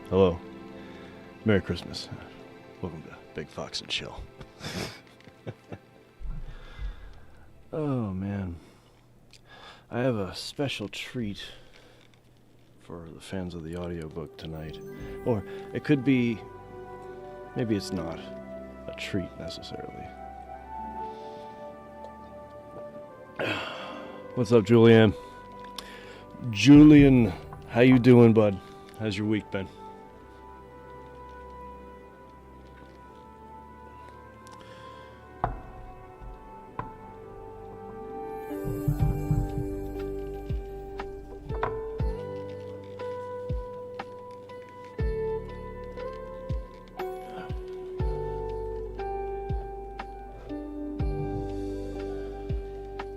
Hello. Merry Christmas. Welcome to BigFox Chill. Oh man. I have a special treat for the fans of the audiobook tonight. Or it could be, maybe it's not a treat necessarily. What's up, Julian? Julian, how you doing, bud? How's your week been?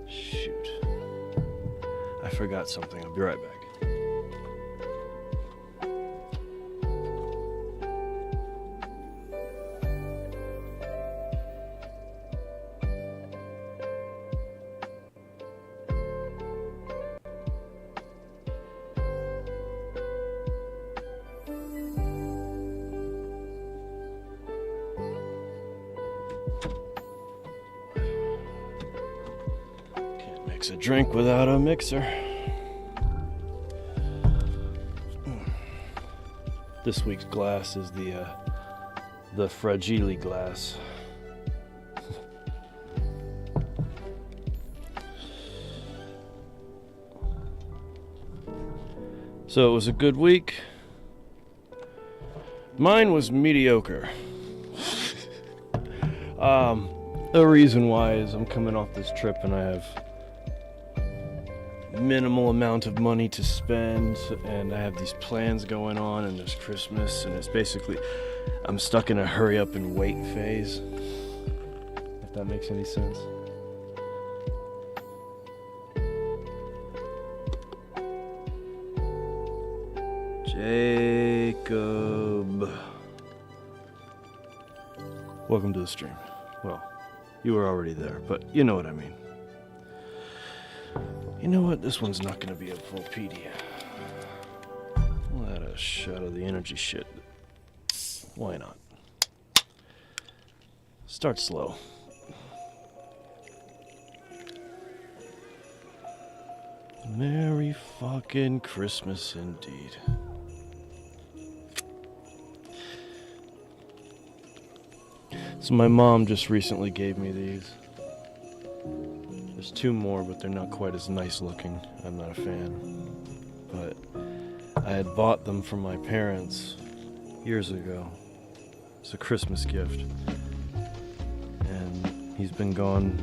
Shoot. forgot something. I'll be right back. Mix a drink without a mixer. This week's glass is the Fragile glass. So it was a good week. Mine was mediocre. The reason why is I'm coming off this trip and I have minimal amount of money to spend, and I have these plans going on, and there's Christmas, and it's basically I'm stuck in a hurry up and wait phase, if that makes any sense. Jacob, welcome to the stream. Well, you were already there, but you know what I mean. You know what? This one's not going to be a full PD. I'll add a shot of the energy shit. Why not? Start slow. Merry fucking Christmas indeed. So my mom just recently gave me these. There's two more, but they're not quite as nice looking. I'm not a fan. But I had bought them from my parents years ago. It's a Christmas gift. And he's been gone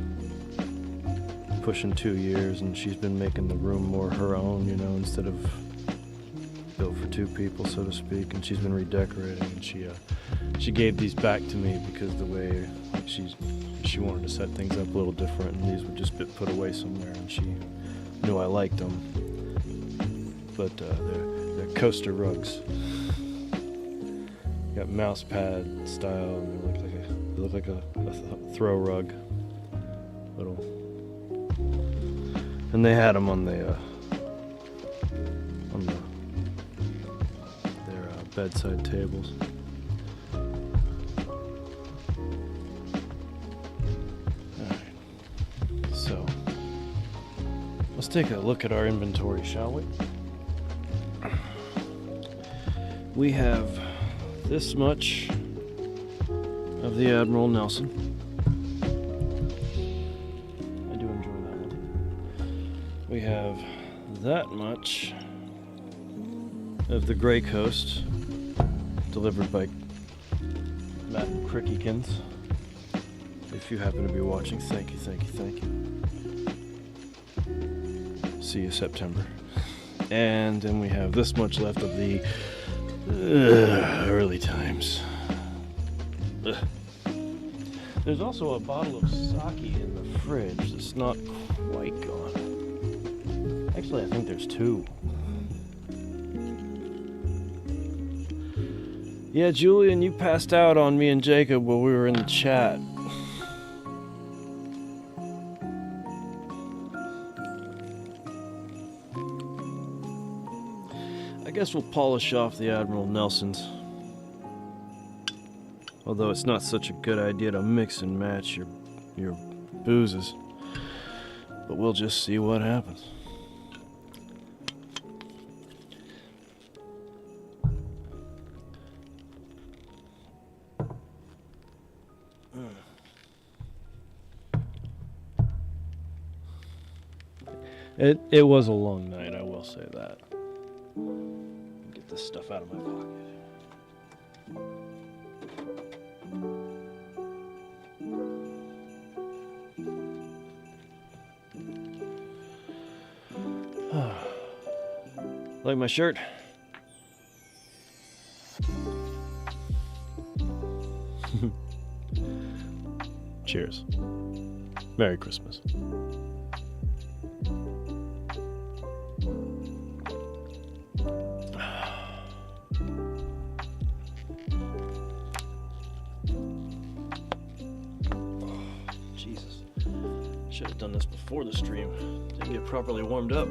pushing 2 years, and she's been making the room more her own, you know, instead of built for two people, so to speak. And she's been redecorating, and she gave these back to me because the way she wanted to set things up a little different, and these would just get put away somewhere, and she knew I liked them. But they're coaster rugs. Got mouse pad style, and they look like a throw rug. Little. And they had them on their bedside tables. Let's take a look at our inventory, shall we? We have this much of the Admiral Nelson. I do enjoy that one. We have that much of the Grey Coast, delivered by Madam Crickykins. If you happen to be watching, thank you, thank you, thank you. See you September. And then we have this much left of the early times. Ugh. There's also a bottle of sake in the fridge that's not quite gone. Actually, I think there's two. Yeah, Julian, you passed out on me and Jacob while we were in the chat. I guess we'll polish off the Admiral Nelsons. Although it's not such a good idea to mix and match your boozes. But we'll just see what happens. It was a long night, I will say that. Get this stuff out of my pocket. Like my shirt? Cheers. Merry Christmas. Should have done this before the stream. Didn't get properly warmed up.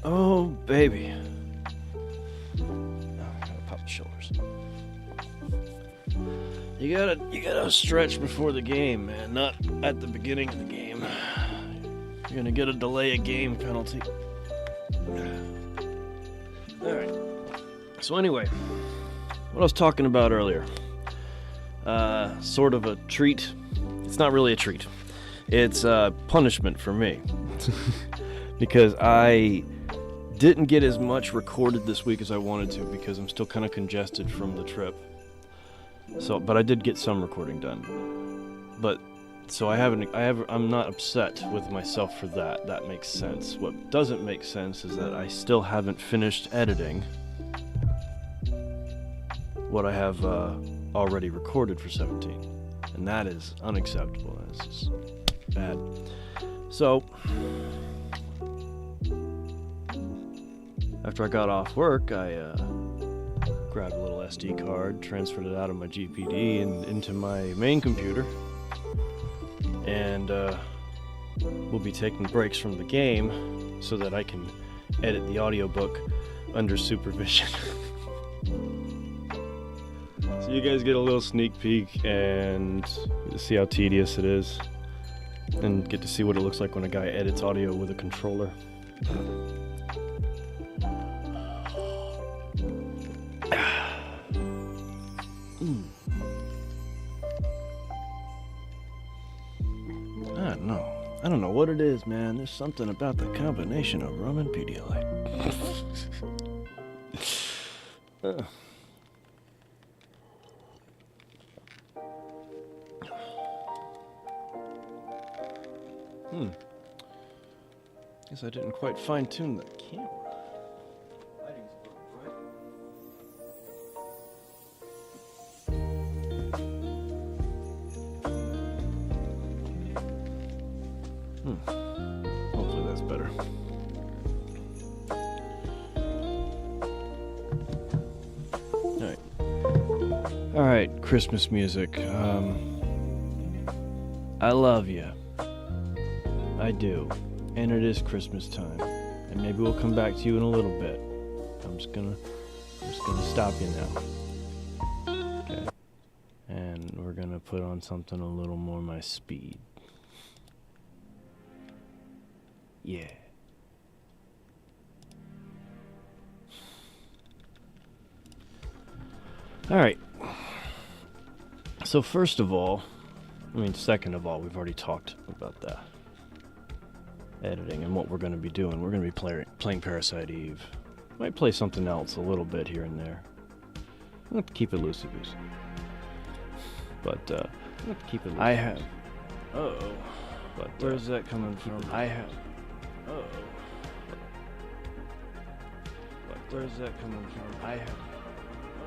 Oh, baby. Oh, I gotta pop the shoulders. You gotta stretch before the game, man. Not at the beginning of the game. You're gonna get a delay of game penalty. Alright. So anyway, what I was talking about earlier. Sort of a treat. It's not really a treat. It's punishment for me. Because I didn't get as much recorded this week as I wanted to because I'm still kind of congested from the trip. But I did get some recording done. But so I'm not upset with myself for that. That makes sense. What doesn't make sense is that I still haven't finished editing what I have already recorded for 17. And that is unacceptable. That's just bad. So after I got off work, I grabbed a little SD card, transferred it out of my GPD and into my main computer, and we'll be taking breaks from the game so that I can edit the audiobook under supervision. So you guys get a little sneak peek and see how tedious it is, and get to see what it looks like when a guy edits audio with a controller. I don't know what it is, man. There's something about the combination of rum and Pedialyte. Guess I didn't quite fine-tune the camera. Lighting's bright. Hopefully that's better. Alright, Christmas music. I love you. I do. And it is Christmas time. And maybe we'll come back to you in a little bit. I'm just gonna stop you now. Okay. And we're gonna put on something a little more my speed. Yeah. Alright. So second of all, we've already talked about that. Editing and what we're going to be doing. We're going to be playing Parasite Eve. Might play something else a little bit here and there. We'll have to keep it loosey-goosey. But, we'll have to keep it loosey-goosey. I have... Uh-oh. But, where's that coming from? I have... Uh-oh. But, where's that coming from? I have... Uh-oh.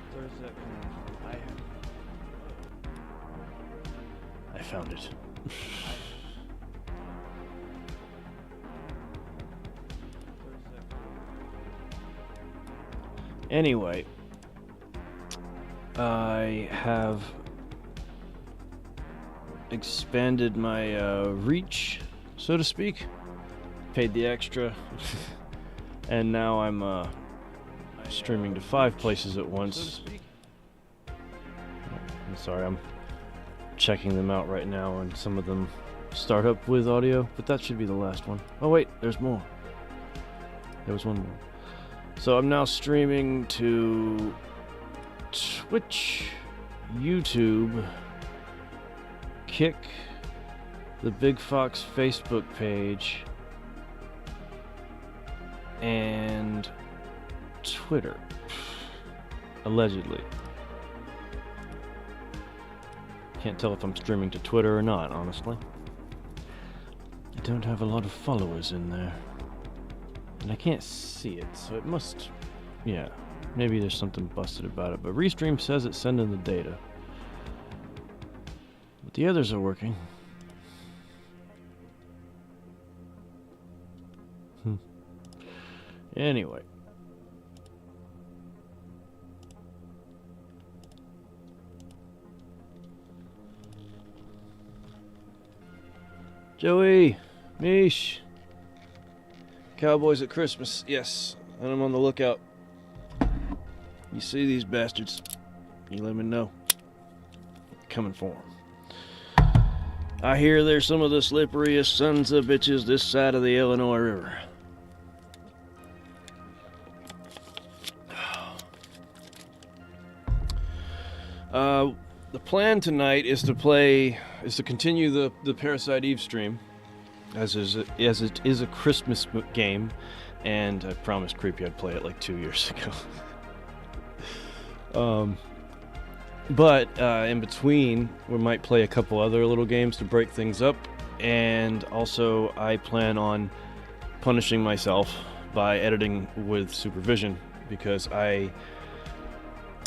But, where's that coming from? I have... I found it. Anyway, I have expanded my reach, so to speak. Paid the extra, and now I'm streaming to 5 places at once. I'm sorry, I'm checking them out right now, and some of them start up with audio, but that should be the last one. Oh wait, there's more. There was one more. So I'm now streaming to Twitch, YouTube, Kick, the BigFox Facebook page, and Twitter. Allegedly. Can't tell if I'm streaming to Twitter or not, honestly. I don't have a lot of followers in there. And I can't see it, so it must... Yeah, maybe there's something busted about it. But Restream says it's sending the data. But the others are working. Anyway. Joey, Mish. Cowboys at Christmas, yes, and I'm on the lookout. You see these bastards, you let me know. Coming for them. I hear they're some of the slipperiest sons of bitches this side of the Illinois River. The plan tonight is to continue the Parasite Eve stream, as it is a Christmas game, and I promised Creepy I'd play it like 2 years ago. But in between, we might play a couple other little games to break things up, and also I plan on punishing myself by editing with supervision, because I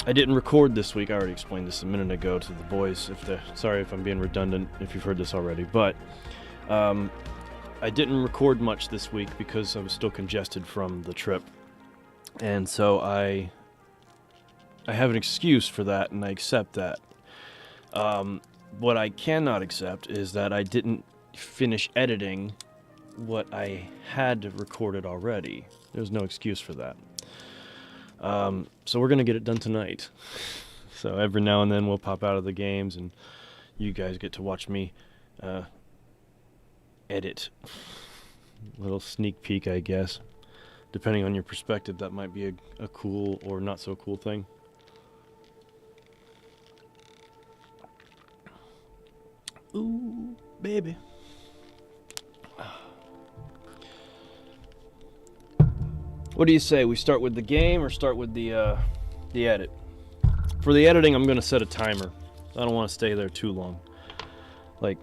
didn't record this week. I already explained this a minute ago to the boys. Sorry if I'm being redundant if you've heard this already, but I didn't record much this week because I was still congested from the trip, and so I have an excuse for that, and I accept that. What I cannot accept is that I didn't finish editing what I had recorded already. There's no excuse for that. So we're gonna get it done tonight. So every now and then we'll pop out of the games, and you guys get to watch me edit. A little sneak peek, I guess. Depending on your perspective, that might be a cool or not so cool thing. Ooh, baby. What do you say? We start with the game or start with the edit? For the editing, I'm going to set a timer. I don't want to stay there too long. Like,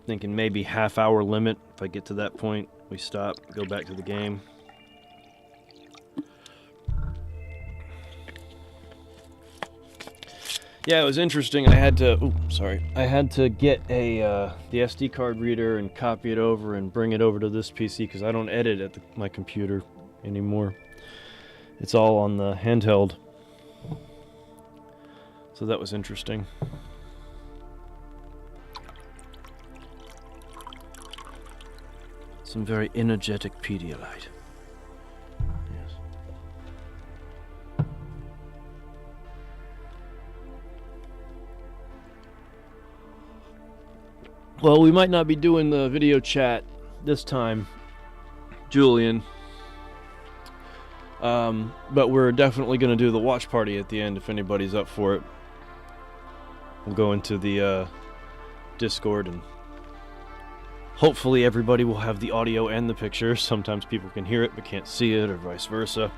thinking maybe half-hour limit. If I get to that point, we stop, go back to the game. Yeah, it was interesting. I had to get the SD card reader and copy it over and bring it over to this PC because I don't edit at my computer anymore. It's all on the handheld. So that was interesting. Some very energetic Pedialyte. Yes. Well, we might not be doing the video chat this time, Julian. But we're definitely going to do the watch party at the end if anybody's up for it. We'll go into the Discord, and hopefully everybody will have the audio and the picture. Sometimes people can hear it but can't see it, or vice versa.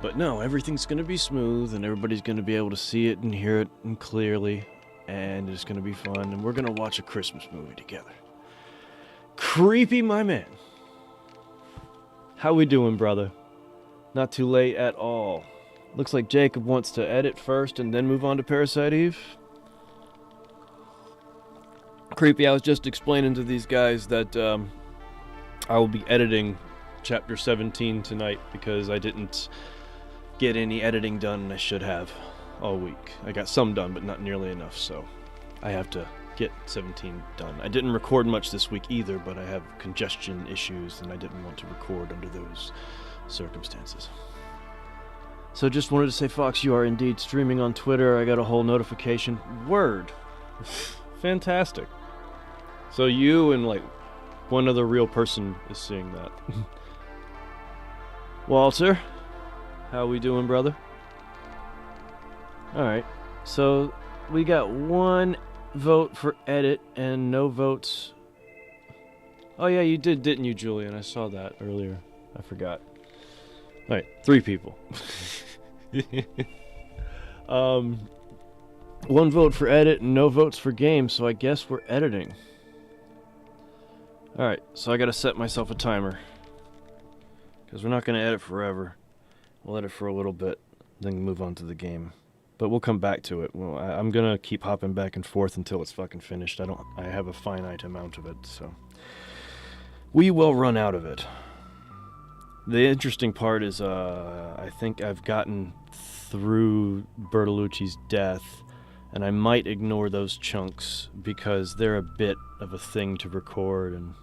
But no, everything's going to be smooth, and everybody's going to be able to see it and hear it and clearly, and it's going to be fun, and we're going to watch a Christmas movie together. Creepy, my man. How we doing, brother? Not too late at all. Looks like Jacob wants to edit first and then move on to Parasite Eve. Creepy, I was just explaining to these guys that I will be editing Chapter 17 tonight because I didn't get any editing done, and I should have all week. I got some done, but not nearly enough, so I have to get 17 done. I didn't record much this week either, but I have congestion issues, and I didn't want to record under those circumstances. So just wanted to say, Fox, you are indeed streaming on Twitter. I got a whole notification. Word. Fantastic. So you and like one other real person is seeing that. Walter, how we doing, brother? Alright, so we got one vote for edit and no votes. Oh yeah, you did, didn't you, Julian? I saw that earlier. I forgot. Alright, 3 people. One vote for edit and no votes for game, so I guess we're editing. Alright, so I gotta set myself a timer. Because we're not gonna edit forever. We'll edit for a little bit, then move on to the game. But we'll come back to it. Well, I'm gonna keep hopping back and forth until it's fucking finished. I have a finite amount of it, so we will run out of it. The interesting part is, I think I've gotten through Bertolucci's death, And I might ignore those chunks because they're a bit of a thing to record and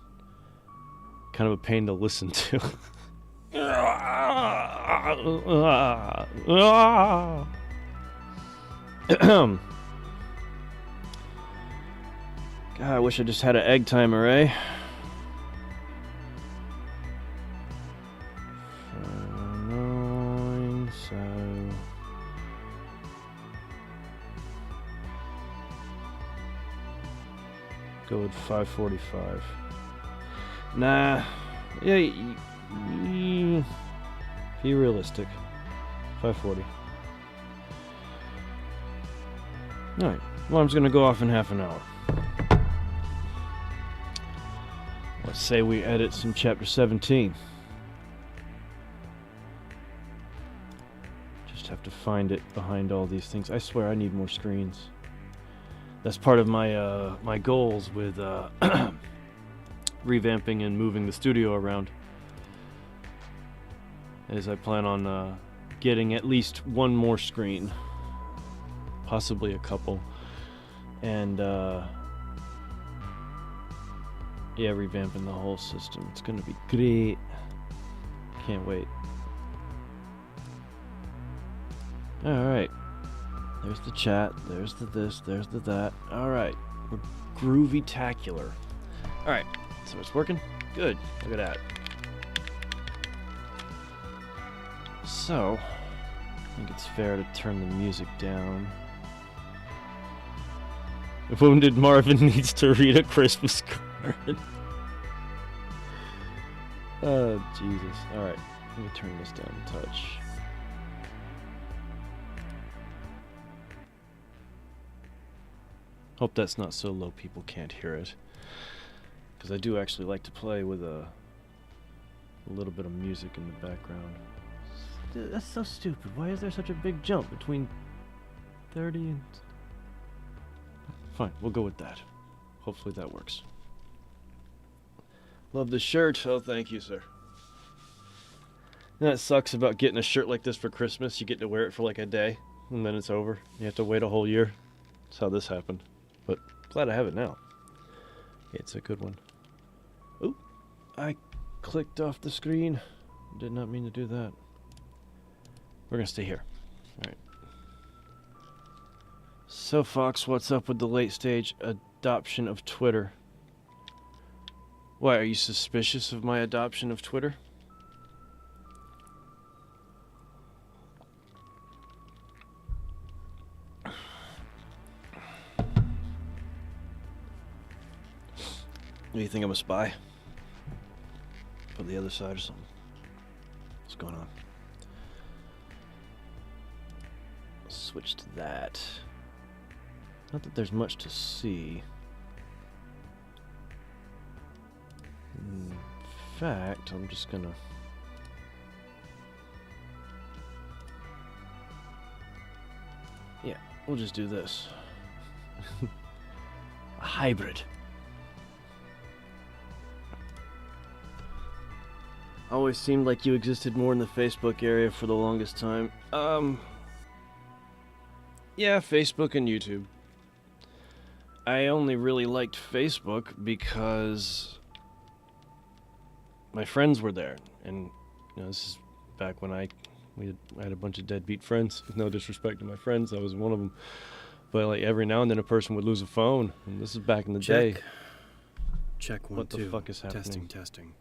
kind of a pain to listen to. God, I wish I just had an egg timer, eh? Go with 5:45. Nah. Yeah, be realistic. 5:40. Alright. Alarm's gonna go off in half an hour. Let's say we edit some chapter 17. Just have to find it behind all these things. I swear I need more screens. That's part of my my goals with revamping and moving the studio around. Is I plan on getting at least one more screen, possibly a couple, and yeah, revamping the whole system. It's gonna be great. Can't wait. All right. There's the chat, there's the this, there's the that. Alright, we're groovy-tacular. Alright, so it's working? Good, look at that. So, I think it's fair to turn the music down. Wounded Marvin needs to read a Christmas card. Oh, Jesus. Alright, let me turn this down a touch. Hope that's not so low people can't hear it. Because I do actually like to play with a little bit of music in the background. That's so stupid. Why is there such a big jump between 30 and... Fine, we'll go with that. Hopefully that works. Love the shirt. Oh, thank you, sir. You know, it sucks about getting a shirt like this for Christmas. You get to wear it for like a day, and then it's over. You have to wait a whole year. That's how this happened. But glad I have it now. It's a good one. Oop, I clicked off the screen. Did not mean to do that. We're gonna stay here. Alright. So Fox, what's up with the late stage adoption of Twitter? Why, are you suspicious of my adoption of Twitter? Do you think I'm a spy? For the other side or something? What's going on? Switch to that. Not that there's much to see. In fact, I'm just gonna... Yeah, we'll just do this. A hybrid. Always seemed like you existed more in the Facebook area for the longest time. Yeah, Facebook and YouTube. I only really liked Facebook because my friends were there, and you know, this is back when I had a bunch of deadbeat friends. With no disrespect to my friends, I was one of them. But like every now and then, a person would lose a phone, and this is back in the day. Check 1 what 2. The fuck is happening? Testing.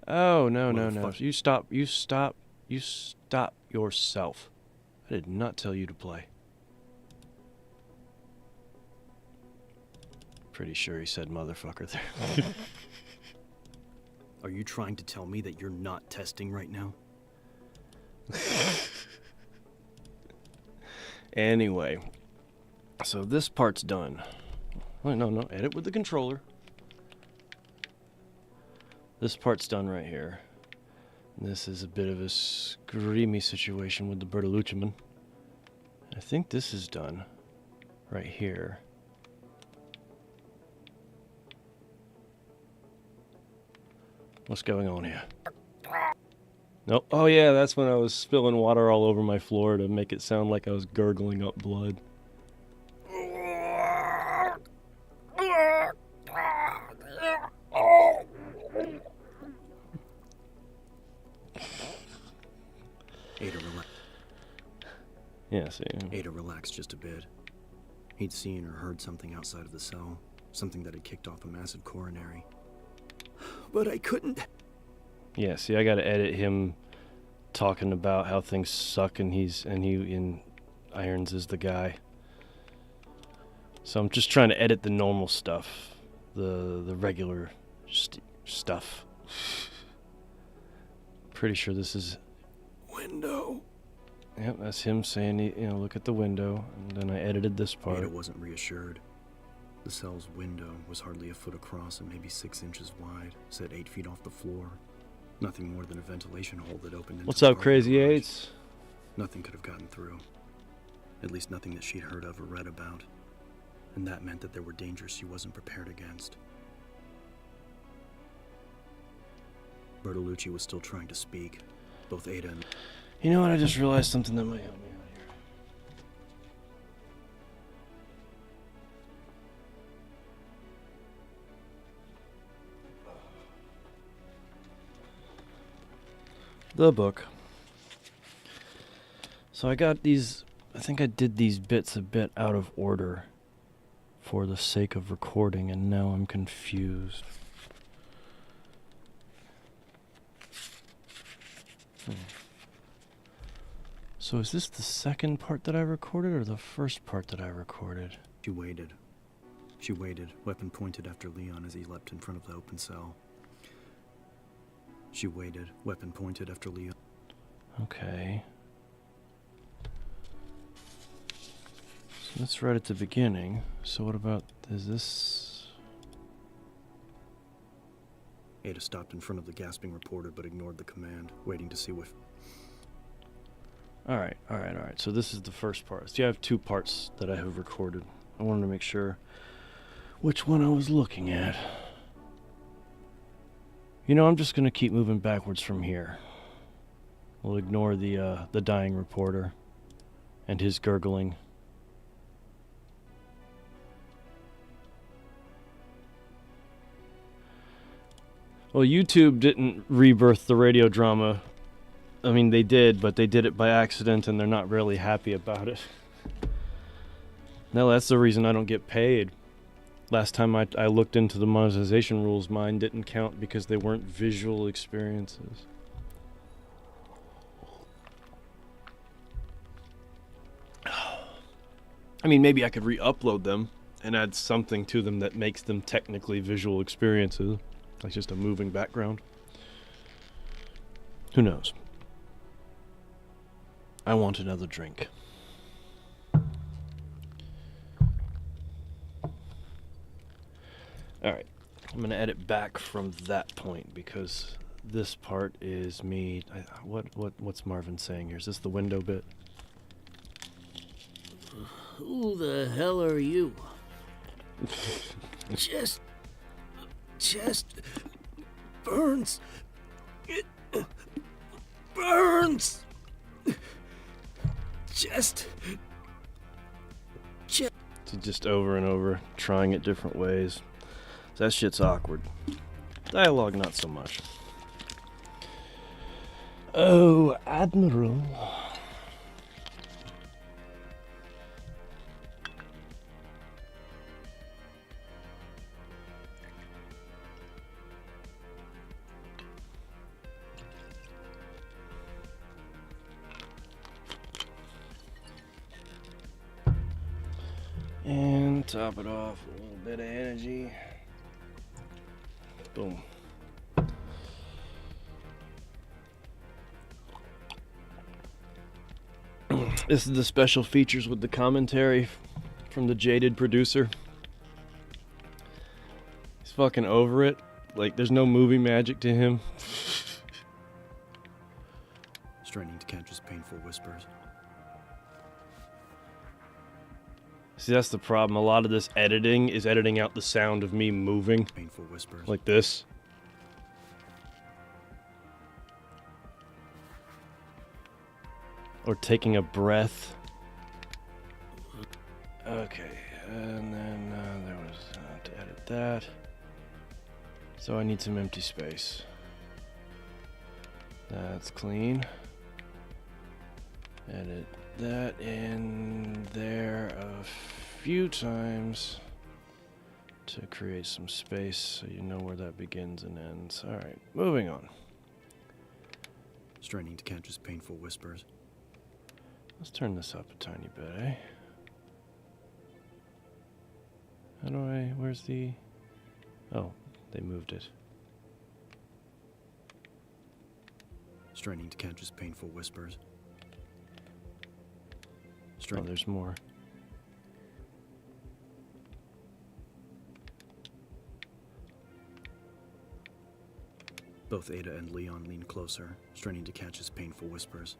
Oh no. You stop yourself. I did not tell you to play. Pretty sure he said motherfucker there. Are you trying to tell me that you're not testing right now? Anyway, so this part's done. Wait, no, edit with the controller. This part's done right here. This is a bit of a screamy situation with the Bertolucciman. I think this is done right here. What's going on here? Nope. Oh yeah, that's when I was spilling water all over my floor to make it sound like I was gurgling up blood. Yeah, see. Ada relaxed just a bit. He'd seen or heard something outside of the cell, something that had kicked off a massive coronary. But I couldn't. Yeah, see, I gotta edit him talking about how things suck, and Irons is the guy. So I'm just trying to edit the normal stuff, the regular stuff. Pretty sure this is Window. Yep, that's him saying, look at the window, and then I edited this part. Ada wasn't reassured. The cell's window was hardly a foot across and maybe 6 inches wide, set 8 feet off the floor. Nothing more than a ventilation hole that opened into What's the up, Crazy parking garage. Eights? Nothing could have gotten through. At least nothing that she'd heard of or read about. And that meant that there were dangers she wasn't prepared against. Bertolucci was still trying to speak. Both Ada and... You know what? I just realized something that might help me out here. The book. So I got these, I think I did these bits a bit out of order for the sake of recording, and now I'm confused. So is this the second part that I recorded, or the first part that I recorded? She waited. She waited, weapon pointed after Leon as he leapt in front of the open cell. She waited, weapon pointed after Leon. Okay. So that's right at the beginning. So what about, is this... Ada stopped in front of the gasping reporter but ignored the command, waiting to see what... Alright. So this is the first part. See, I have 2 parts that I have recorded. I wanted to make sure which one I was looking at. You know, I'm just going to keep moving backwards from here. We'll ignore the dying reporter and his gurgling. Well, YouTube didn't rebirth the radio drama. I mean, they did, but they did it by accident, and they're not really happy about it. No, that's the reason I don't get paid. Last time I looked into the monetization rules, mine didn't count because they weren't visual experiences. I mean, maybe I could re-upload them and add something to them that makes them technically visual experiences, like just a moving background. Who knows? I want another drink. Alright, I'm going to edit back from that point because this part is me. What's Marvin saying here? Is this the window bit? Who the hell are you? Chest burns. It burns. Chest. So just over and over, trying it different ways. That shit's awkward. Dialogue, not so much. Oh, Admiral. And top it off with a little bit of energy. Boom. This is the special features with the commentary from the jaded producer. He's fucking over it. Like, there's no movie magic to him. straining to catch his painful whispers. See, that's the problem. A lot of this editing is editing out the sound of me moving. Painful whispers. Like this. Or taking a breath. Okay, and then there was to edit that. So I need some empty space. That's clean. Edit that in there a few times to create some space so you know where that begins and ends. Alright, moving on. Straining to catch his painful whispers. Let's turn this up a tiny bit, eh? How do I... where's the... oh, they moved it. Straining to catch his painful whispers. Oh, there's more. Both Ada and Leon leaned closer, straining to catch his painful whispers.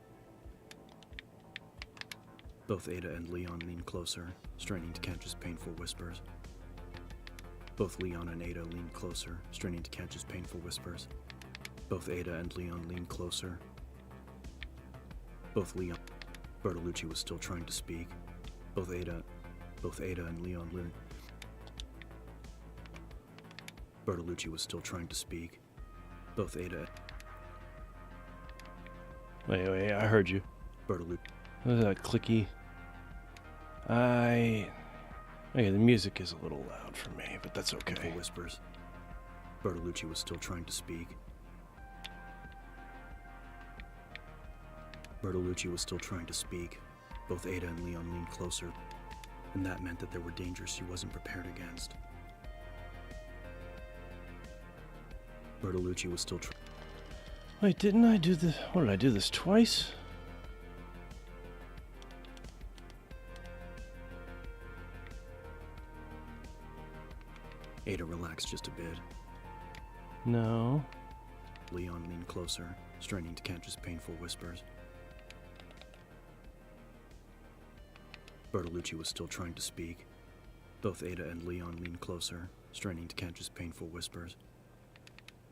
Both Ada and Leon leaned closer, straining to catch his painful whispers. Both Leon and Ada leaned closer, straining to catch his painful whispers. Both Ada and Leon leaned closer. Both Leon... Bertolucci was still trying to speak. Both Ada and Leon leaned... Bertolucci was still trying to speak. Both Ada... Wait, I heard you. Bertolucci... What was that clicky? Okay, the music is a little loud for me, but that's okay. Painful whispers. Bertolucci was still trying to speak. Bertolucci was still trying to speak. Both Ada and Leon leaned closer, and that meant that there were dangers she wasn't prepared against. Bertolucci was still trying... Wait, didn't I do this? What, did I do this twice? Ada relaxed just a bit. No. Leon leaned closer, straining to catch his painful whispers. Bertolucci was still trying to speak. Both Ada and Leon leaned closer, straining to catch his painful whispers.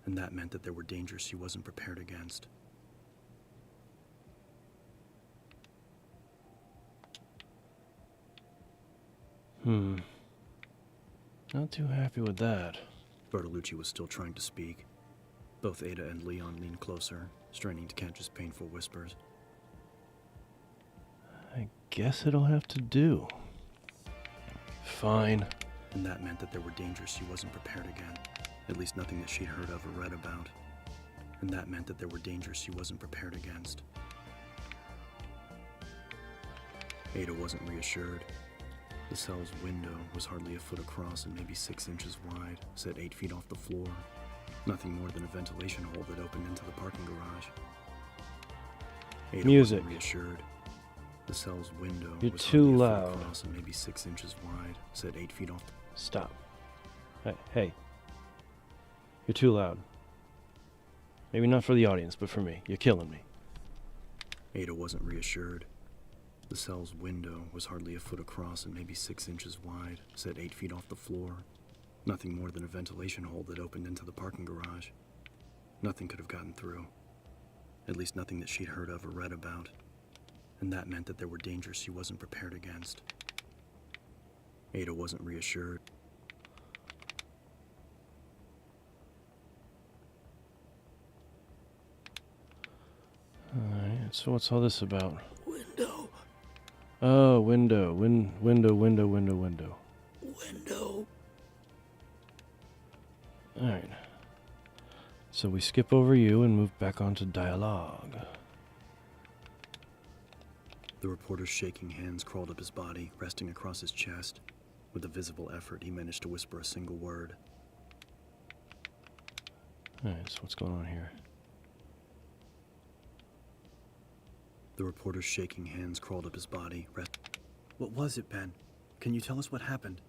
And that meant that there were dangers she wasn't prepared against. Not too happy with that. Bertolucci was still trying to speak. Both Ada and Leon leaned closer, straining to catch his painful whispers. I guess it'll have to do. Fine. And that meant that there were dangers she wasn't prepared against. At least nothing that she'd heard of or read about. And that meant that there were dangers she wasn't prepared against. Ada wasn't reassured. The cell's window was hardly a foot across and maybe 6 inches wide, set 8 feet off the floor. Nothing more than a ventilation hole that opened into the parking garage. Ada Music. wasn't reassured. The cell's window You're was too hardly a foot loud. across and maybe 6 inches wide, set 8 feet off. Stop. Hey. You're too loud. Maybe not for the audience, but for me. You're killing me. Ada wasn't reassured. The cell's window was hardly a foot across and maybe 6 inches wide, set 8 feet off the floor. Nothing more than a ventilation hole that opened into the parking garage. Nothing could have gotten through. At least nothing that she'd heard of or read about. And that meant that there were dangers she wasn't prepared against. Ada wasn't reassured. Alright, so what's all this about? Window. Oh, window. Window. Window. Alright. So we skip over you and move back onto dialogue. The reporter's shaking hands crawled up his body, resting across his chest. With a visible effort, he managed to whisper a single word. Alright, so what's going on here? The reporter's shaking hands crawled up his body. What was it, Ben? Can you tell us what happened?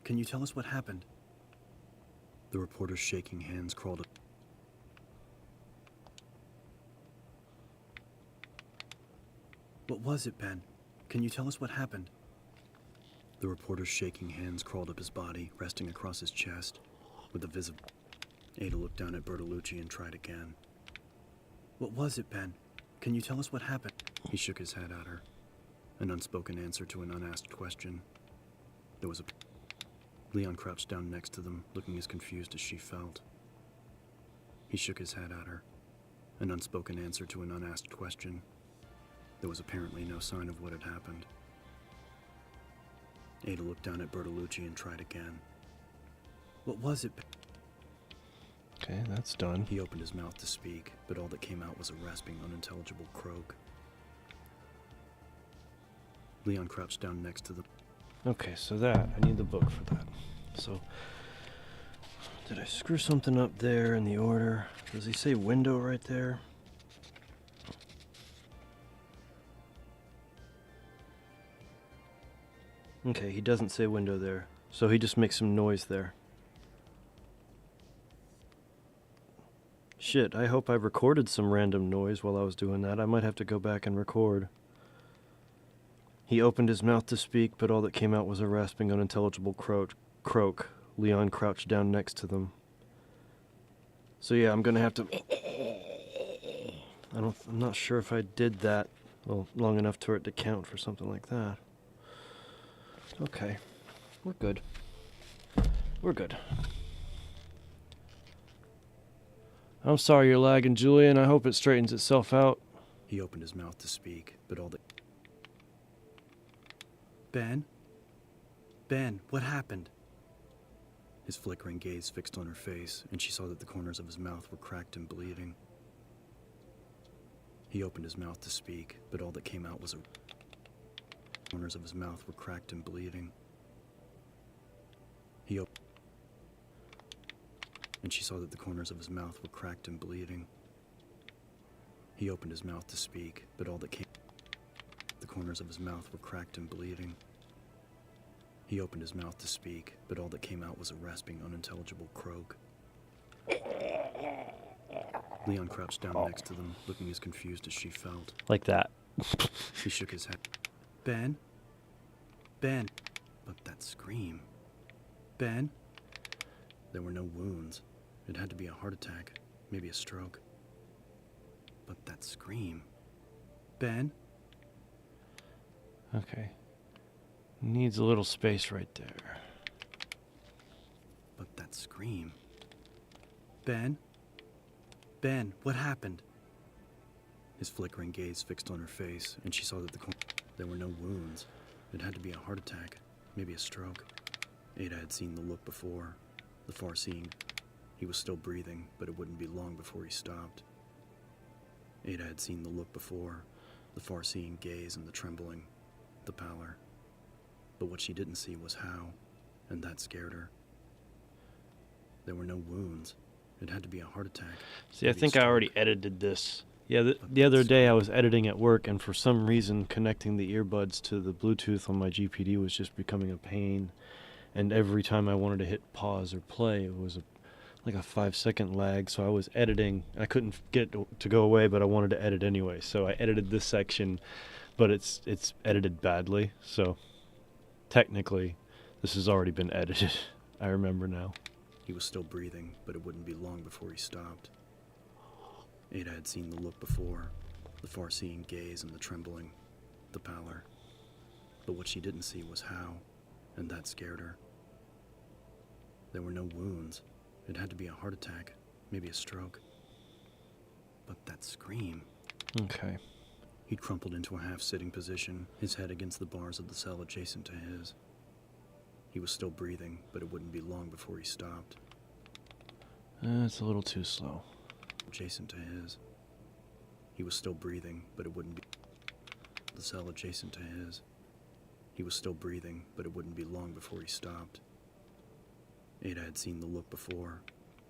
Can you tell us what happened? The reporter's shaking hands crawled up. What was it, Ben? Can you tell us what happened? The reporter's shaking hands crawled up his body, resting across his chest. With a visible... Ada looked down at Bertolucci and tried again. What was it, Ben? Can you tell us what happened? He shook his head at her. An unspoken answer to an unasked question. There was a... Leon crouched down next to them, looking as confused as she felt. He shook his head at her. an unspoken answer to an unasked question. There was apparently no sign of what had happened. Ada looked down at Bertolucci and tried again. What was it? Okay, that's done. He opened his mouth to speak, but all that came out was a rasping, unintelligible croak. Leon crouched down next to the... Okay, so that, I need the book for that. So, did I screw something up there in the order? Does he say window right there? Okay, he doesn't say window there, so he just makes some noise there. Shit, I hope I recorded some random noise while I was doing that. I might have to go back and record. He opened his mouth to speak, but all that came out was a rasping, unintelligible croak. Leon crouched down next to them. So yeah, I'm gonna have to... I'm not sure if I did that long enough for it to count for something like that. Okay, we're good. We're good. I'm sorry you're lagging, Julian. I hope it straightens itself out. He opened his mouth to speak, but all that... Ben? Ben, what happened? His flickering gaze fixed on her face, and she saw that the corners of his mouth were cracked and bleeding. He opened his mouth to speak, but all that came out was a... corners of his mouth were cracked and bleeding. And she saw that the corners of his mouth were cracked and bleeding. He opened his mouth to speak, but all that came... the corners of his mouth were cracked and bleeding. He opened his mouth to speak, but all that came out was a rasping, unintelligible croak. Leon crouched down next to them, looking as confused as she felt. Like that. He shook his head. Ben? Ben? But that scream. Ben? There were no wounds. It had to be a heart attack, maybe a stroke. But that scream. Ben? Okay. Needs a little space right there. But that scream. Ben? Ben, what happened? His flickering gaze fixed on her face, and she saw that there were no wounds. It had to be a heart attack, maybe a stroke. Ada had seen the look before, the far-seeing. He was still breathing, but it wouldn't be long before he stopped. Ada had seen the look before, the far-seeing gaze and the trembling, the pallor. But what she didn't see was how, and that scared her. There were no wounds. It had to be a heart attack. See, I think I already edited this. Yeah, the other day I was editing at work, and for some reason connecting the earbuds to the Bluetooth on my GPD was just becoming a pain. And every time I wanted to hit pause or play, it was like a 5-second lag. So I was editing. I couldn't get it to go away, but I wanted to edit anyway. So I edited this section, but it's edited badly. So technically, this has already been edited. I remember now. He was still breathing, but it wouldn't be long before he stopped. Ada had seen the look before, the far-seeing gaze and the trembling, the pallor. But what she didn't see was how, and that scared her. There were no wounds. It had to be a heart attack, maybe a stroke. But that scream. Okay. He'd crumpled into a half-sitting position, his head against the bars of the cell adjacent to his. He was still breathing, but it wouldn't be long before he stopped. It's a little too slow. Adjacent to his. He was still breathing, but it wouldn't be... the cell adjacent to his. He was still breathing, but it wouldn't be long before he stopped. Ada had seen the look before,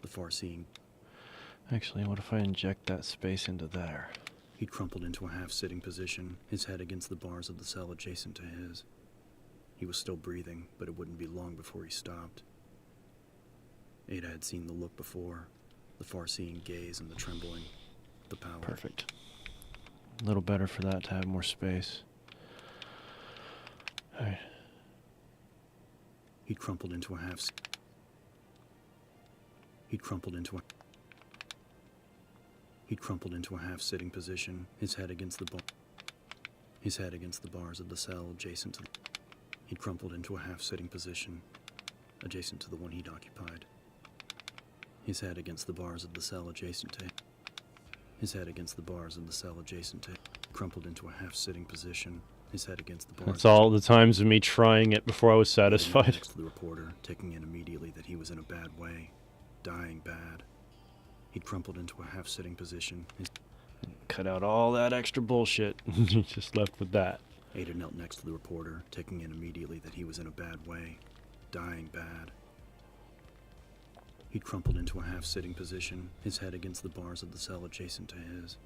the far-seeing... Actually, what if I inject that space into there? He'd crumpled into a half-sitting position, his head against the bars of the cell adjacent to his. He was still breathing, but it wouldn't be long before he stopped. Ada had seen the look before, the far-seeing gaze and the trembling, the pallor. Perfect. A little better for that to have more space. Alright. He'd crumpled into a half... He'd crumpled into a half-sitting position, his head against the bars of the cell adjacent to... He'd crumpled into a half-sitting position, adjacent to the one he'd occupied. His head against the bars of the cell adjacent to... his head against the bars of the cell adjacent to him, crumpled into a half-sitting position, his head against the bars. That's all the times of me trying it before I was satisfied. Next to the reporter, taking in immediately that he was in a bad way, dying bad. He'd crumpled into a half-sitting position. Cut out all that extra bullshit. Just left with that. Ada knelt next to the reporter, taking in immediately that he was in a bad way, dying bad. He'd crumpled into a half-sitting position, his head against the bars of the cell adjacent to his.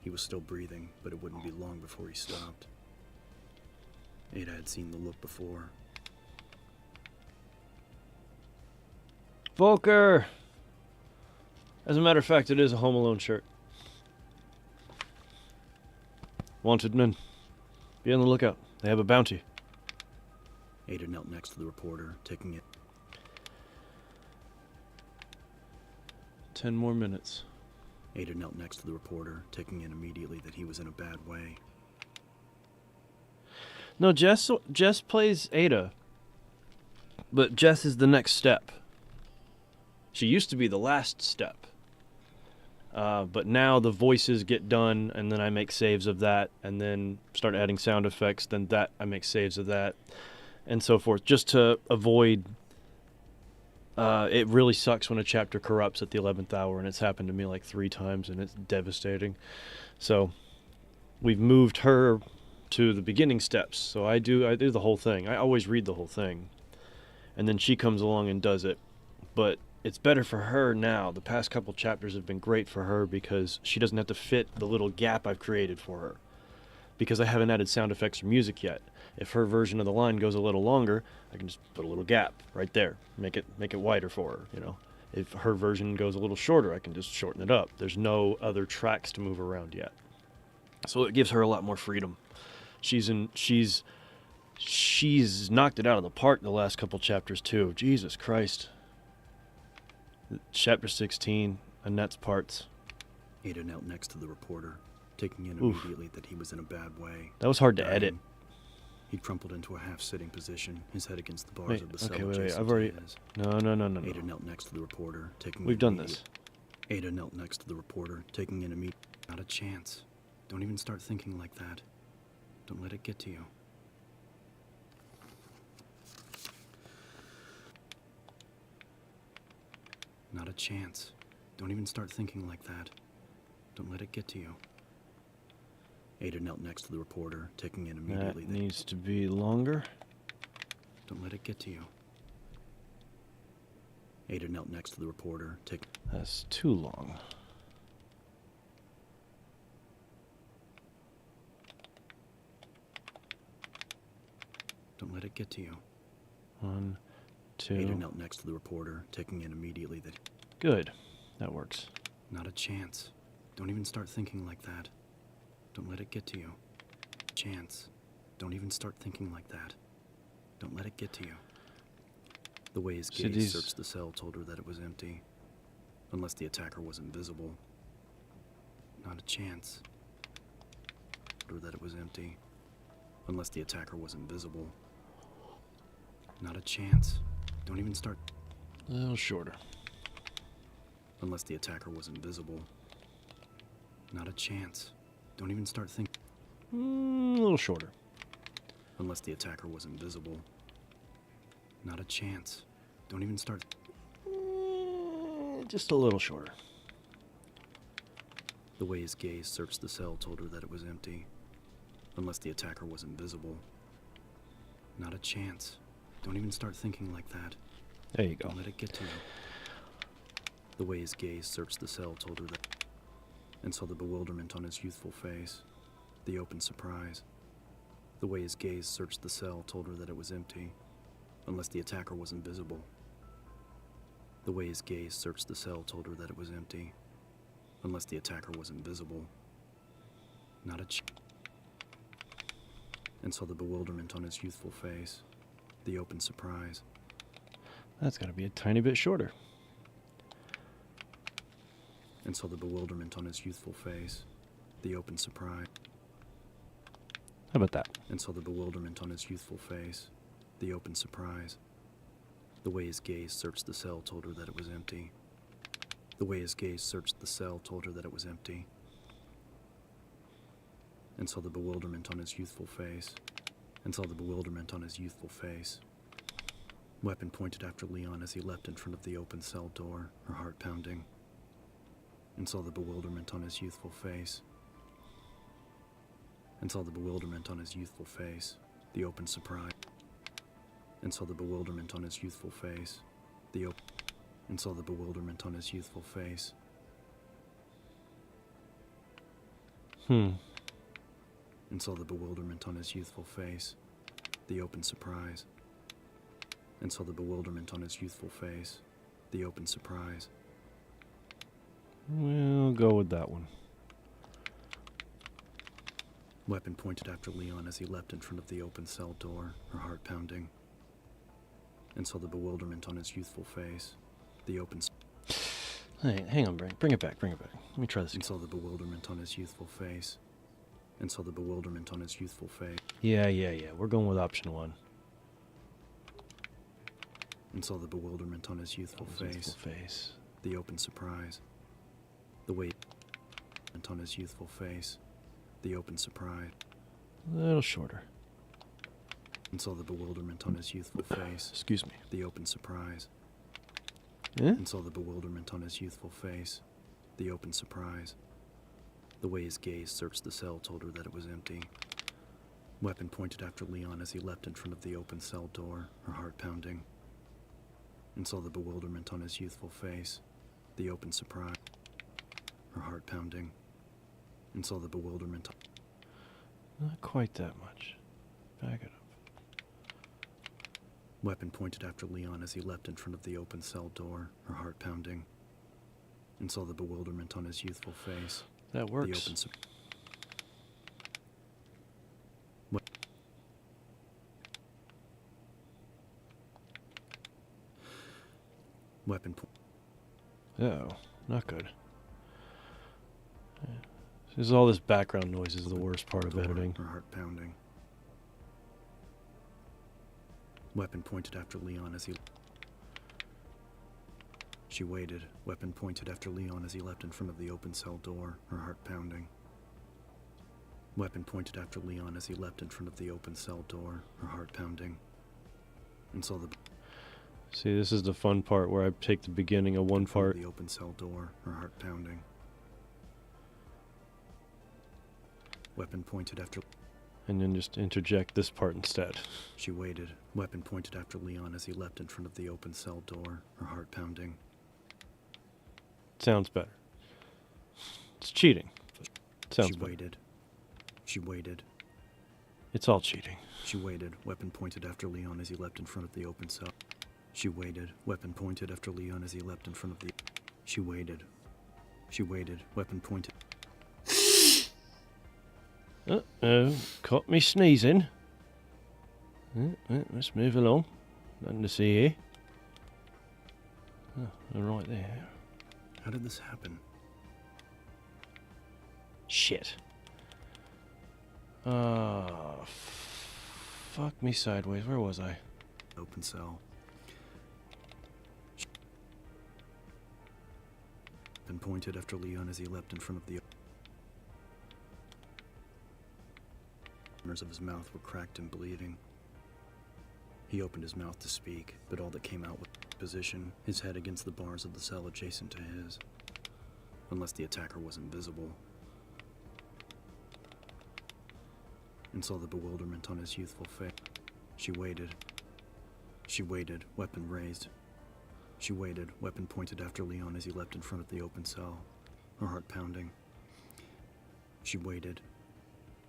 He was still breathing, but it wouldn't be long before he stopped. Ada had seen the look before. Volker! As a matter of fact, it is a Home Alone shirt. Wanted men. Be on the lookout. They have a bounty. Ada knelt next to the reporter, taking it. 10 more minutes. Ada knelt next to the reporter, taking in immediately that he was in a bad way. No, Jess plays Ada. But Jess is the next step. She used to be the last step. But now the voices get done, and then I make saves of that, and then start adding sound effects, then that I make saves of that, and so forth, just to avoid... it really sucks when a chapter corrupts at the 11th hour, and it's happened to me like 3 times, and it's devastating. So we've moved her to the beginning steps, so I do the whole thing. I always read the whole thing, and then she comes along and does it. But it's better for her now. The past couple chapters have been great for her because she doesn't have to fit the little gap I've created for her, because I haven't added sound effects or music yet. If her version of the line goes a little longer, I can just put a little gap right there, make it wider for her, you know. If her version goes a little shorter, I can just shorten it up. There's no other tracks to move around yet, so it gives her a lot more freedom. She's knocked it out of the park the last couple chapters too. Jesus Christ. Chapter 16, Annette's parts. Ada knelt next to the reporter, taking in Oof. immediately that he was in a bad way. That was hard to dying. edit. He'd crumpled into a half-sitting position, his head against the bars Wait, of the cell okay, wait, adjacent I've to already... his. No. Ada knelt next to the reporter, taking We've in done immediate- this. Ada knelt next to the reporter, taking in immediate. Not a chance. Don't even start thinking like that. Don't let it get to you. Not a chance. Don't even start thinking like that. Don't let it get to you. Ada knelt next to the reporter, taking in immediately That needs to be longer. Don't let it get to you. Ada knelt next to the reporter, taking... That's too long. Don't let it get to you. 1, 2... Ada knelt next to the reporter, taking in immediately that... Good. That works. Not a chance. Don't even start thinking like that. Don't let it get to you. Chance. Don't even start thinking like that. Don't let it get to you. The way his So gaze these- searched the cell told her that it was empty. Unless the attacker was invisible. Not a chance. Told her that it was empty. Unless the attacker was invisible. Not a chance. Don't even start... A little shorter. Unless the attacker was invisible. Not a chance. Don't even start thinking... A little shorter. Unless the attacker was invisible. Not a chance. Don't even start... Just a little shorter. The way his gaze searched the cell told her that it was empty. Unless the attacker was invisible. Not a chance. Don't even start thinking like that. There you go. Don't let it get to you. The way his gaze searched the cell told her that... And saw the bewilderment on his youthful face. The open surprise. The way his gaze searched the cell told her that it was empty. Unless the attacker was invisible. The way his gaze searched the cell told her that it was empty. Unless the attacker was invisible. Not a and saw the bewilderment on his youthful face. The open surprise. That's got to be a tiny bit shorter. And saw the bewilderment on his youthful face. The open surprise. How about that? And saw the bewilderment on his youthful face. The open surprise. The way his gaze searched the cell told her that it was empty. The way his gaze searched the cell told her that it was empty, and saw the bewilderment on his youthful face. Weapon pointed after Leon as he leapt in front of the open cell door, her heart pounding, and saw the bewilderment on his youthful face. The open surprise. And saw the bewilderment on his youthful face. And saw the bewilderment on his youthful face. And saw the bewilderment on his youthful face. The open surprise. And saw the bewilderment on his youthful face. The open surprise. We'll go with that one. Weapon pointed after Leon as he leapt in front of the open cell door, her heart pounding, and saw the bewilderment on his youthful face. The open. Hey, hang on, bring it back. Let me try this And again. saw the bewilderment on his youthful face. And saw the bewilderment on his youthful face. Yeah. We're going with option 1. And saw the bewilderment on his youthful face. The open surprise. The weight on his youthful face. The open surprise. A little shorter. And saw the bewilderment on his youthful face. Excuse me. The open surprise. Eh? And saw the bewilderment on his youthful face. The open surprise. The way his gaze searched the cell told her that it was empty. Weapon pointed after Leon as he leapt in front of the open cell door, her heart pounding, and saw the bewilderment on his youthful face. The open surprise. Her heart pounding, and saw the bewilderment. Not quite that much. Back it up. Weapon pointed after Leon as he leapt in front of the open cell door, her heart pounding, and saw the bewilderment on his youthful face. That The works. open Weapon Oh, not good. Yeah. This is all this background noise is the worst part of door, editing. her heart pounding. Weapon pointed after Leon as he. She waited. Weapon pointed after Leon as he leapt in front of the open cell door, her heart pounding. Weapon pointed after Leon as he leapt in front of the open cell door, her heart pounding, and saw the. See, this is the fun part where I take the beginning of one part. The open cell door, her heart pounding. Weapon pointed after. And then just interject this part instead. She waited. Weapon pointed after Leon as he leapt in front of the open cell door, her heart pounding. Sounds better. It's cheating. But sounds She better. waited. She waited. It's all cheating. She waited. Weapon pointed after Leon as he leapt in front of the open cell. She waited. Weapon pointed after Leon as he leapt in front of the. She waited. She waited. Weapon pointed. Uh-oh. Caught me sneezing. Let's move along. Nothing to see here. Oh, they're right there. How did this happen? Shit. Fuck me sideways. Where was I? Open cell. Weapon pointed after Leon as he leapt in front of the. Corners of his mouth were cracked and bleeding. He opened his mouth to speak, but all that came out was position, his head against the bars of the cell adjacent to his. Unless the attacker was invisible. And saw the bewilderment on his youthful face. She waited. She waited, weapon raised. She waited, weapon pointed after Leon as he leapt in front of the open cell, her heart pounding. She waited.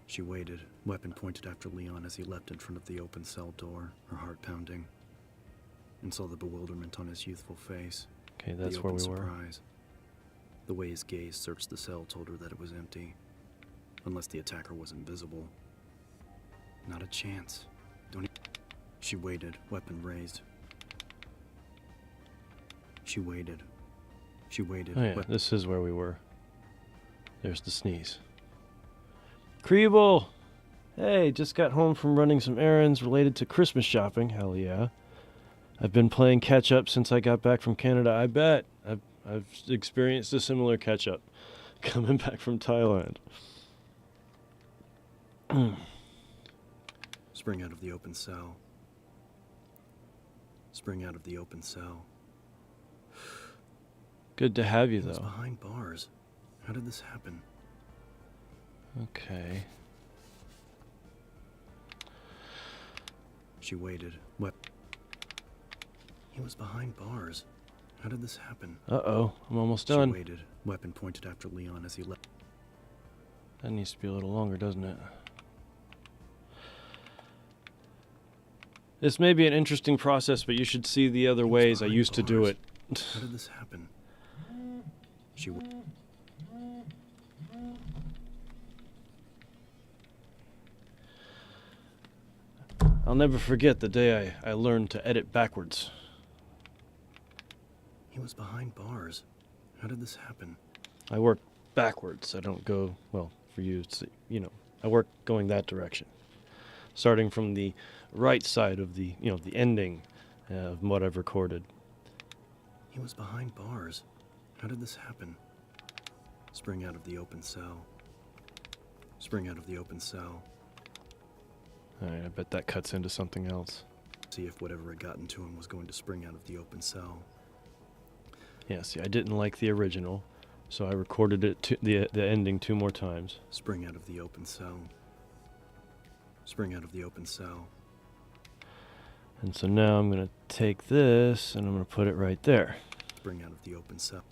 She waited, weapon pointed after Leon as he leapt in front of the open cell door, her heart pounding, and saw the bewilderment on his youthful face. Okay, that's the where open we were. surprise. The way his gaze searched the cell told her that it was empty, unless the attacker was invisible. Not a chance. Don't. She waited, weapon raised. She waited. She waited. Oh yeah, weapon. this is where we were. There's the sneeze. Kriebel! Hey, just got home from running some errands related to Christmas shopping. Hell yeah. I've been playing catch up since I got back from Canada. I bet. I've experienced a similar catch-up coming back from Thailand. Spring out of the open cell. Spring out of the open cell. Good to have you, He was though. behind bars. How did this happen? Okay. She waited. He was behind bars. How did this happen? Uh-oh, I'm almost She done. waited. Weapon pointed after Leon as he left. That needs to be a little longer, doesn't it? This may be an interesting process, but you should see the other He was ways I behind used to do bars. it. How did this happen? She I'll never forget the day I learned to edit backwards. He was behind bars. How did this happen? I work backwards. I don't go, well, for you, it's, you know, I work going that direction. Starting from the right side of the, you know, the ending of what I've recorded. He was behind bars. How did this happen? Spring out of the open cell. Spring out of the open cell. Alright, I bet that cuts into something else. See if whatever had gotten to him was going to spring out of the open cell. Yeah, see, I didn't like the original, so I recorded it the ending 2 more times. Spring out of the open cell. Spring out of the open cell. And so now I'm going to take this and I'm going to put it right there. Spring out of the open cell.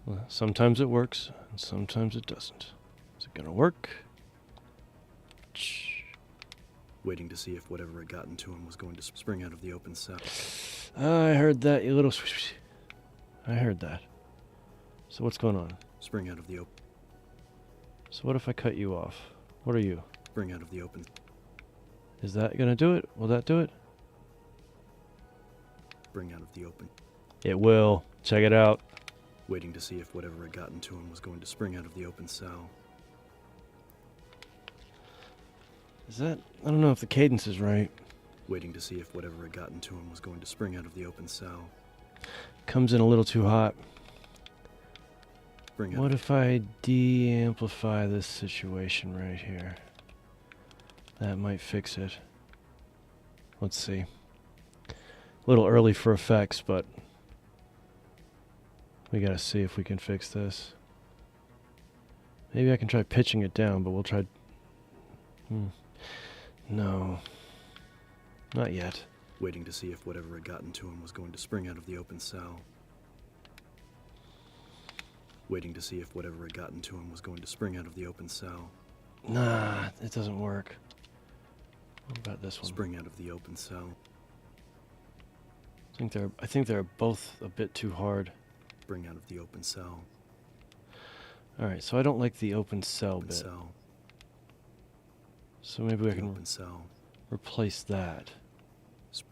Well, sometimes it works and sometimes it doesn't. Is it going to work? Waiting to see if whatever had gotten to him was going to spring out of the open cell. I heard that, you little swish. I heard that. So what's going on? Spring out of the open. So what if I cut you off? What are you? Spring out of the open. Is that going to do it? Will that do it? Spring out of the open. It will. Check it out. Waiting to see if whatever had gotten to him was going to spring out of the open cell. Is that... I don't know if the cadence is right. Waiting to see if whatever had gotten to him was going to spring out of the open cell. Comes in a little too hot. Spring out What of if I de-amplify this situation right here? That might fix it. Let's see. A little early for effects, but we gotta see if we can fix this. Maybe I can try pitching it down, but we'll try... No. Not yet. Waiting to see if whatever had gotten to him was going to spring out of the open cell. Waiting to see if whatever had gotten to him was going to spring out of the open cell. Nah, it doesn't work. What about this one? Spring out of the open cell. I think they're both a bit too hard. Spring out of the open cell. Alright, so I don't like the open cell Open bit. cell. So maybe I The can open cell. replace that. Is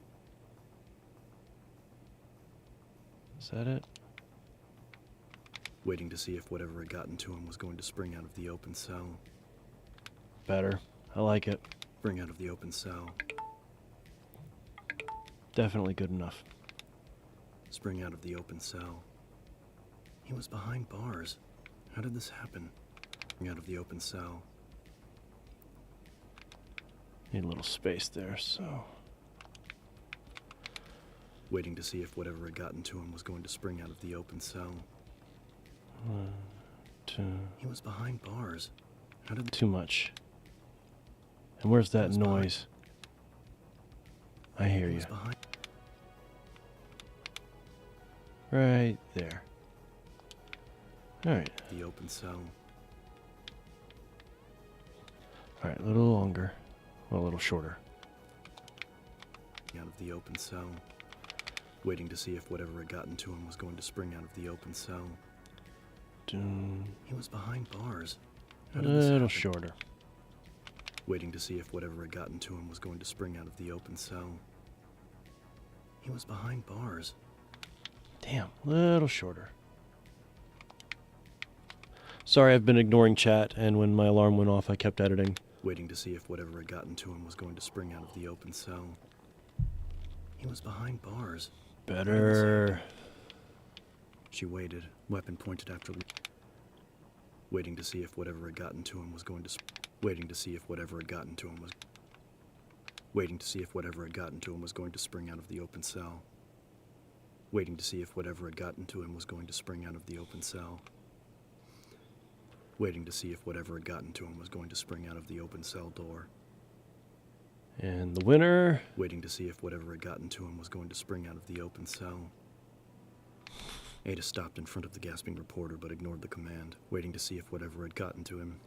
that it? Waiting to see if whatever had gotten to him was going to spring out of the open cell. Better. I like it. Spring out of the open cell. Definitely good enough. Spring out of the open cell. He was behind bars. How did this happen? Spring out of the open cell. Need a little space there, so... Waiting to see if whatever had gotten to him was going to spring out of the open cell. 1, 2... He was behind bars. How did... Too much. And where's that was behind- noise? I hear He you. was behind... Right there. Alright. the open cell. Alright, a little longer. Well, a little shorter. Out of the open cell. Waiting to see if whatever had gotten to him was going to spring out of the open cell. Dun, He was behind bars. a How did this little happen? shorter. Waiting to see if whatever had gotten to him was going to spring out of the open cell. He was behind bars. Damn, little shorter. Sorry, I've been ignoring chat, and when my alarm went off, I kept editing. Waiting to see if whatever had gotten to him was going to spring out of the open cell. He was behind bars. Better. She waited, weapon pointed after Leon, waiting to see if whatever had gotten to him was going to waiting to see if whatever had gotten to him was waiting to see if whatever had gotten to him was going to spring out of the open cell. Waiting to see if whatever had gotten to him was going to spring out of the open cell. Waiting to see if whatever had gotten to him was going to spring out of the open cell door. And the winner... Waiting to see if whatever had gotten to him was going to spring out of the open cell. Ada stopped in front of the gasping reporter but ignored the command, waiting to see if whatever had gotten to him.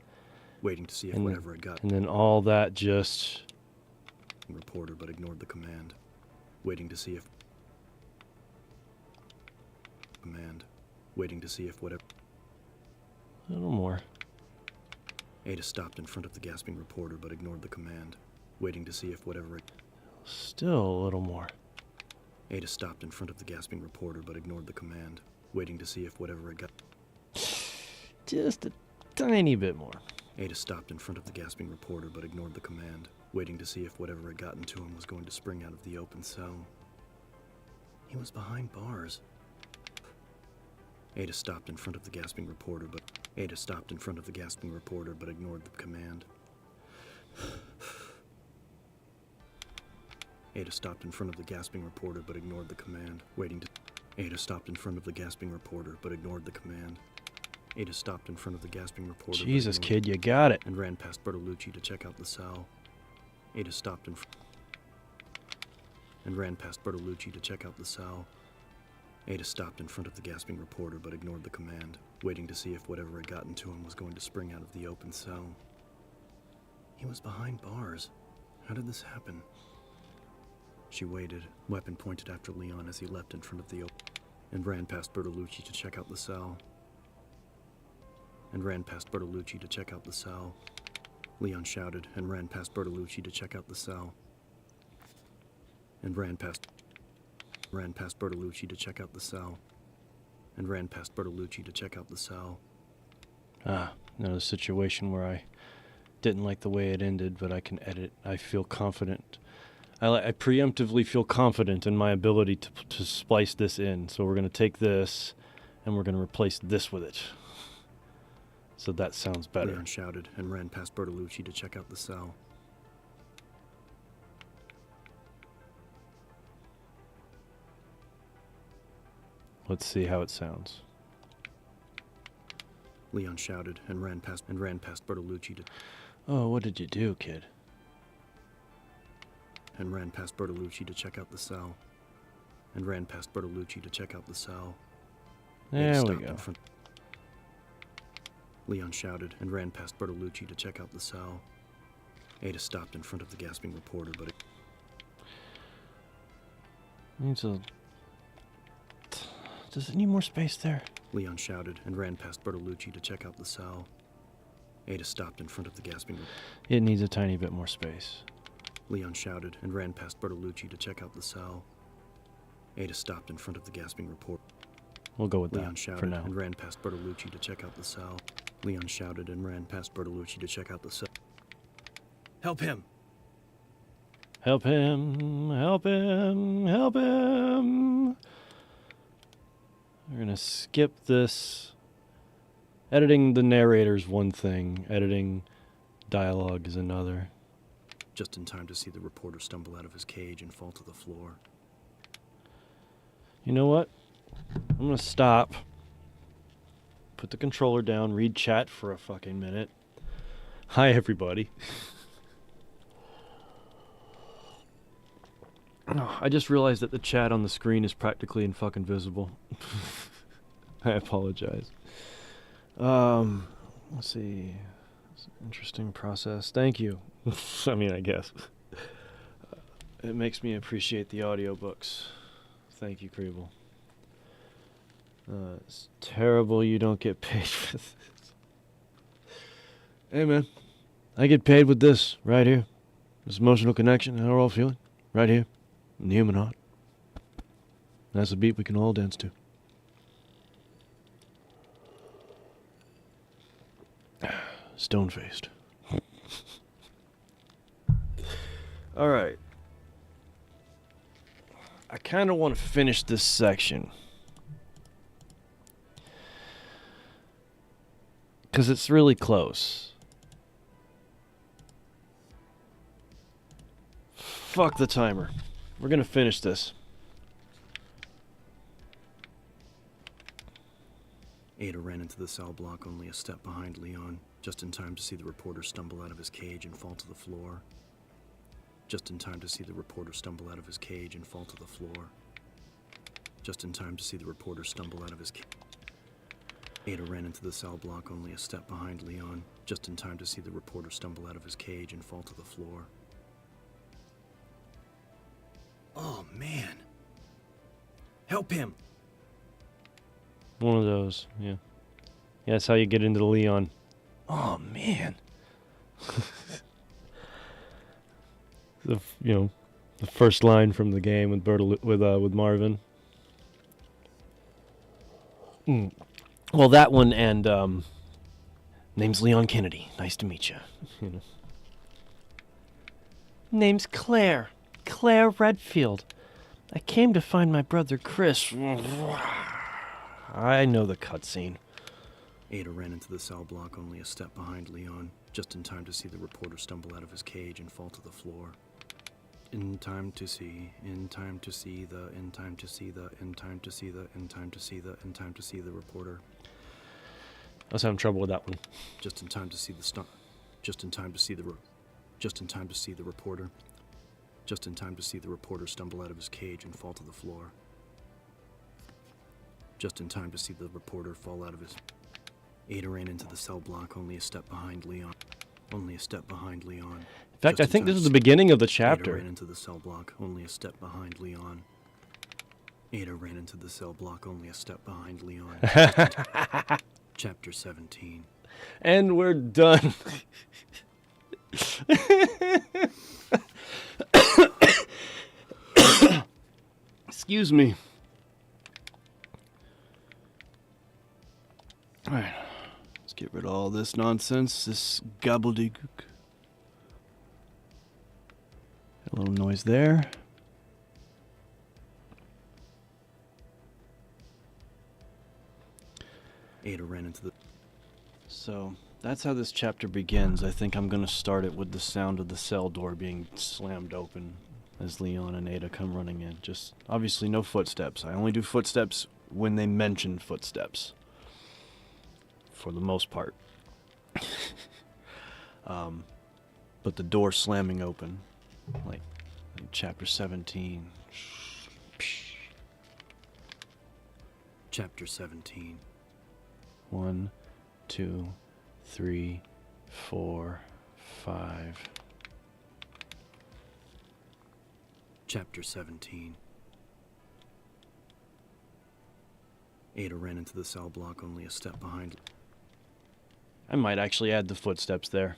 Waiting to see if whatever had gotten... And then all that just... Reporter but ignored the command, waiting to see if... Command, waiting to see if whatever... A little more. Ada stopped in front of the gasping reporter but ignored the command, waiting to see if whatever had... Still a little more. Ada stopped in front of the gasping reporter but ignored the command, waiting to see if whatever had got... Just a tiny bit more. Ada stopped in front of the gasping reporter but ignored the command, waiting to see if whatever had gotten to him was going to spring out of the open cell. He was behind bars. Ada stopped in front of the gasping reporter but... Ada stopped in front of the gasping reporter but ignored the command. Ada stopped in front of the gasping reporter but ignored the command, waiting to... Ada stopped in front of the gasping reporter but ignored the command. Ada stopped in front of the gasping reporter... Jesus, kid, you got it. And ran past Bertolucci to check out the cell. Ada stopped in front... And ran past Bertolucci to check out the cell. Ada stopped in front of the gasping reporter but ignored the command, waiting to see if whatever had gotten to him was going to spring out of the open cell. He was behind bars. How did this happen? She waited, weapon pointed after Leon as he leapt in front of the open... And ran past Bertolucci to check out the cell. And ran past Bertolucci to check out the cell. Leon shouted and ran past Bertolucci to check out the cell. And ran past Bertolucci to check out the cell. And ran past Bertolucci to check out the cell. Another situation where I didn't like the way it ended, but I can edit. I feel confident. I preemptively feel confident in my ability to splice this in. So we're going to take this, and we're going to replace this with it. So that sounds better. Leon shouted and ran past Bertolucci to check out the cell. Let's see how it sounds. Leon shouted and ran past Bertolucci to... Oh, what did you do, kid? And ran past Bertolucci to check out the cell. And ran past Bertolucci to check out the cell. There we go. Leon shouted and ran past Bertolucci to check out the cell. Ada stopped in front of the gasping reporter, but... Needs a... Does it need more space there? Leon shouted and ran past Bertolucci to check out the cell. Ada stopped in front of the gasping... It needs a tiny bit more space. Leon shouted and ran past Bertolucci to check out the cell. Ada stopped in front of the gasping reporter. We'll go with Leon that shouted for now. and ran past Bertolucci to check out the cell. Leon shouted and ran past Bertolucci to check out the cell. Help him! Help him! Help him! Help him! We're gonna skip this. Editing the narrator's one thing. Editing dialogue is another. Just in time to see the reporter stumble out of his cage and fall to the floor. You know what? I'm gonna stop. Put the controller down, read chat for a fucking minute. Hi, everybody. Oh, I just realized that the chat on the screen is practically fucking invisible. I apologize. Let's see. It's an interesting process. Thank you. I mean, I guess. It makes me appreciate the audiobooks. Thank you, Creeble. It's terrible you don't get paid for this. Hey, man. I get paid with this right here. This emotional connection, how we're all feeling. Right here. In the human heart. That's a beat we can all dance to. Stone-faced. Alright. I kind of want to finish this section. because it's really close. Fuck the timer. We're gonna finish this. Ada ran into the cell block only a step behind Leon, just in time to see the reporter stumble out of his cage and fall to the floor. Just in time to see the reporter stumble out of his cage and fall to the floor. Just in time to see the reporter stumble out of his cage. Ada ran into the cell block only a step behind Leon, just in time to see the reporter stumble out of his cage and fall to the floor. Oh, man. Help him! One of those, yeah. Yeah, that's how you get into the Leon. Oh, man. The first line from the game with with Marvin. Well, that one and name's Leon Kennedy. Nice to meet you. Name's Claire. Claire Redfield. I came to find my brother Chris. I know the cutscene. Ada ran into the cell block only a step behind Leon, just in time to see the reporter stumble out of his cage and fall to the floor. In time to see the reporter. I was having trouble with that one. Just in time to see the reporter. Just in time to see the reporter stumble out of his cage and fall to the floor. Just in time to see the reporter fall out of his... Ada ran into the cell block only a step behind Leon. In fact, I think this is the beginning of the chapter. Ada ran into the cell block only a step behind Leon. Chapter 17. And we're done. Excuse me. Alright. Let's get rid of all this nonsense, this gobbledygook. A little noise there. Ada ran into the... So, that's how this chapter begins. I think I'm going to start it with the sound of the cell door being slammed open as Leon and Ada come running in. Just, obviously, no footsteps. I only do footsteps when they mention footsteps. For the most part. But the door slamming open. Like chapter 17. Chapter 17. 1, 2, 3, 4, 5. Chapter 17. Ada ran into the cell block only a step behind. I might actually add the footsteps there.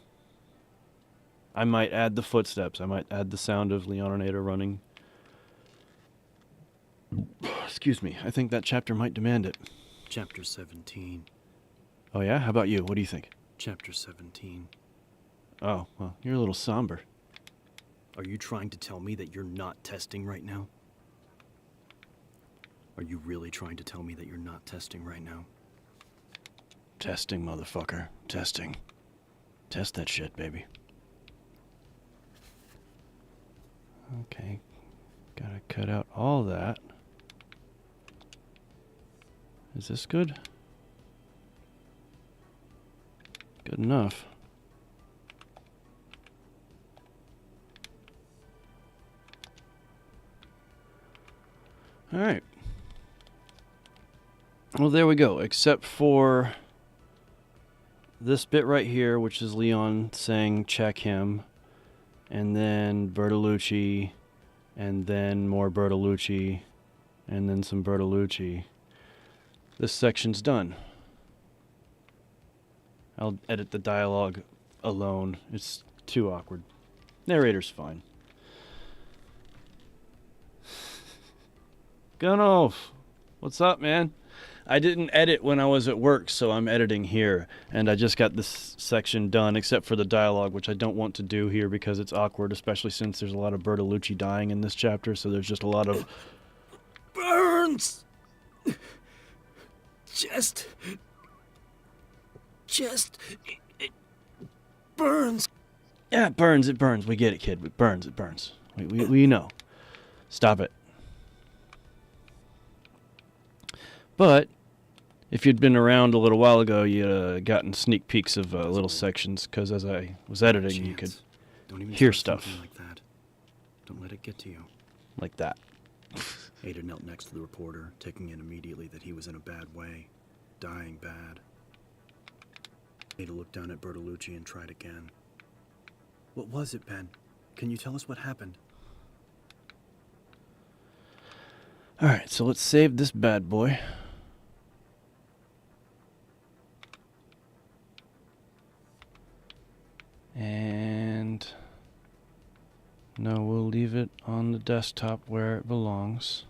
I might add the footsteps. I might add the sound of Leon and Ada running. Excuse me. I think that chapter might demand it. Chapter 17. Oh yeah? How about you? What do you think? Chapter 17. Oh, well, you're a little somber. Are you trying to tell me that you're not testing right now? Are you really trying to tell me that you're not testing right now? Testing, motherfucker. Testing. Test that shit, baby. Okay. Gotta cut out all that. Is this good? Good enough. Alright. Well, there we go. Except for this bit right here, which is Leon saying check him, and then Bertolucci, and then more Bertolucci, and then some Bertolucci. This section's done. I'll edit the dialogue alone. It's too awkward. Narrator's fine. Gunoff, what's up, man? I didn't edit when I was at work, so I'm editing here. And I just got this section done, except for the dialogue, which I don't want to do here because it's awkward, especially since there's a lot of Bertolucci dying in this chapter, so there's just a lot of... Burns! chest. It burns. Yeah, it burns, it burns. We get it, kid. It burns, it burns. We know. Stop it. But if you'd been around a little while ago, you'd gotten sneak peeks of little sections, because as I was editing, you could Don't even hear start stuff. thinking like that. Don't let it get to you. like that. Ada knelt next to the reporter, taking in immediately that he was in a bad way. Dying bad. Ada looked down at Bertolucci and tried again. What was it, Ben? Can you tell us what happened? Alright, so let's save this bad boy. And no, we'll leave it on the desktop where it belongs.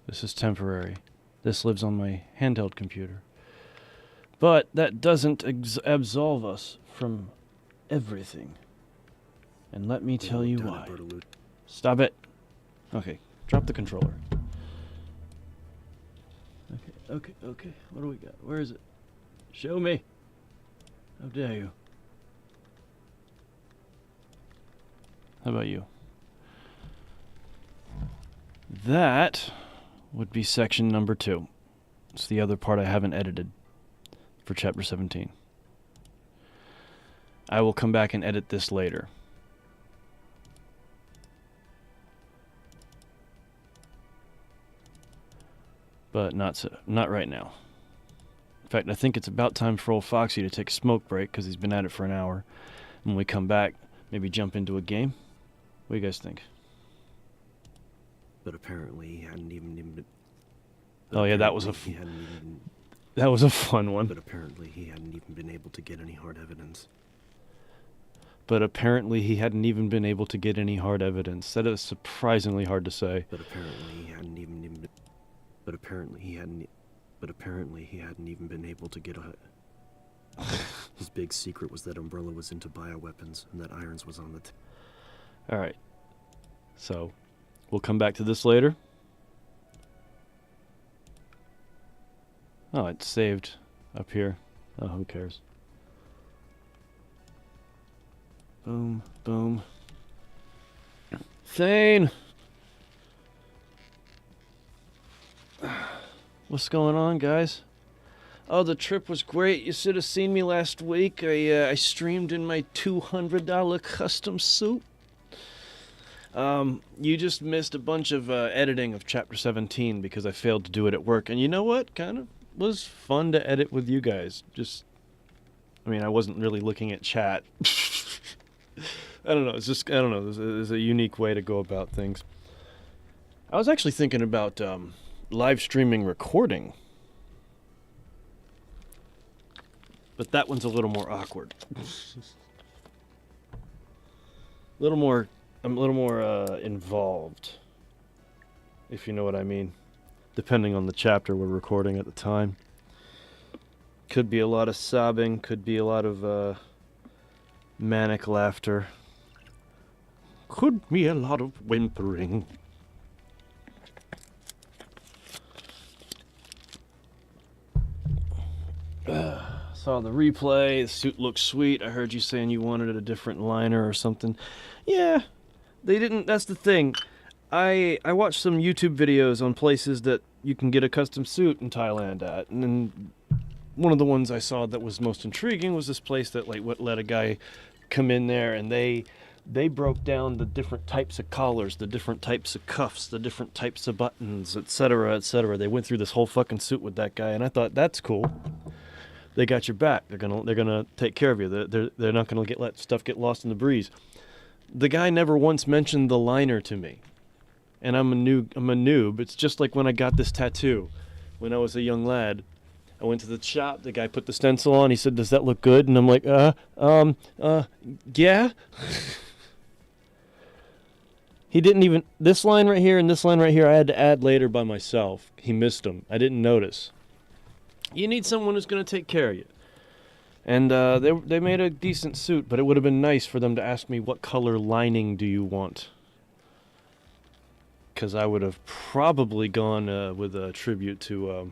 This is temporary. This lives on my handheld computer. But that doesn't absolve us from everything. And let me tell you why. Stop it. Okay, drop the controller. Okay. What do we got? Where is it? Show me. How dare you? How about you? That would be section number 2. It's the other part I haven't edited for chapter 17. I will come back and edit this later. But not right now. In fact, I think it's about time for old Foxy to take a smoke break because he's been at it for an hour. When we come back, maybe jump into a game. What do you guys think? But apparently he hadn't even been... Oh yeah, that was a fun one. But apparently he hadn't even been able to get any hard evidence. But apparently he hadn't even been able to get any hard evidence. That is surprisingly hard to say. But apparently he hadn't even been... But apparently he hadn't even been able to get a... His big secret was that Umbrella was into bioweapons and that Irons was on the... Alright. So, we'll come back to this later. Oh, it's saved up here. Oh, who cares? Boom, boom. Thane! What's going on, guys? Oh, the trip was great. You should have seen me last week. I streamed in my $200 custom suit. You just missed a bunch of editing of chapter 17 because I failed to do it at work. And you know what? Kind of was fun to edit with you guys. I mean, I wasn't really looking at chat. I don't know. I don't know. There's a unique way to go about things. I was actually thinking about live streaming recording. But that one's a little more awkward. I'm a little more involved, if you know what I mean. Depending on the chapter we're recording at the time. Could be a lot of sobbing, could be a lot of manic laughter. Could be a lot of whimpering. Saw the replay, the suit looks sweet. I heard you saying you wanted a different liner or something. Yeah, they didn't, that's the thing. I watched some YouTube videos on places that you can get a custom suit in Thailand at, and then one of the ones I saw that was most intriguing was this place that let a guy come in there and they broke down the different types of collars, the different types of cuffs, the different types of buttons, etc., etc. They went through this whole fucking suit with that guy, and I thought, that's cool. They got your back. They're gonna take care of you. They're not gonna let stuff get lost in the breeze. The guy never once mentioned the liner to me, and I'm a noob. It's just like when I got this tattoo, when I was a young lad. I went to the shop. The guy put the stencil on. He said, "Does that look good?" And I'm like, yeah. He didn't even, this line right here and this line right here I had to add later by myself. He missed them. I didn't notice. You need someone who's going to take care of you. And they made a decent suit, but it would have been nice for them to ask me, what color lining do you want? Because I would have probably gone with a tribute to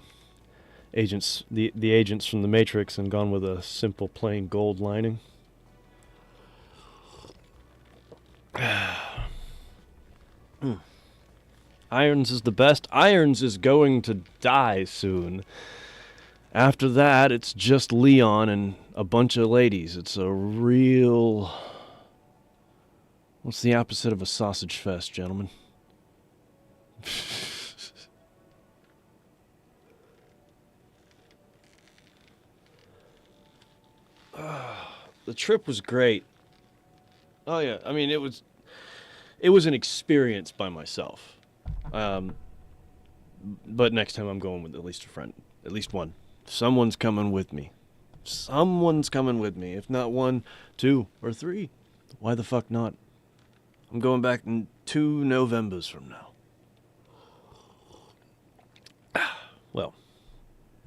the agents from the Matrix and gone with a simple plain gold lining. Irons is the best. Irons is going to die soon. After that, it's just Leon and a bunch of ladies. It's a real... What's the opposite of a sausage fest, gentlemen? The trip was great. Oh yeah, I mean it was an experience by myself. But next time I'm going with at least a friend, at least one. Someone's coming with me. Someone's coming with me. If not one, two, or three. Why the fuck not? I'm going back in 2 Novembers from now. Well,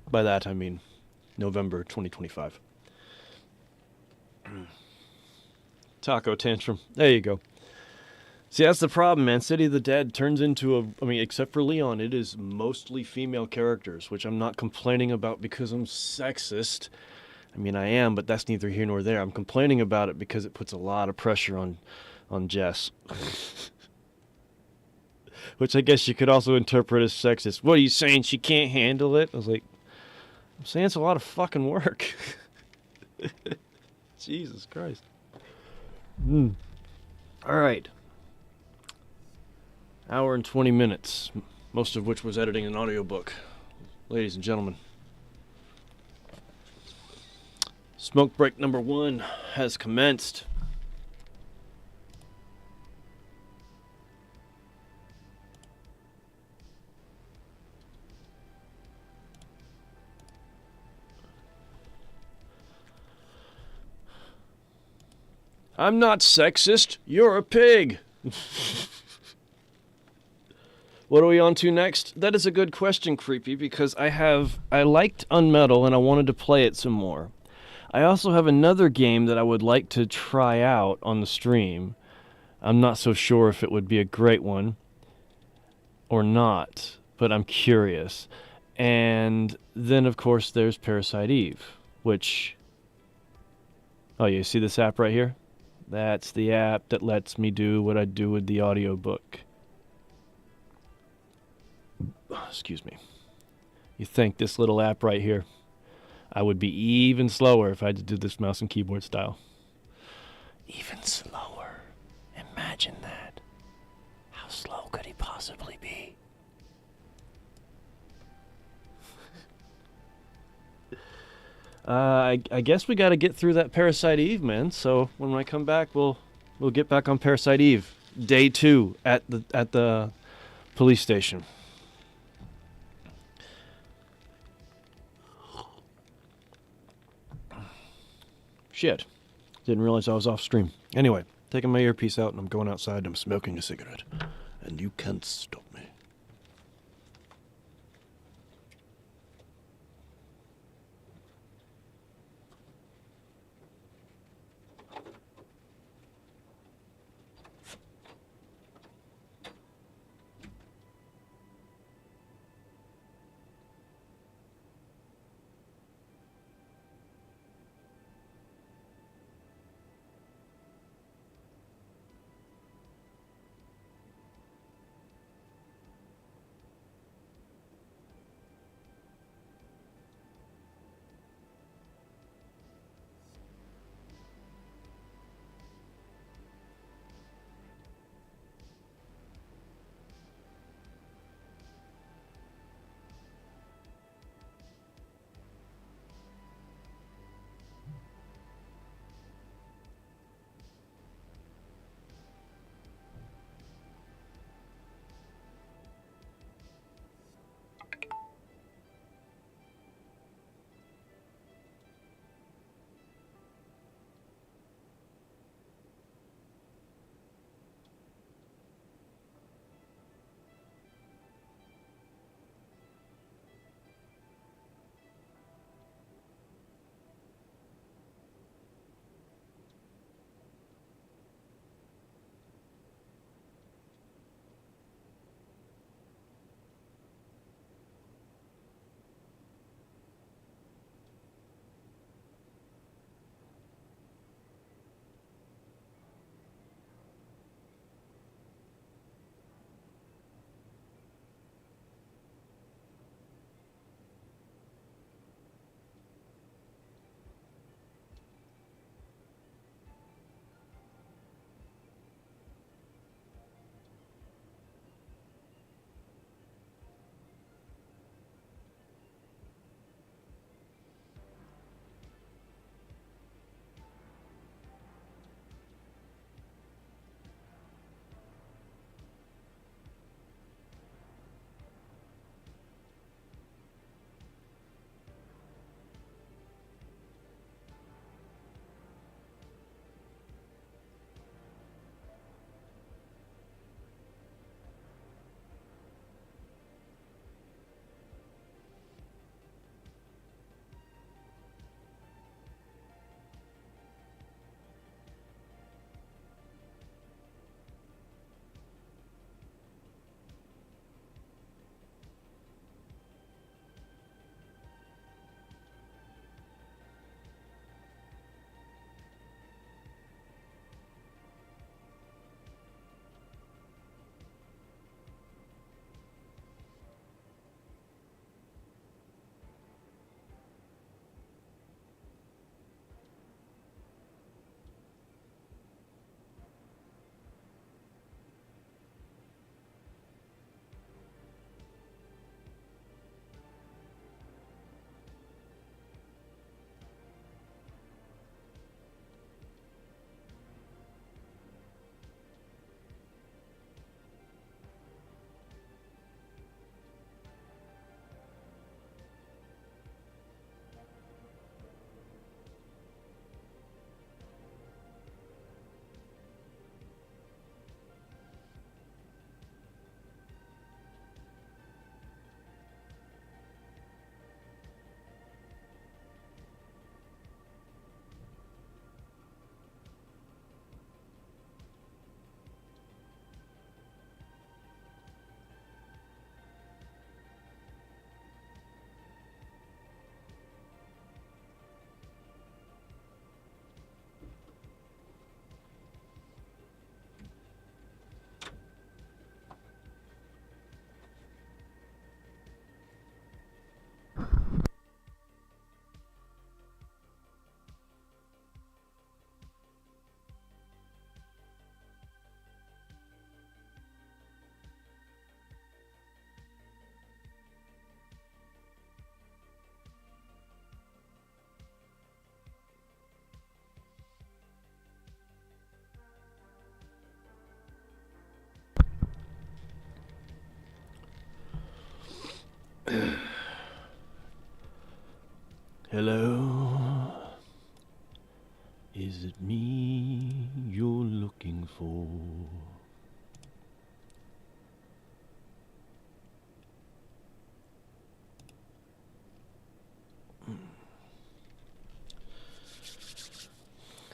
by that I mean November 2025. Taco tantrum. There you go. See, that's the problem, man. City of the Dead turns into except for Leon, it is mostly female characters, which I'm not complaining about because I'm sexist. I mean, I am, but that's neither here nor there. I'm complaining about it because it puts a lot of pressure on Jess. Which I guess you could also interpret as sexist. What are you saying, she can't handle it? I was like, I'm saying it's a lot of fucking work. Jesus Christ. Alright. Hour and 20 minutes. Most of which was editing an audiobook. Ladies and gentlemen. Smoke break number 1 has commenced. I'm not sexist. You're a pig. What are we on to next? That is a good question, Creepy, because I liked Unmetal and I wanted to play it some more. I also have another game that I would like to try out on the stream. I'm not so sure if it would be a great one or not, but I'm curious. And then, of course, there's Parasite Eve, which... Oh, you see this app right here? That's the app that lets me do what I do with the audiobook. Excuse me. You think this little app right here, I would be even slower if I had to do this mouse and keyboard style. Even slower. Imagine that. How slow could he possibly be? I guess we got to get through that Parasite Eve, man. So when I come back, we'll get back on Parasite Eve, day 2 at the police station. Shit, didn't realize I was off stream. Anyway, taking my earpiece out and I'm going outside and I'm smoking a cigarette, and you can't stop me. Hello? Is it me you're looking for?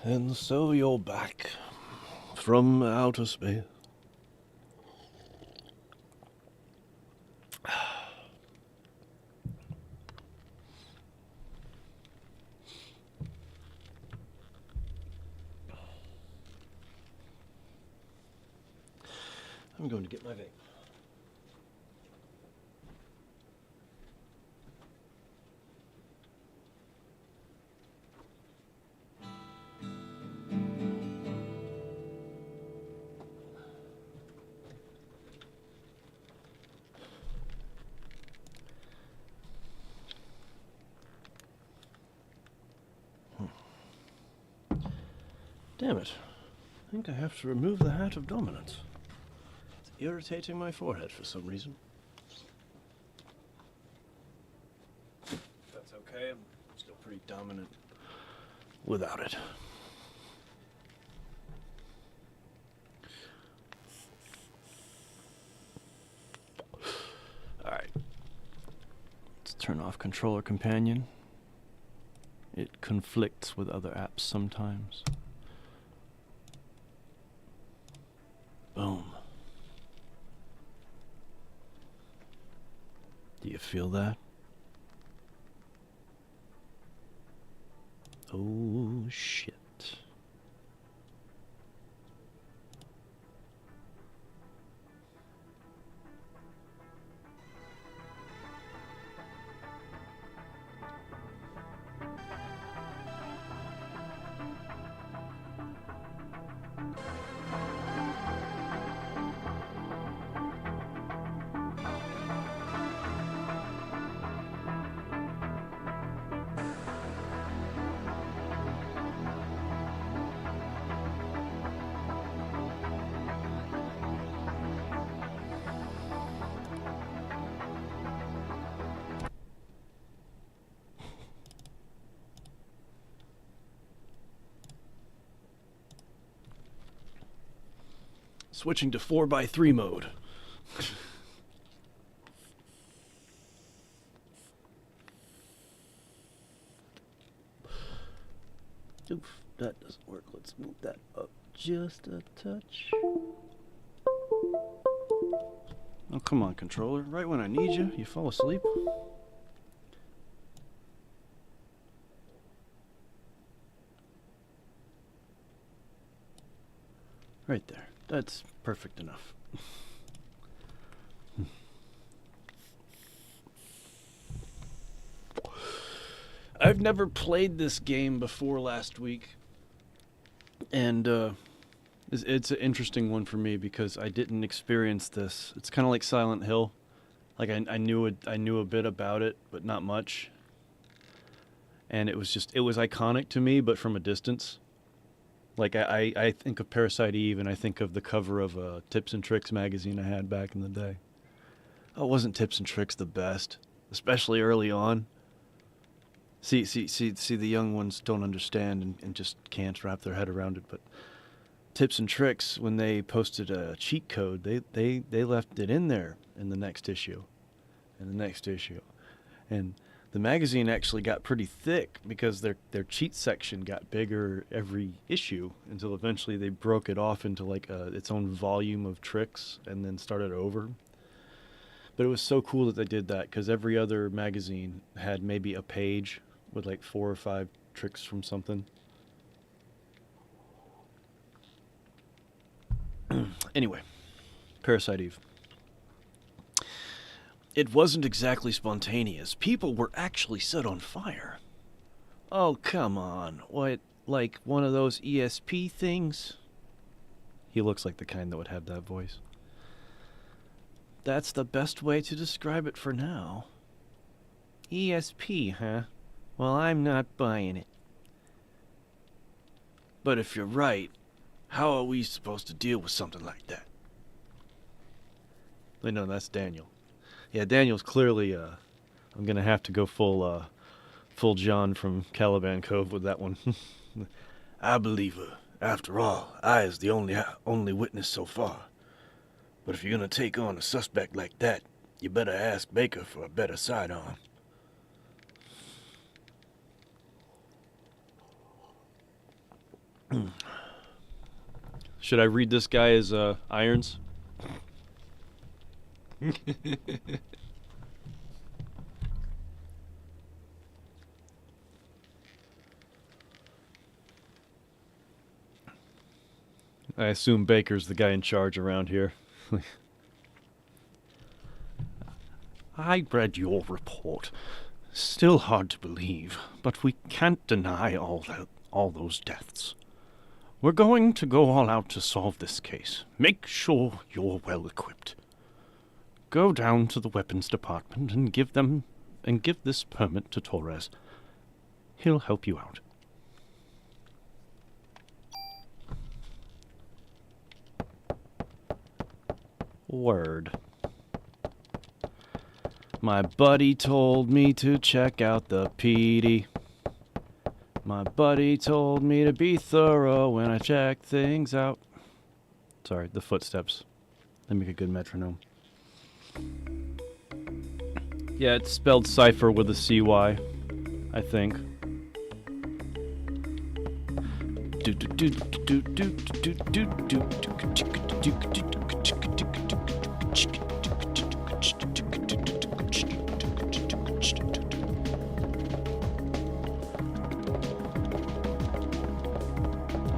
And so you're back from outer space. I'm going to get my vape. Damn it. I think I have to remove the hat of dominance. It's irritating my forehead for some reason. That's okay, I'm still pretty dominant without it. Alright. Let's turn off Controller Companion. It conflicts with other apps sometimes. Boom. Do you feel that? Oh, shit. Switching to 4x3 mode. Oof, that doesn't work. Let's move that up just a touch. Oh, come on, controller. Right when I need you, you fall asleep. Right there. That's perfect enough. I've never played this game before last week, and it's an interesting one for me because I didn't experience this. It's kind of like Silent Hill. Like I knew a bit about it, but not much. And it was iconic to me, but from a distance. Like, I think of Parasite Eve, and I think of the cover of a Tips and Tricks magazine I had back in the day. Oh, wasn't Tips and Tricks the best? Especially early on. See, the young ones don't understand and just can't wrap their head around it, but Tips and Tricks, when they posted a cheat code, they left it in there in the next issue. And the next issue. And the magazine actually got pretty thick because their cheat section got bigger every issue until eventually they broke it off into like its own volume of tricks and then started over. But it was so cool that they did that because every other magazine had maybe a page with like 4 or 5 tricks from something. Anyway, Parasite Eve. It wasn't exactly spontaneous. People were actually set on fire. Oh, come on. What, like one of those ESP things? He looks like the kind that would have that voice. That's the best way to describe it for now. ESP, huh? Well, I'm not buying it. But if you're right, how are we supposed to deal with something like that? No, that's Daniel. Yeah, Daniel's clearly, I'm gonna have to go full full John from Caliban Cove with that one. I believe her. After all, I is the only witness so far. But if you're gonna take on a suspect like that, you better ask Baker for a better sidearm. Should I read this guy as Irons? I assume Baker's the guy in charge around here. I read your report. Still hard to believe, but we can't deny all those deaths. We're going to go all out to solve this case. Make sure you're well equipped. Go down to the weapons department and give this permit to Torres. He'll help you out. Word. My buddy told me to check out the PD. My buddy told me to be thorough when I check things out. Sorry, the footsteps. They make a good metronome. Yeah, it's spelled cipher with a CY, I think.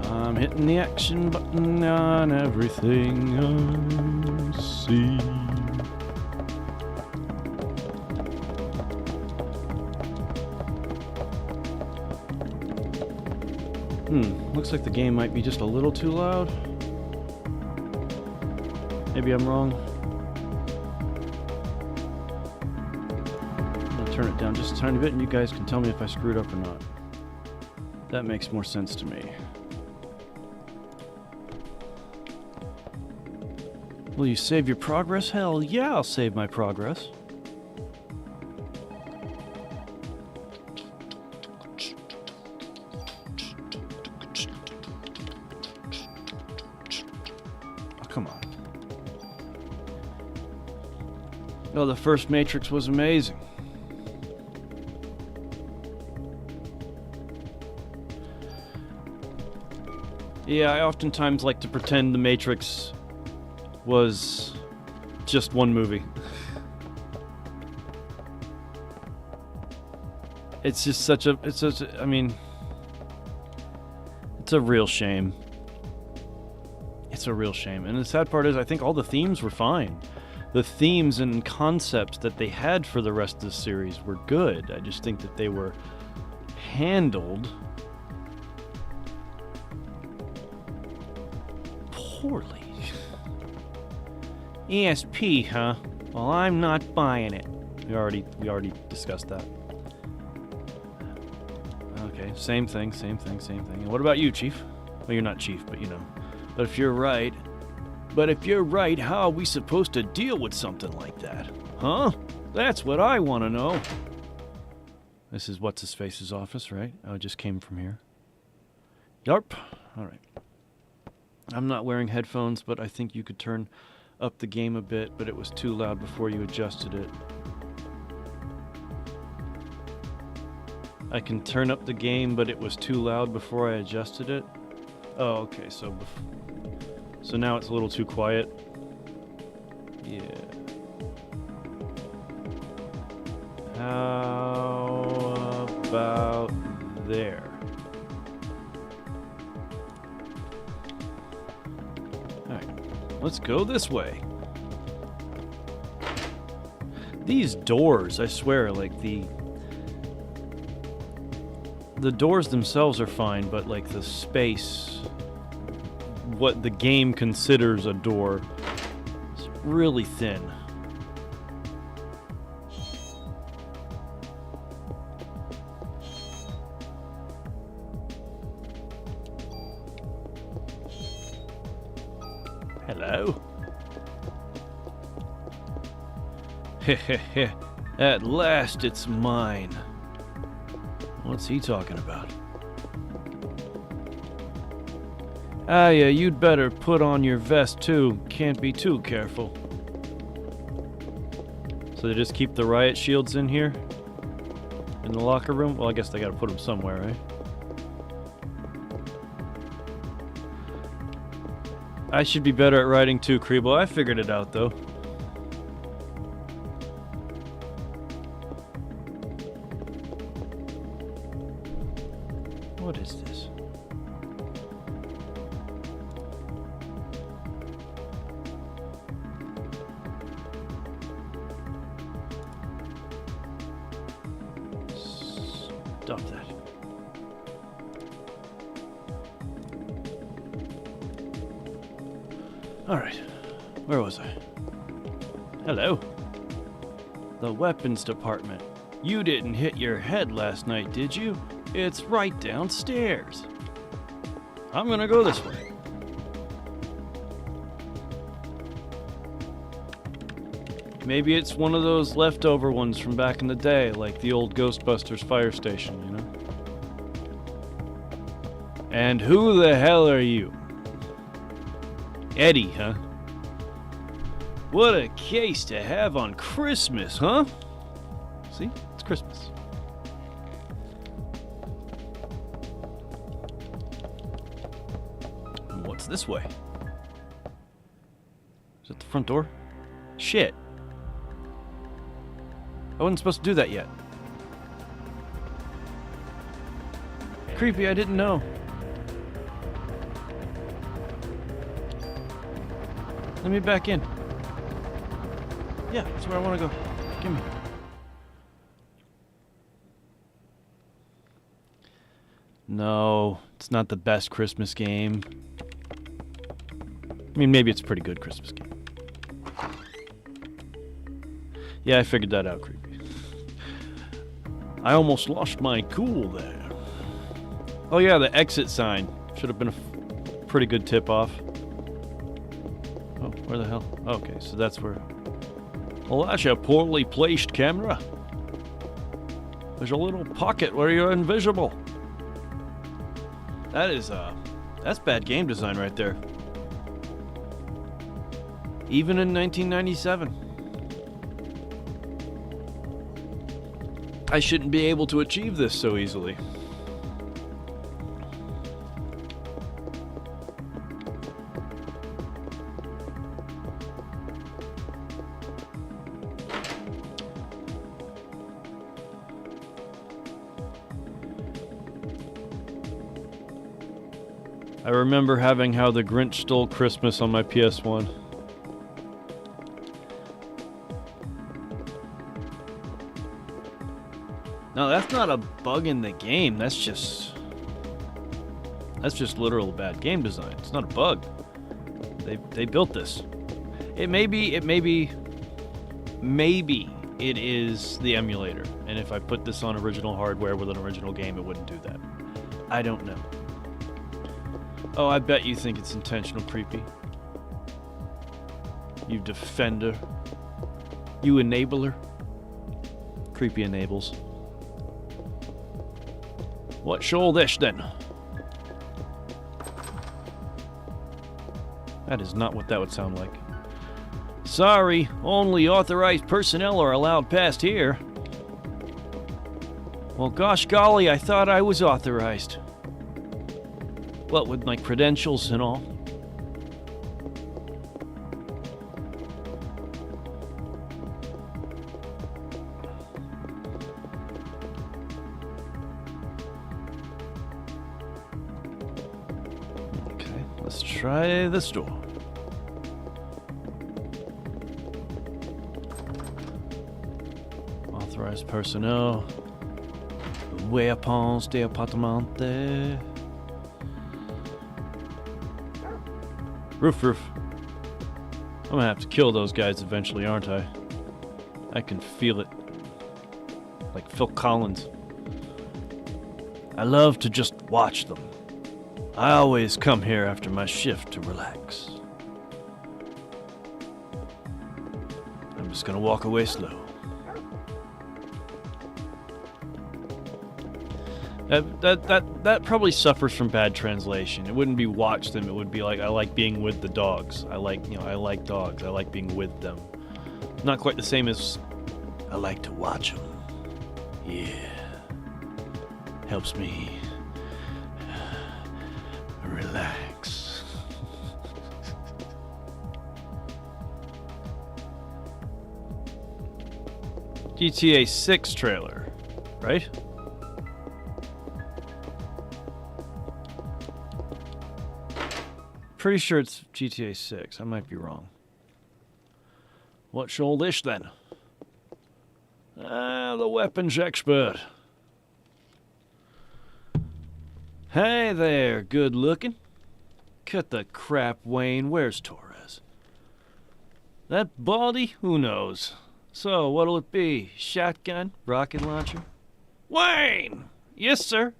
I'm hitting the action button on everything I see. Looks like the game might be just a little too loud. Maybe I'm wrong. I'm gonna turn it down just a tiny bit and you guys can tell me if I screwed up or not. That makes more sense to me. Will you save your progress? Hell yeah, I'll save my progress. Come on. Oh, the first Matrix was amazing. Yeah, I oftentimes like to pretend the Matrix was just one movie. It's just such a, I mean, it's a real shame. It's a real shame. And the sad part is I think all the themes were fine. The themes and concepts that they had for the rest of the series were good. I just think that they were handled poorly. ESP, huh? Well, I'm not buying it. We already discussed that. Okay, same thing. And what about you, Chief? Well, you're not Chief, but you know. But if you're right, how are we supposed to deal with something like that? Huh? That's what I want to know. This is What's-His-Face's office, right? Oh, it just came from here. Yarp. All right. I'm not wearing headphones, but I think you could turn up the game a bit, but it was too loud before you adjusted it. I can turn up the game, but it was too loud before I adjusted it. Oh, okay, so now it's a little too quiet. Yeah. How about there? Alright, let's go this way. These doors, I swear, like the doors themselves are fine, but like the space, what the game considers a door, is really thin. Hello? Heh heh heh. At last it's mine. What's he talking about? Ah, yeah, you'd better put on your vest too. Can't be too careful. So they just keep the riot shields in here? In the locker room? Well, I guess they gotta put them somewhere, right? I should be better at riding too, Krebo. I figured it out, though. What is this? Stop that. Alright, where was I? Hello? The weapons department. You didn't hit your head last night, did you? It's right downstairs. I'm gonna go this way. Maybe it's one of those leftover ones from back in the day, like the old Ghostbusters fire station, you know? And who the hell are you? Eddie, huh? What a case to have on Christmas, huh? See? It's Christmas. What's this way? Is it the front door? Shit. I wasn't supposed to do that yet. Creepy, I didn't know. Let me back in. Yeah, that's where I want to go. Give me. No, it's not the best Christmas game. I mean, maybe it's a pretty good Christmas game. Yeah, I figured that out, creepy. I almost lost my cool there. Oh yeah, the exit sign. Should have been a pretty good tip-off. Oh, where the hell? Okay, so that's where... Well, that's a poorly placed camera. There's a little pocket where you're invisible. That is, that's bad game design right there. Even in 1997. I shouldn't be able to achieve this so easily. I remember having How the Grinch Stole Christmas on my PS1. No, that's not a bug in the game. That's just literal bad game design. It's not a bug. They built this. Maybe it is the emulator. And if I put this on original hardware with an original game, it wouldn't do that. I don't know. Oh, I bet you think it's intentional, creepy. You defender. You enabler. Creepy enables. What's all this, then? That is not what that would sound like. Sorry, only authorized personnel are allowed past here. Well, gosh golly, I thought I was authorized. What, with my credentials and all? Okay, let's try this door. Authorized personnel. Weapons de appartement. Roof. I'm gonna have to kill those guys eventually, aren't I? I can feel it. Like Phil Collins. I love to just watch them. I always come here after my shift to relax. I'm just gonna walk away slow. That probably suffers from bad translation. It wouldn't be watch them. It would be like I like being with the dogs. I like dogs. I like being with them. Not quite the same as I like to watch them. Yeah. Helps me relax. GTA 6 trailer, right? Pretty sure it's GTA 6. I might be wrong. What's all this then? The weapons expert. Hey there, good looking. Cut the crap, Wayne. Where's Torres? That baldy? Who knows? So, what'll it be? Shotgun? Rocket launcher? Wayne! Yes, sir.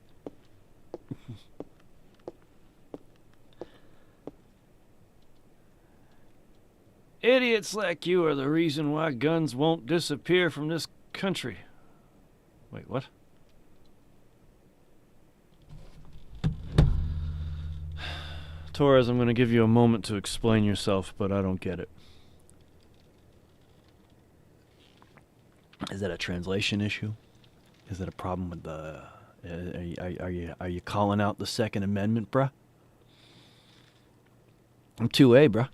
Idiots like you are the reason why guns won't disappear from this country. Wait, what? Torres, I'm going to give you a moment to explain yourself, but I don't get it. Is that a translation issue? Is that a problem with the... Are you calling out the Second Amendment, bruh? I'm 2A, bruh.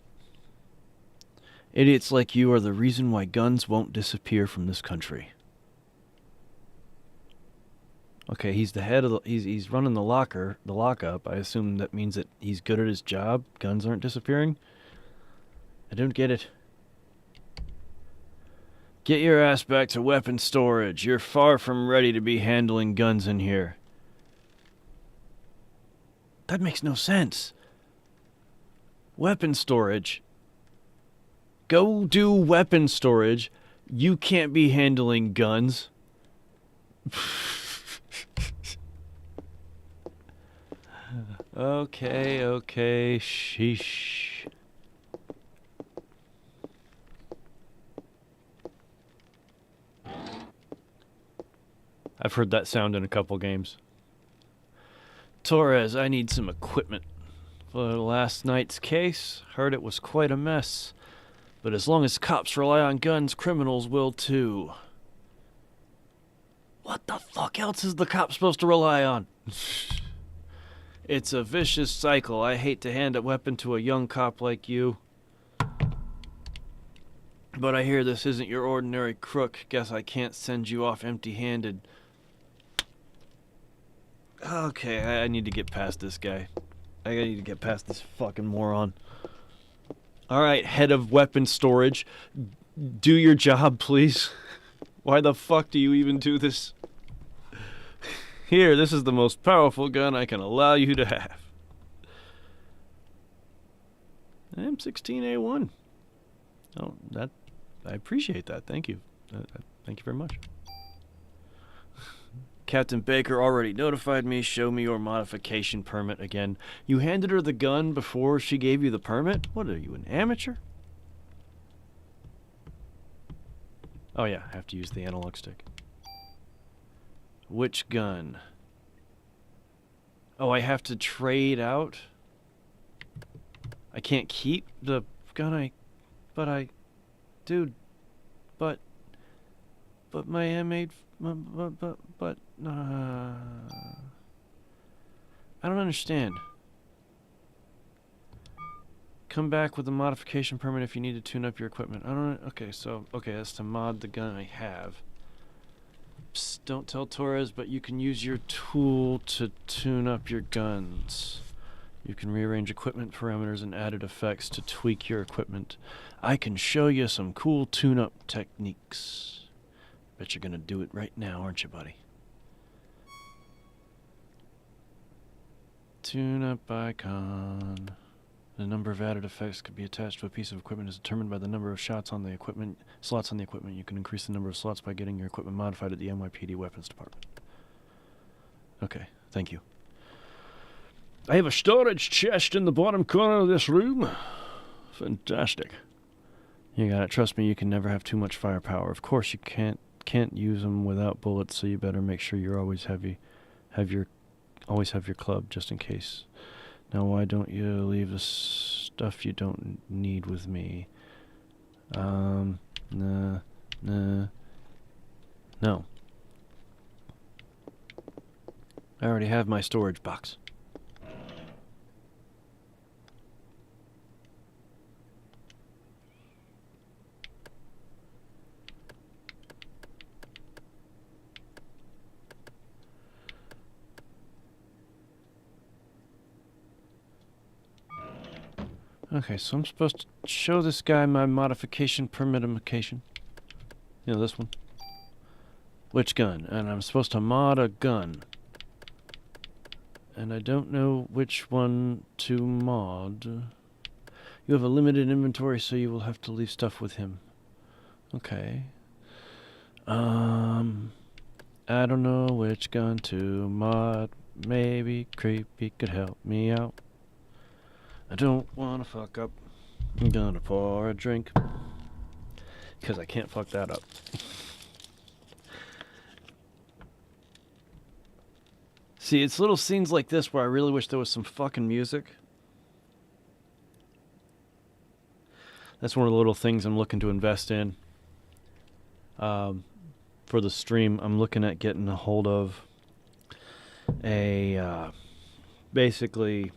Idiots like you are the reason why guns won't disappear from this country. Okay, he's the head of the... He's running the lockup. I assume that means that he's good at his job. Guns aren't disappearing. I don't get it. Get your ass back to weapon storage. You're far from ready to be handling guns in here. That makes no sense. Weapon storage. Go do weapon storage. You can't be handling guns. Okay, sheesh. I've heard that sound in a couple games. Torres, I need some equipment. For last night's case, heard it was quite a mess. But as long as cops rely on guns, criminals will too. What the fuck else is the cop supposed to rely on? It's a vicious cycle. I hate to hand a weapon to a young cop like you. But I hear this isn't your ordinary crook. Guess I can't send you off empty-handed. Okay, I need to get past this guy. I need to get past this fucking moron. Alright, head of weapon storage. Do your job, please. Why the fuck do you even do this? Here, this is the most powerful gun I can allow you to have. M16A1. Oh, that... I appreciate that. Thank you. Thank you very much. Captain Baker already notified me. Show me your modification permit again. You handed her the gun before she gave you the permit? What are you, an amateur? Oh yeah, I have to use the analog stick. Which gun? Oh, I have to trade out? I can't keep the gun Dude, but my M8, I don't understand. Come back with a modification permit if you need to tune up your equipment. I don't, okay, that's to mod the gun I have. Psst, don't tell Torres, but you can use your tool to tune up your guns. You can rearrange equipment parameters and added effects to tweak your equipment. I can show you some cool tune-up techniques. Bet you're gonna do it right now, aren't you, buddy? Tune-up icon. The number of added effects could be attached to a piece of equipment is determined by the number of slots on the equipment. You can increase the number of slots by getting your equipment modified at the NYPD Weapons Department. Okay, thank you. I have a storage chest in the bottom corner of this room. Fantastic. You got it. Trust me, you can never have too much firepower. Of course, you can't use them without bullets, so you better make sure you're always have always have your club just in case. Now, why don't you leave the stuff you don't need with me? Nah. No. I already have my storage box. Okay, so I'm supposed to show this guy my modification permitification. You know, this one. Which gun? And I'm supposed to mod a gun. And I don't know which one to mod. You have a limited inventory, so you will have to leave stuff with him. Okay. I don't know which gun to mod. Maybe Creepy could help me out. I don't want to fuck up. I'm gonna pour a drink. Because I can't fuck that up. See, it's little scenes like this where I really wish there was some fucking music. That's one of the little things I'm looking to invest in. For the stream, I'm looking at getting a hold of a, basically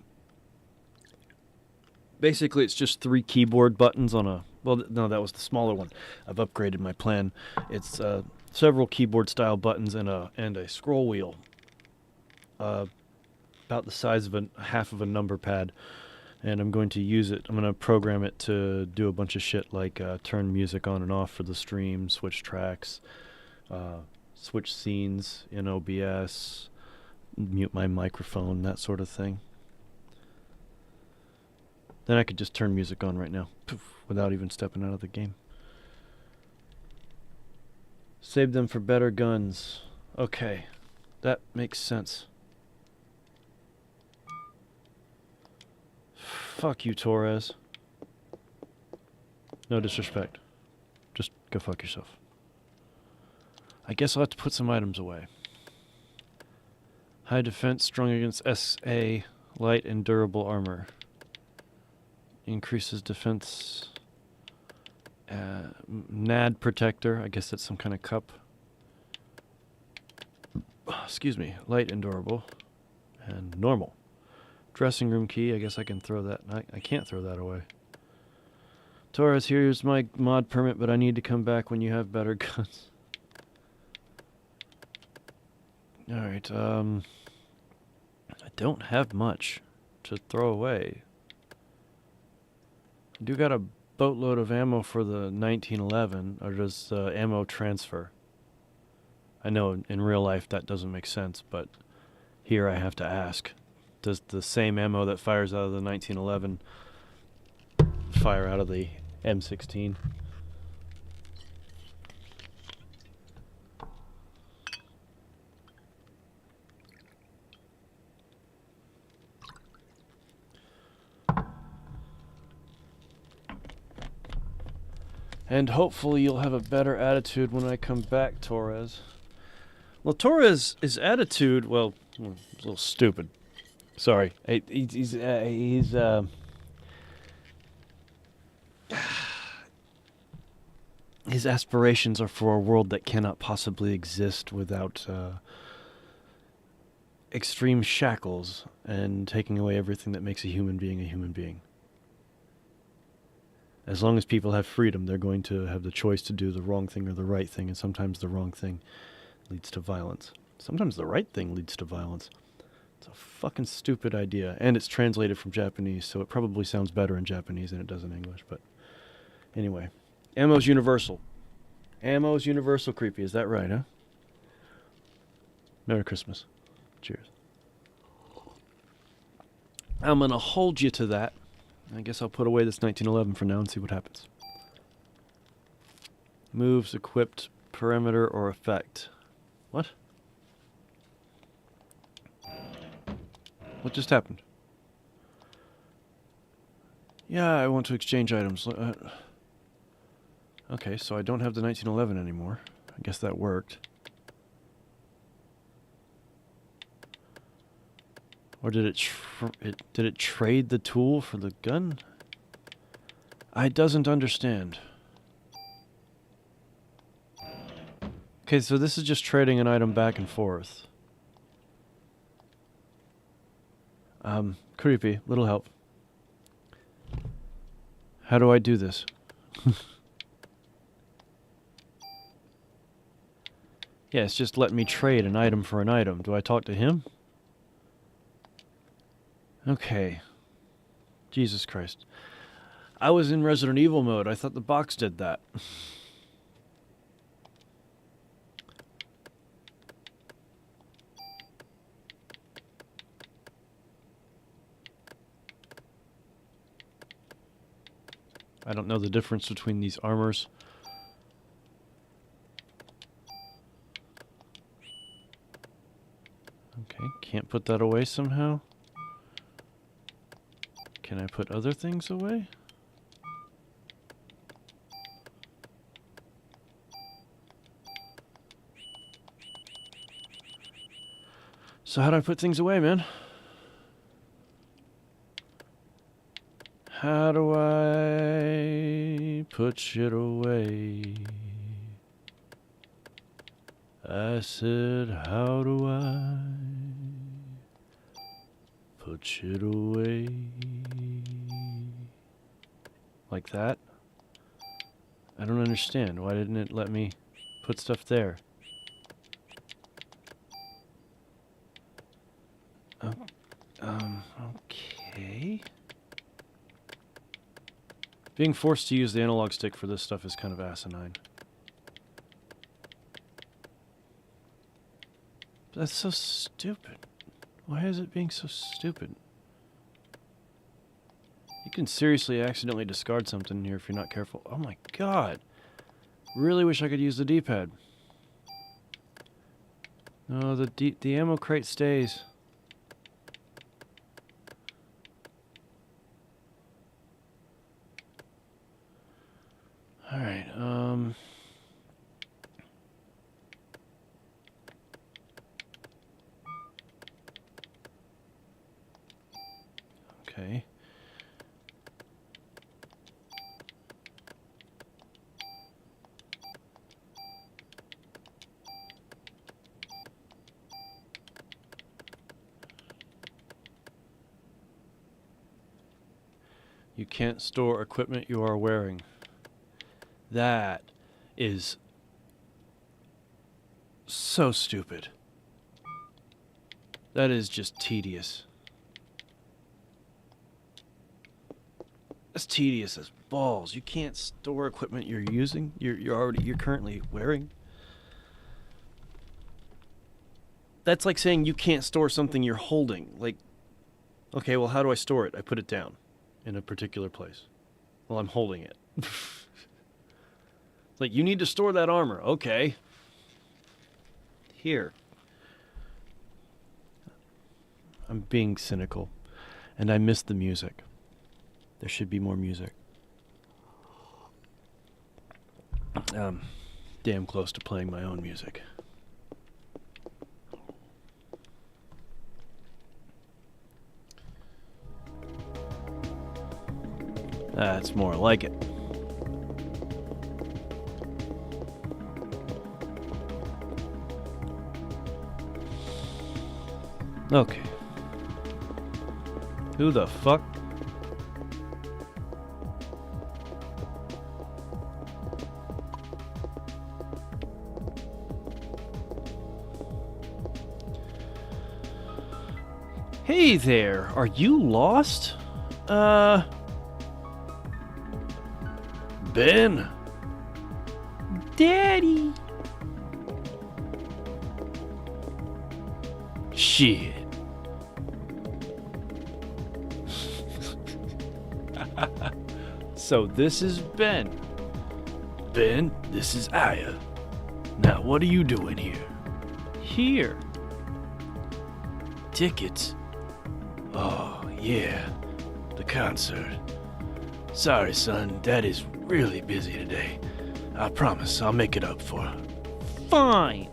it's just 3 keyboard buttons on a, well, no, that was the smaller one. I've upgraded my plan. It's several keyboard style buttons and a scroll wheel. About the size of half of a number pad. And I'm going to use it. I'm going to program it to do a bunch of shit like turn music on and off for the stream, switch tracks, switch scenes in OBS, mute my microphone, that sort of thing. Then I could just turn music on right now, poof, without even stepping out of the game. Save them for better guns. Okay, that makes sense. Fuck you, Torres. No disrespect. Just go fuck yourself. I guess I'll have to put some items away. High defense, strong against SA, light and durable armor. Increases defense. NAD protector. I guess that's some kind of cup. Excuse me. Light and durable. And normal. Dressing room key. I guess I can throw that. I can't throw that away. Torres, here's my mod permit, but I need to come back when you have better guns. Alright, I don't have much to throw away. I do got a boatload of ammo for the 1911, or does ammo transfer? I know in real life that doesn't make sense, but here I have to ask. Does the same ammo that fires out of the 1911 fire out of the M16? And hopefully you'll have a better attitude when I come back, Torres. Well, Torres' attitude, well, it's a little stupid. Sorry. His aspirations are for a world that cannot possibly exist without extreme shackles and taking away everything that makes a human being a human being. As long as people have freedom, they're going to have the choice to do the wrong thing or the right thing, and sometimes the wrong thing leads to violence. Sometimes the right thing leads to violence. It's a fucking stupid idea, and it's translated from Japanese, so it probably sounds better in Japanese than it does in English, but anyway. Ammo's universal. Ammo's universal, Creepy, is that right, huh? Merry Christmas. Cheers. I'm gonna hold you to that. I guess I'll put away this 1911 for now and see what happens. Moves, equipped, perimeter, or effect. What? What just happened? Yeah, I want to exchange items. Okay, so I don't have the 1911 anymore. I guess that worked. Or did did it trade the tool for the gun? I doesn't understand. Okay, so this is just trading an item back and forth. Creepy. Little help. How do I do this? Yeah, it's just letting me trade an item for an item. Do I talk to him? Okay. Jesus Christ. I was in Resident Evil mode. I thought the box did that. I don't know the difference between these armors. Okay, can't put that away somehow. Can I put other things away? So how do I put things away, man? How do I put shit away? I said, how do I put shit away? Like that? I don't understand. Why didn't it let me put stuff there? Okay. Being forced to use the analog stick for this stuff is kind of asinine. That's so stupid. Why is it being so stupid? You can seriously accidentally discard something here if you're not careful. Oh my god. Really wish I could use the D-pad. No, the ammo crate stays. Alright, okay. You can't store equipment you are wearing. That is so stupid. That is just tedious. That's tedious as balls. You can't store equipment you're using. You're currently wearing. That's like saying you can't store something you're holding. Like, okay, well, how do I store it? I put it down in a particular place. Well, I'm holding it. Like, you need to store that armor. Okay. Here. I'm being cynical. And I miss the music. There should be more music. Damn close to playing my own music. That's more like it. Okay. Who the fuck? Hey there, are you lost? Ben? Daddy? Shit. So this is Ben. Ben, this is Aya. Now, what are you doing here? Here. Tickets? Oh, yeah. The concert. Sorry, son. Daddy's really busy today. I promise I'll make it up for her. Fine.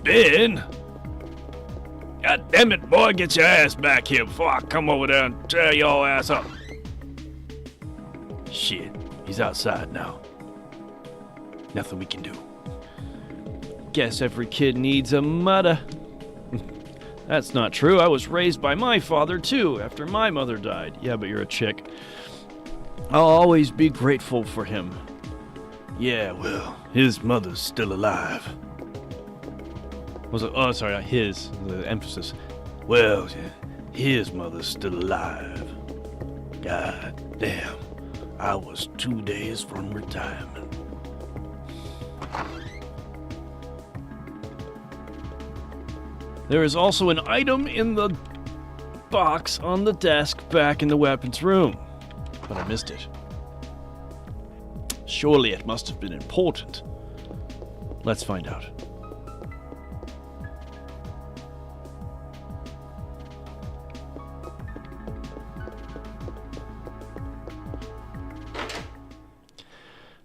Ben! God damn it, boy, get your ass back here before I come over there and tear your ass up. Shit, he's outside now. Nothing we can do. Guess every kid needs a mother. That's not true. I was raised by my father, too, after my mother died. Yeah, but you're a chick. I'll always be grateful for him. Yeah, well, his mother's still alive. Was it? Oh, sorry, not his. The emphasis. Well, his mother's still alive. God damn, I was 2 days from retirement. There is also an item in the box on the desk back in the weapons room, but I missed it. Surely it must have been important. Let's find out.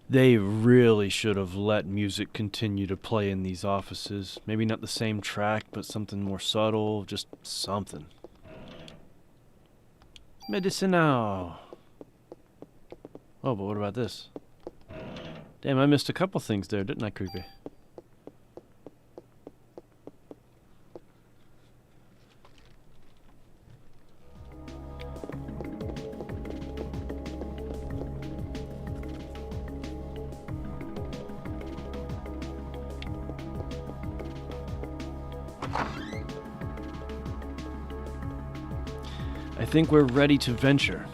They really should have let music continue to play in these offices. Maybe not the same track, but something more subtle, just something. Medicinal. Oh, but what about this? Damn, I missed a couple things there, didn't I, Creepy? I think we're ready to venture.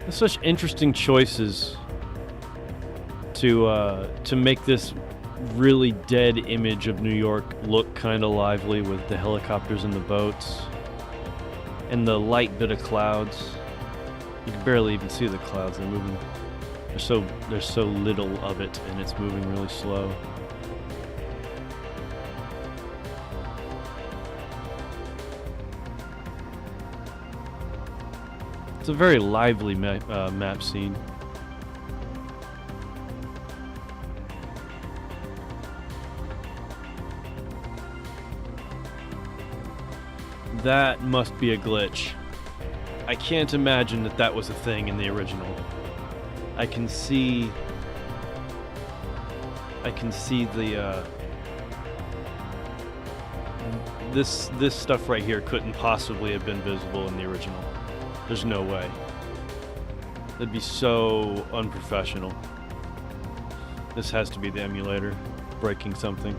There's such interesting choices to make this really dead image of New York look kind of lively with the helicopters and the boats and the light bit of clouds. You can barely even see the clouds. They're moving. There's so little of it, and it's moving really slow. It's a very lively map scene. That must be a glitch. I can't imagine that that was a thing in the original. I can see the this stuff right here couldn't possibly have been visible in the original. There's no way. That'd be so unprofessional. This has to be the emulator breaking something.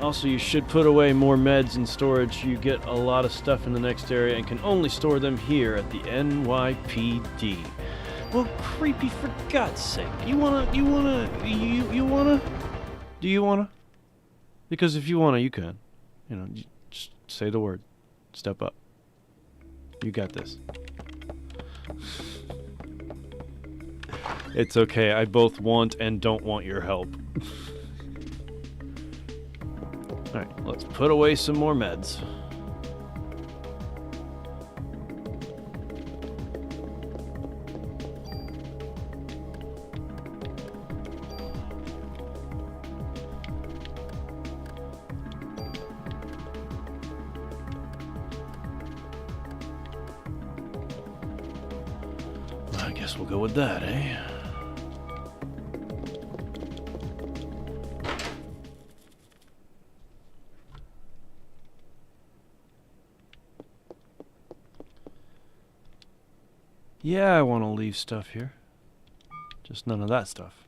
Also, you should put away more meds in storage. You get a lot of stuff in the next area and can only store them here at the NYPD. Well, Creepy, for God's sake. Do you wanna? Because if you wanna, you can. You know, just say the word. Step up. You got this. It's okay. I both want and don't want your help. Alright, let's put away some more meds. I guess we'll go with that, eh? Yeah, I want to leave stuff here. Just none of that stuff.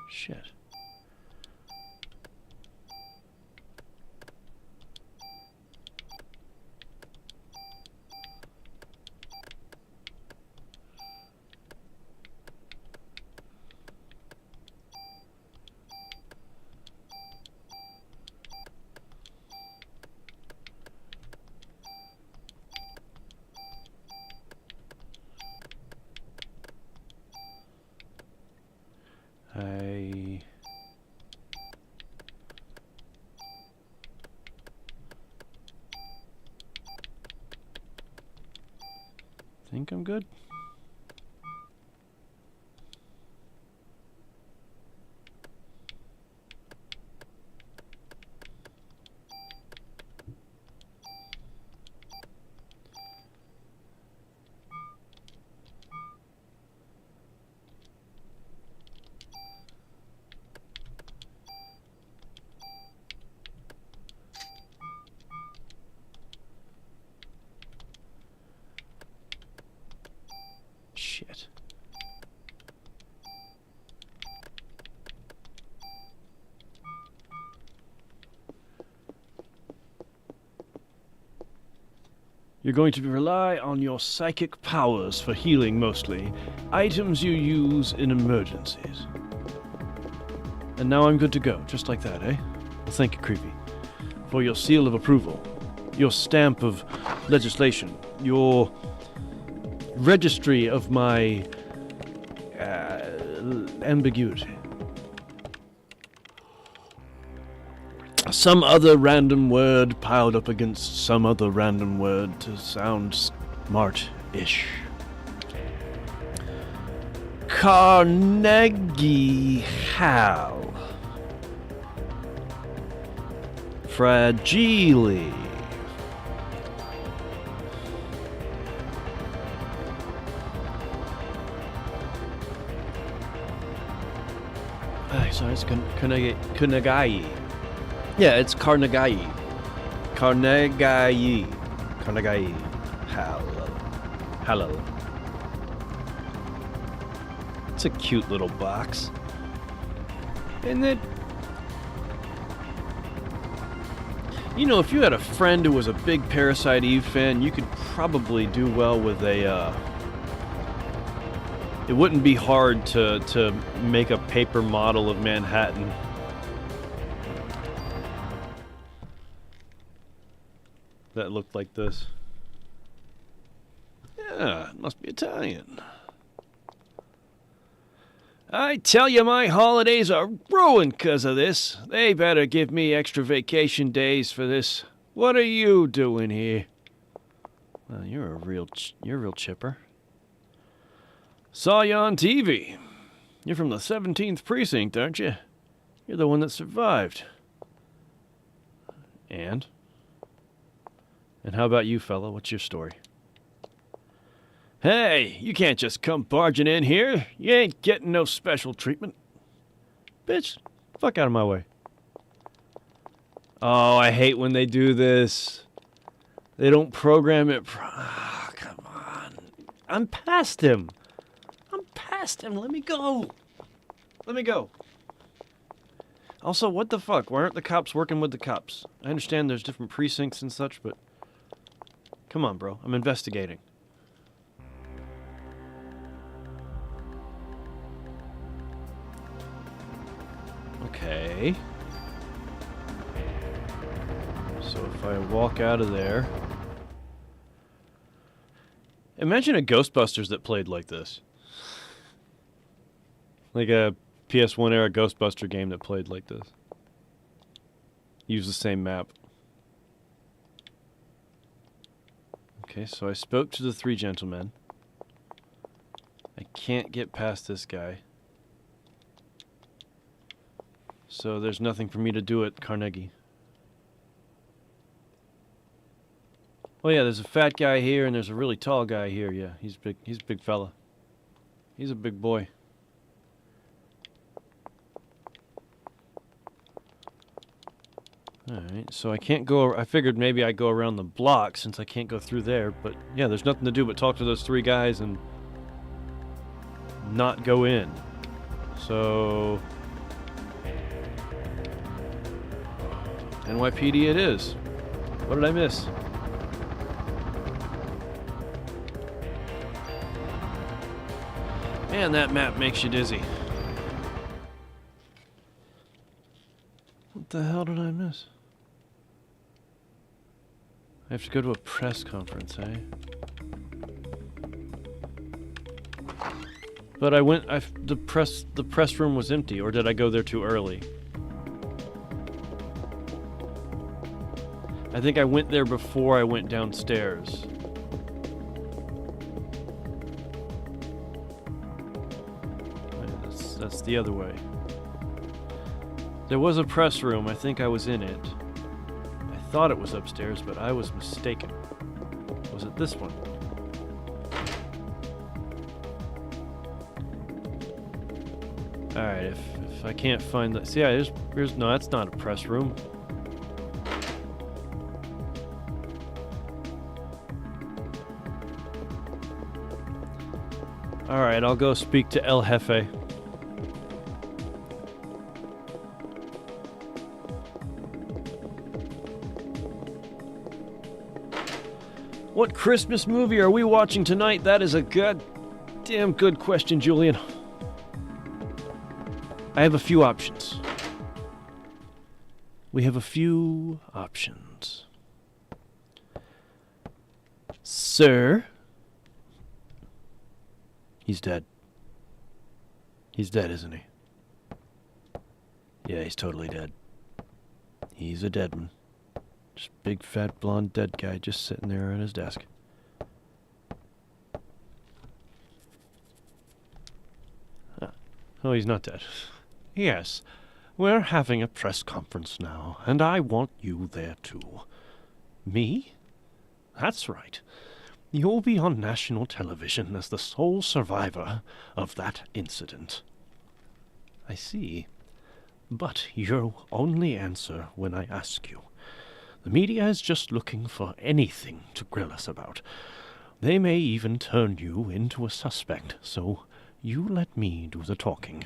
Shit. I think I'm good. Shit. You're going to rely on your psychic powers for healing mostly. Items you use in emergencies. And now I'm good to go, just like that, eh? Well, thank you, Creepy. For your seal of approval, your stamp of legislation, your registry of my ambiguity. Some other random word piled up against some other random word to sound smart-ish. Carnegie Hal. Fragile. Sorry, it's Carnegie. Yeah, it's Carnegie. Carnegie. Hello. It's a cute little box. Isn't it? You know, if you had a friend who was a big Parasite Eve fan, you could probably do well with a, it wouldn't be hard to make a paper model of Manhattan. That looked like this. Yeah, it must be Italian. I tell you, my holidays are ruined 'cause of this. They better give me extra vacation days for this. What are you doing here? Well, you're a real chipper. Saw you on TV. You're from the 17th precinct, aren't you? You're the one that survived. And how about you, fella? What's your story? Hey, you can't just come barging in here. You ain't getting no special treatment. Bitch, fuck out of my way. Oh, I hate when they do this. They don't program it. Oh, come on. I'm past him. Let me go. Also, what the fuck? Why aren't the cops working with the cops? I understand there's different precincts and such, but come on, bro. I'm investigating. Okay. So if I walk out of there... Imagine a Ghostbusters that played like this. Like a PS1 era Ghostbuster game that played like this. Use the same map. Okay, so I spoke to the three gentlemen. I can't get past this guy. So there's nothing for me to do at Carnegie. Oh yeah, there's a fat guy here and there's a really tall guy here. Yeah, he's big. He's a big fella. He's a big boy. Alright, so I can't go... I figured maybe I'd go around the block since I can't go through there, but yeah, there's nothing to do but talk to those three guys and not go in. So... NYPD it is. What did I miss? Man, that map makes you dizzy. What the hell did I miss? I have to go to a press conference, eh? But I went. The press room was empty, or did I go there too early? I think I went there before I went downstairs. That's the other way. There was a press room. I think I was in it. I thought it was upstairs, but I was mistaken. Was it this one? Alright, if I can't find that... See, yeah, there's... No, that's not a press room. Alright, I'll go speak to El Jefe. What Christmas movie are we watching tonight? That is a goddamn good question, Julian. I have a few options. We have a few options. Sir? He's dead. He's dead, isn't he? Yeah, he's totally dead. He's a dead one. Just big, fat, blonde, dead guy just sitting there at his desk. Oh, he's not dead. Yes, we're having a press conference now, and I want you there too. Me? That's right. You'll be on national television as the sole survivor of that incident. I see. But you'll only answer when I ask you. The media is just looking for anything to grill us about. They may even turn you into a suspect, so you let me do the talking.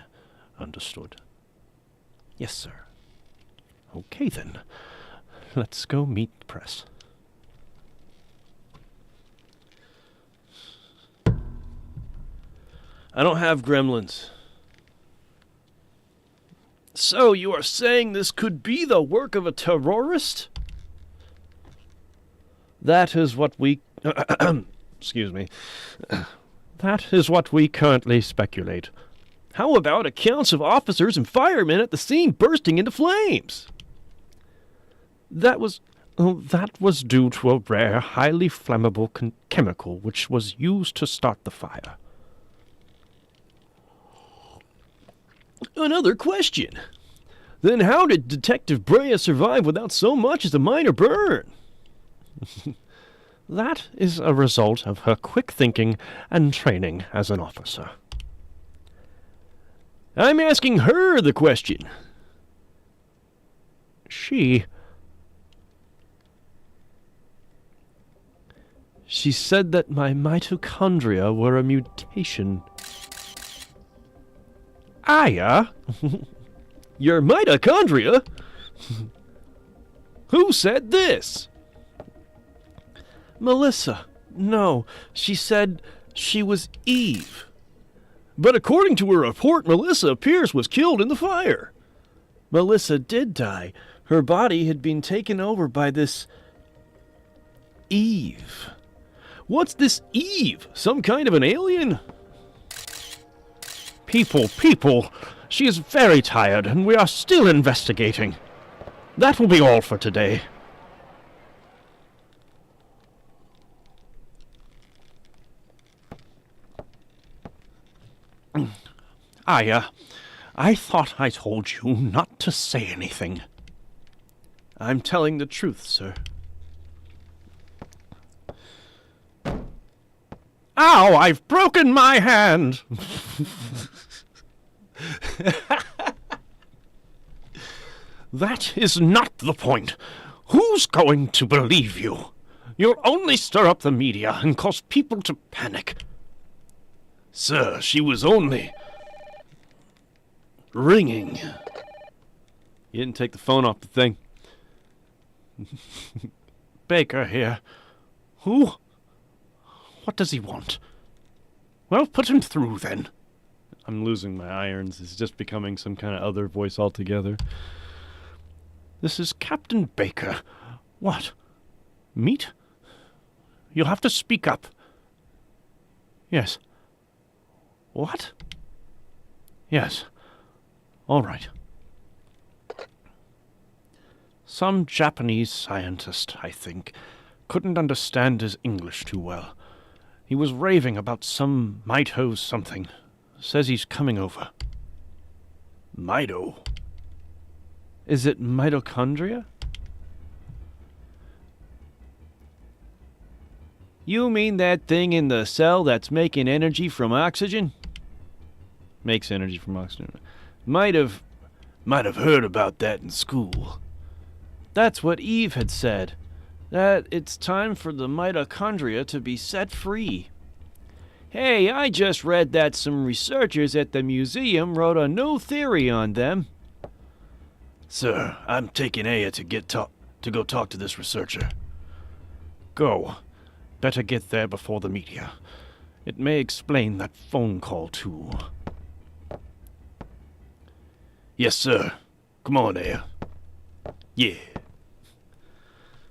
Understood? Yes, sir. Okay, then. Let's go meet the press. I don't have gremlins. So, you are saying this could be the work of a terrorist? That is what we... excuse me. That is what we currently speculate. How about accounts of officers and firemen at the scene bursting into flames? That was due to a rare, highly flammable chemical which was used to start the fire. Another question. Then how did Detective Brea survive without so much as a minor burn? That is a result of her quick thinking and training as an officer. I'm asking her the question. She said that my mitochondria were a mutation. Aya? Your mitochondria? Who said this? Melissa. No, she said she was Eve. But according to a report, Melissa Pierce was killed in the fire. Melissa did die. Her body had been taken over by this Eve. What's this Eve? Some kind of an alien? People. She is very tired, and we are still investigating. That will be all for today. Aya, I thought I told you not to say anything. I'm telling the truth, sir. Ow, I've broken my hand! That is not the point. Who's going to believe you? You'll only stir up the media and cause people to panic. Sir, she was only ringing. You didn't take the phone off the thing. Baker here. Who? What does he want? Well, put him through, then. I'm losing my irons. It's just becoming some kind of other voice altogether. This is Captain Baker. What? Meet? You'll have to speak up. Yes. What? Yes. All right. Some Japanese scientist, I think, couldn't understand his English too well. He was raving about some Mito something. Says he's coming over. Mito? Is it mitochondria? You mean that thing in the cell that's making energy from oxygen? Makes energy from oxygen. Might have heard about that in school. That's what Eve had said. That it's time for the mitochondria to be set free. Hey, I just read that some researchers at the museum wrote a new theory on them. Sir, I'm taking Aya to go talk to this researcher. Go. Better get there before the media. It may explain that phone call, too. Yes, sir. Come on, Aya. Yeah.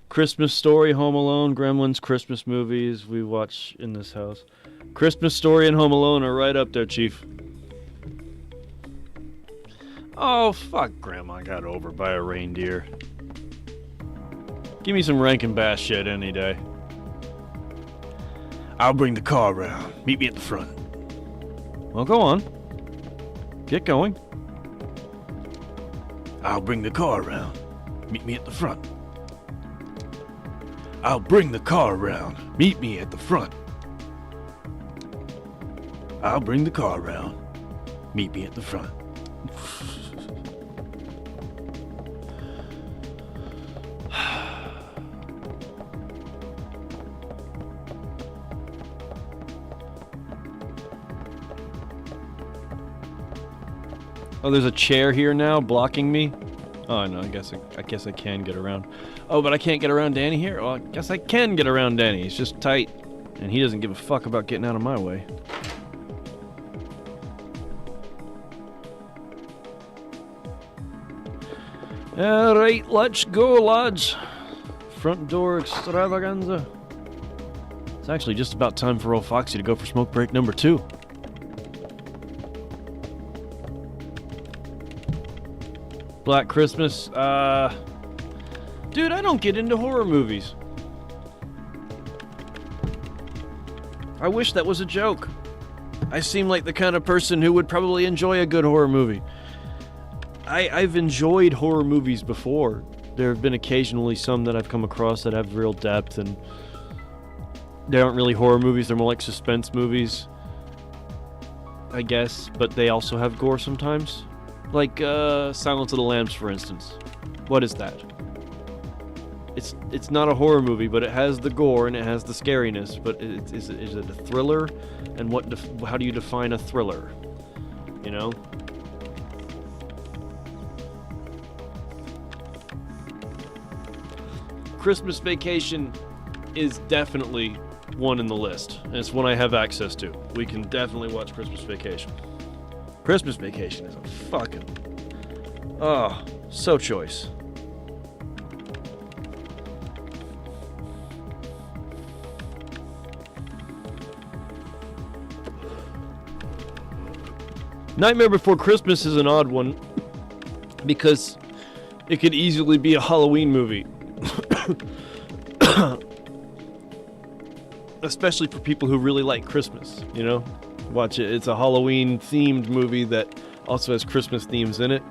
Christmas Story, Home Alone, Gremlins, Christmas movies we watch in this house. Christmas Story and Home Alone are right up there, Chief. Oh, fuck, Grandma got over by a reindeer. Give me some Rankin Bass shit any day. I'll bring the car around. Meet me at the front. Well, go on. Get going. I'll bring the car around. Meet me at the front. I'll bring the car around. Meet me at the front. I'll bring the car around. Meet me at the front. Oh, there's a chair here now blocking me. Oh no, I guess I can get around. Oh, but I can't get around Danny here? Well, I guess I can get around Danny. He's just tight, and he doesn't give a fuck about getting out of my way. Alright, let's go, lads. Front door extravaganza. It's actually just about time for old Foxy to go for smoke break number 2. Black Christmas, dude, I don't get into horror movies. I wish that was a joke. I seem like the kind of person who would probably enjoy a good horror movie. I've enjoyed horror movies before. There have been occasionally some that I've come across that have real depth, and they aren't really horror movies, they're more like suspense movies, I guess, but they also have gore sometimes. Like, Silence of the Lambs, for instance. What is that? It's not a horror movie, but it has the gore and it has the scariness, but is it a thriller? And how do you define a thriller? You know? Christmas Vacation is definitely one in the list, and it's one I have access to. We can definitely watch Christmas Vacation. Christmas Vacation is a fucking... Oh, so choice. Nightmare Before Christmas is an odd one, because it could easily be a Halloween movie. Especially for people who really like Christmas, you know? Watch it. It's a Halloween-themed movie that also has Christmas themes in it.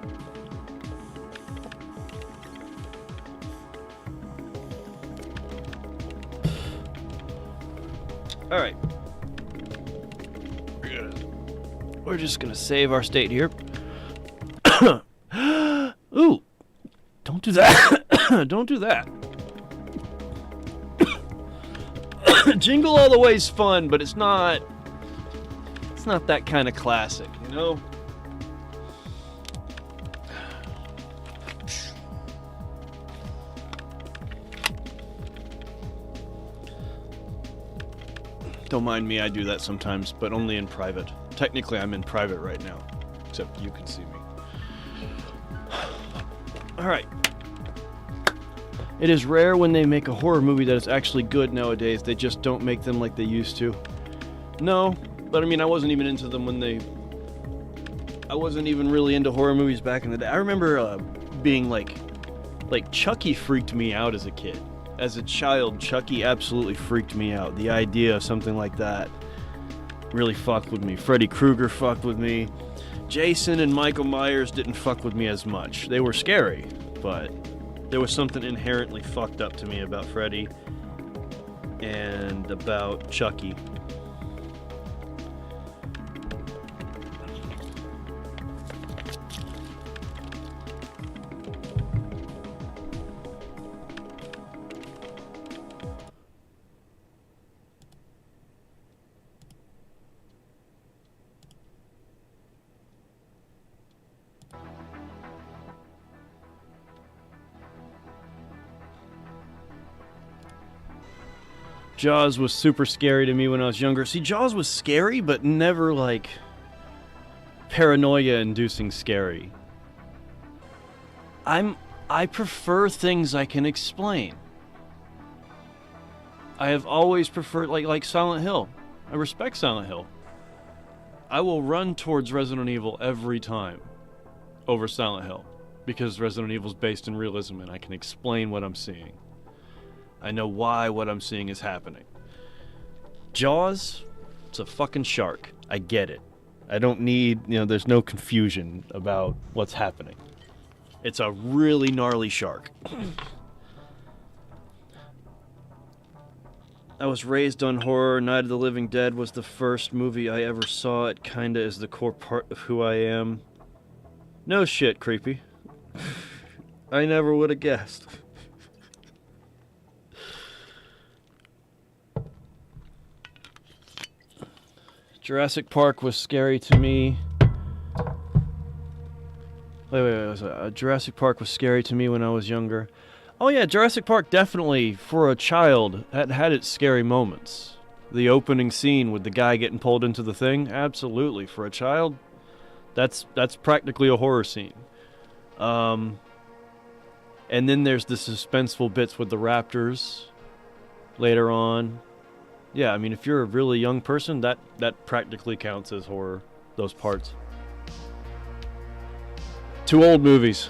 Alright. We're just gonna save our state here. Ooh! Don't do that! Don't do that. Jingle All the Way's fun, but it's not that kind of classic, you know? Don't mind me, I do that sometimes, but only in private. Technically, I'm in private right now, except you can see me. Alright. It is rare when they make a horror movie that is actually good nowadays. They just don't make them like they used to. No, But I mean, I wasn't even into them I wasn't even really into horror movies back in the day. I remember being like Chucky freaked me out as a kid. As a child, Chucky absolutely freaked me out. The idea of something like that really fucked with me. Freddy Krueger fucked with me. Jason and Michael Myers didn't fuck with me as much. They were scary, but there was something inherently fucked up to me about Freddy and about Chucky. Jaws was super scary to me when I was younger. See, Jaws was scary, but never like paranoia-inducing scary. I prefer things I can explain. I have always preferred like Silent Hill. I respect Silent Hill. I will run towards Resident Evil every time over Silent Hill because Resident Evil is based in realism and I can explain what I'm seeing. I know why what I'm seeing is happening. Jaws, it's a fucking shark. I get it. I don't need, there's no confusion about what's happening. It's a really gnarly shark. I was raised on horror. Night of the Living Dead was the first movie I ever saw. It kinda is the core part of who I am. No shit, creepy. I never would have guessed. Jurassic Park was scary to me. Jurassic Park was scary to me when I was younger. Oh yeah, Jurassic Park definitely, for a child, had its scary moments. The opening scene with the guy getting pulled into the thing, absolutely. For a child, that's practically a horror scene. And then there's the suspenseful bits with the raptors later on. Yeah, I mean, if you're a really young person, that practically counts as horror, those parts. 2 old movies.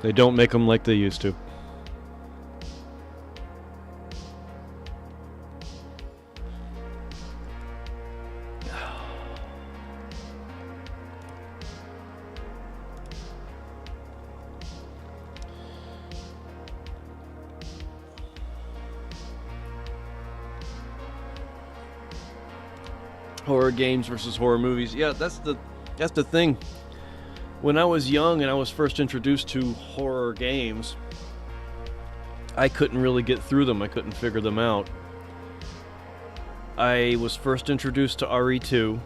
They don't make them like they used to. Horror games versus horror movies. Yeah, that's the thing. When I was young and I was first introduced to horror games, I couldn't really get through them. I couldn't figure them out. I was first introduced to RE2.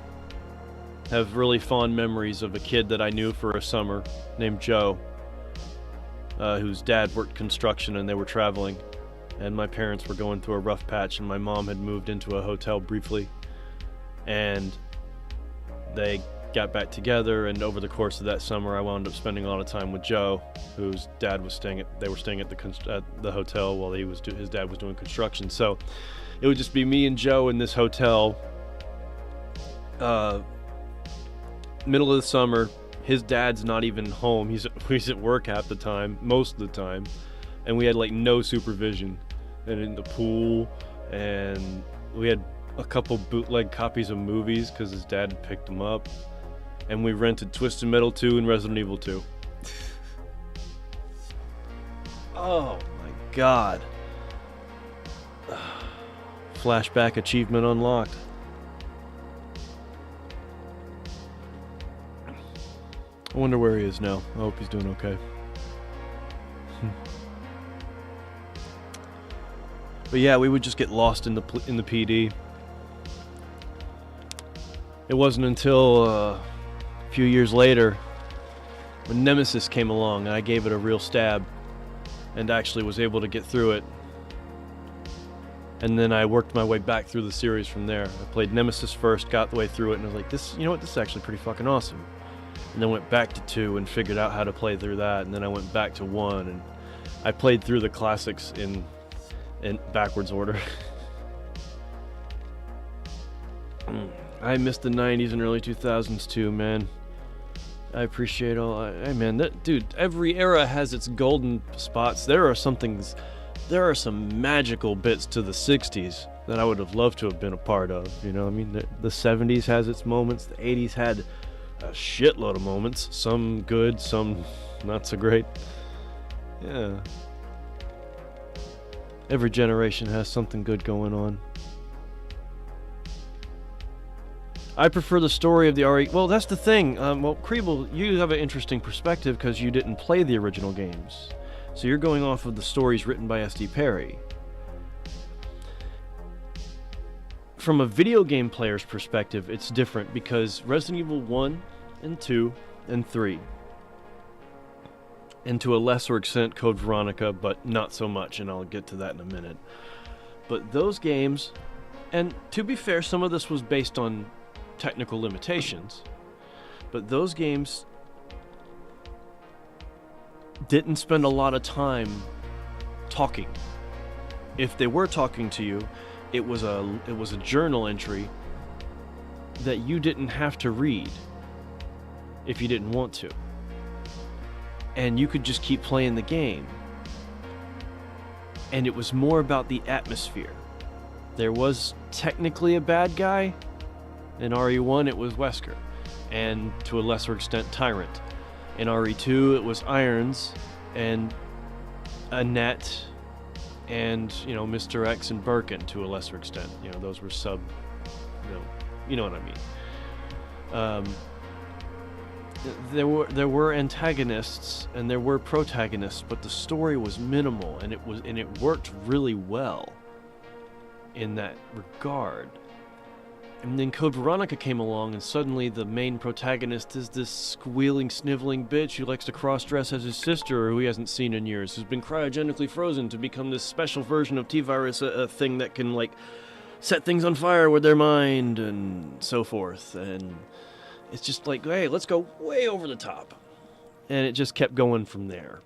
Have really fond memories of a kid that I knew for a summer named Joe, whose dad worked construction and they were traveling. And my parents were going through a rough patch and my mom had moved into a hotel briefly. And they got back together, and over the course of that summer I wound up spending a lot of time with Joe, whose dad was staying at the hotel while his dad was doing construction. So it would just be me and Joe in this hotel, middle of the summer. His dad's not even home. He's at work half the time, most of the time, and we had like no supervision. And in the pool, and we had a couple bootleg copies of movies because his dad had picked them up. And we rented Twisted Metal 2 and Resident Evil 2. Oh my god. Flashback achievement unlocked. I wonder where he is now. I hope he's doing okay. But yeah, we would just get lost in the PD. It wasn't until a few years later when Nemesis came along and I gave it a real stab and actually was able to get through it. And then I worked my way back through the series from there. I played Nemesis first, got the way through it, and I was like, this is actually pretty fucking awesome. And then went back to 2 and figured out how to play through that, and then I went back to 1 and I played through the classics in backwards order. I missed the 90s and early 2000s too, man. I appreciate all. Hey, man, dude, every era has its golden spots. There are some magical bits to the 60s that I would have loved to have been a part of. You know, I mean, the 70s has its moments. The 80s had a shitload of moments. Some good, some not so great. Yeah. Every generation has something good going on. I prefer the story of the RE. Well, that's the thing. Well, Kriebel, you have an interesting perspective because you didn't play the original games. So you're going off of the stories written by S.D. Perry. From a video game player's perspective, it's different because Resident Evil 1 and 2 and 3, and to a lesser extent Code Veronica, but not so much, and I'll get to that in a minute. But those games, and to be fair, some of this was based on technical limitations, but those games didn't spend a lot of time talking. If they were talking to you, it was a journal entry that you didn't have to read if you didn't want to, and you could just keep playing the game. And it was more about the atmosphere. There was technically a bad guy. In RE1, it was Wesker, and to a lesser extent, Tyrant. In RE2, it was Irons, and Annette, and, you know, Mr. X and Birkin to a lesser extent. You know, those were you know what I mean. There were antagonists and there were protagonists, but the story was minimal, and it worked really well in that regard. And then Code Veronica came along, and suddenly the main protagonist is this squealing, sniveling bitch who likes to cross-dress as his sister, who he hasn't seen in years, who's been cryogenically frozen to become this special version of T-Virus, a thing that can, like, set things on fire with their mind, and so forth. And it's just like, hey, let's go way over the top. And it just kept going from there.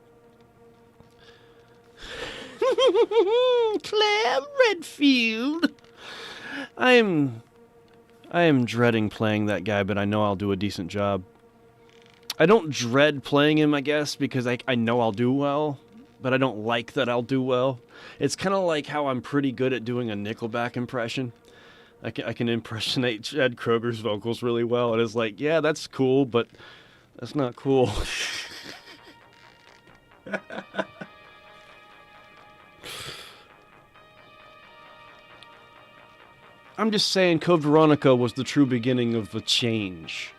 Claire Redfield! I am dreading playing that guy, but I know I'll do a decent job. I don't dread playing him, I guess, because I know I'll do well, but I don't like that I'll do well. It's kind of like how I'm pretty good at doing a Nickelback impression. I can impersonate Chad Kroger's vocals really well, and it's like, yeah, that's cool, but that's not cool. I'm just saying Code Veronica was the true beginning of the change.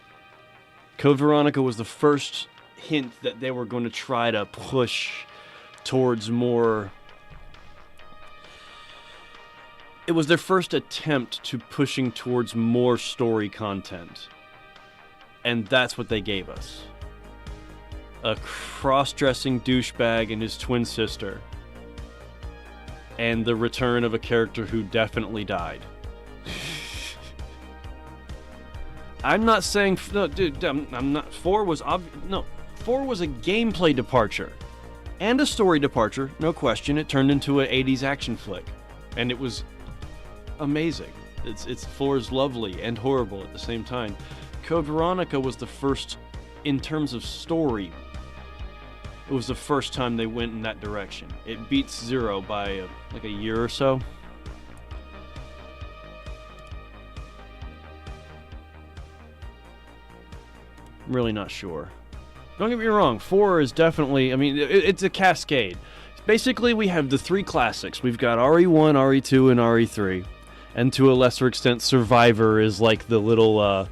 Code Veronica was the first hint that they were going to try to push towards more... It was their first attempt to pushing towards more story content. And that's what they gave us. A cross-dressing douchebag and his twin sister. And the return of a character who definitely died. I'm not saying no, dude. I'm not. 4 was no. 4 was a gameplay departure, and a story departure. No question. It turned into an '80s action flick, and it was amazing. It's 4 is lovely and horrible at the same time. Code Veronica was the first, in terms of story. It was the first time they went in that direction. It beats 0 by like a year or so. I'm really not sure. Don't get me wrong, 4 is definitely, I mean, it's a cascade. Basically, we have the 3 classics. We've got RE1, RE2, and RE3. And to a lesser extent, Survivor is like the little,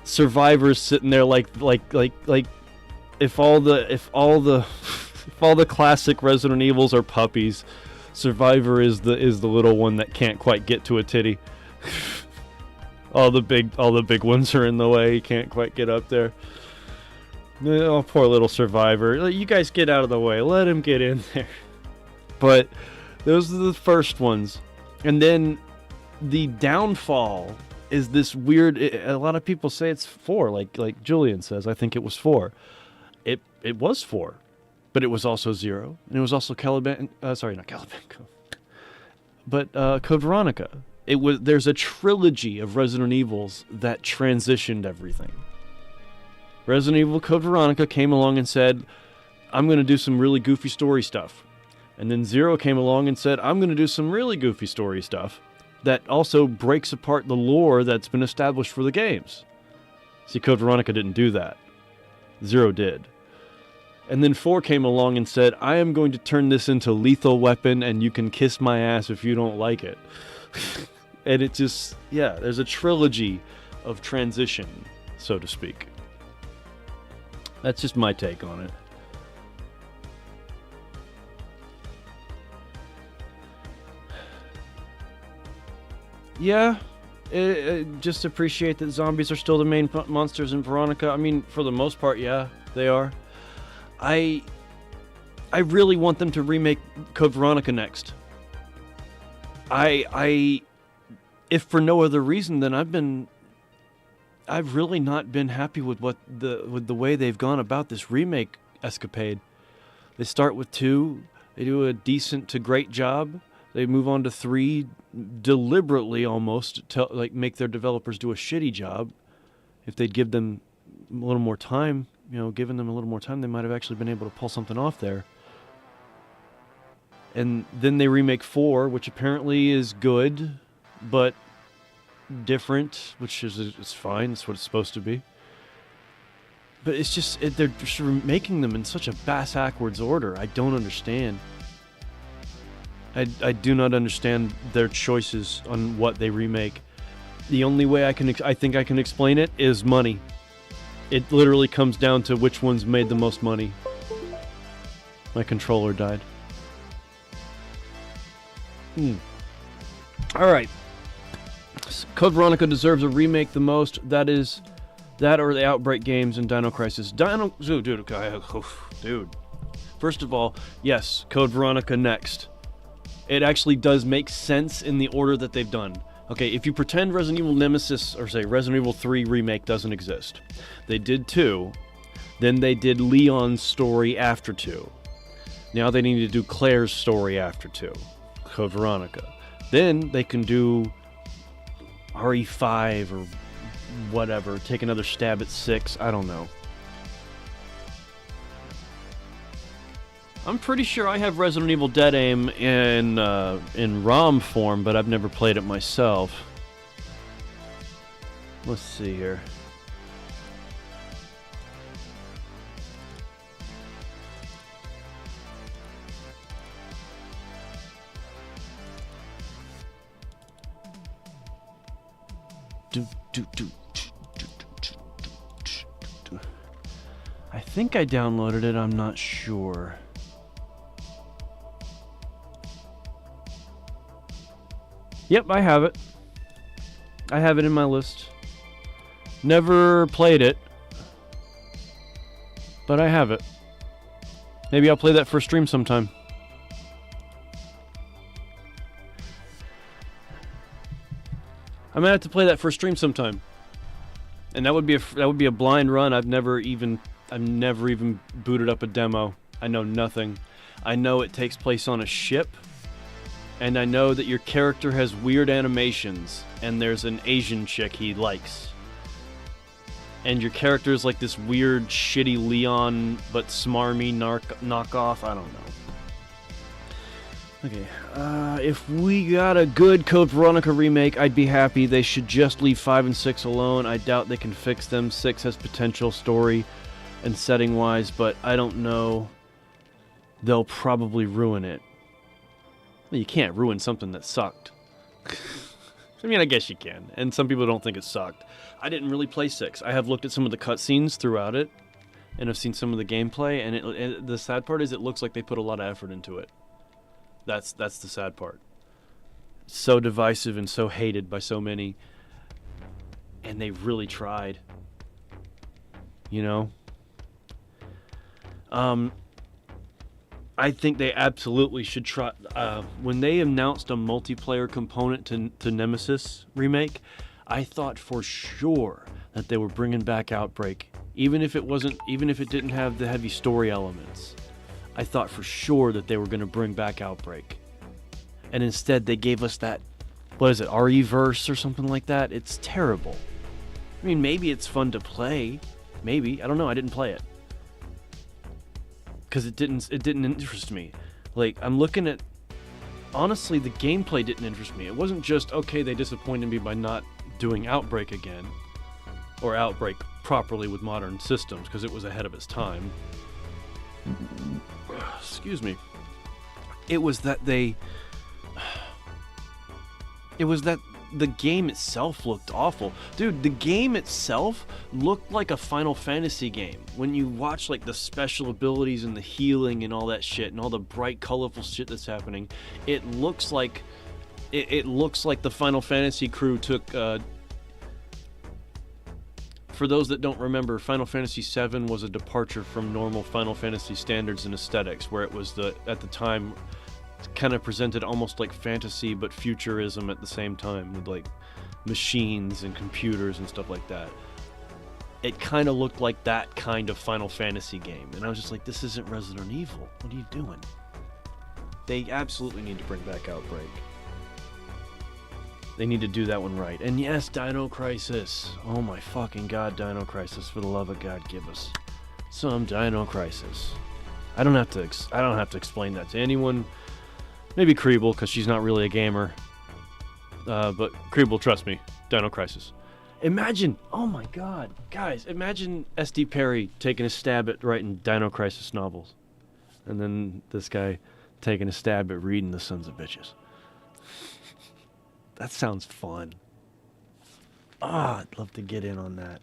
Survivor's sitting there like if all the classic Resident Evils are puppies, Survivor is the little one that can't quite get to a titty. All the big ones are in the way. You can't quite get up there. Oh, poor little Survivor. You guys get out of the way. Let him get in there. But those are the first ones. And then the downfall is this weird... a lot of people say it's 4, like Julian says. I think it was 4. It was 4. But it was also 0. And it was also Caliban... sorry, not Caliban. But Code Veronica. There's a trilogy of Resident Evils that transitioned everything. Resident Evil Code Veronica came along and said, I'm going to do some really goofy story stuff. And then Zero came along and said, I'm going to do some really goofy story stuff that also breaks apart the lore that's been established for the games. See, Code Veronica didn't do that. Zero did. And then 4 came along and said, I am going to turn this into Lethal Weapon and you can kiss my ass if you don't like it. And it just, yeah, there's a trilogy of transition, so to speak. That's just my take on it. Yeah, just appreciate that zombies are still the main monsters in Veronica. I mean, for the most part, yeah, they are. I really want them to remake Code Veronica next. If for no other reason than I've really not been happy with the way they've gone about this remake escapade. They start with 2, they do a decent to great job. They move on to 3, deliberately almost to make their developers do a shitty job. If they'd give them a little more time, given them a little more time, they might have actually been able to pull something off there. And then they remake 4, which apparently is good, but different, which is it's fine. It's what it's supposed to be. But it's just they're just making them in such a bass-backwards order. I don't understand. I do not understand their choices on what they remake. The only way I think I can explain it is money. It literally comes down to which ones made the most money. My controller died. Alright. Code Veronica deserves a remake the most. That or the Outbreak games and Dino Crisis. Dude. First of all, yes, Code Veronica next. It actually does make sense in the order that they've done. Okay, if you pretend Resident Evil Nemesis, or say Resident Evil 3 Remake doesn't exist. They did 2, then they did Leon's story after 2. Now they need to do Claire's story after 2, Code Veronica. Then they can do RE5 or whatever, take another stab at 6, I don't know. I'm pretty sure I have Resident Evil Dead Aim in ROM form, but I've never played it myself. Let's see here. I think I downloaded it, I'm not sure. Yep, I have it. I have it in my list. Never played it, but I have it. Maybe I'll play that for stream sometime. I might have to play that for stream sometime. And that would be a blind run. I've never even booted up a demo. I know nothing. I know it takes place on a ship. And I know that your character has weird animations, and there's an Asian chick he likes. And your character is like this weird, shitty Leon, but smarmy knockoff. I don't know. Okay, if we got a good Code Veronica remake, I'd be happy. They should just leave 5 and 6 alone. I doubt they can fix them. 6 has potential story and setting-wise, but I don't know. They'll probably ruin it. Well, you can't ruin something that sucked. I mean, I guess you can, and some people don't think it sucked. I didn't really play 6. I have looked at some of the cutscenes throughout it, and I've seen some of the gameplay, and the sad part is it looks like they put a lot of effort into it. That's the sad part. So divisive and so hated by so many, and they really tried. You know? I think they absolutely should try. When they announced a multiplayer component to Nemesis Remake, I thought for sure that they were bringing back Outbreak, even if it didn't have the heavy story elements. I thought for sure that they were going to bring back Outbreak, and instead they gave us that what is it, RE-verse or something like that. It's terrible. I mean, maybe it's fun to play. Maybe. I don't know. I didn't play it. Because it didn't interest me. Like, I'm looking at... Honestly, the gameplay didn't interest me. It wasn't just, okay, they disappointed me by not doing Outbreak again. Or Outbreak properly with modern systems, because it was ahead of its time. Excuse me. It was that the game itself looked awful. Dude, the game itself looked like a Final Fantasy game. When you watch like the special abilities and the healing and all that shit and all the bright, colorful shit that's happening, it looks like the Final Fantasy crew took. For those that don't remember, Final Fantasy VII was a departure from normal Final Fantasy standards and aesthetics, where it was at the time kind of presented almost like fantasy but futurism at the same time, with like machines and computers and stuff like that. It kind of looked like that kind of Final Fantasy game, and I was just like, this isn't Resident Evil. What are you doing? They absolutely need to bring back Outbreak. They need to do that one right. And yes, Dino Crisis. Oh my fucking god, Dino Crisis. For the love of God, give us some Dino Crisis. I don't have to explain that to anyone. Maybe Kriebel, because she's not really a gamer. But Kriebel, trust me, Dino Crisis. Imagine, oh my god, guys, imagine S.D. Perry taking a stab at writing Dino Crisis novels. And then this guy taking a stab at reading the sons of bitches. That sounds fun. I'd love to get in on that.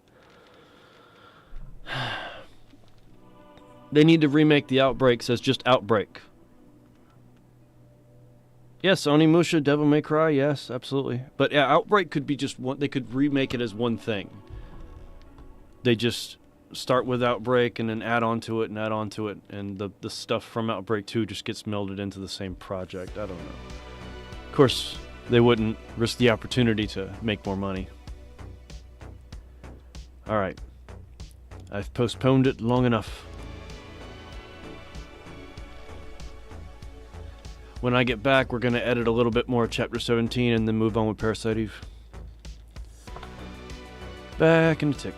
They need to remake the Outbreaks as just Outbreak. Yes, Onimusha, Devil May Cry, yes, absolutely. But yeah, Outbreak could be just one. They could remake it as one thing. They just start with Outbreak and then add on to it and add on to it, and the stuff from Outbreak 2 just gets melded into the same project. I don't know. Of course, they wouldn't risk the opportunity to make more money. Alright. I've postponed it long enough. When I get back, we're going to edit a little bit more of Chapter 17 and then move on with Parasite Eve. Back in a tick.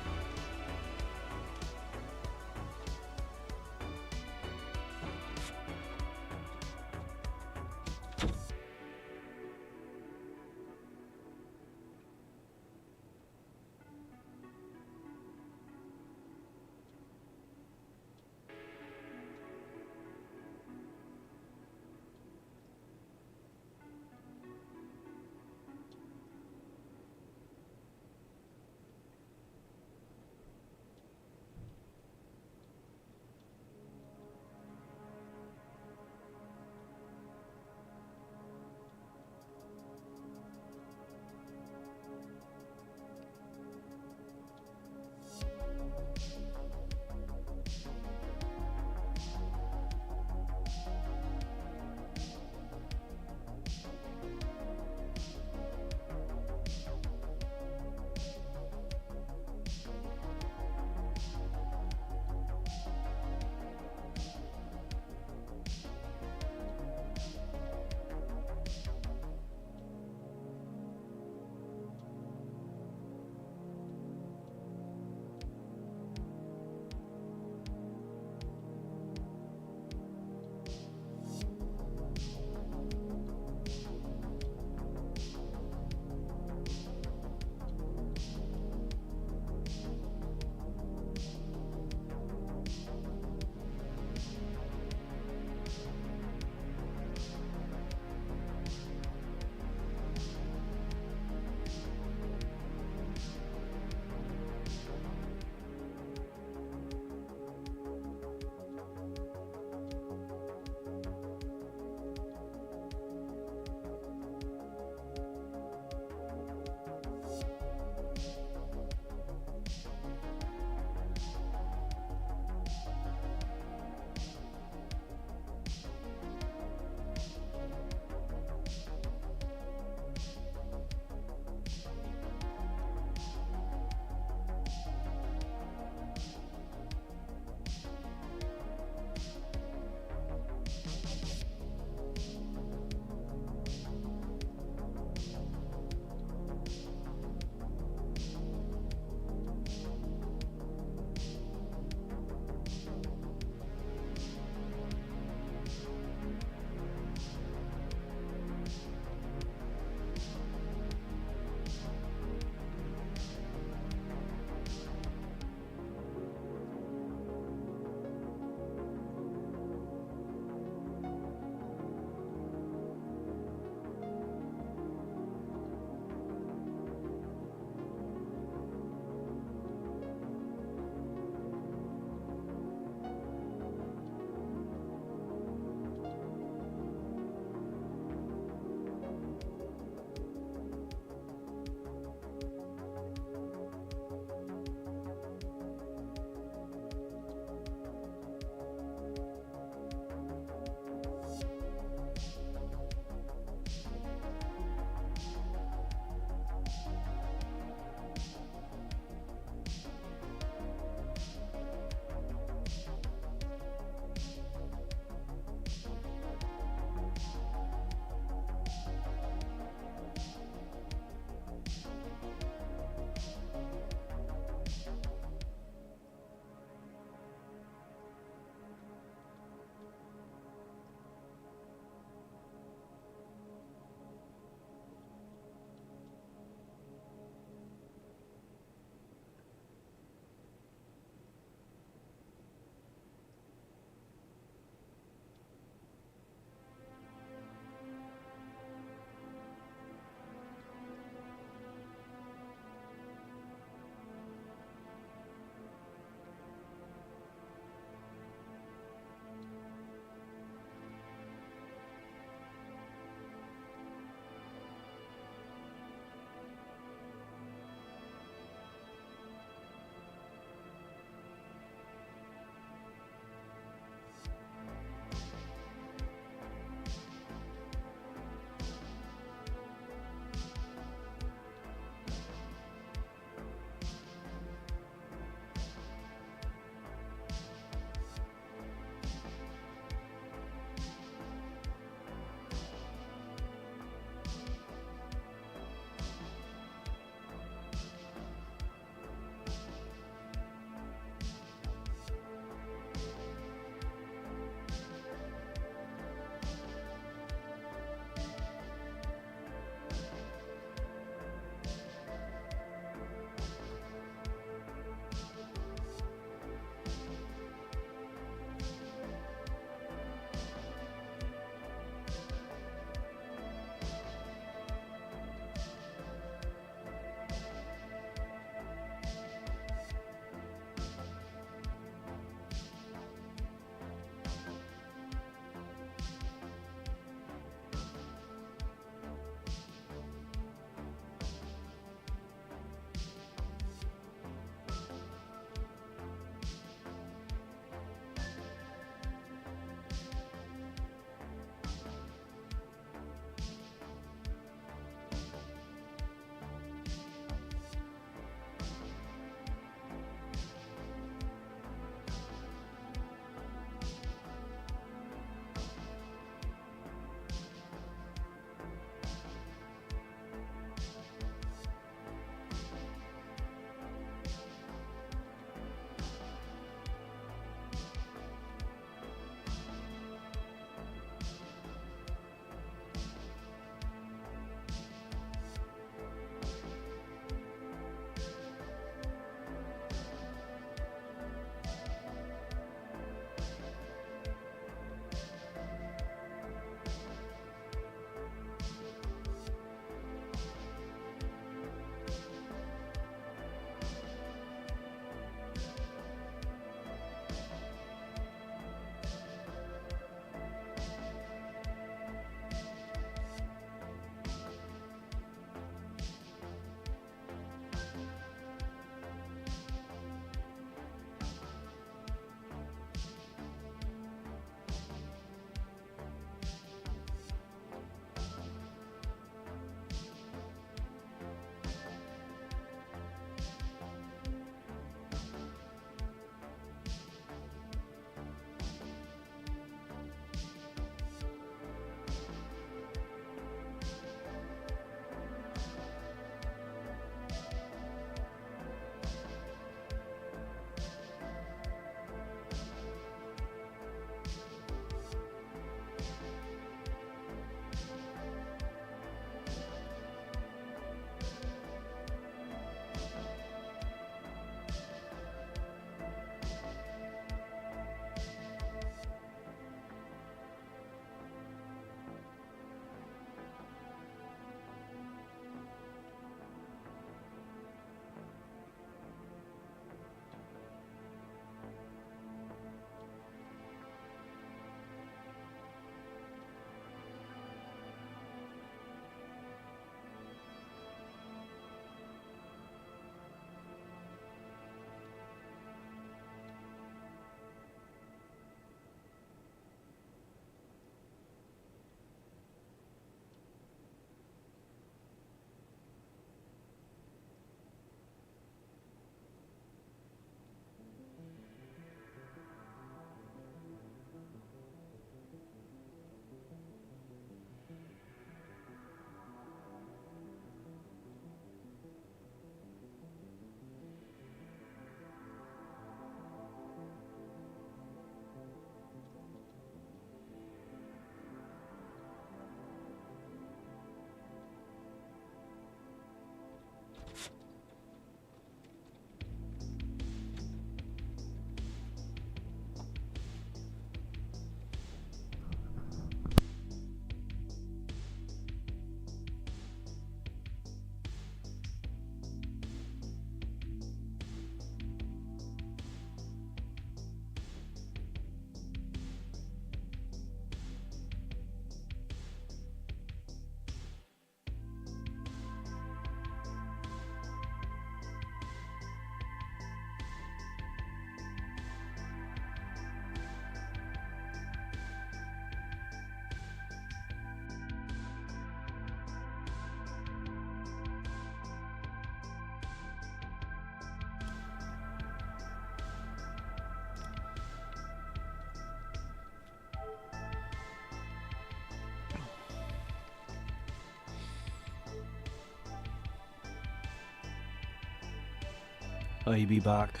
I'll be back.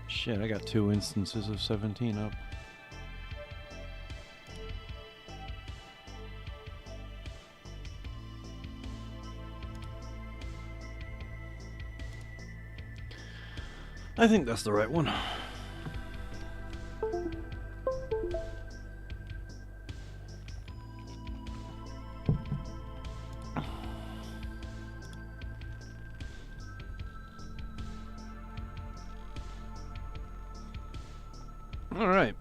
Shit, I got 2 instances of 17 up. I think that's the right one. All right.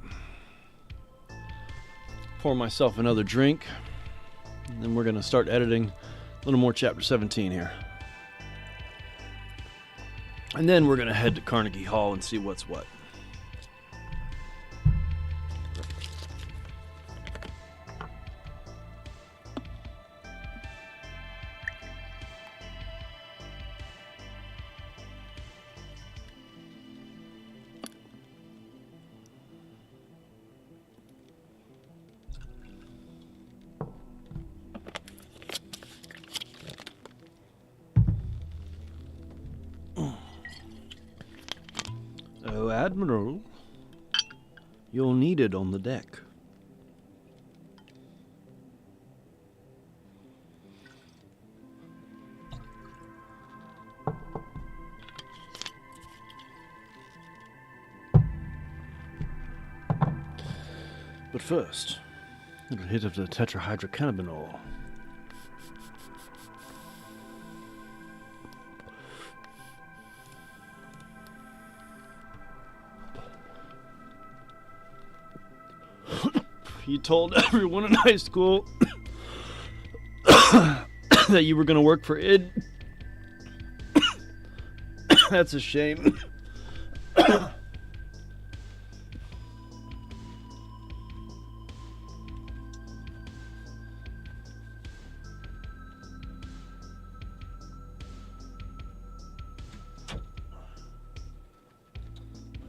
Pour myself another drink, and then we're going to start editing a little more chapter 17 here. And then we're going to head to Carnegie Hall and see what's what. Oh, Admiral, you're needed on the deck. But first, a little hit of the tetrahydrocannabinol. You told everyone in high school that you were going to work for ID. That's a shame. The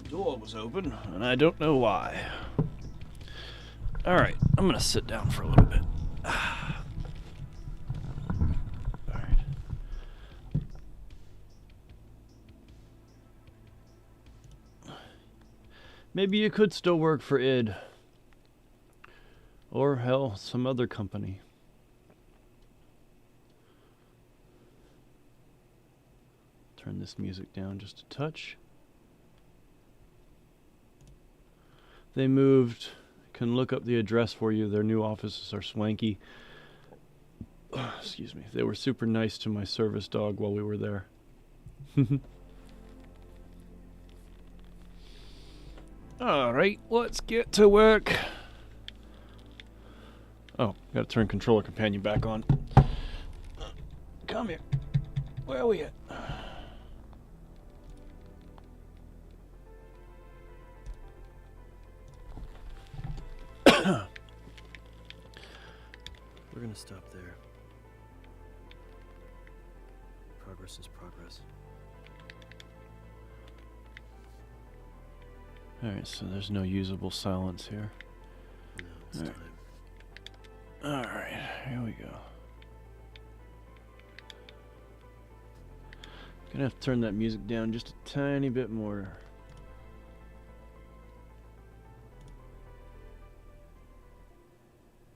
door was open, and I don't know why. Alright, I'm gonna sit down for a little bit. Alright. Maybe you could still work for ID. Or, hell, some other company. Turn this music down just a touch. They moved. Can look up the address for you. Their new offices are swanky. Excuse me. They were super nice to my service dog while we were there. Alright, let's get to work. Oh, gotta turn controller companion back on. Come here. Where are we at? We're gonna stop there. Progress is progress. Alright, so there's no usable silence here. No, it's Alright. time. Alright, here we go. Gonna have to turn that music down just a tiny bit more.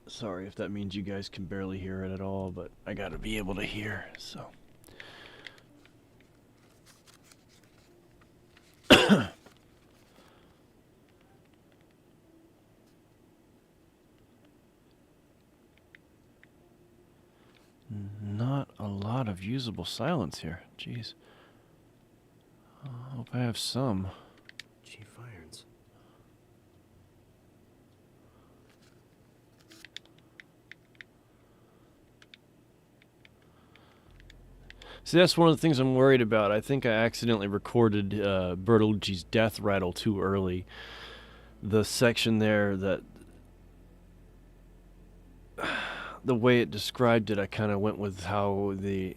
Sorry if that means you guys can barely hear it at all, but I gotta be able to hear, so. Not a lot of usable silence here. Jeez. I hope I have some. Chief Irons. See, that's one of the things I'm worried about. I think I accidentally recorded Bertolucci's death rattle too early. The section there that... the way it described it, I kind of went with how the...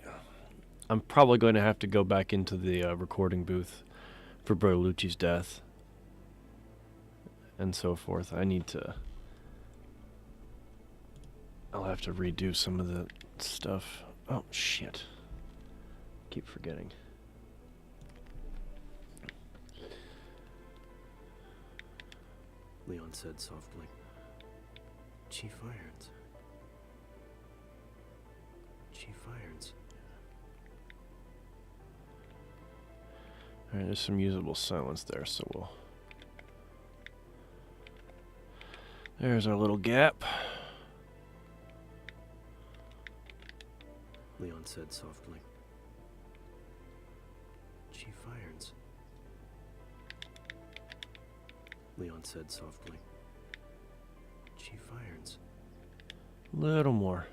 I'm probably going to have to go back into the recording booth for Bertolucci's death. And so forth. I need to... I'll have to redo some of the stuff. Oh, shit. Keep forgetting. Leon said softly. Chief Irons. Chief Irons. Alright, there's some usable silence there, so we'll... There's our little gap. Leon said softly. Chief Irons. Leon said softly. Chief Irons. Little more.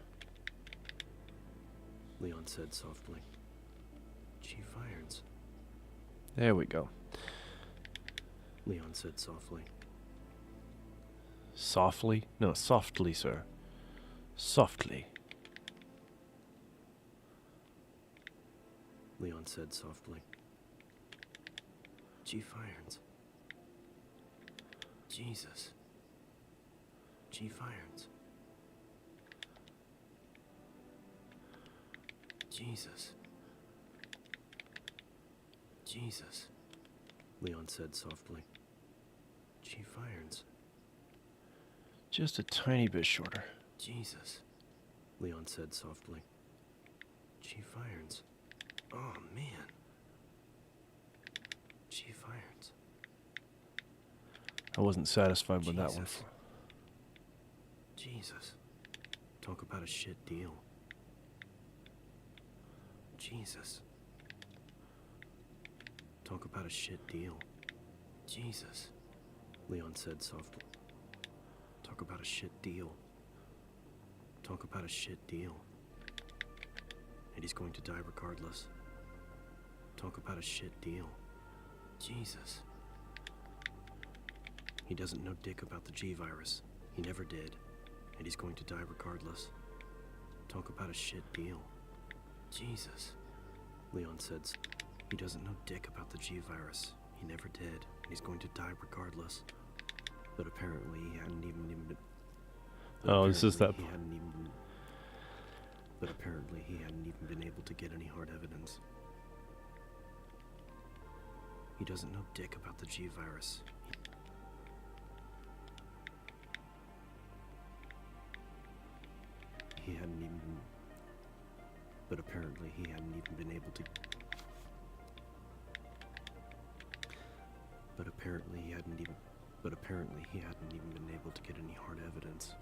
Leon said softly. Chief Irons. There we go. Leon said softly. Softly? No, softly, sir. Softly. Leon said softly. Chief Irons. Jesus. Chief Irons. Jesus. Jesus. Leon said softly. Chief Irons. Just a tiny bit shorter. Jesus. Leon said softly. Chief Irons. Oh, man. Chief Irons. I wasn't satisfied with that one. Jesus. Jesus. Talk about a shit deal. Jesus. Talk about a shit deal. Jesus. Leon said softly. Talk about a shit deal. Talk about a shit deal. And he's going to die regardless. Talk about a shit deal. Jesus. He doesn't know dick about the G-virus. He never did. And he's going to die regardless. Talk about a shit deal. Jesus. Leon said he doesn't know dick about the G-virus. He never did. And he's going to die regardless. But apparently he hadn't even been... Oh, this is that... But apparently he hadn't even been able to get any hard evidence. He doesn't know dick about the G-virus. He hadn't even... But apparently he hadn't even been able to... But apparently he hadn't even been able to get any hard evidence.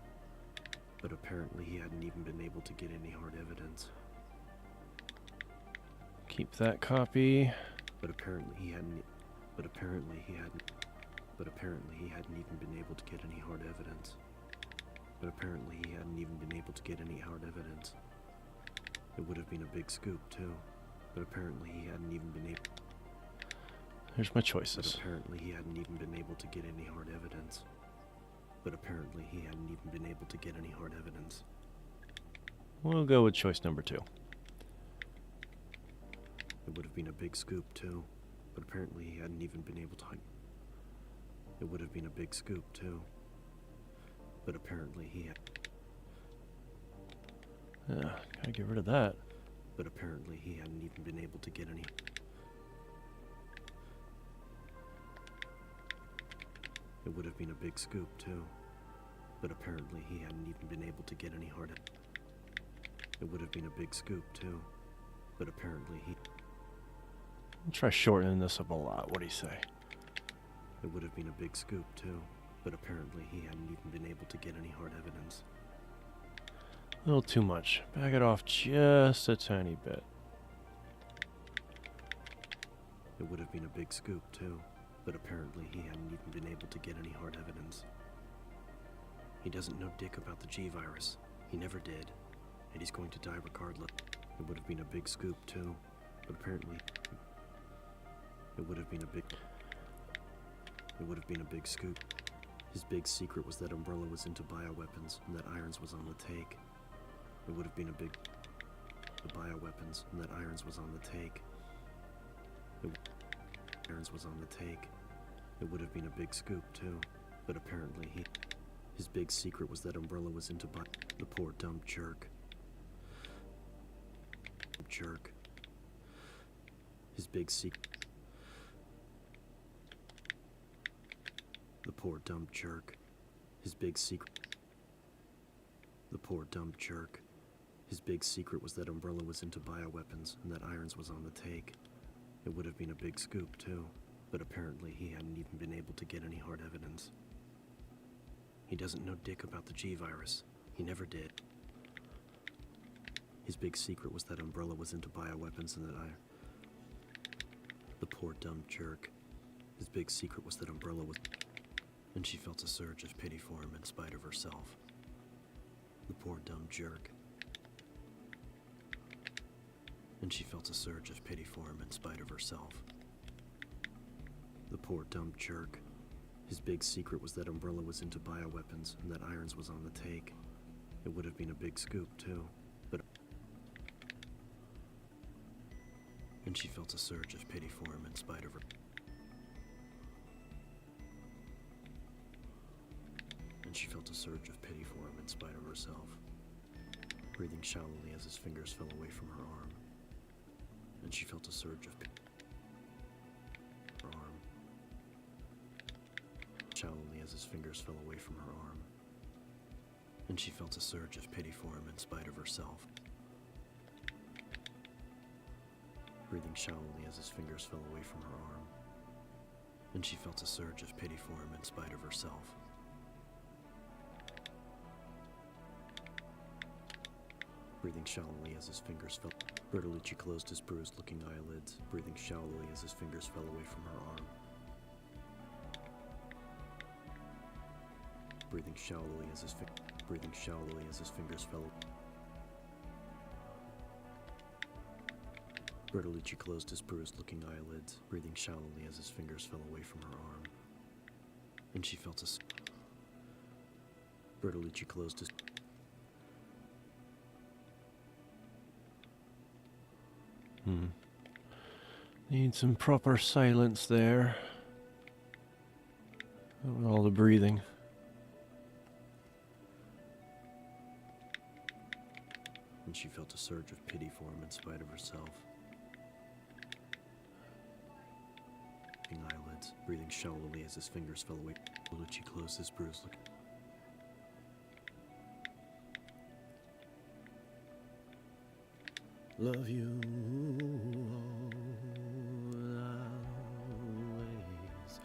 But apparently he hadn't even been able to get any hard evidence. Keep that copy. But apparently he hadn't even been able to get any hard evidence. But apparently he hadn't even been able to get any hard evidence. It would have been a big scoop, too. But apparently he hadn't even been able... Here's my choices. But apparently he hadn't even been able to get any hard evidence. But apparently he hadn't even been able to get any hard evidence. We'll go with choice number 2. It would have been a big scoop, too. But apparently he hadn't even been able to... It would have been a big scoop, too. But apparently he had... Gotta get rid of that. But apparently he hadn't even been able to get any... It would have been a big scoop, too. But apparently he hadn't even been able to get any hard... It would have been a big scoop, too. But apparently he... I'll try shortening this up a lot. What do you say? It would have been a big scoop, too. But apparently he hadn't even been able to get any hard evidence. A little too much. Back it off just a tiny bit. It would have been a big scoop, too. But apparently he hadn't even been able to get any hard evidence. He doesn't know dick about the G-virus. He never did. And he's going to die regardless. It would have been a big scoop, too. But apparently... It would have been a big scoop. His big secret was that Umbrella was into bioweapons and that Irons was on the take. It would have been a big... The bioweapons and that Irons was on the take. Irons was on the take. It would have been a big scoop, too. But apparently he... His big secret was that Umbrella was into the poor dumb jerk. Jerk. His big secret. The poor dumb jerk. His big secret. The poor dumb jerk. His big secret was that Umbrella was into bioweapons and that Irons was on the take. It would have been a big scoop, too, but apparently he hadn't even been able to get any hard evidence. He doesn't know dick about the G-virus. He never did. His big secret was that Umbrella was into bioweapons and that The poor dumb jerk. His big secret was that Umbrella was... And she felt a surge of pity for him in spite of herself. The poor dumb jerk. And she felt a surge of pity for him in spite of herself. The poor dumb jerk. His big secret was that Umbrella was into bioweapons and that Irons was on the take. It would have been a big scoop, too, but... And she felt a surge of pity for him in spite of her... And she felt a surge of pity for him in spite of herself, breathing shallowly as his fingers fell away from her arm. And she felt a surge of pity. Her arm. Shallowly as his fingers fell away from her arm. And she felt a surge of pity for him in spite of herself. Breathing shallowly as his fingers fell away from her arm. And she felt a surge of pity for him in spite of herself. Breathing shallowly as his fingers fell... Bertolucci closed his bruised-looking eyelids, breathing shallowly as his fingers fell away from her arm. Breathing shallowly as his fingers fell away. Bertolucci closed his bruised-looking eyelids, breathing shallowly as his fingers fell away from her arm. And she felt a... Bertolucci closed his... Need some proper silence there. All the breathing. And she felt a surge of pity for him in spite of herself. Eyelids, breathing shallowly as his fingers fell away. Bertolucci closed his bruised look. Love you always.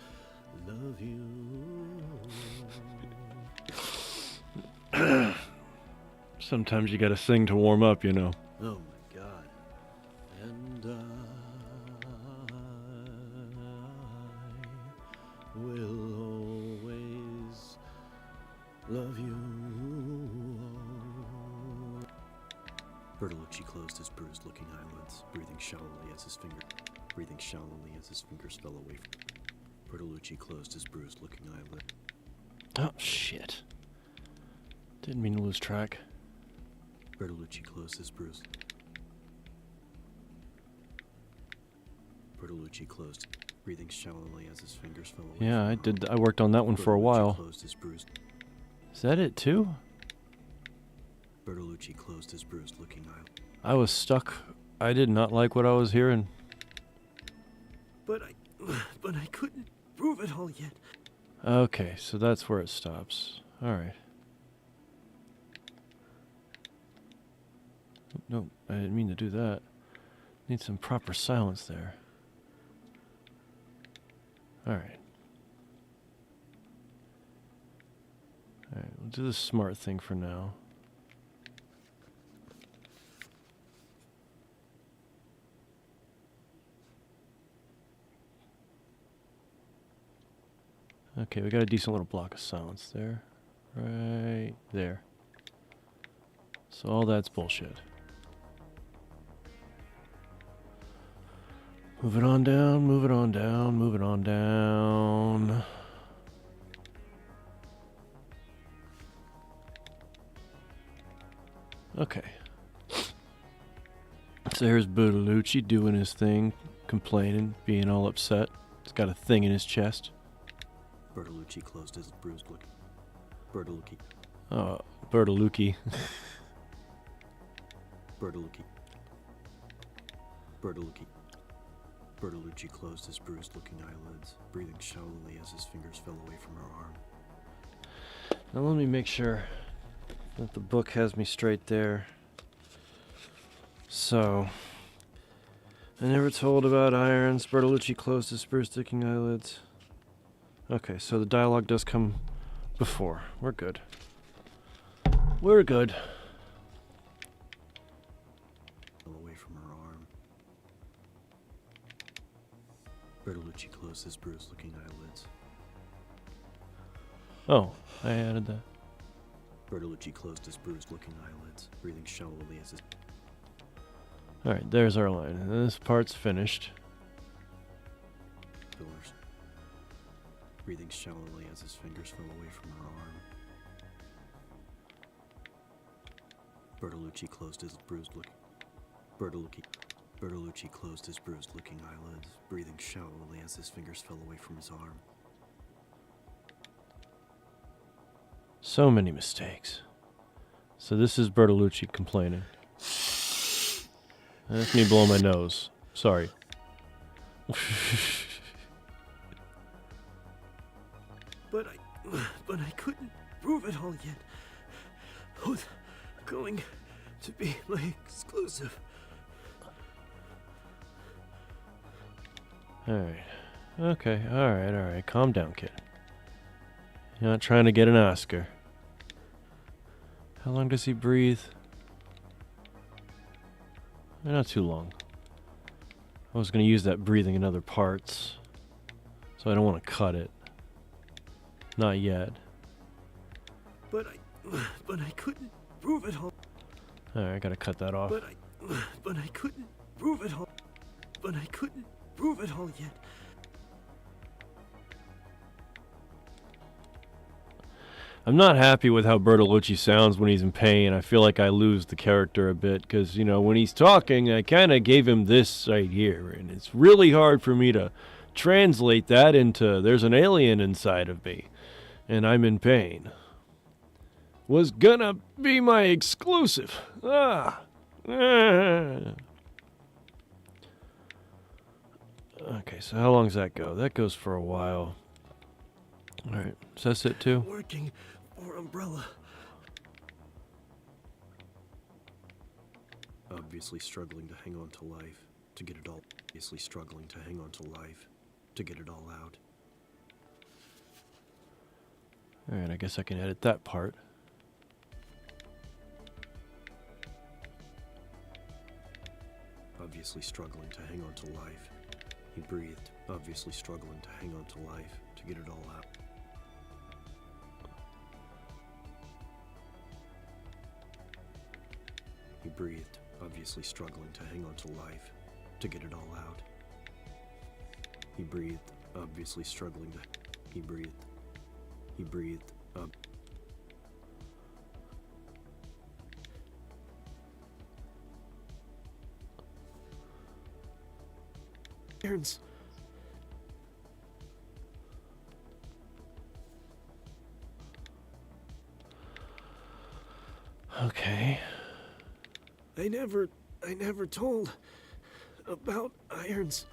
Love you. Sometimes you gotta sing to warm up, you know. Oh my God. And I will always love you. Bertolucci closed his bruised-looking eyelids, breathing shallowly as his fingers fell away from... Bertolucci closed his bruised-looking eyelid. Oh, shit. Didn't mean to lose track. Bertolucci closed his bruised... Bertolucci closed, breathing shallowly as his fingers fell away. Yeah, I worked on that one for a while. Closed his bruised... Is that it, too? Bertolucci closed his bruised-looking eye. I was stuck. I did not like what I was hearing. But I couldn't prove it all yet. Okay, so that's where it stops. Alright. No, I didn't mean to do that. Need some proper silence there. Alright. Alright, we'll do the smart thing for now. Okay, we got a decent little block of silence there. Right there. So all that's bullshit. Move it on down, move it on down, move it on down. Okay. So here's Bertolucci doing his thing, complaining, being all upset. He's got a thing in his chest. Bertolucci closed his bruised look. Bertolucci. Oh, Bertolucci. Bertolucci. Bertolucci. Bertolucci closed his bruised-looking eyelids, breathing shallowly as his fingers fell away from her arm. Now let me make sure that the book has me straight there. So, I never told about irons. Bertolucci closed his bruised-looking eyelids. Okay, so the dialogue does come before. We're good. We're good. Fell away from her arm. Bertolucci closed his bruised-looking eyelids. Oh, I added that. Bertolucci closed his bruised-looking eyelids, breathing shallowly as his... Alright, there's our line. And this part's finished. Pillars. Breathing shallowly as his fingers fell away from her arm. Bertolucci closed his bruised-looking... Bertolucci closed his bruised-looking eyelids, breathing shallowly as his fingers fell away from his arm. So many mistakes. So this is Bertolucci complaining. That's me blowing my nose. Sorry. But I couldn't prove it all yet. Who's going to be my exclusive? Alright. Okay, alright. Calm down, kid. You're not trying to get an Oscar. How long does he breathe? Not too long. I was going to use that breathing in other parts, so I don't want to cut it. Not yet. But I couldn't prove it all. Alright, I gotta cut that off. But I couldn't prove it all. But I couldn't prove it all yet. I'm not happy with how Bertolucci sounds when he's in pain. I feel like I lose the character a bit, because, you know, when he's talking, I kind of gave him this right here, and it's really hard for me to translate that into there's an alien inside of me, and I'm in pain. Was gonna be my exclusive. Okay, so how long does that go? That goes for a while. Alright, so that's it too? Working for Umbrella. Obviously struggling to hang on to life, to get it all. Obviously struggling to hang on to life, to get it all out. Alright, I guess I can edit that part. Obviously struggling to hang on to life. He breathed, obviously struggling to hang on to life, to get it all out. He breathed, obviously struggling to hang on to life, to get it all out. He breathed, obviously struggling to... He breathed, Irons. Okay. I never told about Irons.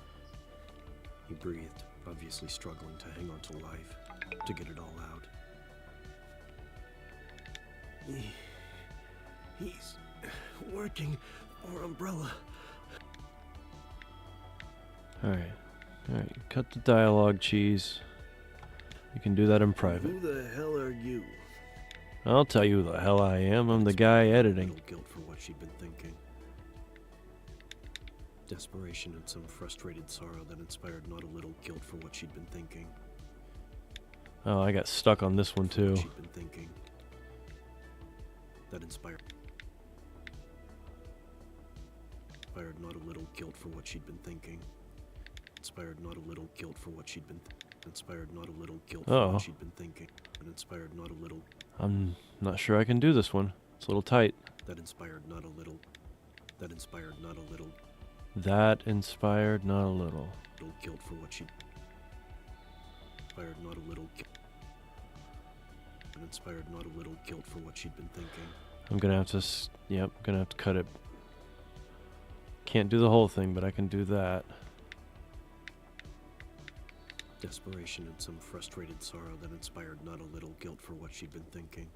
He breathed, obviously struggling to hang on to life, to get it all out. He's working for Umbrella. Alright. Cut the dialogue, cheese. You can do that in private. Who the hell are you? I'll tell you who the hell I am. I'm the guy editing. Little guilt for what she'd been thinking. Desperation and some frustrated sorrow that inspired not a little guilt for what she'd been thinking. Oh, I got stuck on this one For too. what she'd been thinking. That inspired not a little guilt for what she'd been thinking. Inspired not a little guilt for what she'd been inspired not a little guilt for what she'd been thinking. And inspired not a little. I'm not sure I can do this one. It's a little tight. That inspired not a little. That inspired not a little. That inspired not a little. Little guilt for what she. Inspired not a little. that inspired not a little guilt for what she'd been thinking. I'm gonna have to, yep, gonna have to cut it. Can't do the whole thing, but I can do that. Desperation and some frustrated sorrow that inspired not a little guilt for what she'd been thinking.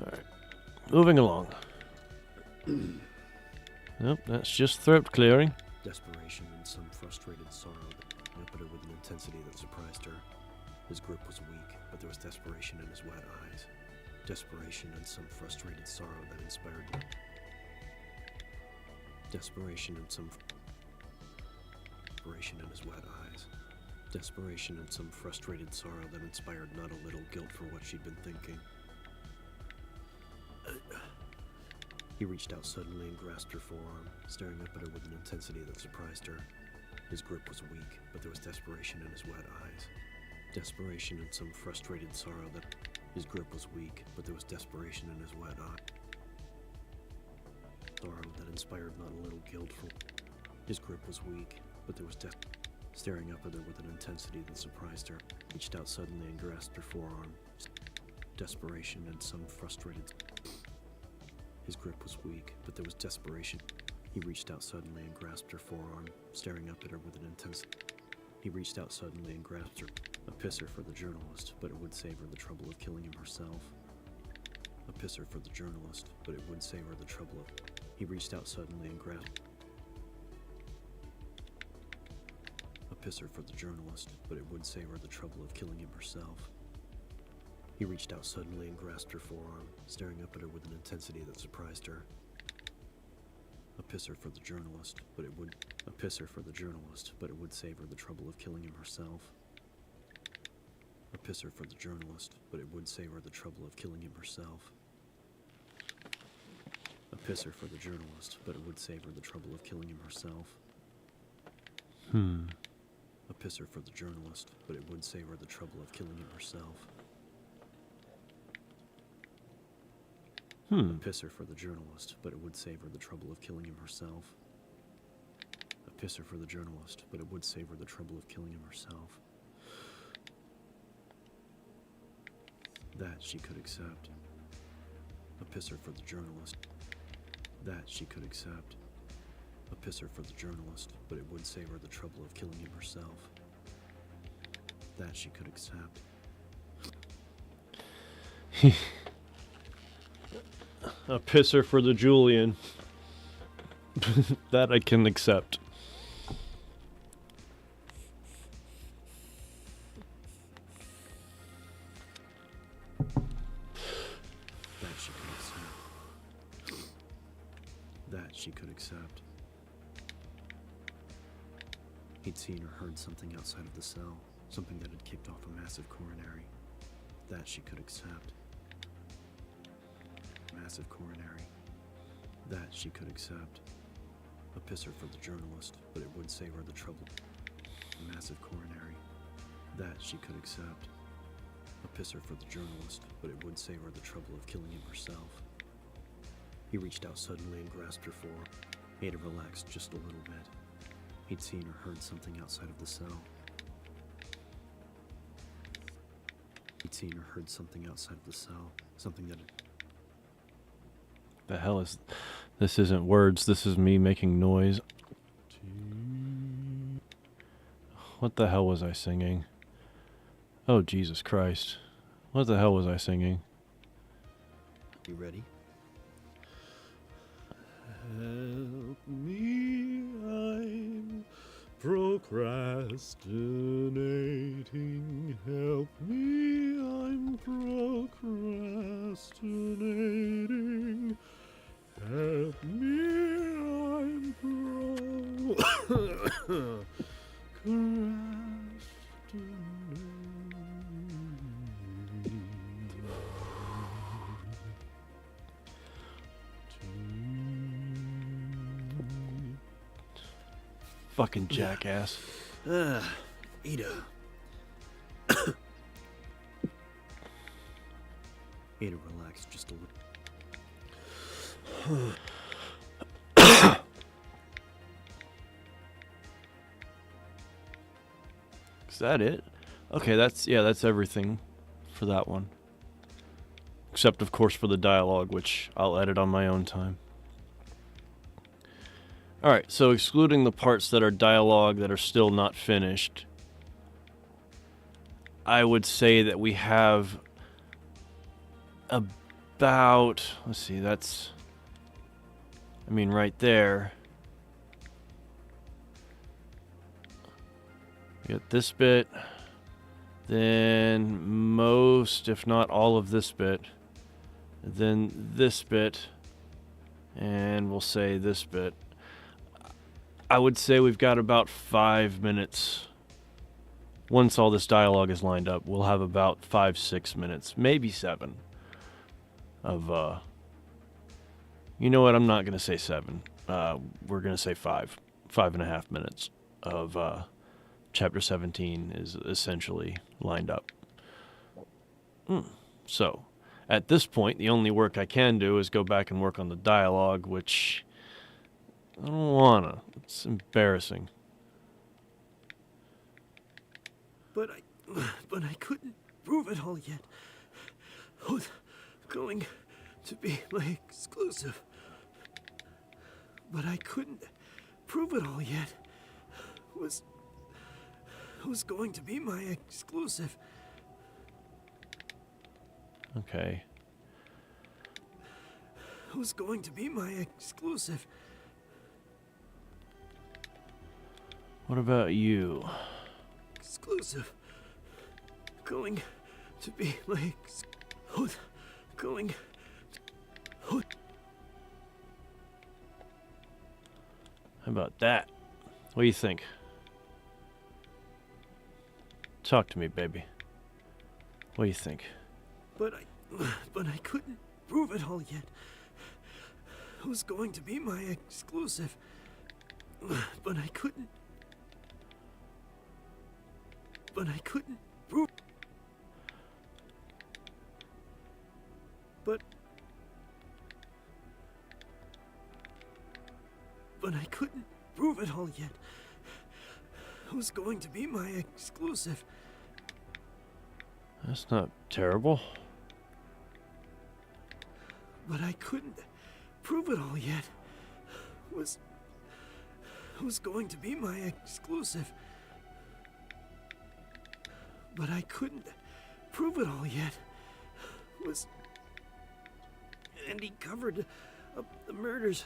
Alright. Moving along. Nope, that's just throat clearing. Desperation and some frustrated sorrow that looked at her with an intensity that surprised her. His grip was weak, but there was desperation in his wet eyes. Desperation and some frustrated sorrow that inspired me. Desperation and some desperation in his wet eyes. Desperation and some frustrated sorrow that inspired not a little guilt for what she'd been thinking. He reached out suddenly and grasped her forearm, staring up at her with an intensity that surprised her. His grip was weak, but there was desperation in his wet eyes. Desperation and some frustrated sorrow that his grip was weak, but there was desperation in his wet eye. Sorrow that inspired not a little guilt for his grip was weak, but there was staring up at her with an intensity that surprised her. Reached out suddenly and grasped her forearm. Desperation and some frustrated. His grip was weak, but there was desperation. He reached out suddenly and grasped her forearm, staring up at her with an intensity. He reached out suddenly and grasped her. A pisser for the journalist, but it would save her the trouble of killing him herself. A pisser for the journalist, but it would save her the trouble of. He reached out suddenly and grasped. A pisser for the journalist, but it would save her the trouble of killing him herself. He reached out suddenly and grasped her forearm, staring up at her with an intensity that surprised her. A pisser for the journalist, but it would. A pisser for the journalist, but it would save her the trouble of killing him herself. A pisser for the journalist, but it would save her the trouble of killing him herself. A pisser for the journalist, but it would save her the trouble of killing him herself. A pisser for the journalist, but it would save her the trouble of killing him herself. A pisser for the journalist, but it would save her the trouble of killing him herself. A pisser for the journalist, but it would save her the trouble of killing him herself. That she could accept. A pisser for the journalist. That she could accept. A pisser for the journalist, but it would save her the trouble of killing him herself. That she could accept. A pisser for the Julian. That I can accept. That she could accept. That she could accept. He'd seen or heard something outside of the cell, something that had kicked off a massive coronary. That she could accept. Massive coronary. That she could accept. A pisser for the journalist, but it would save her the trouble. A massive coronary. That she could accept. A pisser for the journalist, but it would save her the trouble of killing him herself. He reached out suddenly and grasped her forearm, made her relax just a little bit. He'd seen or heard something outside of the cell. He'd seen or heard something outside of the cell, something that had. The hell is... This isn't words, this is me making noise. What the hell was I singing? Oh, Jesus Christ. What the hell was I singing? You ready? Help me, I'm procrastinating. Help me, I'm procrastinating. Help me, I'm Fucking jackass. Ada. Ada relaxed just a little. Is that it? Okay, that's everything for that one. Except, of course, for the dialogue, which I'll edit on my own time. Alright, so excluding the parts that are dialogue that are still not finished, I would say that we have about, let's see, that's, I mean, right there. We got this bit, then most, if not all of this bit, then this bit, and we'll say this bit. I would say we've got about 5 minutes. Once all this dialogue is lined up, we'll have about 5-6 minutes, maybe 7 of, you know what, I'm not going to say 7. We're going to say 5.5 minutes of, Chapter 17 is essentially lined up. So, at this point, the only work I can do is go back and work on the dialogue, which I don't wanna. It's embarrassing. But I couldn't prove it all yet. Was going to be my exclusive. But I couldn't prove it all yet. Was going to be my exclusive. Okay. Was going to be my exclusive. What about you? Exclusive. Going to be my going. How about that? What do you think? Talk to me, baby. What do you think? But I couldn't prove it all yet. Was going to be my exclusive. But I couldn't prove. But I couldn't prove it all yet. Was going to be my exclusive. That's not terrible. But I couldn't prove it all yet. Was going to be my exclusive. But I couldn't prove it all yet. And he covered up the murders.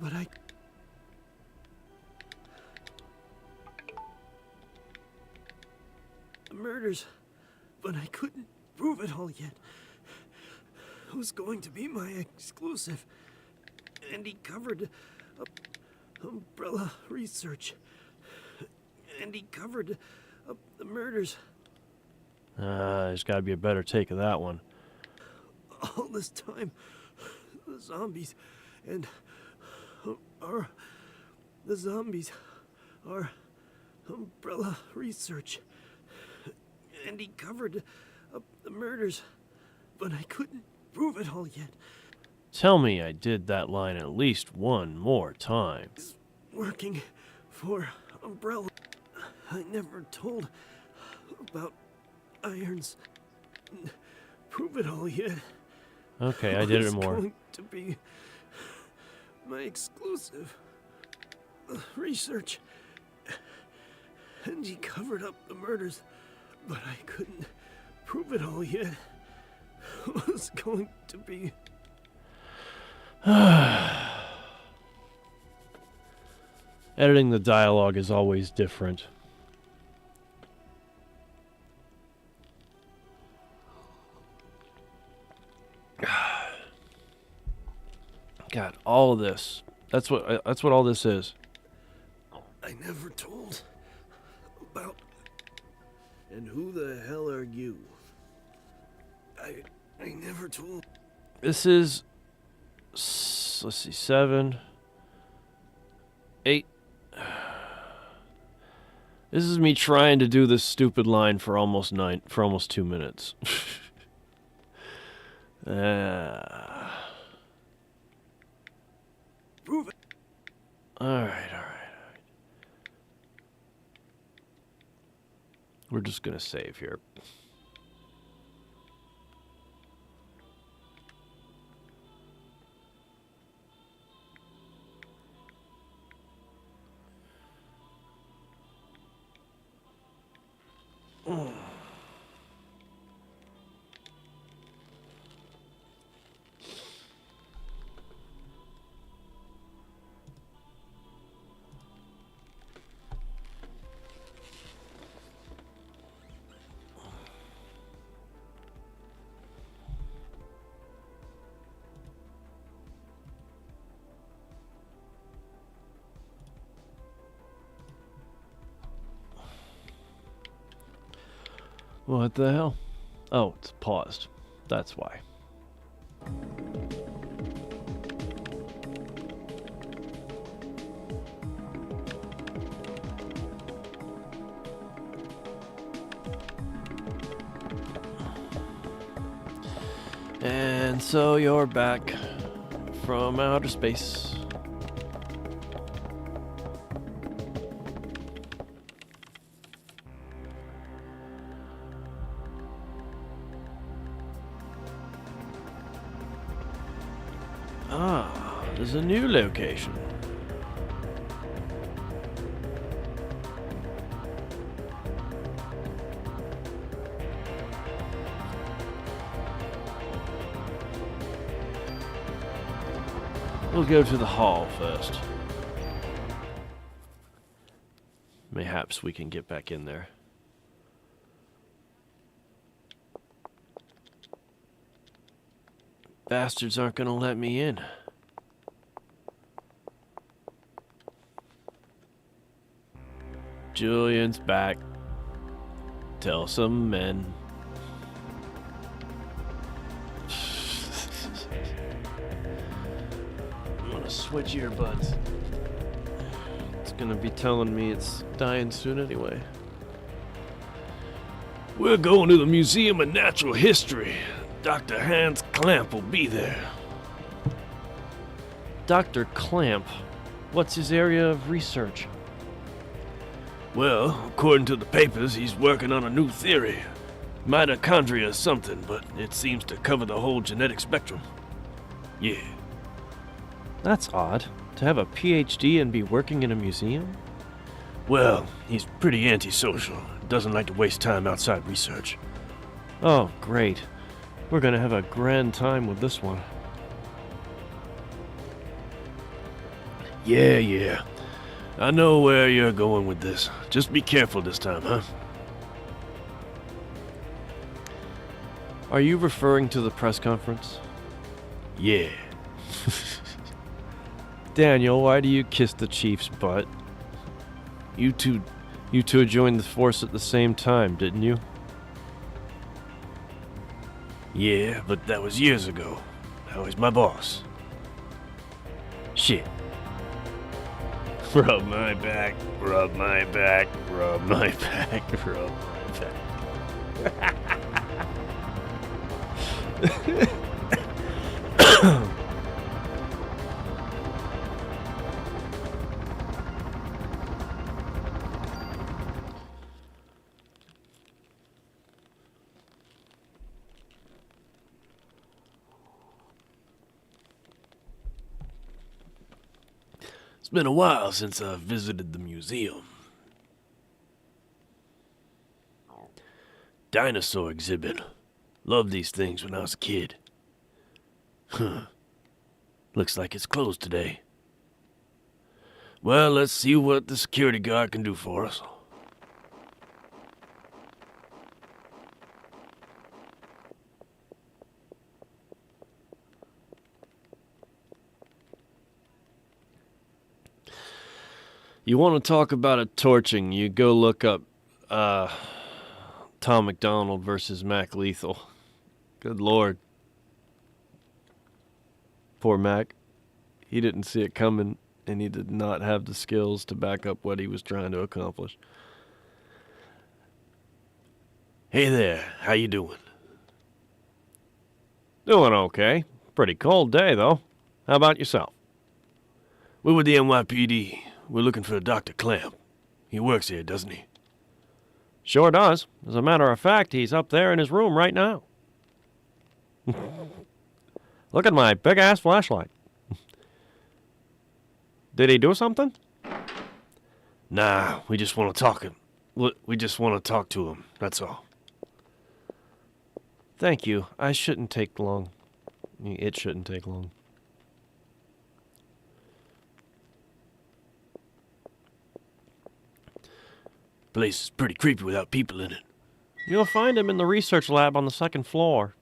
But I couldn't prove it all yet. Was going to be my exclusive. And he covered up umbrella research. And he covered up the murders. There's got to be a better take of that one. All this time, the zombies are umbrella research. And he covered up the murders, but I couldn't prove it all yet. Tell me I did that line at least one more time. Working for Umbrella. I never told about irons. Prove it all yet. Okay, I did it more. Going to be my exclusive research. And he covered up the murders, but I couldn't prove it all yet. It was going to be. Editing the dialogue is always different. God, all of this. That's what all this is. I never told about. And who the hell are you? I never told. This is, let's see, 7, 8. This is me trying to do this stupid line for almost 2 minutes. Prove it. All right. just gonna save here. What the hell? Oh, it's paused. That's why. And so you're back from outer space. Ah, there's a new location. We'll go to the hall first. Mayhaps we can get back in there. Bastards aren't gonna let me in. Julian's back. Tell some men. I'm gonna switch earbuds. It's gonna be telling me it's dying soon anyway. We're going to the Museum of Natural History. Dr. Hans Clamp will be there. Dr. Clamp? What's his area of research? Well, according to the papers, he's working on a new theory. Mitochondria or something, but it seems to cover the whole genetic spectrum. Yeah. That's odd. To have a PhD and be working in a museum? Well, he's pretty antisocial. Doesn't like to waste time outside research. Oh, great. We're gonna have a grand time with this one. Yeah. I know where you're going with this. Just be careful this time, huh? Are you referring to the press conference? Yeah. Daniel, why do you kiss the chief's butt? You two joined the force at the same time, didn't you? Yeah, but that was years ago. Now he's my boss. Shit. Rub my back, rub my back, rub my back, rub my back. It's been a while since I've visited the museum. Dinosaur exhibit. Loved these things when I was a kid. Huh. Looks like it's closed today. Well, let's see what the security guard can do for us. You want to talk about a torching, you go look up Tom McDonald versus Mac Lethal. Good lord. Poor Mac. He didn't see it coming, and he did not have the skills to back up what he was trying to accomplish. Hey there, how you doing? Doing okay. Pretty cold day, though. How about yourself? We're with the NYPD. We're looking for Dr. Clamp. He works here, doesn't he? Sure does. As a matter of fact, he's up there in his room right now. Look at my big-ass flashlight. Did he do something? Nah, we just want to talk him. We just want to talk to him, that's all. Thank you. I shouldn't take long. It shouldn't take long. Place is pretty creepy without people in it. You'll find him in the research lab on the second floor.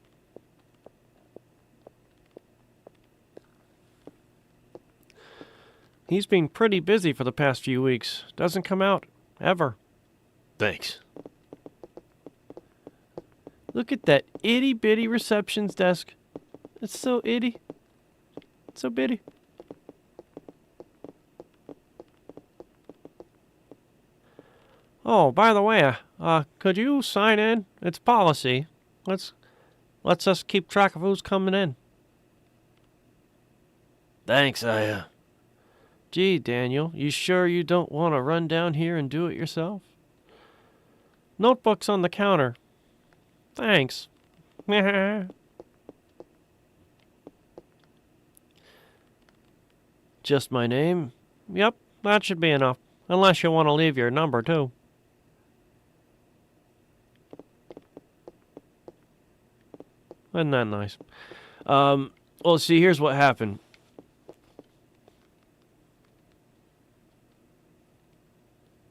He's been pretty busy for the past few weeks. Doesn't come out, ever. Thanks. Look at that itty-bitty receptions desk. It's so itty. It's so bitty. Oh, by the way, could you sign in? It's policy. Lets us keep track of who's coming in. Thanks, Gee, Daniel, you sure you don't want to run down here and do it yourself? Notebook's on the counter. Thanks. Just my name? Yep, that should be enough. Unless you want to leave your number, too. Isn't that nice? Well, see, here's what happened.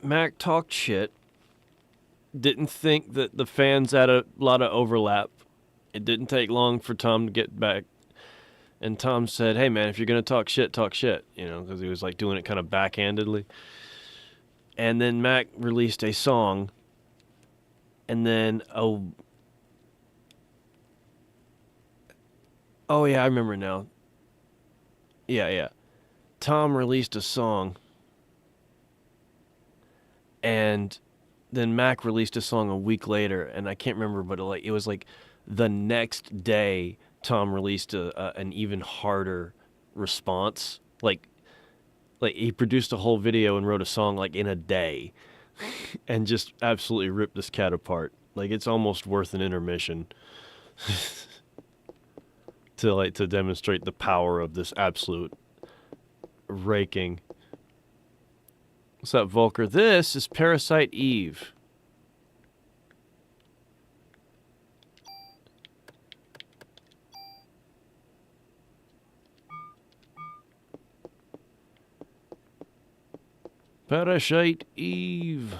Mac talked shit. Didn't think that the fans had a lot of overlap. It didn't take long for Tom to get back. And Tom said, hey, man, if you're going to talk shit, talk shit. You know, because he was like doing it kind of backhandedly. And then Mac released a song. And then, oh, yeah, I remember now. Yeah. Tom released a song. And then Mac released a song a week later, and I can't remember, but it was like the next day Tom released an even harder response. Like he produced a whole video and wrote a song like in a day, and just absolutely ripped this cat apart. Like it's almost worth an intermission to demonstrate the power of this absolute raking. What's up, Volker? This is Parasite Eve. Parasite Eve.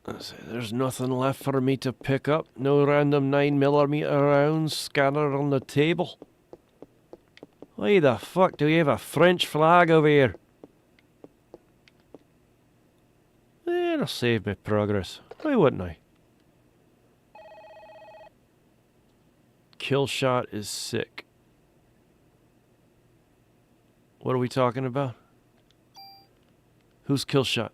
Let's see, there's nothing left for me to pick up. No random 9mm round scanner on the table. Why the fuck do you have a French flag over here? It'll save me progress. Why wouldn't I? Kill shot is sick. What are we talking about? Who's kill shot?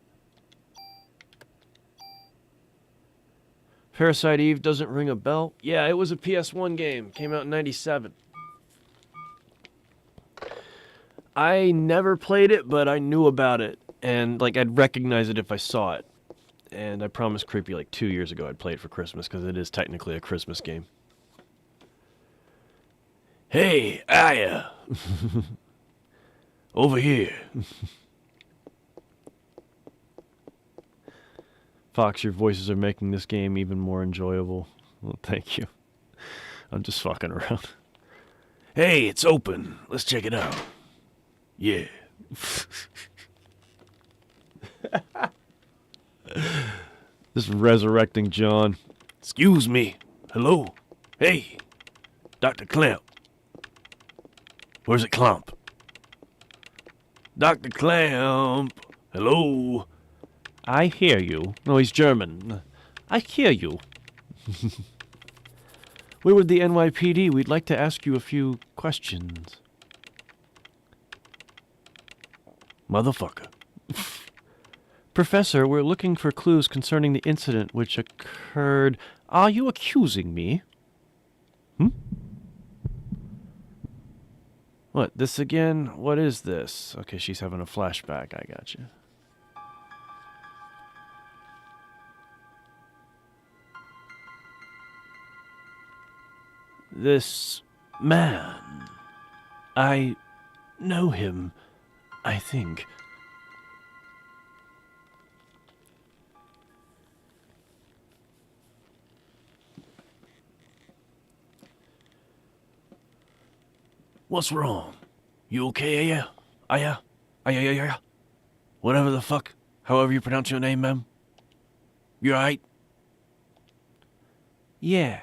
Parasite Eve doesn't ring a bell. Yeah, it was a PS1 game. Came out in 97. I never played it, but I knew about it. And, like, I'd recognize it if I saw it. And I promised Creepy, like, 2 years ago I'd play it for Christmas, because it is technically a Christmas game. Hey, Aya! Over here. Fox, your voices are making this game even more enjoyable. Well, thank you. I'm just fucking around. Hey, it's open. Let's check it out. Yeah. This resurrecting John. Excuse me. Hello. Hey, Dr. Clamp. Where's it Clamp? Dr. Clamp. Hello. I hear you. No, he's German. I hear you. We're with the NYPD. We'd like to ask you a few questions. Motherfucker. Professor, we're looking for clues concerning the incident which occurred. Are you accusing me? What, this again? What is this? Okay, she's having a flashback. I got you. This man. I know him, I think. What's wrong? You okay, yeah? Yeah. Whatever the fuck, however you pronounce your name, ma'am. You alright? Yeah.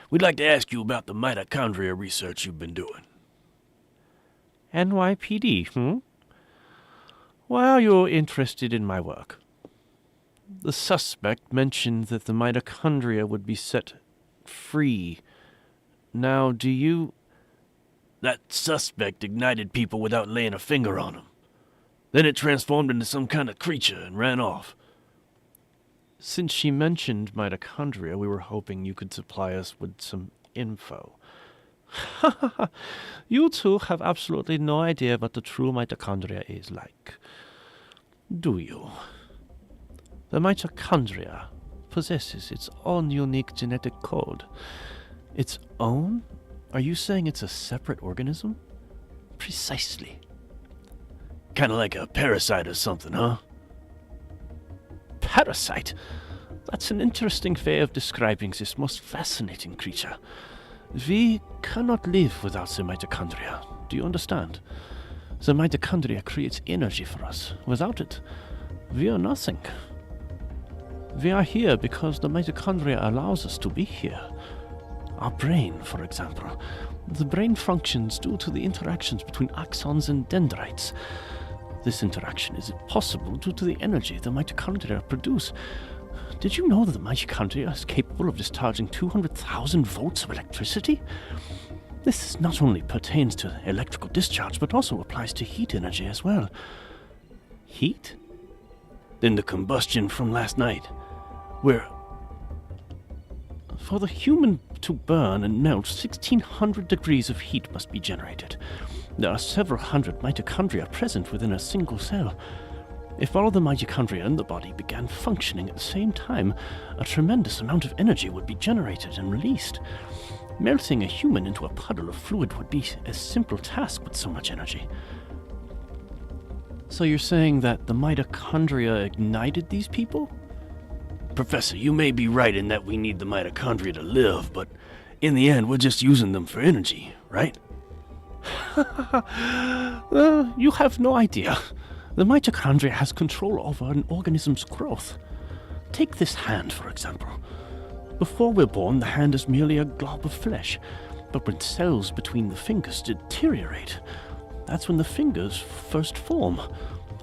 We'd like to ask you about the mitochondria research you've been doing. NYPD, Why are you interested in my work? The suspect mentioned that the mitochondria would be set free. Now, do you... That suspect ignited people without laying a finger on them. Then it transformed into some kind of creature and ran off. Since she mentioned mitochondria, we were hoping you could supply us with some info. You two have absolutely no idea what the true mitochondria is like. Do you? The mitochondria possesses its own unique genetic code. Its own? Are you saying it's a separate organism? Precisely. Kinda like a parasite or something, huh? Parasite? That's an interesting way of describing this most fascinating creature. We cannot live without the mitochondria. Do you understand? The mitochondria creates energy for us. Without it, we are nothing. We are here because the mitochondria allows us to be here. Our brain, for example. The brain functions due to the interactions between axons and dendrites. This interaction is possible due to the energy the mitochondria produce. Did you know that the mitochondria is capable of discharging 200,000 volts of electricity? This not only pertains to electrical discharge, but also applies to heat energy as well. Heat? Then the combustion from last night. Where? For the human to burn and melt, 1600 degrees of heat must be generated. There are several hundred mitochondria present within a single cell. If all the mitochondria in the body began functioning at the same time, a tremendous amount of energy would be generated and released. Melting a human into a puddle of fluid would be a simple task with so much energy. So you're saying that the mitochondria ignited these people? Professor, you may be right in that we need the mitochondria to live, but in the end, we're just using them for energy, right? You have no idea. The mitochondria has control over an organism's growth. Take this hand, for example. Before we're born, the hand is merely a glob of flesh, but when cells between the fingers deteriorate, that's when the fingers first form.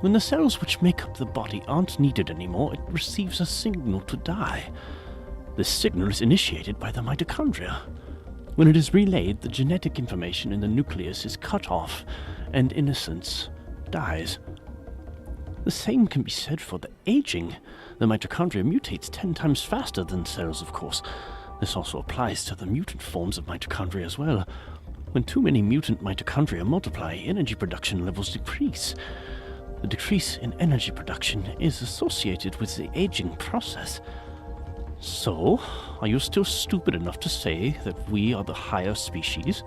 When the cells which make up the body aren't needed anymore, it receives a signal to die. This signal is initiated by the mitochondria. When it is relayed, the genetic information in the nucleus is cut off, and innocence dies. The same can be said for the aging. The mitochondria mutates 10 times faster than cells, of course. This also applies to the mutant forms of mitochondria as well. When too many mutant mitochondria multiply, energy production levels decrease. The decrease in energy production is associated with the aging process. So, are you still stupid enough to say that we are the higher species?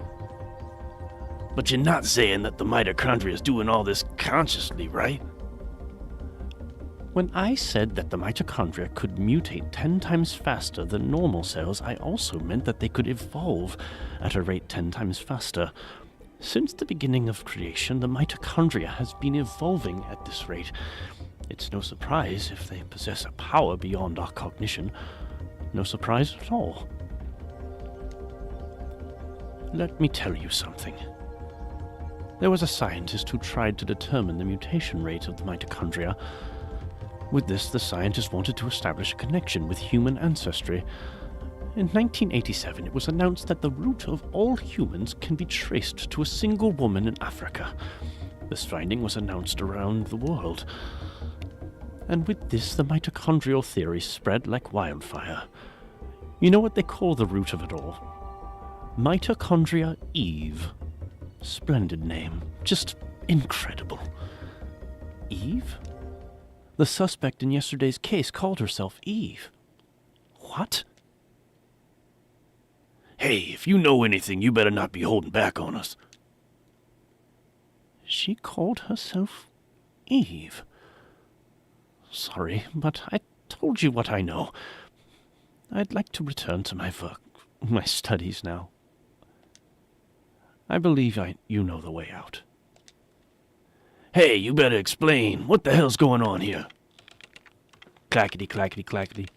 But you're not saying that the mitochondria is doing all this consciously, right? When I said that the mitochondria could mutate 10 times faster than normal cells, I also meant that they could evolve at a rate 10 times faster. Since the beginning of creation, the mitochondria has been evolving at this rate. It's no surprise if they possess a power beyond our cognition. No surprise at all. Let me tell you something. There was a scientist who tried to determine the mutation rate of the mitochondria. With this, the scientist wanted to establish a connection with human ancestry. In 1987, it was announced that the root of all humans can be traced to a single woman in Africa. This finding was announced around the world. And with this, the mitochondrial theory spread like wildfire. You know what they call the root of it all? Mitochondria Eve. Splendid name. Just incredible. Eve? The suspect in yesterday's case called herself Eve. What? Hey, if you know anything, you better not be holding back on us. She called herself Eve. Sorry, but I told you what I know. I'd like to return to my studies now. I believe you know the way out. Hey, you better explain. What the hell's going on here? Clackety, clackety, clackety.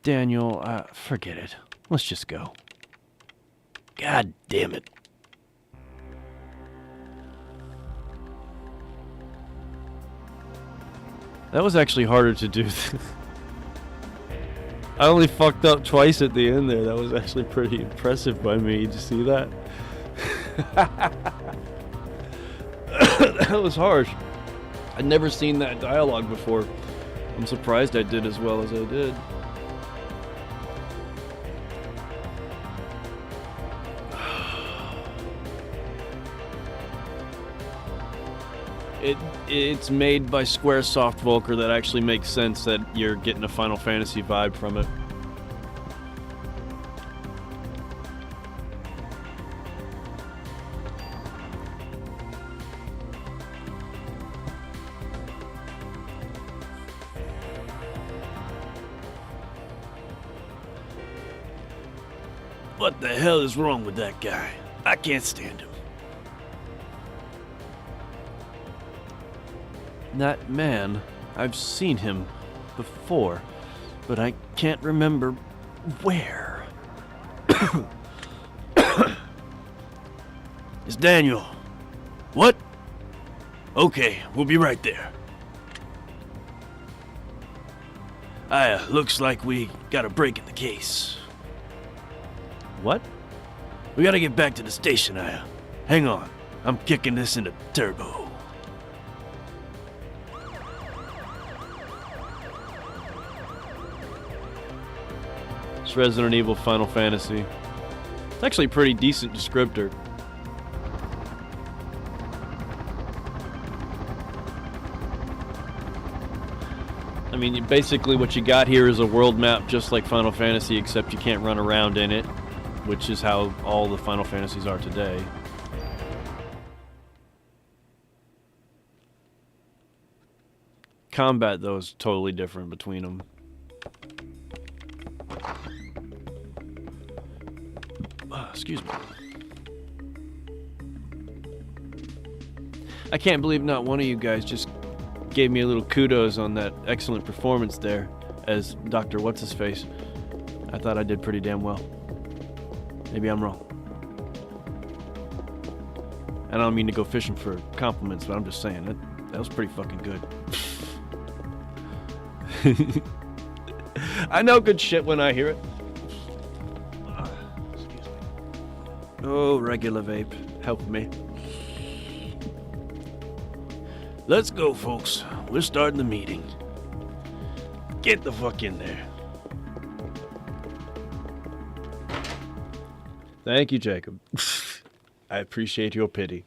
Daniel, forget it. Let's just go. God damn it. That was actually harder to do. I only fucked up twice at the end there. That was actually pretty impressive by me. Did you see that? That was harsh. I'd never seen that dialogue before. I'm surprised I did as well as I did. It's made by Squaresoft Volker. That actually makes sense that you're getting a Final Fantasy vibe from it. What the hell is wrong with that guy? I can't stand him. That man, I've seen him before, but I can't remember where. It's Daniel. What? Okay, we'll be right there. Looks like we got a break in the case. What? We gotta get back to the station, Aya. Hang on, I'm kicking this into turbo. It's Resident Evil Final Fantasy. It's actually a pretty decent descriptor. I mean, basically what you got here is a world map just like Final Fantasy, except you can't run around in it, which is how all the Final Fantasies are today. Combat, though, is totally different between them. Excuse me. I can't believe not one of you guys just gave me a little kudos on that excellent performance there as Dr. What's-His-Face. I thought I did pretty damn well. Maybe I'm wrong. And I don't mean to go fishing for compliments, but I'm just saying that was pretty fucking good. I know good shit when I hear it. Excuse me. Oh, regular vape. Help me. Let's go, folks. We're starting the meeting. Get the fuck in there. Thank you, Jacob. I appreciate your pity.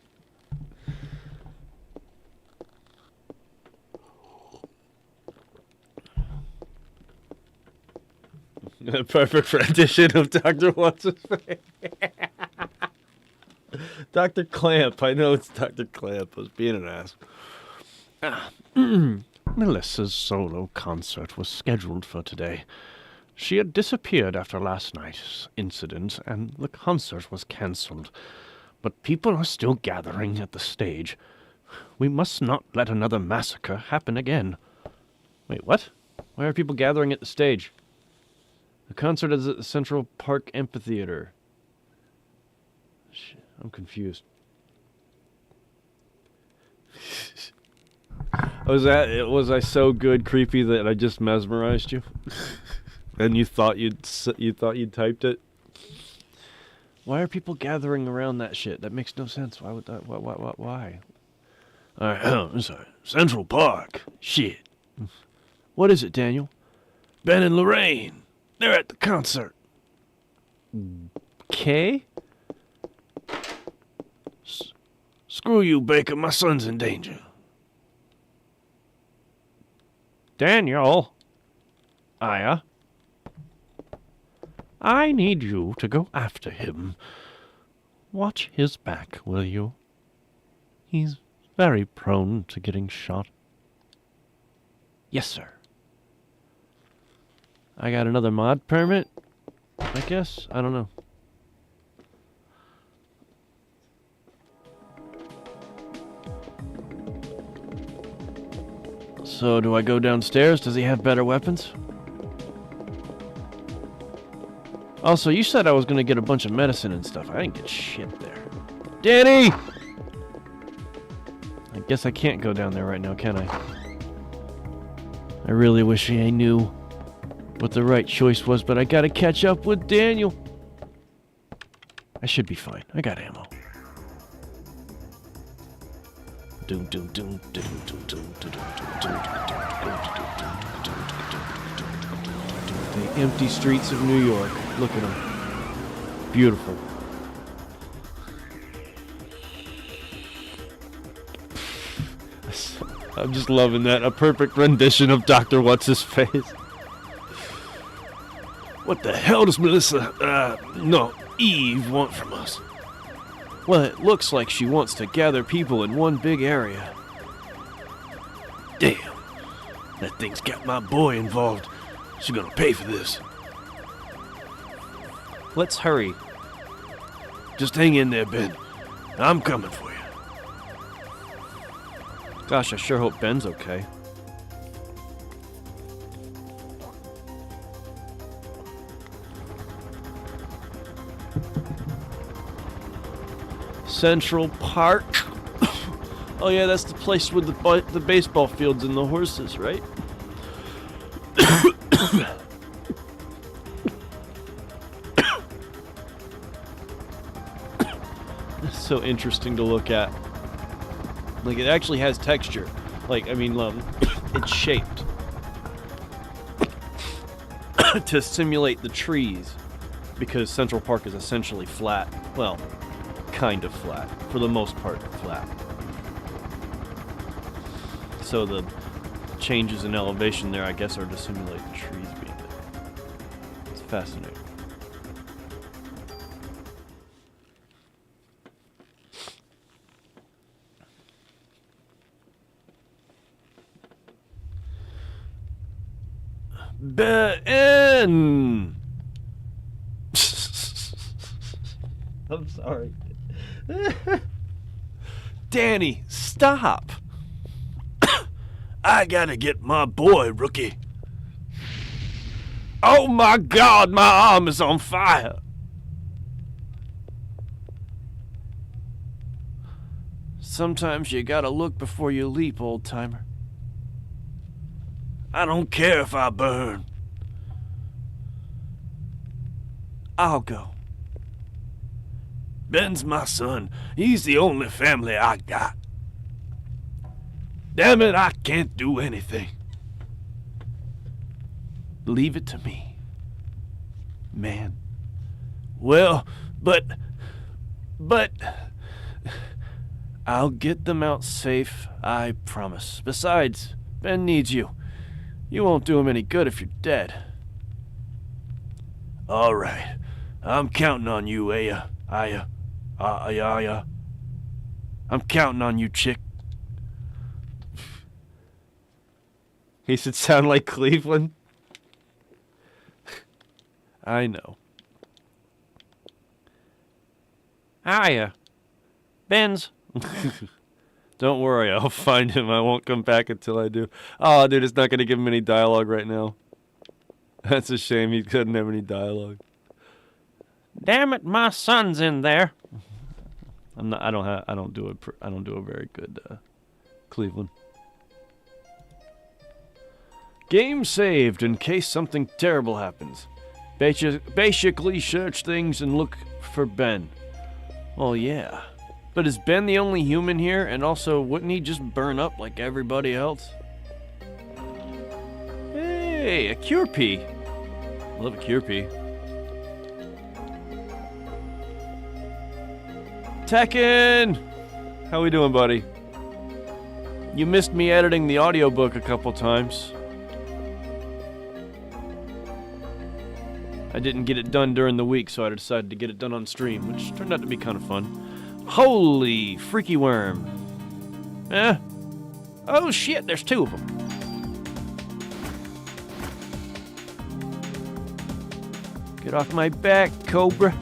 A perfect rendition of Dr. What's-His-Face. Dr. Clamp. I know it's Dr. Clamp. I was being an ass. Melissa's solo concert was scheduled for today. She had disappeared after last night's incident, and the concert was cancelled. But people are still gathering at the stage. We must not let another massacre happen again. Wait, what? Why are people gathering at the stage? The concert is at the Central Park Amphitheater. Shit, I'm confused. Was I so good, creepy that I just mesmerized you? And you thought you'd typed it? Why are people gathering around that shit? That makes no sense. Why would that? Why? All right, I'm sorry. Central Park. Shit. What is it, Daniel? Ben and Lorraine. They're at the concert. Kay? Screw you, Baker. My son's in danger. Daniel! Aya? I need you to go after him. Watch his back, will you? He's very prone to getting shot. Yes, sir. I got another mod permit, I guess? I don't know. So, do I go downstairs? Does he have better weapons? Also, you said I was gonna get a bunch of medicine and stuff. I didn't get shit there. Danny! I guess I can't go down there right now, can I? I really wish I knew what the right choice was, but I gotta catch up with Daniel. I should be fine. I got ammo. The empty streets of New York. Look at them. Beautiful. I'm just loving that. A perfect rendition of Dr. What's-His-Face. What the hell does Eve want from us? Well, it looks like she wants to gather people in one big area. Damn. That thing's got my boy involved. She's gonna pay for this. Let's hurry. Just hang in there, Ben. I'm coming for you. Gosh, I sure hope Ben's okay. Central Park. Oh yeah, that's the place with the baseball fields and the horses, right? It's so interesting to look at. Like, it actually has texture. Like, I mean, it's shaped to simulate the trees, because Central Park is essentially flat. Well, kind of flat. For the most part, flat. So the changes in elevation there, I guess, are to simulate the trees being there. It's fascinating. Ben! I'm sorry. Danny, stop! I gotta get my boy, rookie. Oh my God, my arm is on fire! Sometimes you gotta look before you leap, old-timer. I don't care if I burn. I'll go. Ben's my son. He's the only family I got. Damn it, I can't do anything. Leave it to me, man. Well, but... I'll get them out safe, I promise. Besides, Ben needs you. You won't do him any good if you're dead. All right. I'm counting on you, Aya. I'm counting on you, chick. He should sound like Cleveland. I know. Hiya. Ben's. Don't worry, I'll find him. I won't come back until I do. Oh, dude, it's not going to give him any dialogue right now. That's a shame. He couldn't have any dialogue. Damn it, my son's in there. I don't do a very good Cleveland. Game saved in case something terrible happens. Basically search things and look for Ben. Well, yeah. But is Ben the only human here? And also, wouldn't he just burn up like everybody else? Hey, a cure pea. Love a cure pea. Tekken! How we doing, buddy? You missed me editing the audiobook a couple times. I didn't get it done during the week, so I decided to get it done on stream, which turned out to be kind of fun. Holy freaky worm. Oh shit, there's 2 of them. Get off my back, Cobra.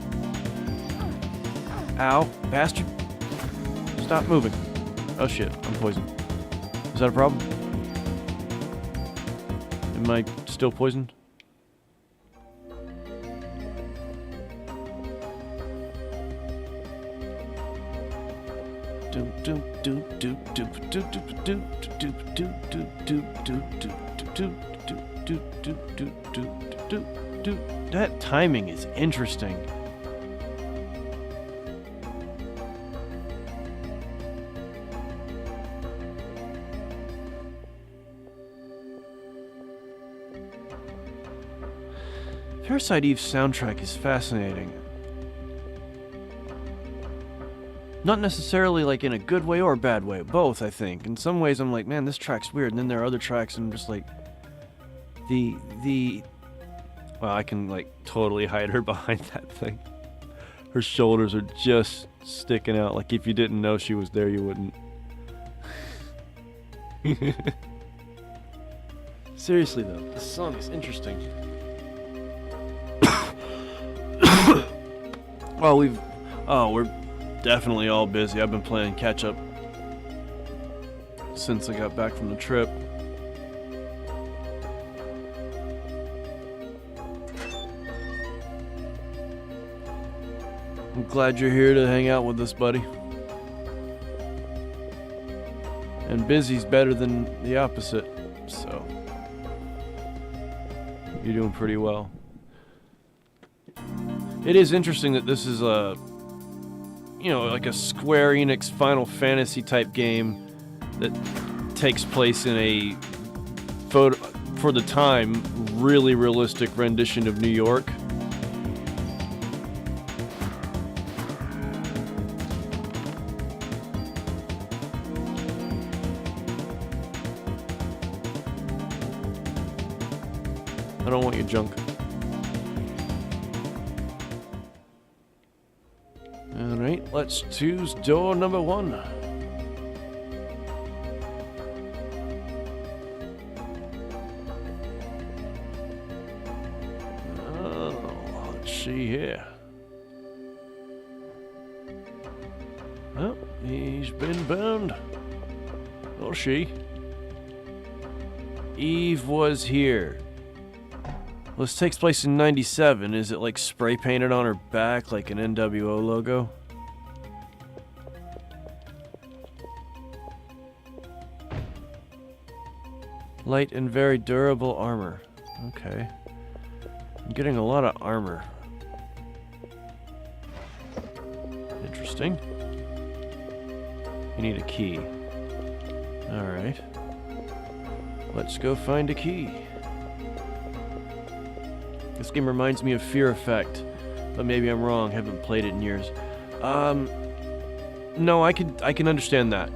Ow, bastard. Stop moving. Oh shit, I'm poisoned. Is that a problem? Am I still poisoned? That timing is interesting. Parasite Eve's soundtrack is fascinating. Not necessarily like in a good way or a bad way, both, I think. In some ways I'm like, man, this track's weird, and then there are other tracks and I'm just like, well, I can like totally hide her behind that thing. Her shoulders are just sticking out, like if you didn't know she was there, you wouldn't. Seriously though, this song is interesting. We're definitely all busy. I've been playing catch up since I got back from the trip. I'm glad you're here to hang out with us, buddy. And busy's better than the opposite, so you're doing pretty well. It is interesting that this is like a Square Enix Final Fantasy type game that takes place in a for the time, really realistic rendition of New York. I don't want your junk. Alright, let's choose door number 1. Oh, let's see here. Oh, he's been burned. Or she. Eve was here. Well, this takes place in 97. Is it like spray painted on her back like an NWO logo? Light and very durable armor. Okay. I'm getting a lot of armor. Interesting. You need a key. Alright. Let's go find a key. This game reminds me of Fear Effect, but maybe I'm wrong. Haven't played it in years. No, I can understand that.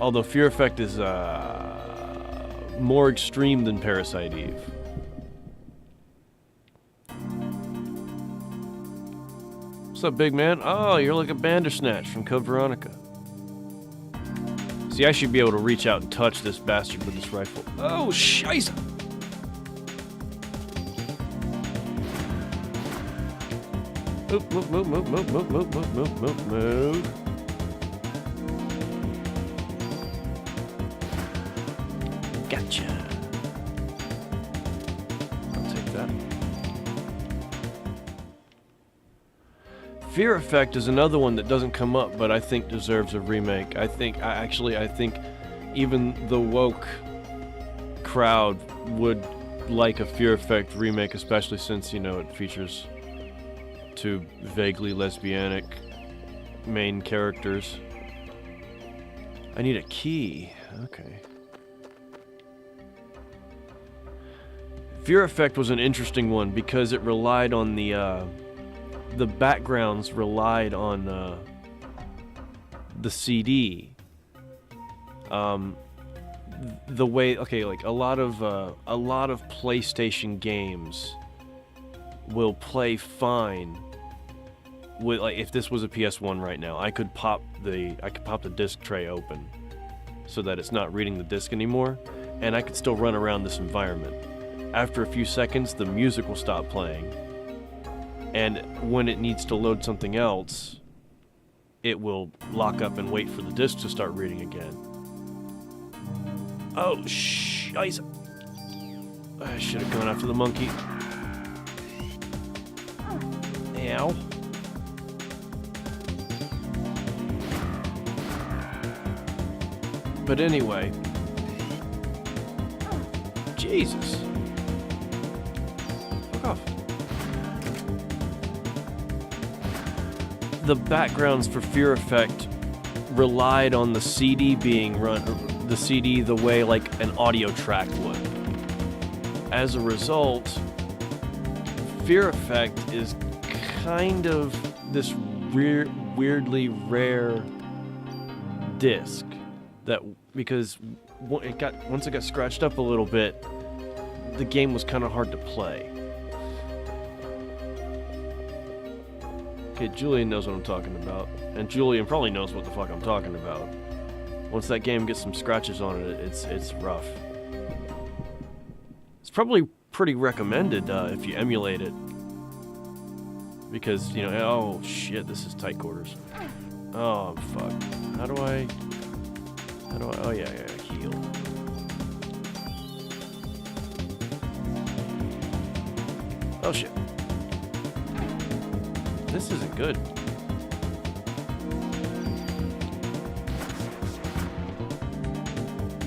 Although Fear Effect is more extreme than Parasite Eve. What's up, big man? Oh, you're like a Bandersnatch from Code Veronica. See, I should be able to reach out and touch this bastard with this rifle. Oh, scheisse! Move. Gotcha. I'll take that. Fear Effect is another one that doesn't come up, but I think deserves a remake. I think even the woke crowd would like a Fear Effect remake, especially since, it features 2 vaguely lesbianic main characters. I need a key. Okay. Fear Effect was an interesting one because it relied on the backgrounds relied on the CD. The way, like a lot of PlayStation games will play fine with, like, if this was a PS1 right now, I could pop the disc tray open so that it's not reading the disc anymore, and I could still run around this environment. After a few seconds, the music will stop playing, and when it needs to load something else, it will lock up and wait for the disc to start reading again. Oh, I should have gone after the monkey. Ow. But anyway, Jesus. Fuck off. The backgrounds for Fear Effect relied on the CD being run, the CD the way like an audio track would. As a result, Fear Effect is kind of this weirdly rare disc that, because once it got scratched up a little bit, the game was kind of hard to play. Okay, Julian knows what I'm talking about, and Julian probably knows what the fuck I'm talking about. Once that game gets some scratches on it, it's rough. It's probably pretty recommended if you emulate it, because, you know, oh shit, this is tight quarters. Oh fuck. How do I, oh yeah, heal. Oh shit. This isn't good.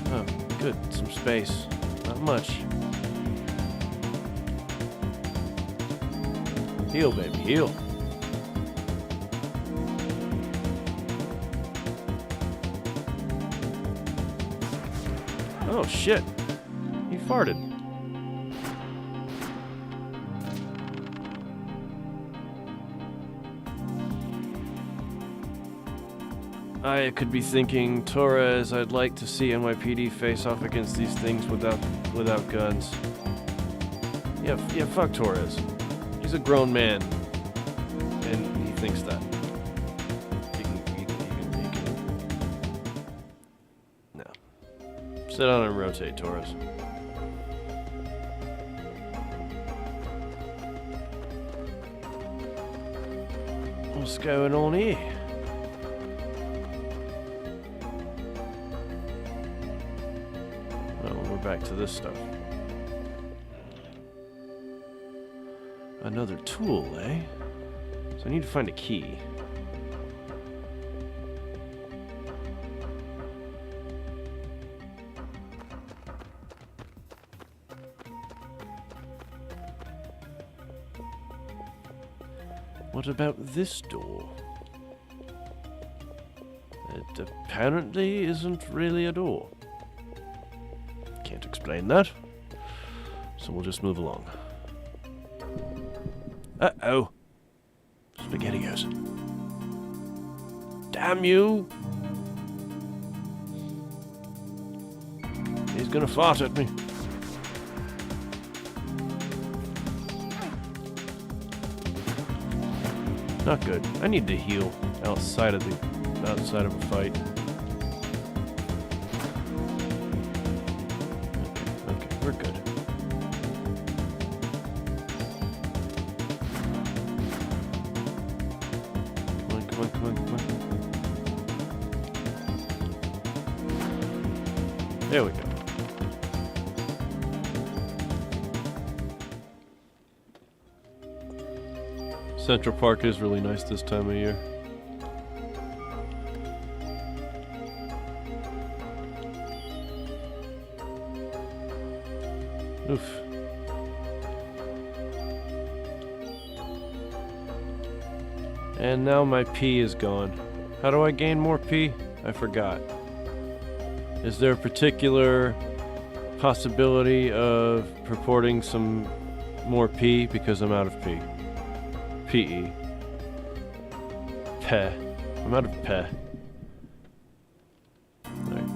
Oh, good, some space. Not much. Heal, baby, heal. Oh shit. He farted. I could be thinking, Torres, I'd like to see NYPD face off against these things without guns. Yeah, fuck Torres. He's a grown man, and he thinks that. He can. No. Sit down and rotate, Torres. What's going on here? Well, we're back to this stuff. Another tool, eh? So I need to find a key. What about this door? It apparently isn't really a door. Can't explain that. So we'll just move along. Uh-oh. SpaghettiOs. Damn you! He's gonna fart at me. Not good. I need to heal outside of a fight. Okay, we're good. Come on. There we go. Central Park is really nice this time of year. Oof. And now my P is gone. How do I gain more P? I forgot. Is there a particular possibility of purporting some more P because I'm out of P? PE. Peh. I'm out of Peh. Right.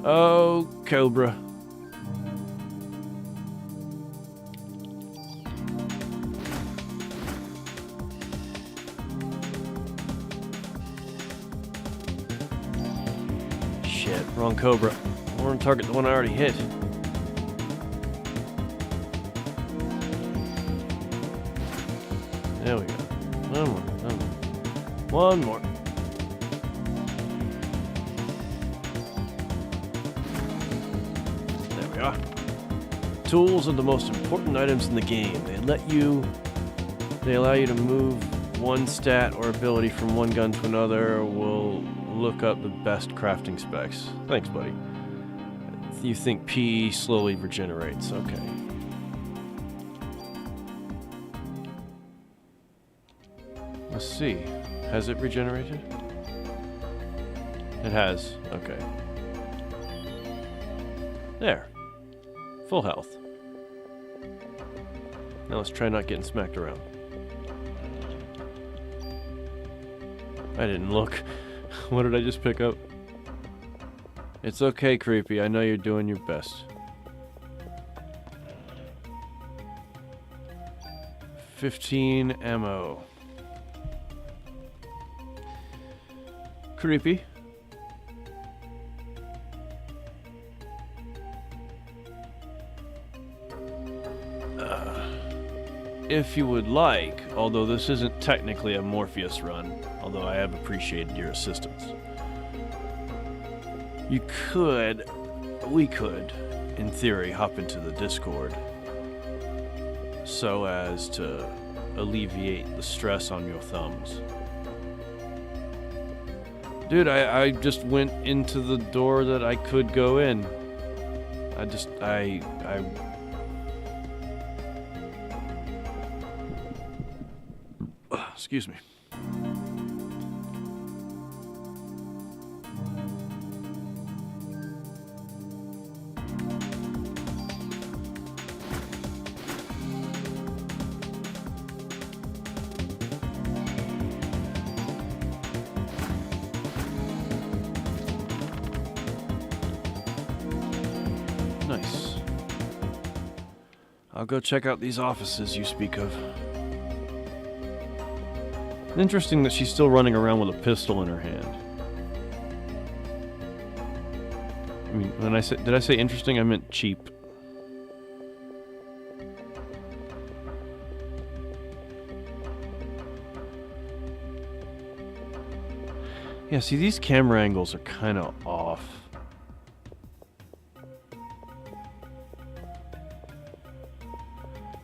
Oh, Cobra. shit, wrong Cobra. I want to target the one I already hit. There we go. One more. There we are. Tools are the most important items in the game. They allow you to move one stat or ability from one gun to another, or will look up the best crafting specs. Thanks, buddy. You think P slowly regenerates. Okay. Let's see. Has it regenerated? It has. Okay. There. Full health. Now let's try not getting smacked around. I didn't look. What did I just pick up? It's okay, Creepy. I know you're doing your best. 15 ammo. Creepy. If you would like, although this isn't technically a Morpheus run, although I have appreciated your assistance, we could, in theory, hop into the Discord so as to alleviate the stress on your thumbs. Dude, I just went into the door that I could go in. Excuse me. Nice. I'll go check out these offices you speak of. Interesting that she's still running around with a pistol in her hand. I mean, did I say interesting? I meant cheap. Yeah, see, these camera angles are kind of off.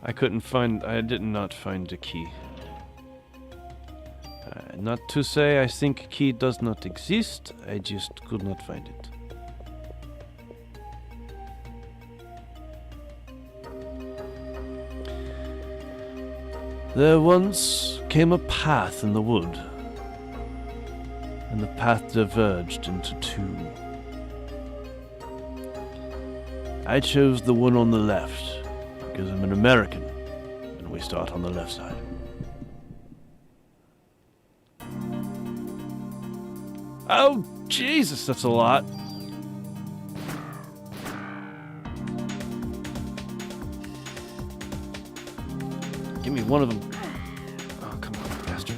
I did not find the key. Not to say I think key does not exist, I just could not find it. There once came a path in the wood, and the path diverged into two. I chose the one on the left, because I'm an American, and we start on the left side. Oh, Jesus, that's a lot. Give me one of them. Oh, come on, bastard.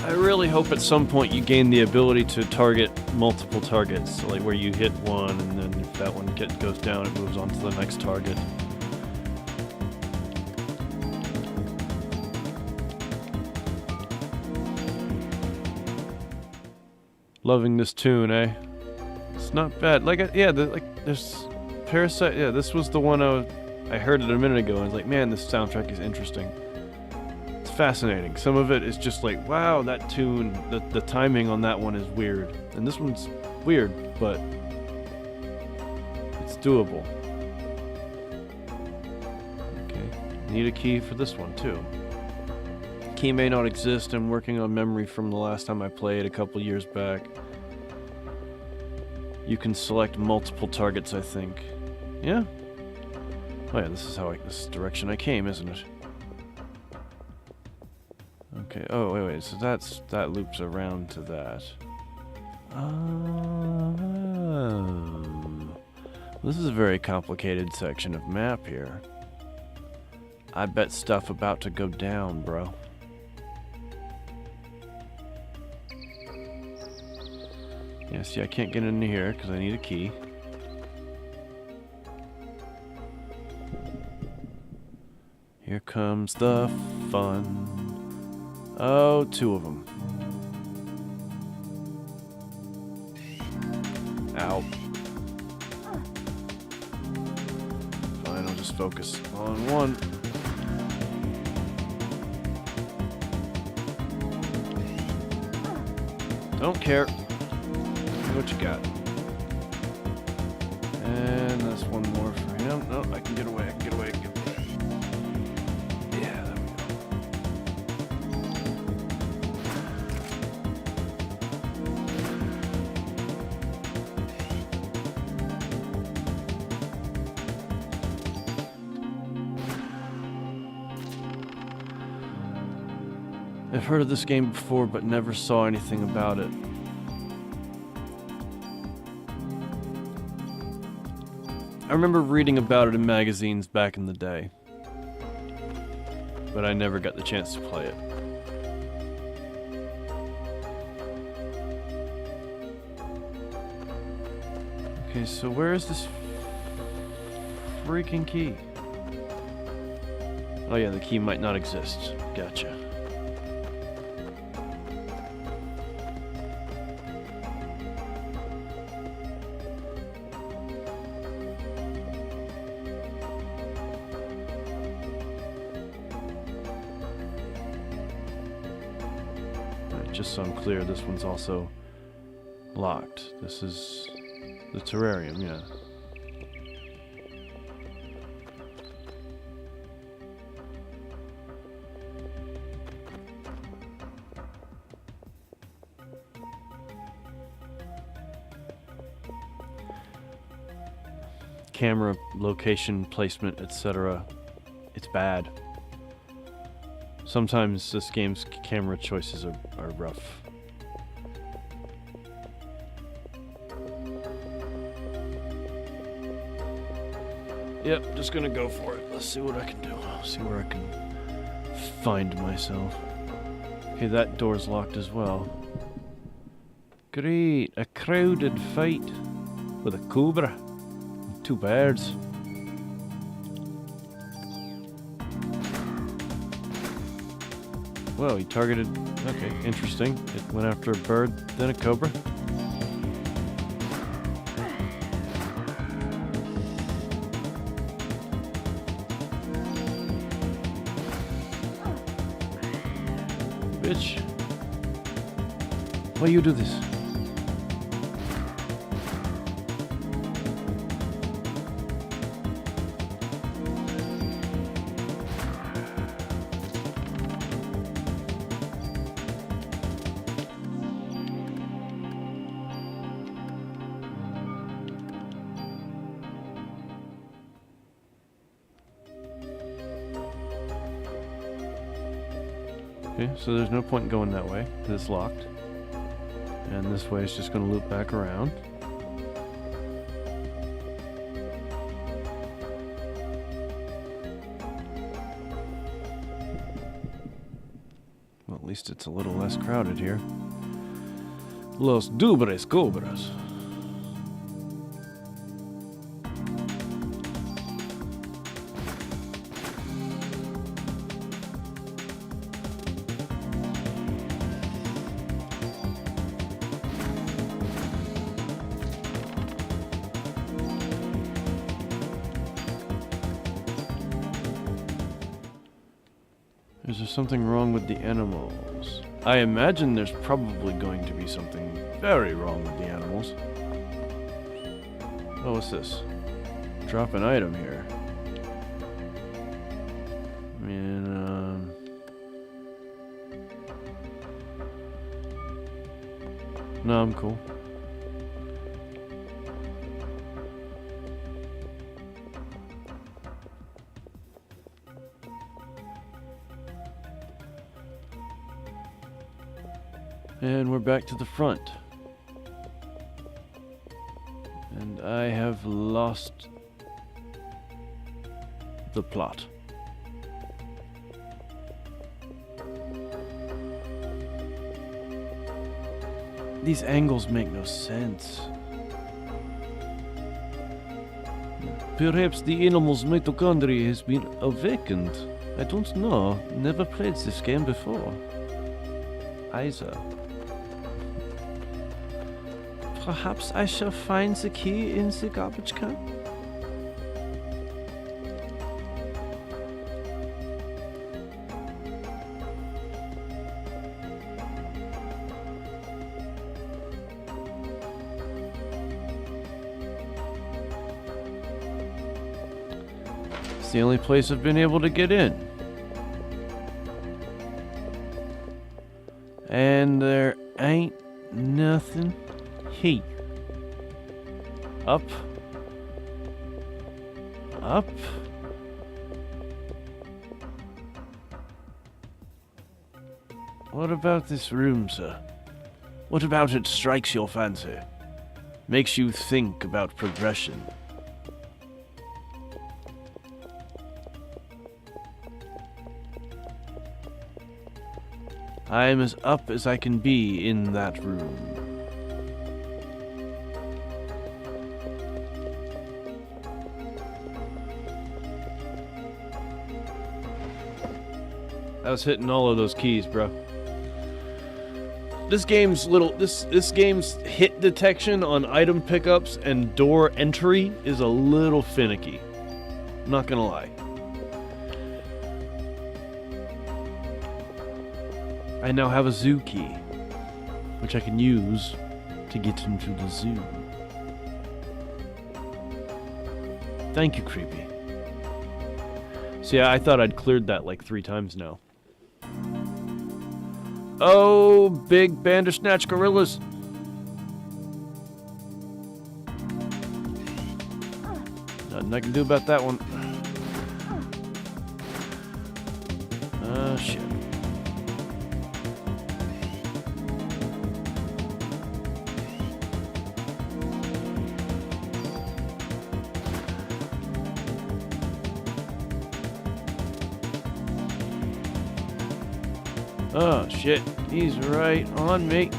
I really hope at some point you gain the ability to target multiple targets. So like where you hit one, and then if that one goes down, it moves on to the next target. Loving this tune, eh? It's not bad. There's Parasite. Yeah, this was the one I heard it a minute ago, and I was like, man, this soundtrack is interesting. It's fascinating. Some of it is just like, wow, that tune, the timing on that one is weird. And this one's weird, but it's doable. Okay, need a key for this one, too. Key may not exist. I'm working on memory from the last time I played a couple years back. You can select multiple targets, I think. Yeah? Oh yeah, this is direction I came, isn't it? Okay, oh wait, so that loops around to that. Oh. This is a very complicated section of map here. I bet stuff about to go down, bro. Yeah, see, I can't get into here because I need a key. Here comes the fun. Oh, 2 of them. Ow. Fine, I'll just focus on one. Don't care. See what you got. And that's one more for him. No, I can get away, I can get away, I can get away. Yeah, there we go. I've heard of this game before, but never saw anything about it. I remember reading about it in magazines back in the day, but I never got the chance to play it. Okay, so where is this freaking key? Oh yeah, the key might not exist. Gotcha. Just so I'm clear, this one's also locked. This is the terrarium, yeah. Camera location placement, etc. It's bad. Sometimes this game's camera choices are rough. Yep, just gonna go for it. Let's see what I can do. See where I can find myself. Okay, that door's locked as well. Great, a crowded fight with a cobra and 2 birds. Well, he targeted... Okay, interesting. It went after a bird, then a cobra. Bitch. Why you do this? Okay, so there's no point in going that way, because it's locked. And this way is just going to loop back around. Well, at least it's a little less crowded here. Los Dubres Cobras. Is there something wrong with the animals? I imagine there's probably going to be something very wrong with the animals. Oh, what's this? Drop an item here. I mean, no, I'm cool. And we're back to the front. And I have lost the plot. These angles make no sense. Perhaps the animal's mitochondria has been awakened. I don't know. Never played this game before. Either. Perhaps I shall find the key in the garbage can? It's the only place I've been able to get in. And there ain't nothing here. Up. Up. What about this room, sir? What about it strikes your fancy? Makes you think about progression? I am as up as I can be in that room. I was hitting all of those keys, bro. This game's this game's hit detection on item pickups and door entry is a little finicky. I'm not gonna lie. I now have a zoo key, which I can use to get into the zoo. Thank you, Creepy. See, I thought I'd cleared that like 3 times now. Oh, big Bandersnatch gorillas! Nothing I can do about that one. Shit. Oh shit, he's right on me.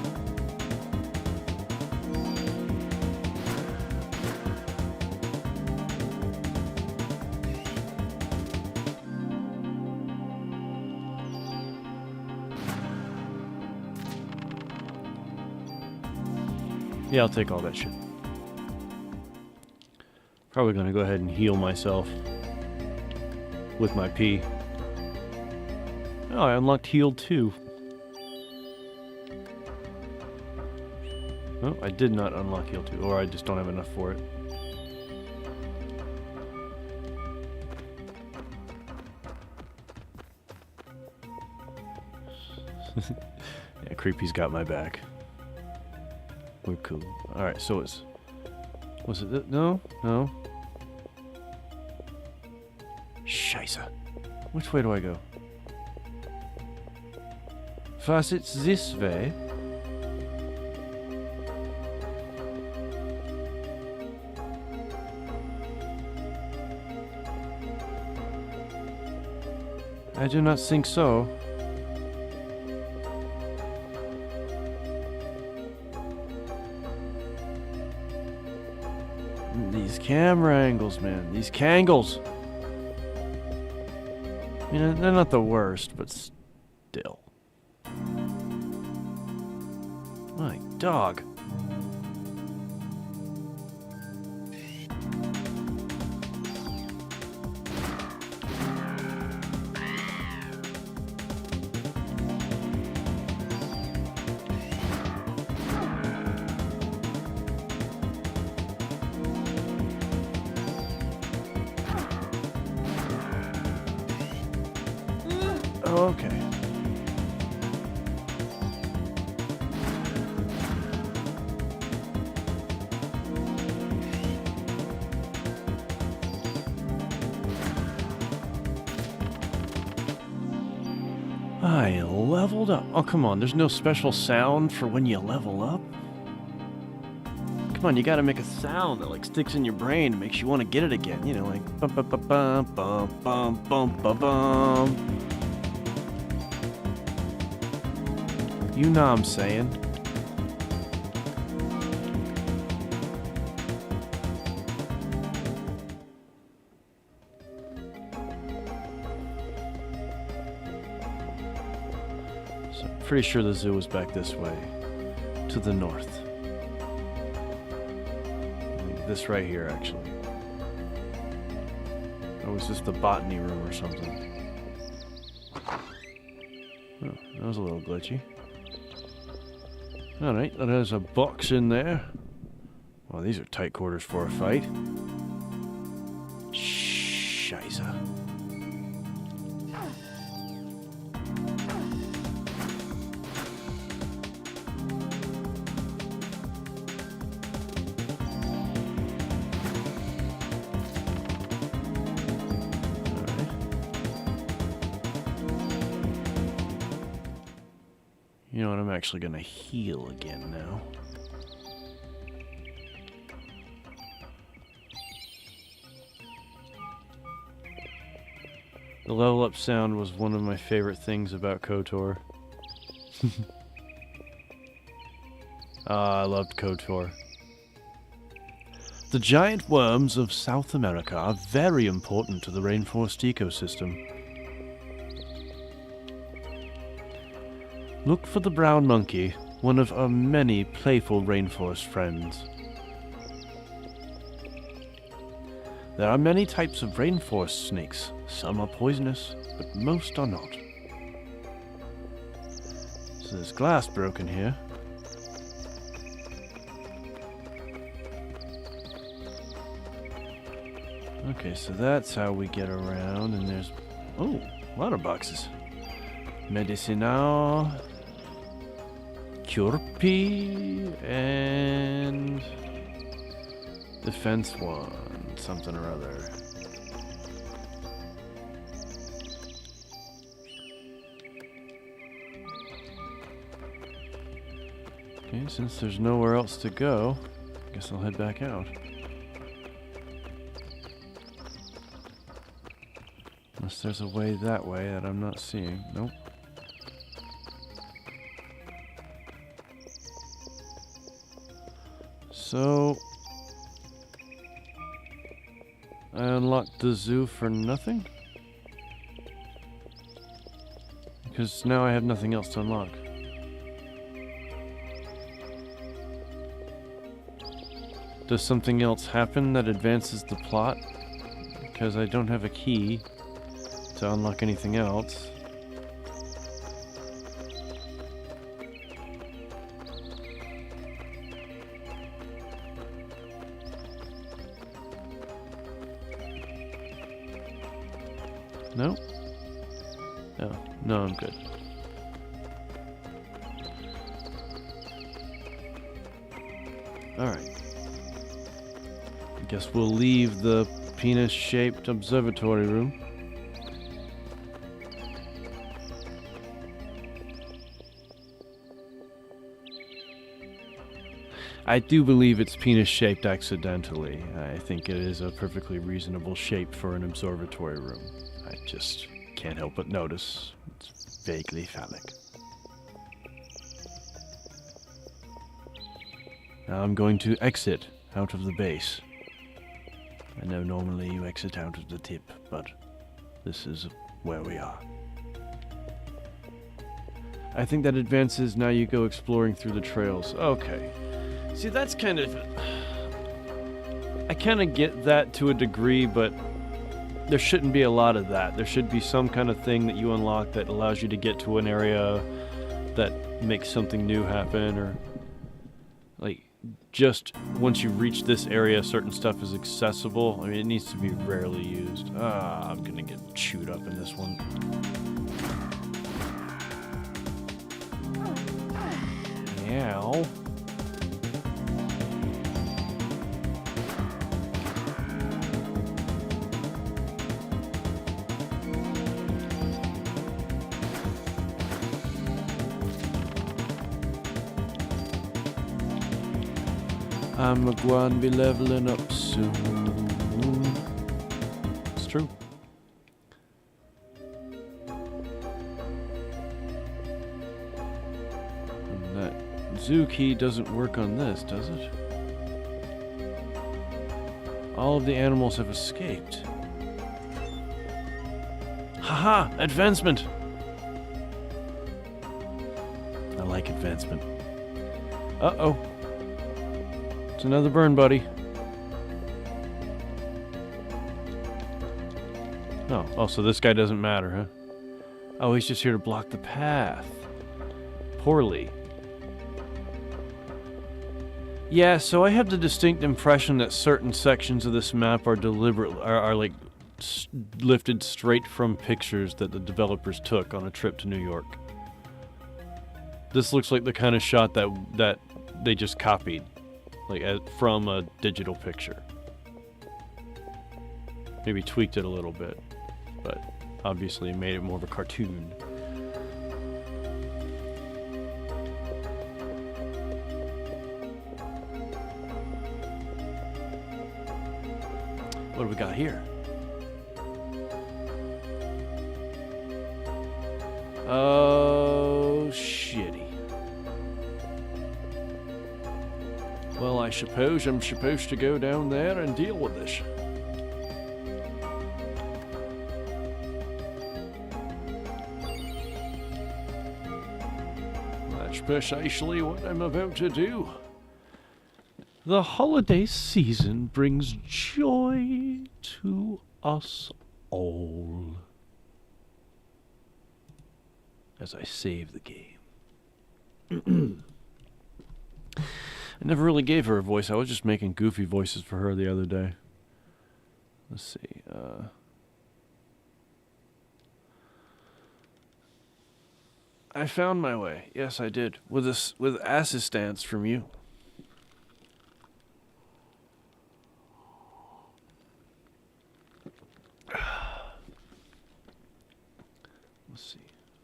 Yeah, I'll take all that shit. Probably gonna go ahead and heal myself with my pee. Oh, I unlocked heal too. Oh, I did not unlock heal 2, or I just don't have enough for it. Yeah, Creepy's got my back. We're cool. Alright, so it's... Was it... No? No? Scheisse. Which way do I go? First it's this way. I do not think so. These camera angles, man. These kangles. I mean, they're not the worst, but still. My dog. Okay. I leveled up. Oh, come on. There's no special sound for when you level up? Come on, you gotta make a sound that, like, sticks in your brain and makes you want to get it again. You know, like, bum bum bum bum bum bum bum bum bum. You know what I'm saying. So I'm pretty sure the zoo is back this way. To the north. This right here, actually. Or was this the botany room or something? Oh, that was a little glitchy. Alright, there's a box in there. Well, these are tight quarters for a fight. Scheisse. You know what, I'm actually gonna heal again now. The level up sound was one of my favorite things about KOTOR. I loved KOTOR. The giant worms of South America are very important to the rainforest ecosystem. Look for the brown monkey, one of our many playful rainforest friends. There are many types of rainforest snakes. Some are poisonous, but most are not. So there's glass broken here. Okay, so that's how we get around, and there's... oh, a lot of boxes. Medicinal... Curpi and defense one, something or other. Okay, since there's nowhere else to go, I guess I'll head back out. Unless there's a way that way that I'm not seeing. Nope. So, I unlocked the zoo for nothing? Because now I have nothing else to unlock. Does something else happen that advances the plot? Because I don't have a key to unlock anything else. No? Oh, no, I'm good. Alright. I guess we'll leave the penis-shaped observatory room. I do believe it's penis-shaped accidentally. I think it is a perfectly reasonable shape for an observatory room. I just can't help but notice it's vaguely phallic. Now I'm going to exit out of the base. I know normally you exit out of the tip, but this is where we are. I think that advances, now you go exploring through the trails. Okay. See, that's kind of... I kind of get that to a degree, but there shouldn't be a lot of that. There should be some kind of thing that you unlock that allows you to get to an area that makes something new happen, or like just once you reach this area certain stuff is accessible. I mean, it needs to be rarely used. I'm gonna get chewed up in this one. Meow. I'm going to be leveling up soon. It's true. And that zoo key doesn't work on this, does it? All of the animals have escaped. Haha! Advancement! like advancement. Uh-oh. It's another burn buddy. Oh, so this guy doesn't matter, huh? Oh, he's just here to block the path. Poorly. Yeah, so I have the distinct impression that certain sections of this map are like lifted straight from pictures that the developers took on a trip to New York. This looks like the kind of shot that they just copied, like from a digital picture. Maybe tweaked it a little bit, but obviously made it more of a cartoon. What do we got here? Oh, shitty. Well, I suppose I'm supposed to go down there and deal with this. That's precisely what I'm about to do. The holiday season brings joy to us all. As I save the game. I never really gave her a voice. I was just making goofy voices for her the other day. Let's see. I found my way. Yes, I did. With assistance from you. Let's see.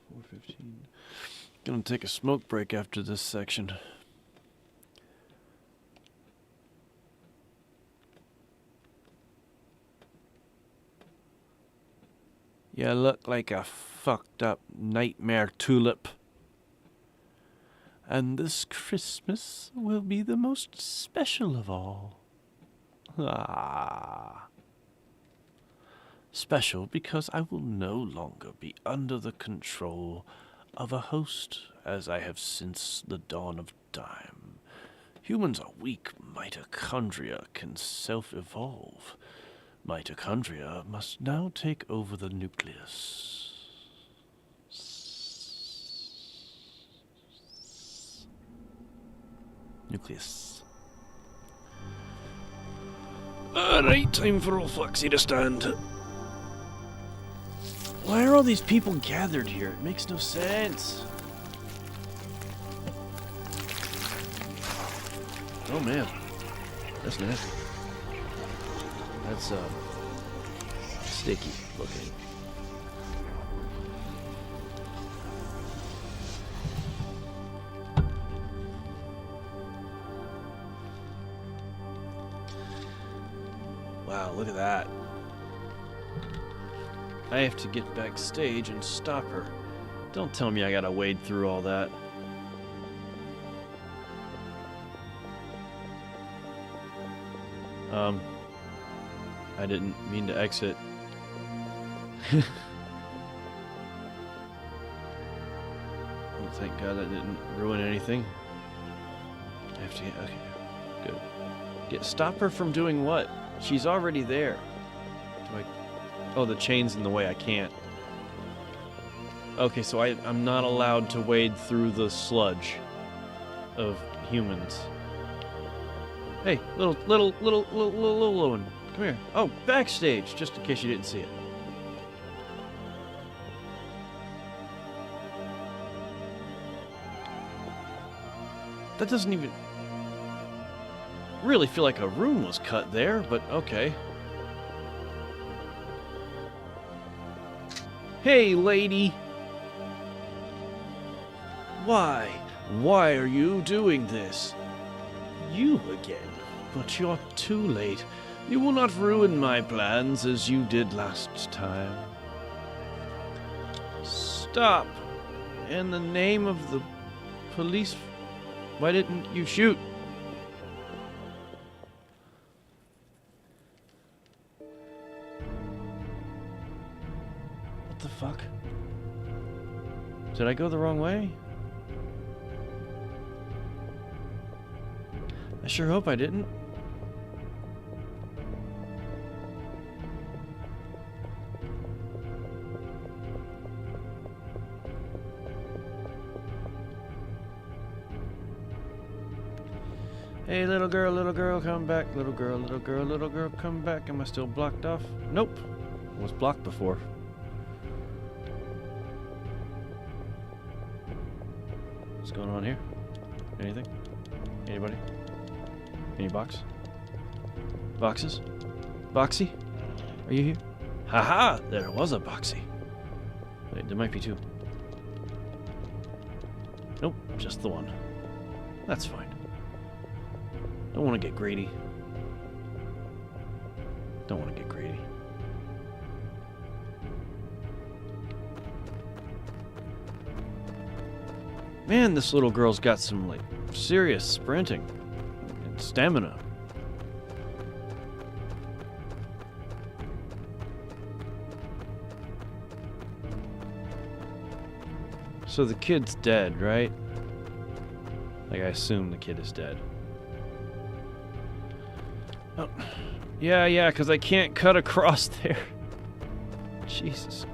4:15. Gonna take a smoke break after this section. You look like a fucked up nightmare tulip. And this Christmas will be the most special of all. Ah. Special because I will no longer be under the control of a host, as I have since the dawn of time. Humans are weak. Mitochondria can self-evolve. Mitochondria must now take over the nucleus. Nucleus. Alright, time for old Foxy to stand. Why are all these people gathered here? It makes no sense. Oh man, that's nasty. That's sticky looking. Wow, look at that. I have to get backstage and stop her. Don't tell me I gotta wade through all that. I didn't mean to exit. Oh, thank God that didn't ruin anything. I have to get, okay, good. Stop her from doing what? She's already there. Oh, the chain's in the way, I can't. Okay, so I'm not allowed to wade through the sludge of humans. Hey, little one, come here. Oh, backstage, just in case you didn't see it. That doesn't even really feel like a room was cut there, but okay. Hey, lady! Why? Why are you doing this? You again? But you're too late. You will not ruin my plans as you did last time. Stop! In the name of the police, why didn't you shoot? What the fuck? Did I go the wrong way? I sure hope I didn't. Hey, little girl, come back. Little girl, come back. Am I still blocked off? Nope. I was blocked before. What's going on here? Anything? Anybody? Any box? Boxes? Boxy? Are you here? Haha! There was a Boxy. Wait, there might be two. Nope, just the one. That's fine. Don't want to get greedy. Don't want to get greedy. Man, this little girl's got some, like, serious sprinting and stamina. So the kid's dead, right? Like, I assume the kid is dead. Oh, yeah, because I can't cut across there. Jesus.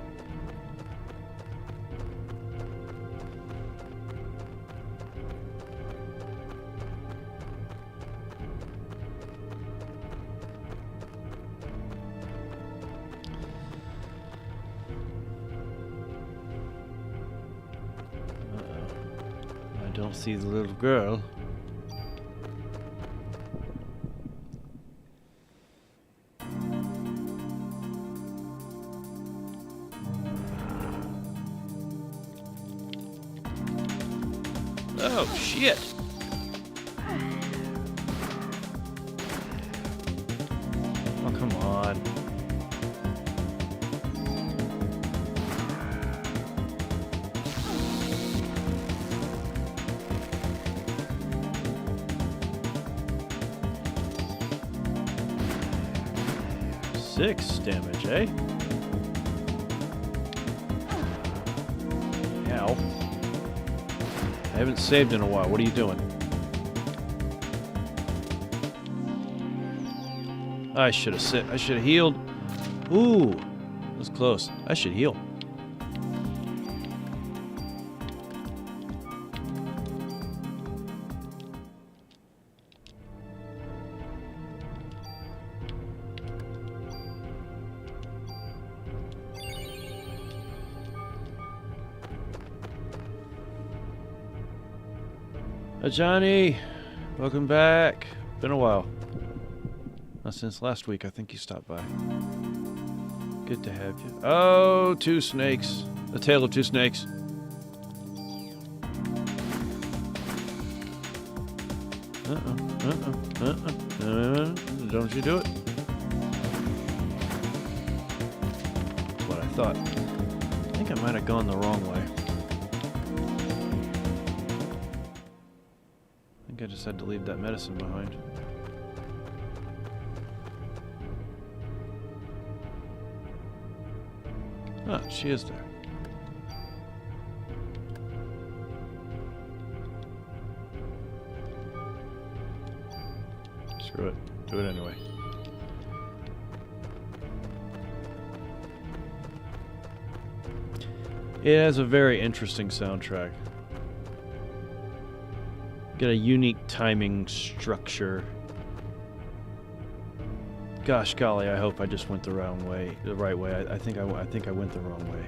Uh-oh. I don't see the little girl. Oh, shit! Oh, come on. Six damage, eh? Ow. I haven't saved in a while. What are you doing? I should have I should have healed. Ooh, that was close. I should heal. Johnny, welcome back. Been a while. Not since last week. I think you stopped by. Good to have you. Oh, two snakes. A tale of two snakes. Don't you do it? That's what I thought. I think I might have gone the wrong way. I just had to leave that medicine behind. Ah, she is there. Screw it. Do it anyway. It has a very interesting soundtrack. Get a unique timing structure. Gosh golly, I hope I just went the right way. I think I went the wrong way.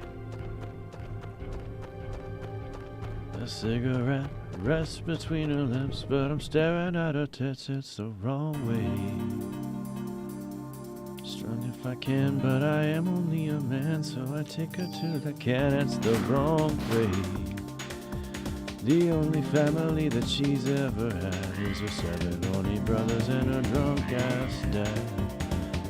A cigarette rests between her lips, but I'm staring at her tits. It's the wrong way. Strong if I can, but I am only a man, so I take her to the cat. It's the wrong way. The only family that she's ever had is her 7 horny brothers and her drunk-ass dad.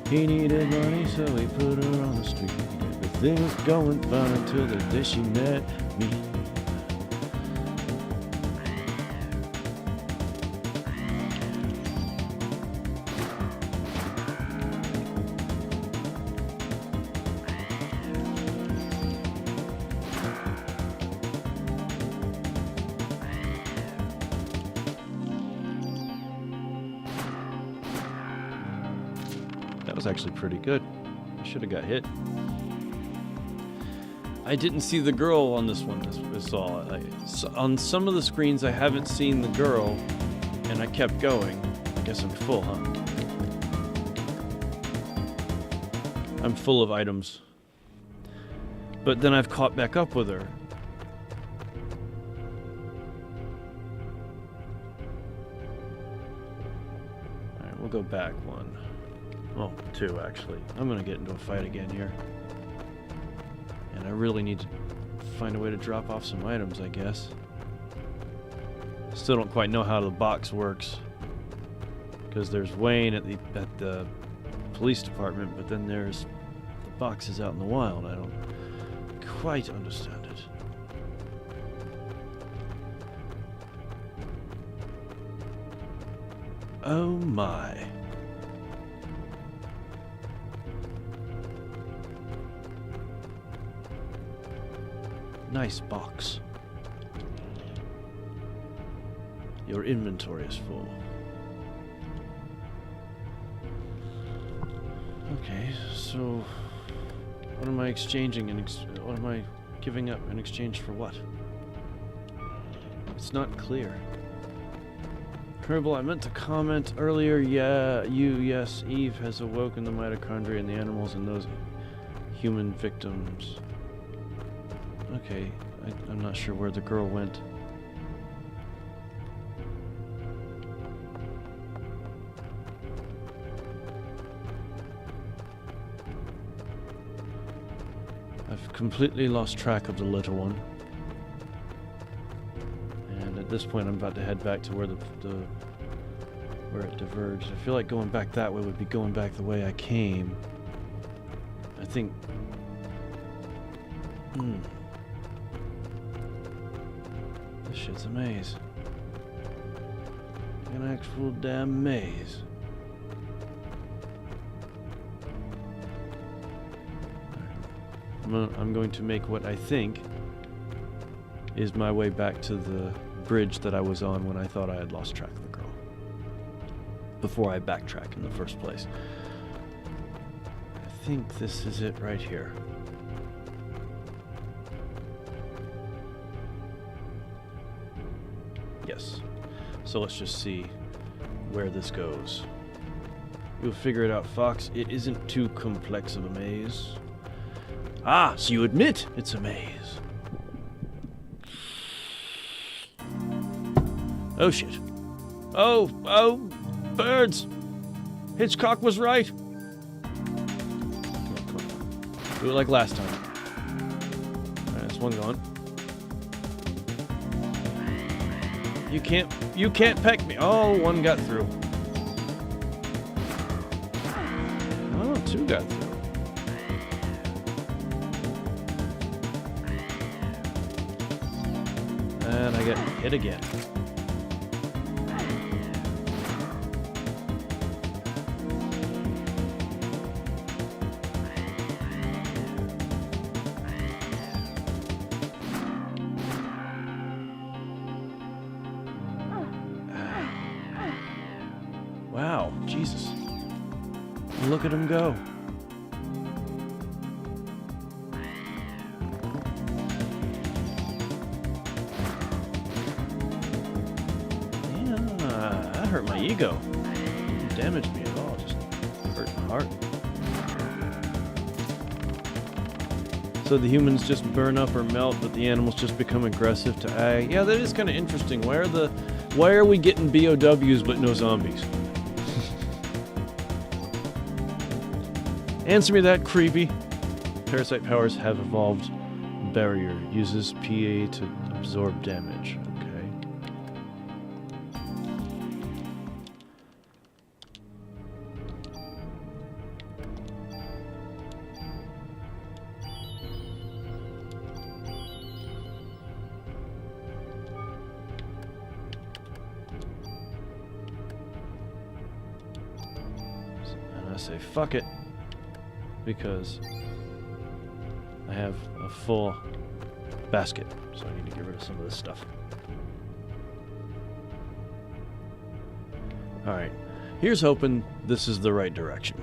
He needed money, so he put her on the street. Everything was going fine until the day she met me. That was actually pretty good. I should have got hit. I didn't see the girl on this one. This all. On some of the screens, I haven't seen the girl, and I kept going. I guess I'm full, huh? I'm full of items. But then I've caught back up with her. Alright, we'll go back one. Oh, two, actually. I'm gonna get into a fight again here. And I really need to find a way to drop off some items, I guess. Still don't quite know how the box works. Because there's Wayne at the police department, but then there's the boxes out in the wild. I don't quite understand it. Oh my. Nice box. Your inventory is full. Okay, so what am I exchanging and what am I giving up in exchange for what? It's not clear. Kerbal, I meant to comment earlier, yes, Eve has awoken the mitochondria in the animals and those human victims. Okay, I'm not sure where the girl went. I've completely lost track of the little one. And at this point I'm about to head back to where where it diverged. I feel like going back that way would be going back the way I came. I think... This shit's a maze. An actual damn maze. I'm going to make what I think is my way back to the bridge that I was on when I thought I had lost track of the girl. Before I backtrack in the first place. I think this is it right here. Yes. So let's just see where this goes. You'll figure it out, Fox. It isn't too complex of a maze. Ah, so you admit it's a maze. Oh shit. Oh, birds! Hitchcock was right. Come on. Do it like last time. Alright, that's one gone. You can't peck me. Oh, one got through. Oh, two got through. And I get hit again. Wow, Jesus. Look at him go. Hurt my ego. Didn't damage me at all, just hurt my heart. So the humans just burn up or melt, but the animals just become aggressive to ag. Yeah, that is kind of interesting. Why are we getting BOWs but no zombies? Answer me that, creepy. Parasite powers have evolved. Barrier uses PA to absorb damage. I say fuck it, because I have a full basket, so I need to get rid of some of this stuff. Alright, here's hoping this is the right direction.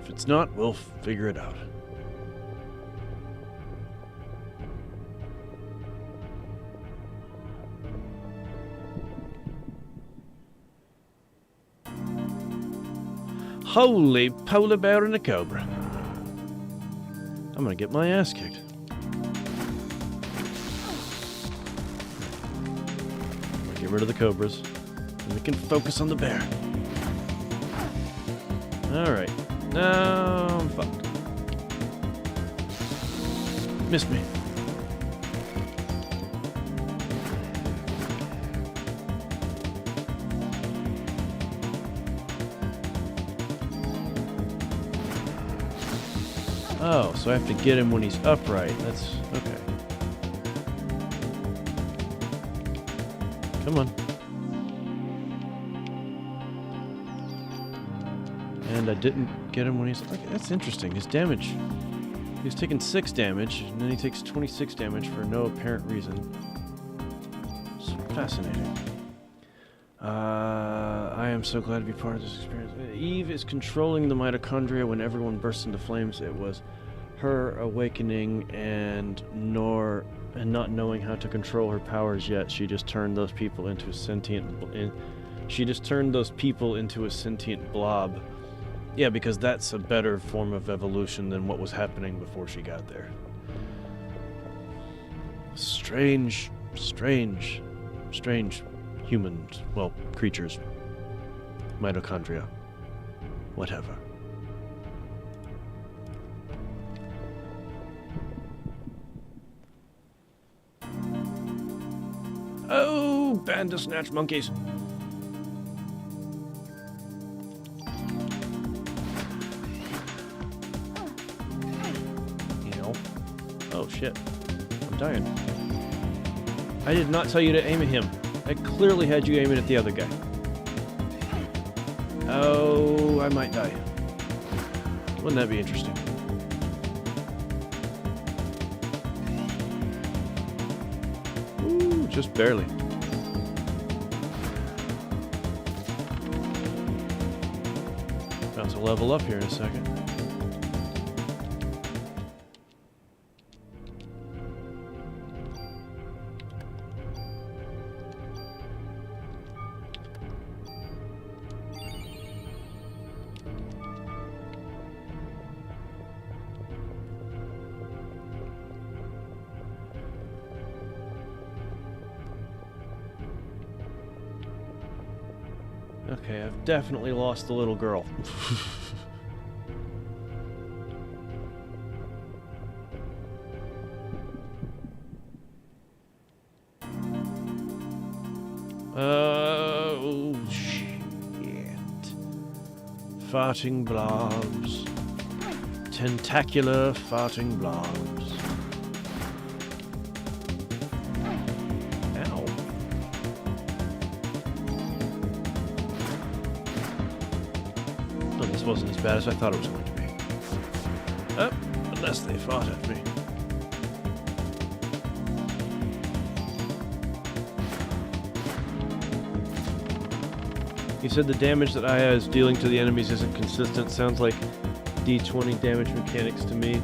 If it's not, we'll figure it out. Holy polar bear and a cobra. I'm gonna get my ass kicked. I'm gonna get rid of the cobras, and we can focus on the bear. Alright, now I'm fucked. Missed me. Oh, so I have to get him when he's upright. That's okay. Come on. And I didn't get him when he's... Okay, that's interesting. His damage... He was taking 6 damage, and then he takes 26 damage for no apparent reason. It's fascinating. I am so glad to be part of this experience. Eve is controlling the mitochondria when everyone bursts into flames. It was her awakening and not knowing how to control her powers yet. She just turned those people into a sentient blob. Yeah, because that's a better form of evolution than what was happening before she got there. Strange humans, well, creatures. Mitochondria. Whatever. Oh, Bandersnatch monkeys. Oh shit. I'm dying. I did not tell you to aim at him. I clearly had you aiming at the other guy. Oh, I might die. Wouldn't that be interesting? Ooh, just barely. About to level up here in a second. Okay, I've definitely lost the little girl. Oh, shit. Farting blobs. Tentacular farting blobs. Ow. Oh, this wasn't as bad as I thought it was going to be. Oh, unless they fart at me. You said the damage that Aya is dealing to the enemies isn't consistent. Sounds like D20 damage mechanics to me.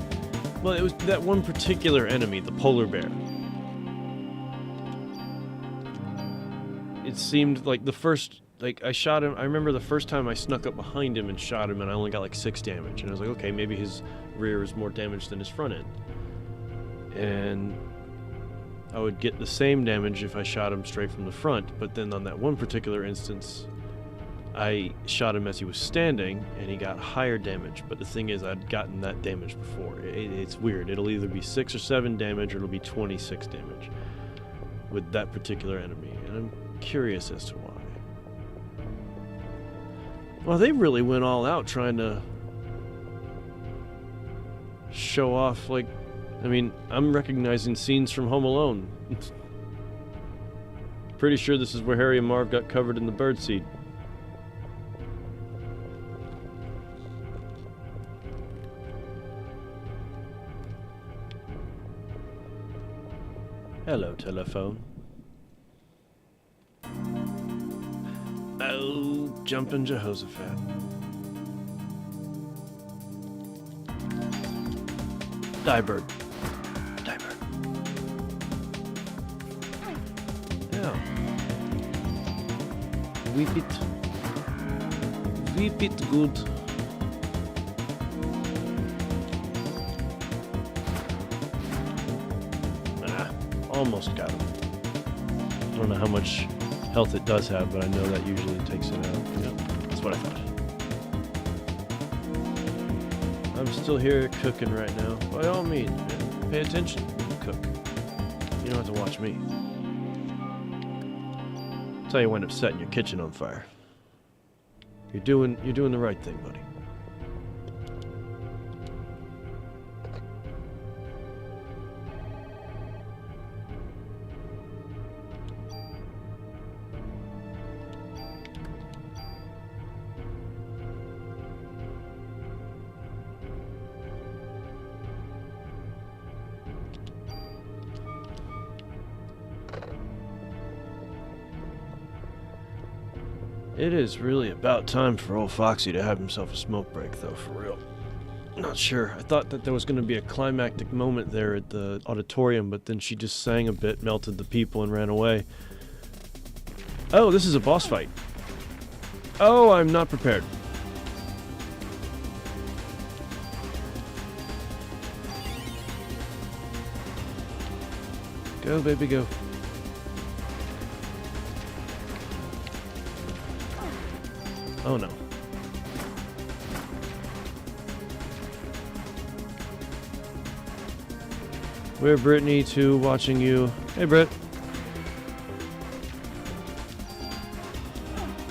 Well, it was that one particular enemy, the polar bear. It seemed like the first... Like, I shot him... I remember the first time I snuck up behind him and shot him, and I only got like 6 damage. And I was like, okay, maybe his rear is more damage than his front end. And I would get the same damage if I shot him straight from the front, but then on that one particular instance... I shot him as he was standing, and he got higher damage. But the thing is, I'd gotten that damage before. It's weird. It'll either be 6 or 7 damage, or it'll be 26 damage with that particular enemy. And I'm curious as to why. Well, they really went all out trying to show off, like... I mean, I'm recognizing scenes from Home Alone. Pretty sure this is where Harry and Marv got covered in the birdseed. Hello, telephone. Oh, jumping Jehoshaphat. Die, bird. Die, bird. Yeah. Weep it. Weep it good. Almost got him. I don't know how much health it does have, but I know that usually takes it out. Yep, that's what I thought. I'm still here cooking right now. By all means, man, pay attention when you cook. You don't have to watch me. That's how you wind up setting your kitchen on fire. You're doing the right thing, buddy. It is really about time for old Foxy to have himself a smoke break, though, for real. Not sure. I thought that there was going to be a climactic moment there at the auditorium, but then she just sang a bit, melted the people, and ran away. Oh, this is a boss fight. Oh, I'm not prepared. Go, baby, go. Oh no. We're Brittany too, watching you. Hey, Britt.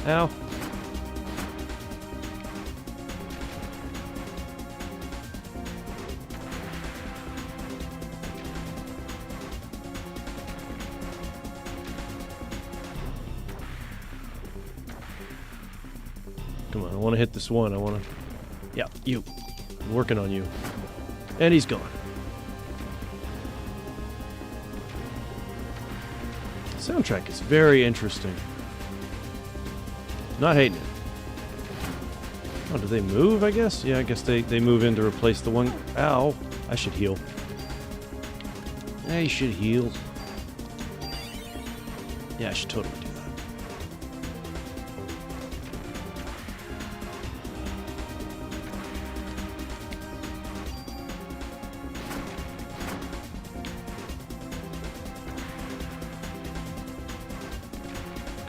Ow. Come on, I want to hit this one. I want to... Yeah, you. I'm working on you. And he's gone. The soundtrack is very interesting. Not hating it. Oh, do they move, I guess? Yeah, I guess they move in to replace the one... Ow. I should heal. Yeah, you should heal. Yeah, I should totally do that.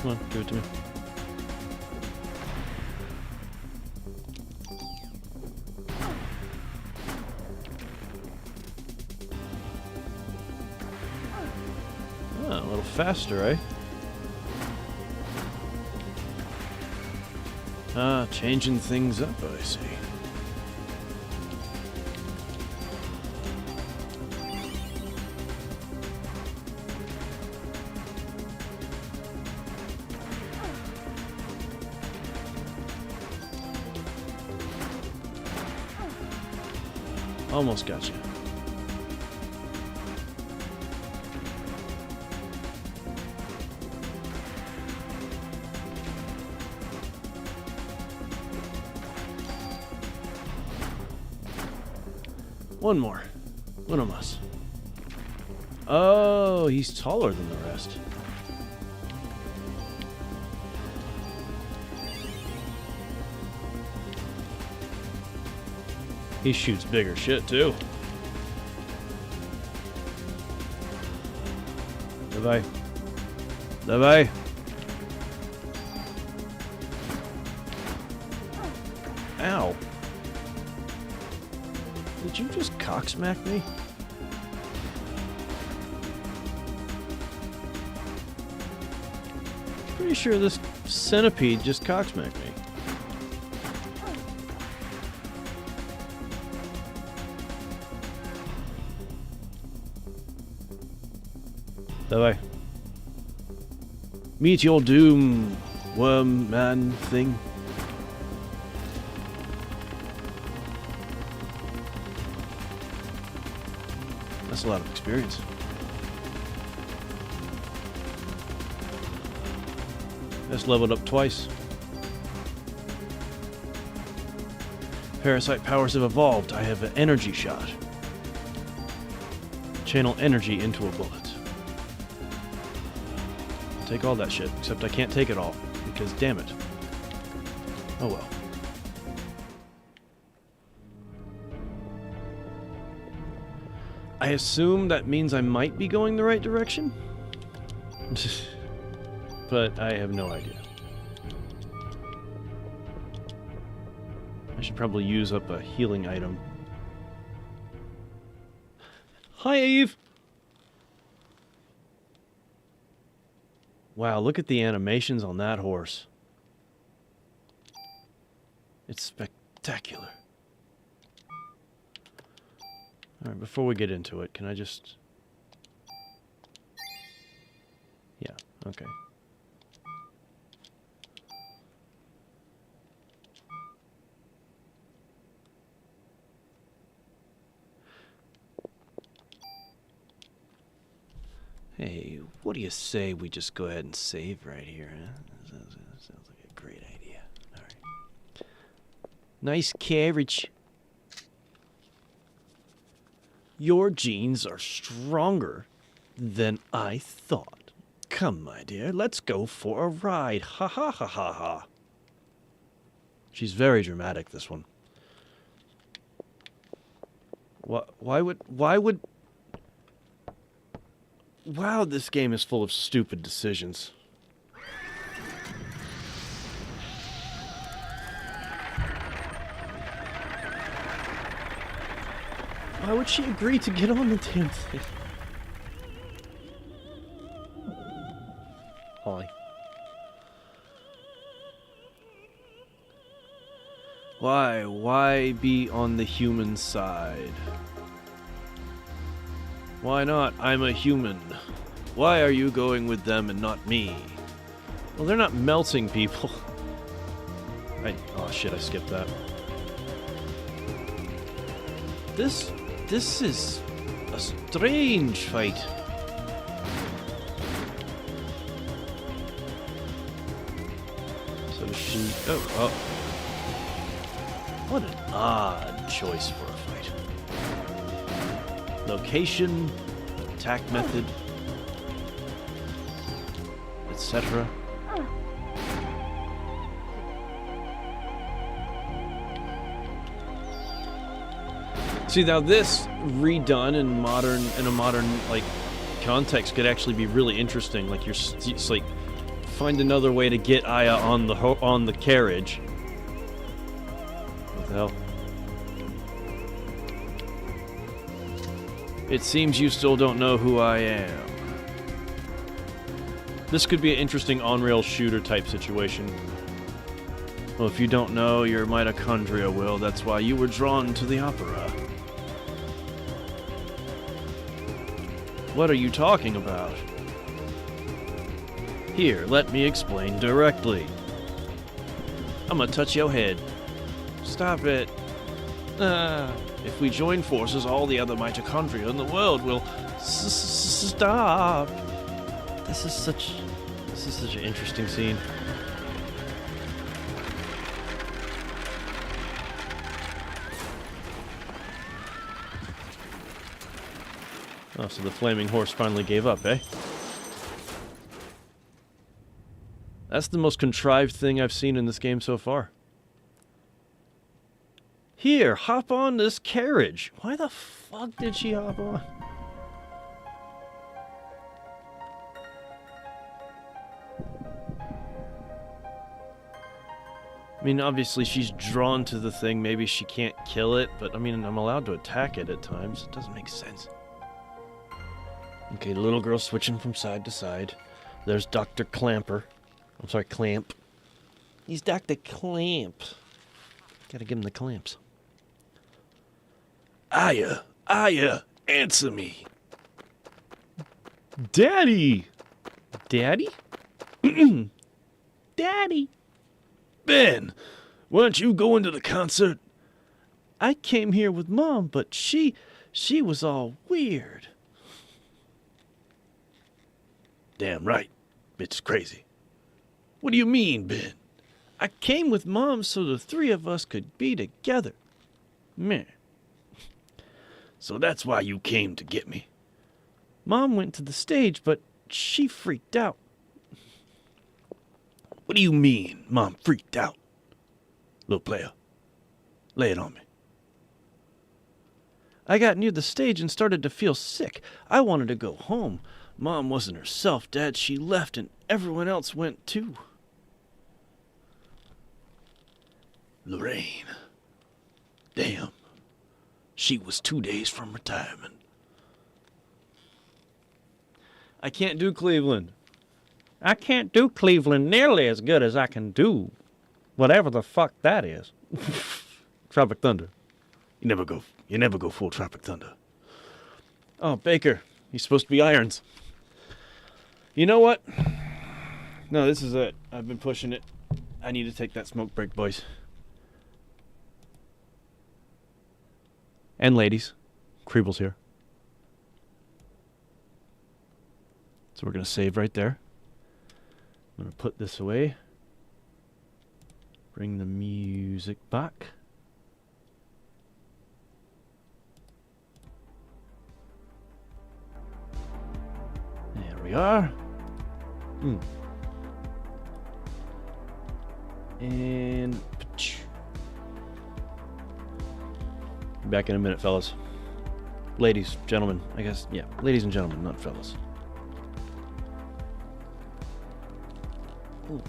Come on, give it to me. Ah, a little faster, eh? Ah, changing things up, I see. Almost got you. One more. One of us. Oh, he's taller than the rest. He shoots bigger shit, too. Bye-bye. Bye-bye. Ow. Did you just cocksmack me? Pretty sure this centipede just cocksmacked me. Bye-bye. Meet your doom, worm man thing. That's a lot of experience. That's leveled up twice. Parasite powers have evolved. I have an energy shot. channel energy into a bullet. Take all that shit, except I can't take it all, because damn it. Oh well. I assume that means I might be going the right direction? But I have no idea. I should probably use up a healing item. Hi, Eve! Wow, look at the animations on that horse. It's spectacular. Alright, before we get into it, can I just... Yeah, okay. Hey, what do you say we just go ahead and save right here, huh? Sounds like a great idea. Alright. Nice carriage. Your genes are stronger than I thought. Come, my dear, let's go for a ride. Ha ha ha ha ha. She's very dramatic, this one. Why would... Wow, this game is full of stupid decisions. Why would she agree to get on the damn thing? Holly. Why be on the human side? Why not? I'm a human. Why are you going with them and not me? Well, they're not melting people. Oh shit, I skipped that. This is a strange fight. So she... Oh. What an odd choice for a fight. Location, attack method, etc. See, now this redone in a modern like context could actually be really interesting. Like it's like find another way to get Aya on the carriage. What the hell? It seems you still don't know who I am. This could be an interesting on-rail shooter type situation. Well, if you don't know, your mitochondria will. That's why you were drawn to the opera. What are you talking about? Here, let me explain directly. I'm gonna touch your head. Stop it. If we join forces, all the other mitochondria in the world will stop. This is such an interesting scene. Oh, so the flaming horse finally gave up, eh? That's the most contrived thing I've seen in this game so far. Here, hop on this carriage. Why the fuck did she hop on? I mean, obviously she's drawn to the thing. Maybe she can't kill it, but I mean, I'm allowed to attack it at times. It doesn't make sense. Okay, the little girl switching from side to side. There's Dr. Clamper. I'm sorry, Clamp. He's Dr. Clamp. Gotta give him the clamps. Aya, answer me. Daddy! Daddy? Daddy! Ben, weren't you going to the concert? I came here with Mom, but she was all weird. Damn right. Bitch crazy. What do you mean, Ben? I came with Mom so the three of us could be together. Meh. So that's why you came to get me. Mom went to the stage, but she freaked out. What do you mean, Mom freaked out? Little player, lay it on me. I got near the stage and started to feel sick. I wanted to go home. Mom wasn't herself, Dad. She left and everyone else went too. Lorraine. Damn. She was 2 days from retirement. I can't do Cleveland. I can't do Cleveland nearly as good as I can do whatever the fuck that is. Tropic Thunder. You never go full Tropic Thunder. Oh, Baker. He's supposed to be Irons. You know what? No, this is it. I've been pushing it. I need to take that smoke break, boys. And ladies. Kriebel's here. So we're going to save right there. I'm going to put this away. Bring the music back. There we are. And back in a minute, fellas. Ladies, gentlemen, I guess, yeah, ladies and gentlemen, not fellas. Ooh.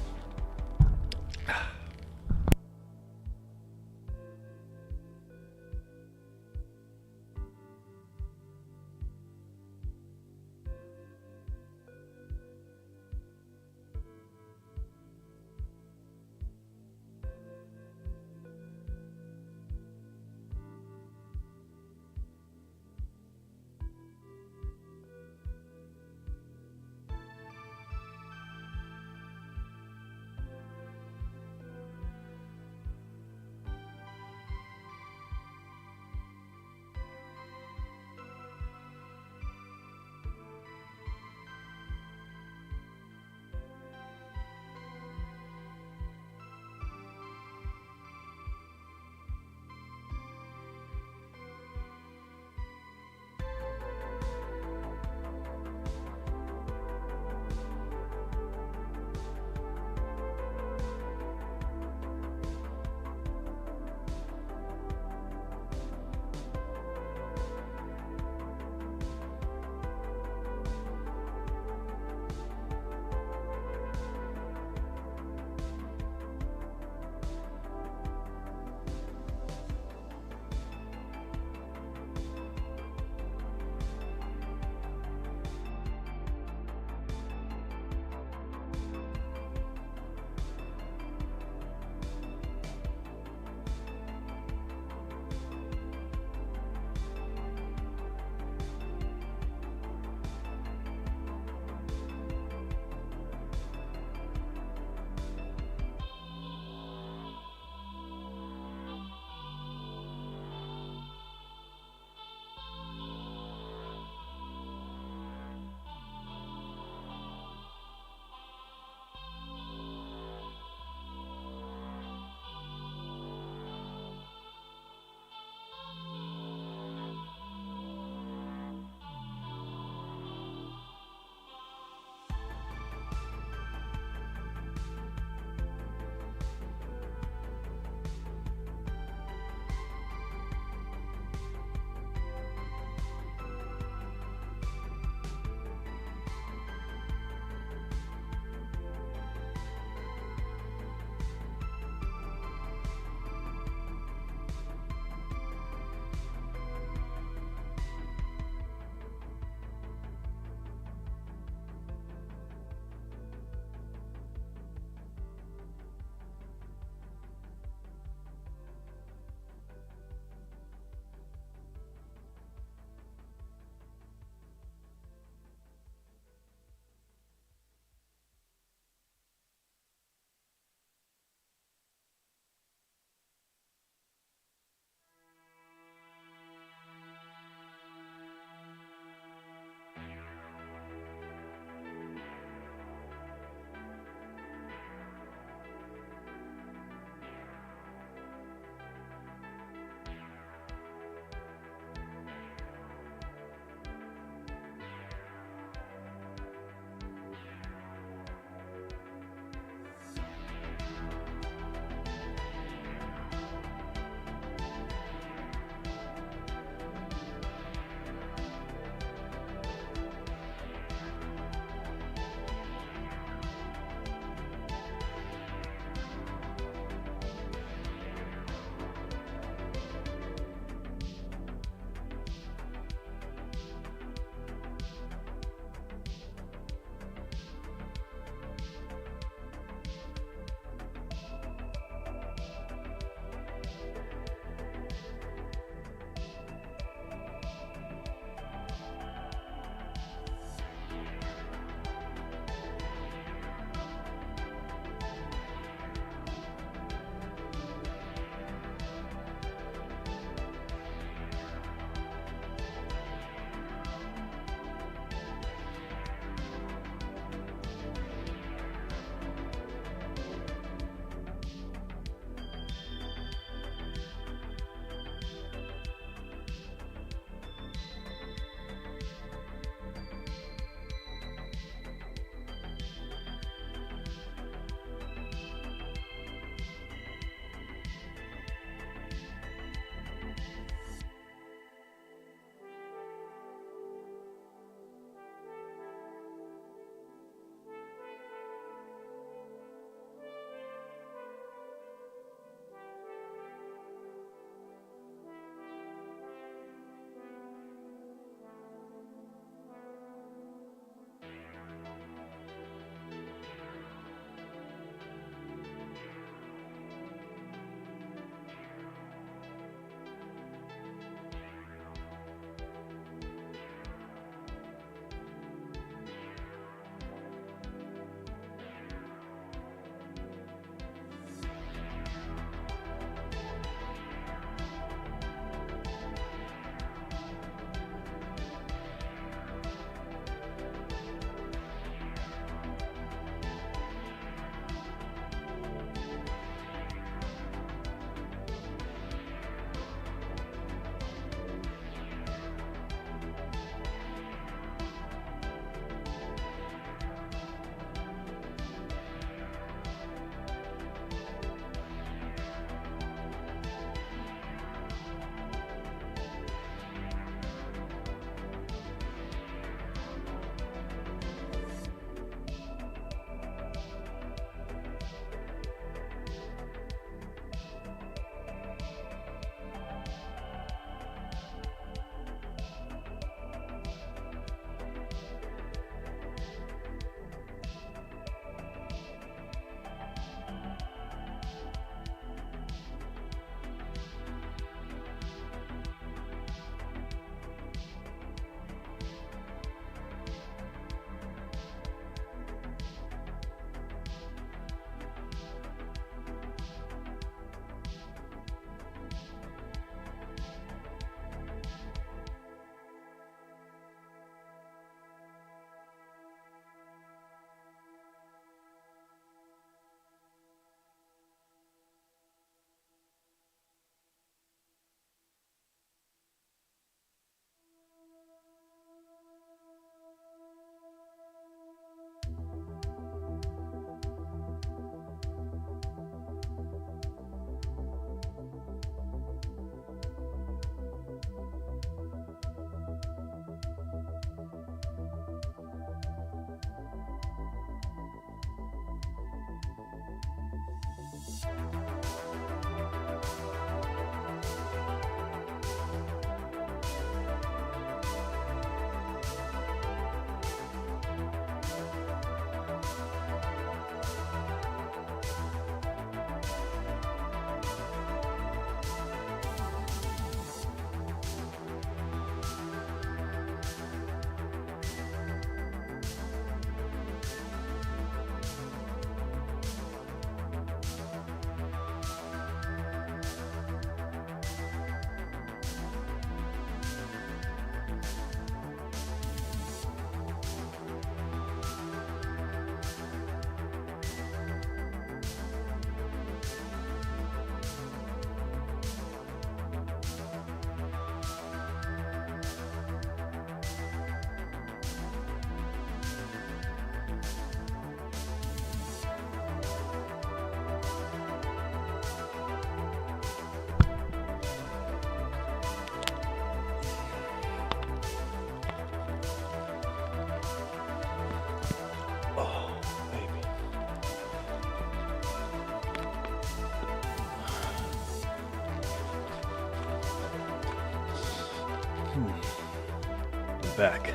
back.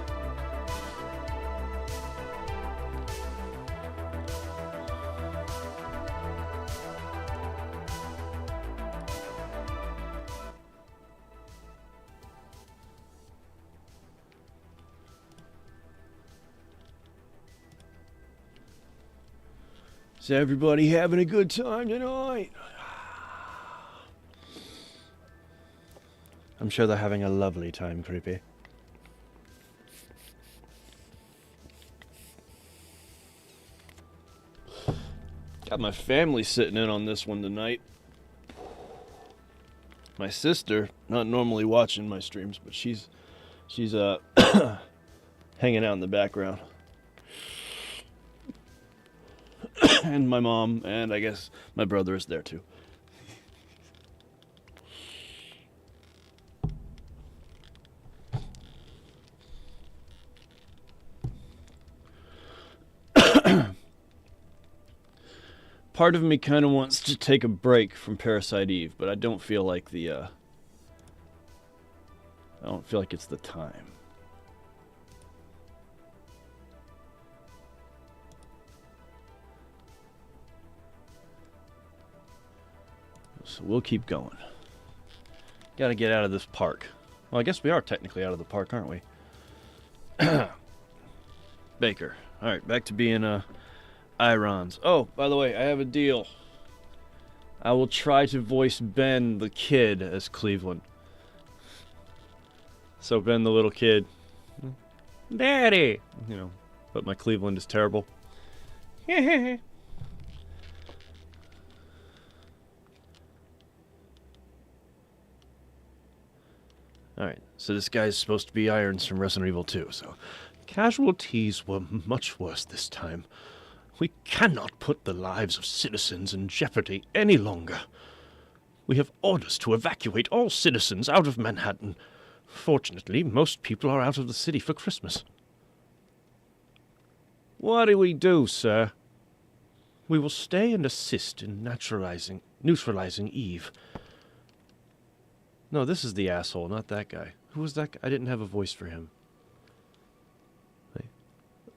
Is everybody having a good time tonight? I'm sure they're having a lovely time, Creepy. Got my family sitting in on this one tonight. My sister, not normally watching my streams, but she's hanging out in the background. And my mom, and I guess my brother is there too. Part of me kind of wants to take a break from Parasite Eve, but I don't feel like I don't feel like it's the time. So we'll keep going. Gotta get out of this park. Well, I guess we are technically out of the park, aren't we? Baker. Alright, back to being Irons. Oh, by the way, I have a deal. I will try to voice Ben the kid as Cleveland. So Ben the little kid. Daddy! You know, but my Cleveland is terrible. Alright, so this guy's supposed to be Irons from Resident Evil 2, so... Casualties were much worse this time. We cannot put the lives of citizens in jeopardy any longer. We have orders to evacuate all citizens out of Manhattan. Fortunately, most people are out of the city for Christmas. What do we do, sir? We will stay and assist in neutralizing Eve. No, this is the asshole, not that guy. Who was that guy? I didn't have a voice for him.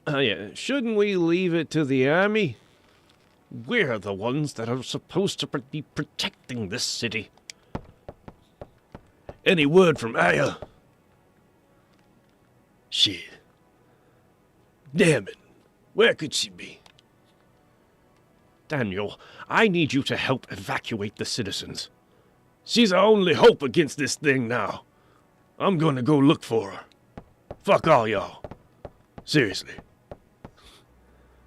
Yeah, shouldn't we leave it to the army? We're the ones that are supposed to be protecting this city. Any word from Aya? Shit. Damn it. Where could she be? Daniel, I need you to help evacuate the citizens. She's our only hope against this thing now. I'm gonna go look for her. Fuck all y'all. Seriously.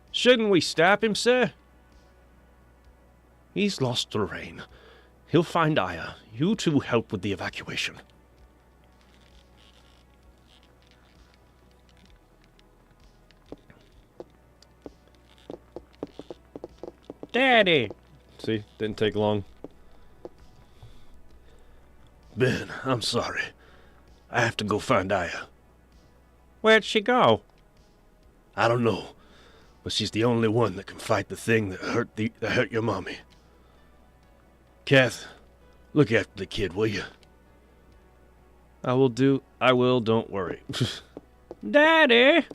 Shouldn't we stop him, sir? He's lost Lorraine. He'll find Aya. You two help with the evacuation. Daddy! See, didn't take long. Ben, I'm sorry. I have to go find Aya. Where'd she go? I don't know, but she's the only one that can fight the thing that hurt your mommy. Kath, look after the kid, will you? I will, don't worry. Daddy!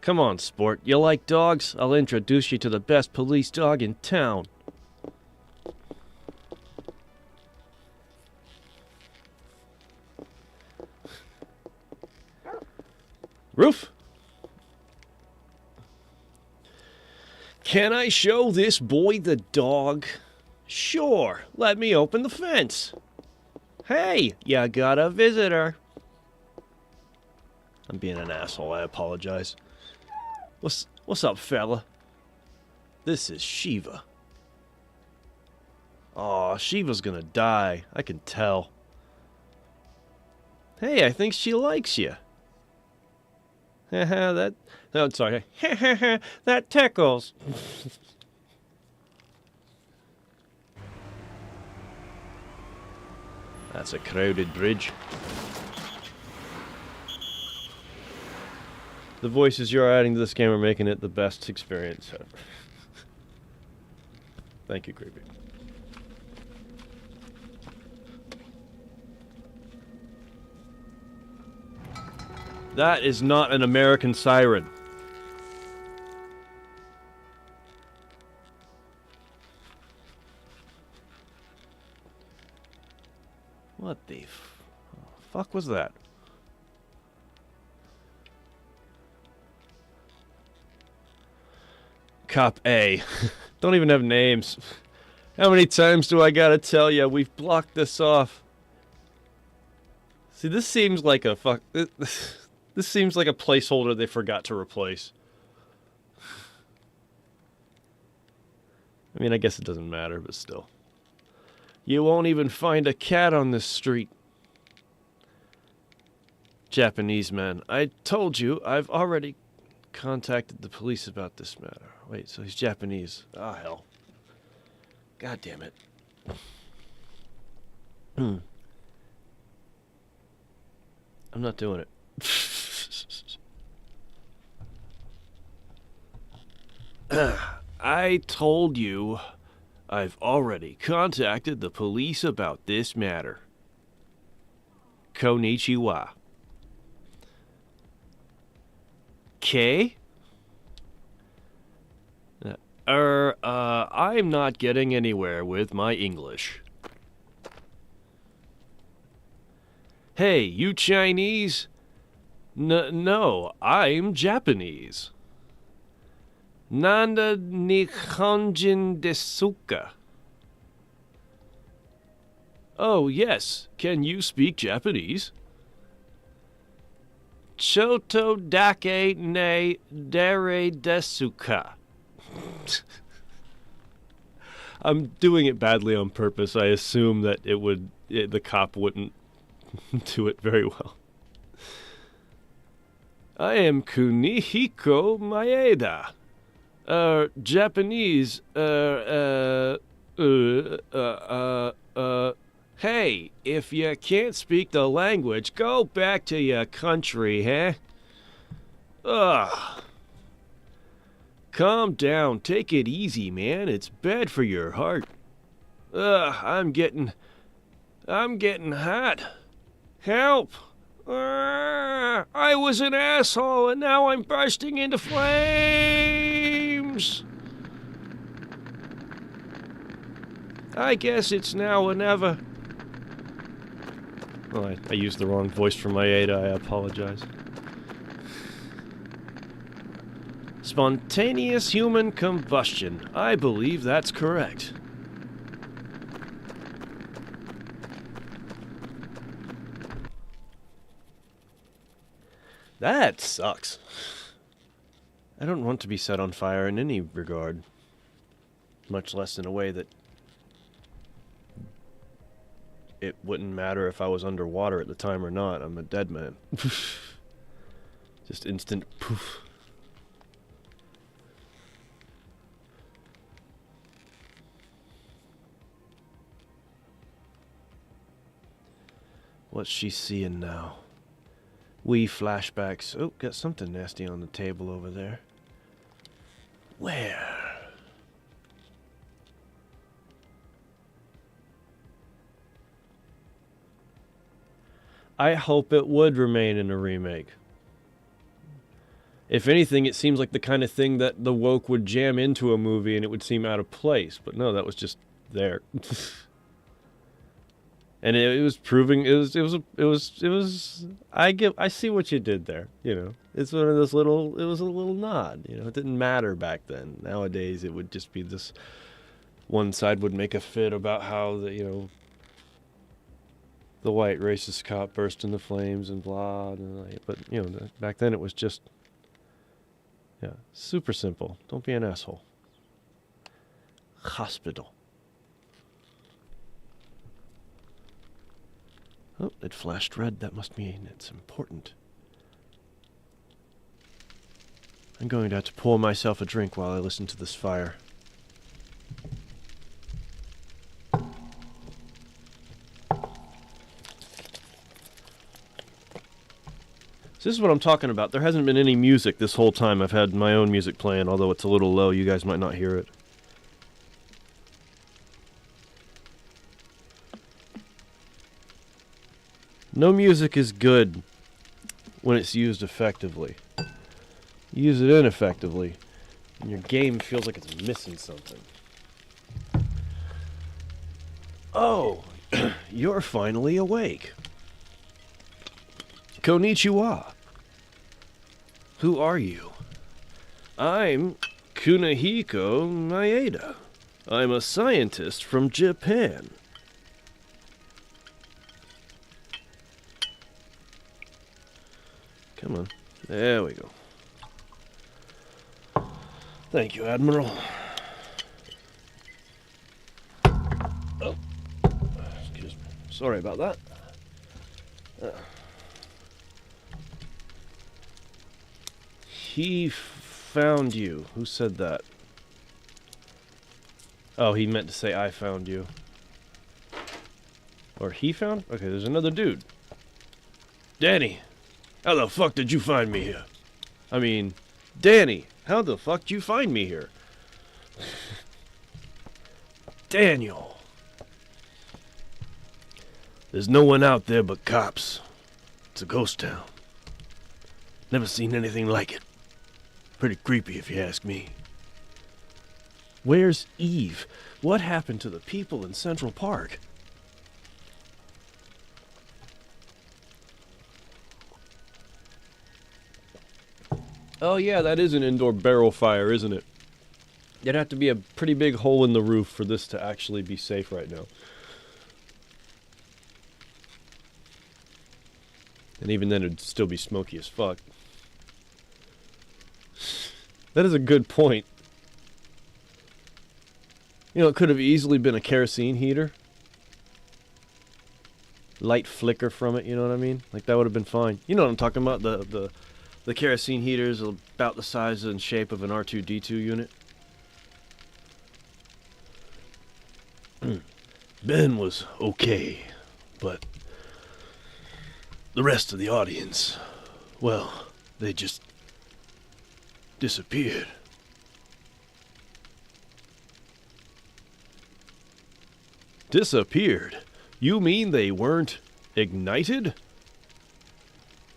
Come on, sport. You like dogs? I'll introduce you to the best police dog in town. Roof? Can I show this boy the dog? Sure, let me open the fence. Hey, you got a visitor. I'm being an asshole, I apologize. What's up, fella? This is Shiva. Aw, Shiva's gonna die, I can tell. Hey, I think she likes you. That... Oh, sorry. That tickles. That's a crowded bridge. The voices you're adding to this game are making it the best experience ever. Thank you, Creepy. That is not an American siren. What the fuck was that? Cop A. Don't even have names. How many times do I gotta tell you? We've blocked this off. See, this seems like a This seems like a placeholder they forgot to replace. I mean, I guess it doesn't matter, but still. You won't even find a cat on this street. Japanese man. I told you, I've already contacted the police about this matter. Wait, so he's Japanese. Ah, hell. God damn it. I'm not doing it. I told you, I've already contacted the police about this matter. Konnichiwa. K? I'm not getting anywhere with my English. Hey, you Chinese? No, I'm Japanese. Nanda Nihonjin desu ka? Oh, yes. Can you speak Japanese? Choto dake ne dere desu ka? I'm doing it badly on purpose. I assume that the cop wouldn't do it very well. I am Kunihiko Maeda. Japanese, hey, if you can't speak the language, go back to your country, huh? Ugh. Calm down, take it easy, man. It's bad for your heart. Ugh, I'm getting hot. Help! I was an asshole and now I'm bursting into flames! I guess it's now or never. Oh, I used the wrong voice for my Ada. I apologize. Spontaneous human combustion. I believe that's correct. That sucks. I don't want to be set on fire in any regard. Much less in a way that it wouldn't matter if I was underwater at the time or not. I'm a dead man. Just instant poof. What's she seeing now? Wee flashbacks. Oh, got something nasty on the table over there. Where? I hope it would remain in a remake. If anything, it seems like the kind of thing that the woke would jam into a movie and it would seem out of place. But no, that was just there. And it was proving it was I see what you did there, you know. It's one of those little, it was a little nod, you know. It didn't matter back then. Nowadays it would just be this, one side would make a fit about how the, you know, the white racist cop burst into flames and blah, but you know, back then it was just, yeah, super simple. Don't be an asshole. Hospital. Oh, it flashed red. That must mean it's important. I'm going to have to pour myself a drink while I listen to this fire. So this is what I'm talking about. There hasn't been any music this whole time. I've had my own music playing, although it's a little low. You guys might not hear it. No music is good when it's used effectively. Use it ineffectively, and your game feels like it's missing something. Oh, you're finally awake. Konnichiwa. Who are you? I'm Kunihiko Maeda. I'm a scientist from Japan. Come on. There we go. Thank you, Admiral. Oh. Excuse me. Sorry about that. He found you. Who said that? Oh, he meant to say I found you. Or he found? Okay, there's another dude. Danny, how the fuck did you find me here? I mean, Danny, how the fuck did you find me here? Daniel. There's no one out there but cops. It's a ghost town. Never seen anything like it. Pretty creepy if you ask me. Where's Eve? What happened to the people in Central Park? Oh yeah, that is an indoor barrel fire, isn't it? There'd have to be a pretty big hole in the roof for this to actually be safe right now. And even then it'd still be smoky as fuck. That is a good point. You know, it could have easily been a kerosene heater. Light flicker from it, you know what I mean? Like, that would have been fine. You know what I'm talking about? The kerosene heaters about the size and shape of an R2-D2 unit. Ben was okay, but the rest of the audience, well, they just disappeared. Disappeared? You mean they weren't ignited?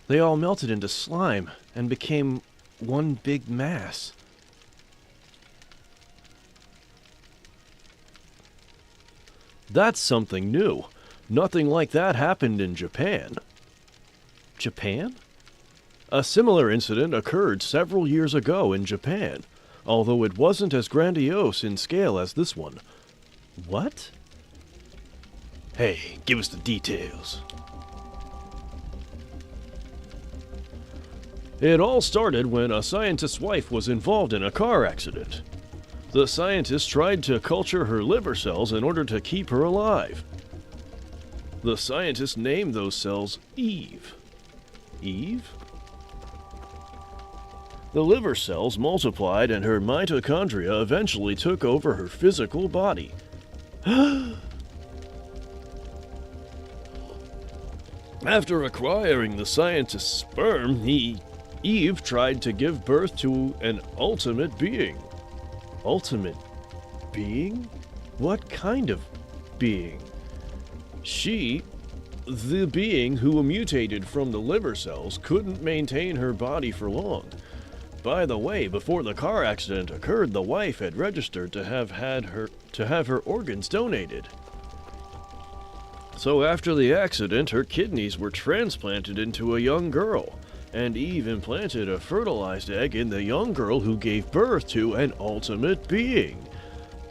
They all melted into slime and became one big mass. That's something new. Nothing like that happened in Japan. Japan? A similar incident occurred several years ago in Japan, although it wasn't as grandiose in scale as this one. What? Hey, give us the details. It all started when a scientist's wife was involved in a car accident. The scientist tried to culture her liver cells in order to keep her alive. The scientist named those cells Eve. Eve? The liver cells multiplied and her mitochondria eventually took over her physical body. After acquiring the scientist's sperm, Eve tried to give birth to an ultimate being. Ultimate being? What kind of being? She, the being who mutated from the liver cells, couldn't maintain her body for long. By the way, before the car accident occurred, the wife had registered to have her organs donated. So after the accident, her kidneys were transplanted into a young girl, and Eve implanted a fertilized egg in the young girl who gave birth to an ultimate being.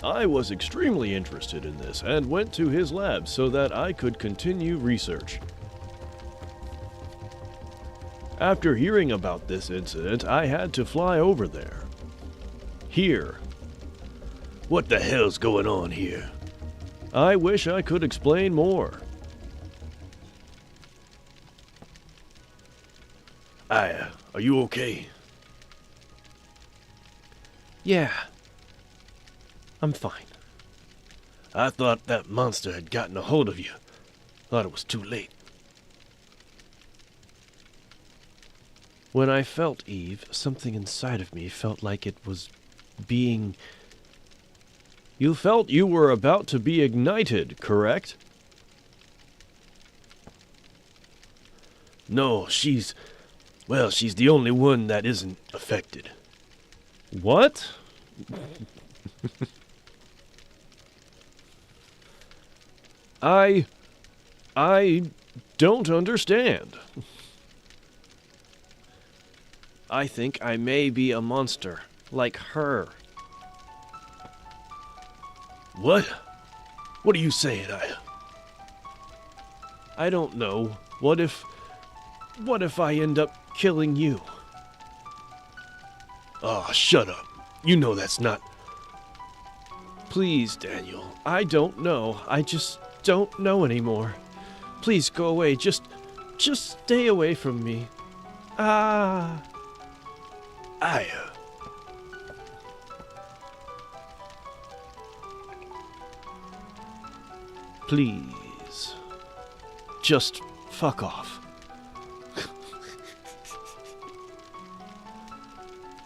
I was extremely interested in this and went to his lab so that I could continue research. After hearing about this incident, I had to fly over there. Here. What the hell's going on here? I wish I could explain more. Aya, are you okay? Yeah. I'm fine. I thought that monster had gotten a hold of you. Thought it was too late. When I felt Eve, something inside of me felt like it was being... You felt you were about to be ignited, correct? No, she's Well, she's the only one that isn't affected. What? I don't understand. I think I may be a monster, like her. What? What are you saying, Aya? I don't know. What if I end up killing you? Oh, shut up. You know that's not... Please, Daniel. I don't know. I just don't know anymore. Please go away. Just stay away from me. Ah. Aya. Please. Just fuck off.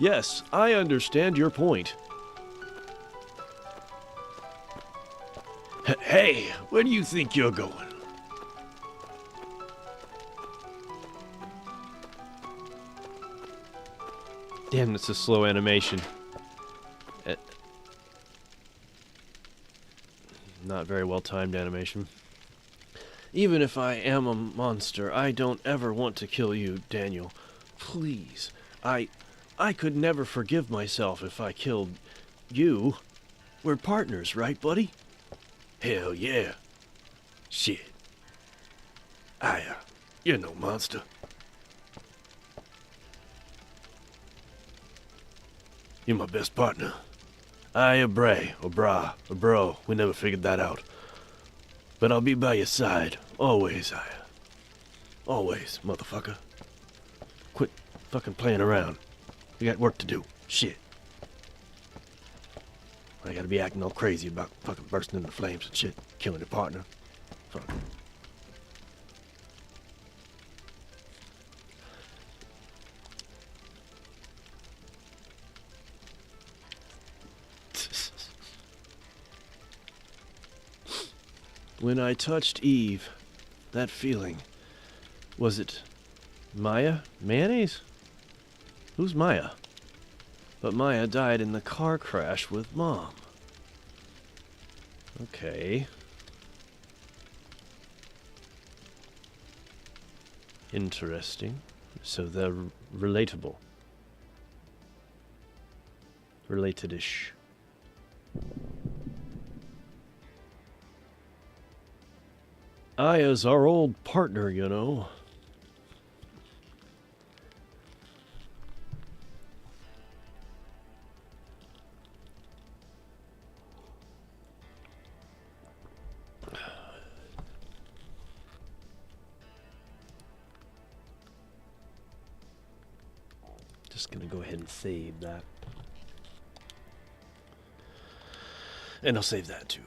Yes, I understand your point. Hey, where do you think you're going? Damn, it's a slow animation. Not very well timed animation. Even if I am a monster, I don't ever want to kill you, Daniel. Please. I could never forgive myself if I killed you. We're partners, right, buddy? Hell yeah. Shit. Aya, you're no monster. You're my best partner. Aya Bray, or Bra, or Bro, we never figured that out. But I'll be by your side, always, Aya. Always, motherfucker. Quit fucking playing around. We got work to do. Shit. I gotta be acting all crazy about fucking bursting into flames and shit, killing your partner. Fuck. When I touched Eve, that feeling, was it Maya? Mayonnaise? Who's Maya? But Maya died in the car crash with Mom. Okay. Interesting. So they're relatable. Related-ish. Aya's our old partner, you know. Just gonna go ahead and save that. And I'll save that too.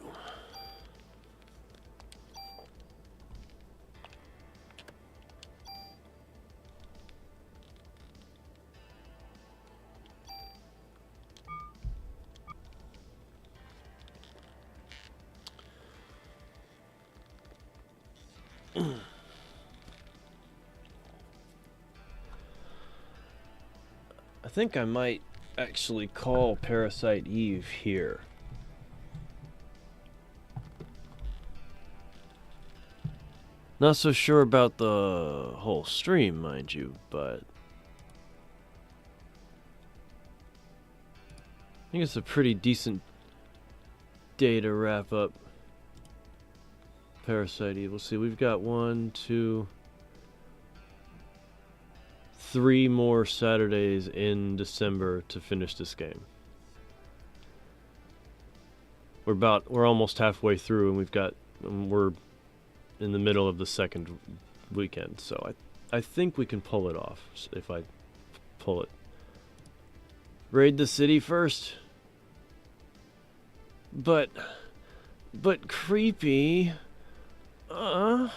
I think I might actually call Parasite Eve here. Not so sure about the whole stream, mind you, but I think it's a pretty decent day to wrap up Parasite Eve. We'll see, we've got 1, 2, 3 more Saturdays in December to finish this game. We're almost halfway through, and we're in the middle of the second weekend, so I think we can pull it off if I pull it. Raid the city first. But creepy. Come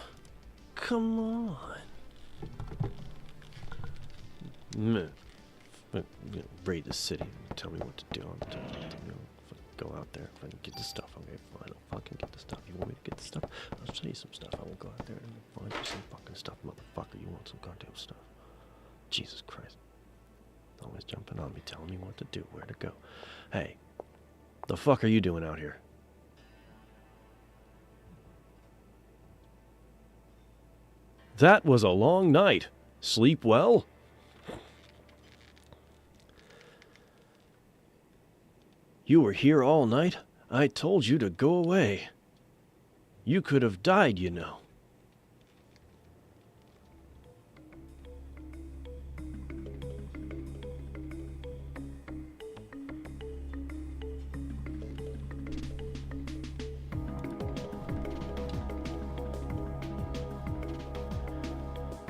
on. Raid the city. Tell me what to do. Go out there. If I can get the stuff, okay, fine. I'll fucking get the stuff. You want me to get the stuff? I'll show you some stuff. I will go out there and find you some fucking stuff, motherfucker. You want some goddamn stuff? Jesus Christ. Always jumping on me, telling me what to do, where to go. Hey, the fuck are you doing out here? That was a long night. Sleep well? You were here all night? I told you to go away. You could have died, you know.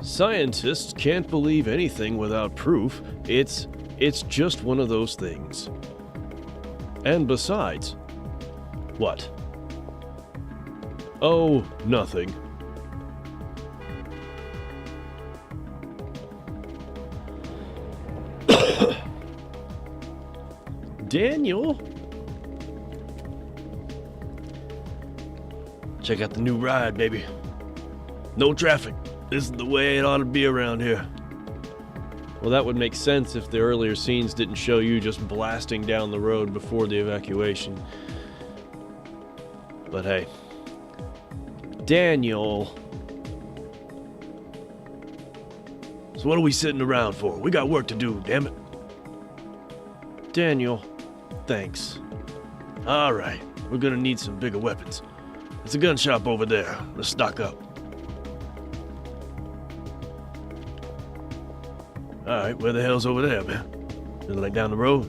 Scientists can't believe anything without proof. It's just one of those things. And besides, what? Oh, nothing. Daniel? Check out the new ride, baby. No traffic. This is the way it ought to be around here. Well, that would make sense if the earlier scenes didn't show you just blasting down the road before the evacuation. But hey. Daniel. So what are we sitting around for? We got work to do, damn it. Daniel, thanks. Alright, we're gonna need some bigger weapons. It's a gun shop over there. Let's stock up. Alright, where the hell's over there, man? Is it like down the road?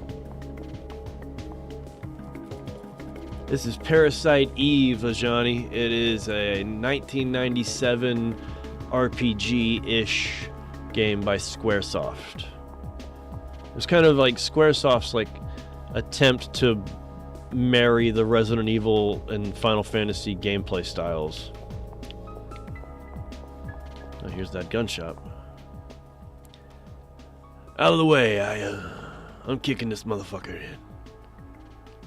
This is Parasite Eve, Ajani. It is a 1997 RPG-ish game by Squaresoft. It's kind of like Squaresoft's like attempt to marry the Resident Evil and Final Fantasy gameplay styles. Oh, here's that gun shop. Out of the way, I'm kicking this motherfucker in.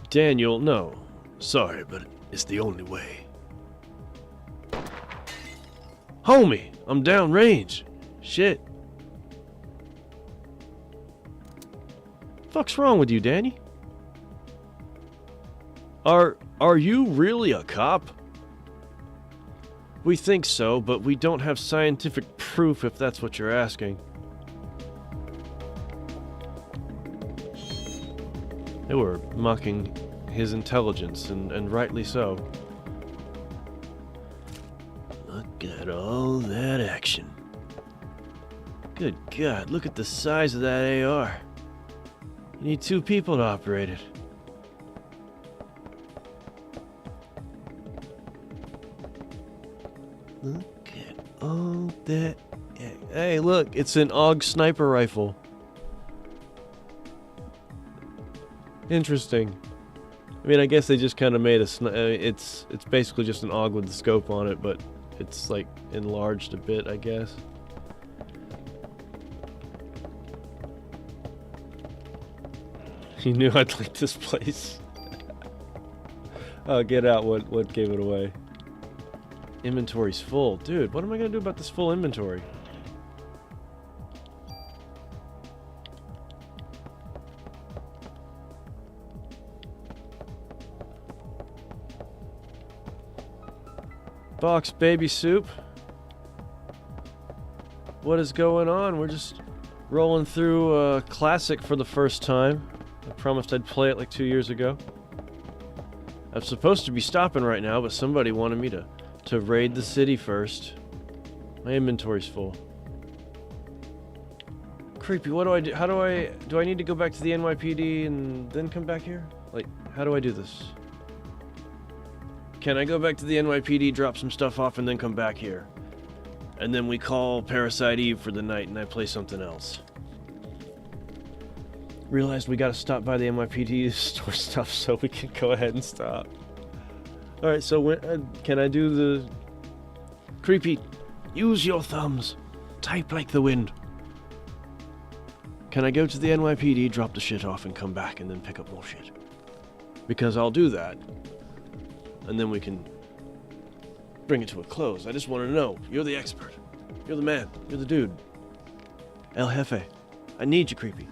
Daniel, no. Sorry, but it's the only way. Homie, I'm downrange. Shit. Fuck's wrong with you, Danny? Are you really a cop? We think so, but we don't have scientific proof if that's what you're asking. They were mocking his intelligence, and rightly so. Look at all that action. Good God, look at the size of that AR. You need 2 people to operate it. Look at all that. Hey, look, it's an AUG sniper rifle. Interesting. I mean, I guess they just kind of made it's basically just an AUG with the scope on it, but it's like enlarged a bit, I guess. You knew I'd like this place. Oh, get out! What gave it away? Inventory's full, dude. What am I gonna do about this full inventory? Box baby soup. What is going on? We're just rolling through classic for the first time. I promised I'd play it like 2 years ago. I'm supposed to be stopping right now, but somebody wanted me to raid the city first. My inventory's full. Creepy, what do I do? How do I need to go back to the NYPD and then come back here? Like, how do I do this? Can I go back to the NYPD, drop some stuff off, and then come back here? And then we call Parasite Eve for the night and I play something else. Realized we gotta stop by the NYPD to store stuff so we can go ahead and stop. Alright, so when, can I do the... Creepy, use your thumbs. Type like the wind. Can I go to the NYPD, drop the shit off, and come back and then pick up more shit? Because I'll do that. And then we can bring it to a close. I just want to know. You're the expert. You're the man. You're the dude. El Jefe, I need you, Creepy.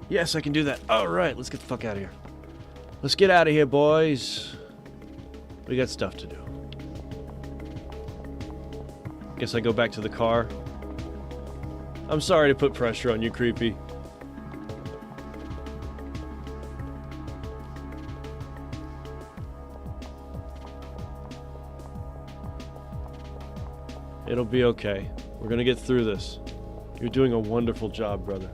Yes, I can do that. Alright, let's get the fuck out of here. Let's get out of here, boys. We got stuff to do. Guess I go back to the car. I'm sorry to put pressure on you, Creepy. It'll be okay. We're gonna get through this. You're doing a wonderful job, brother.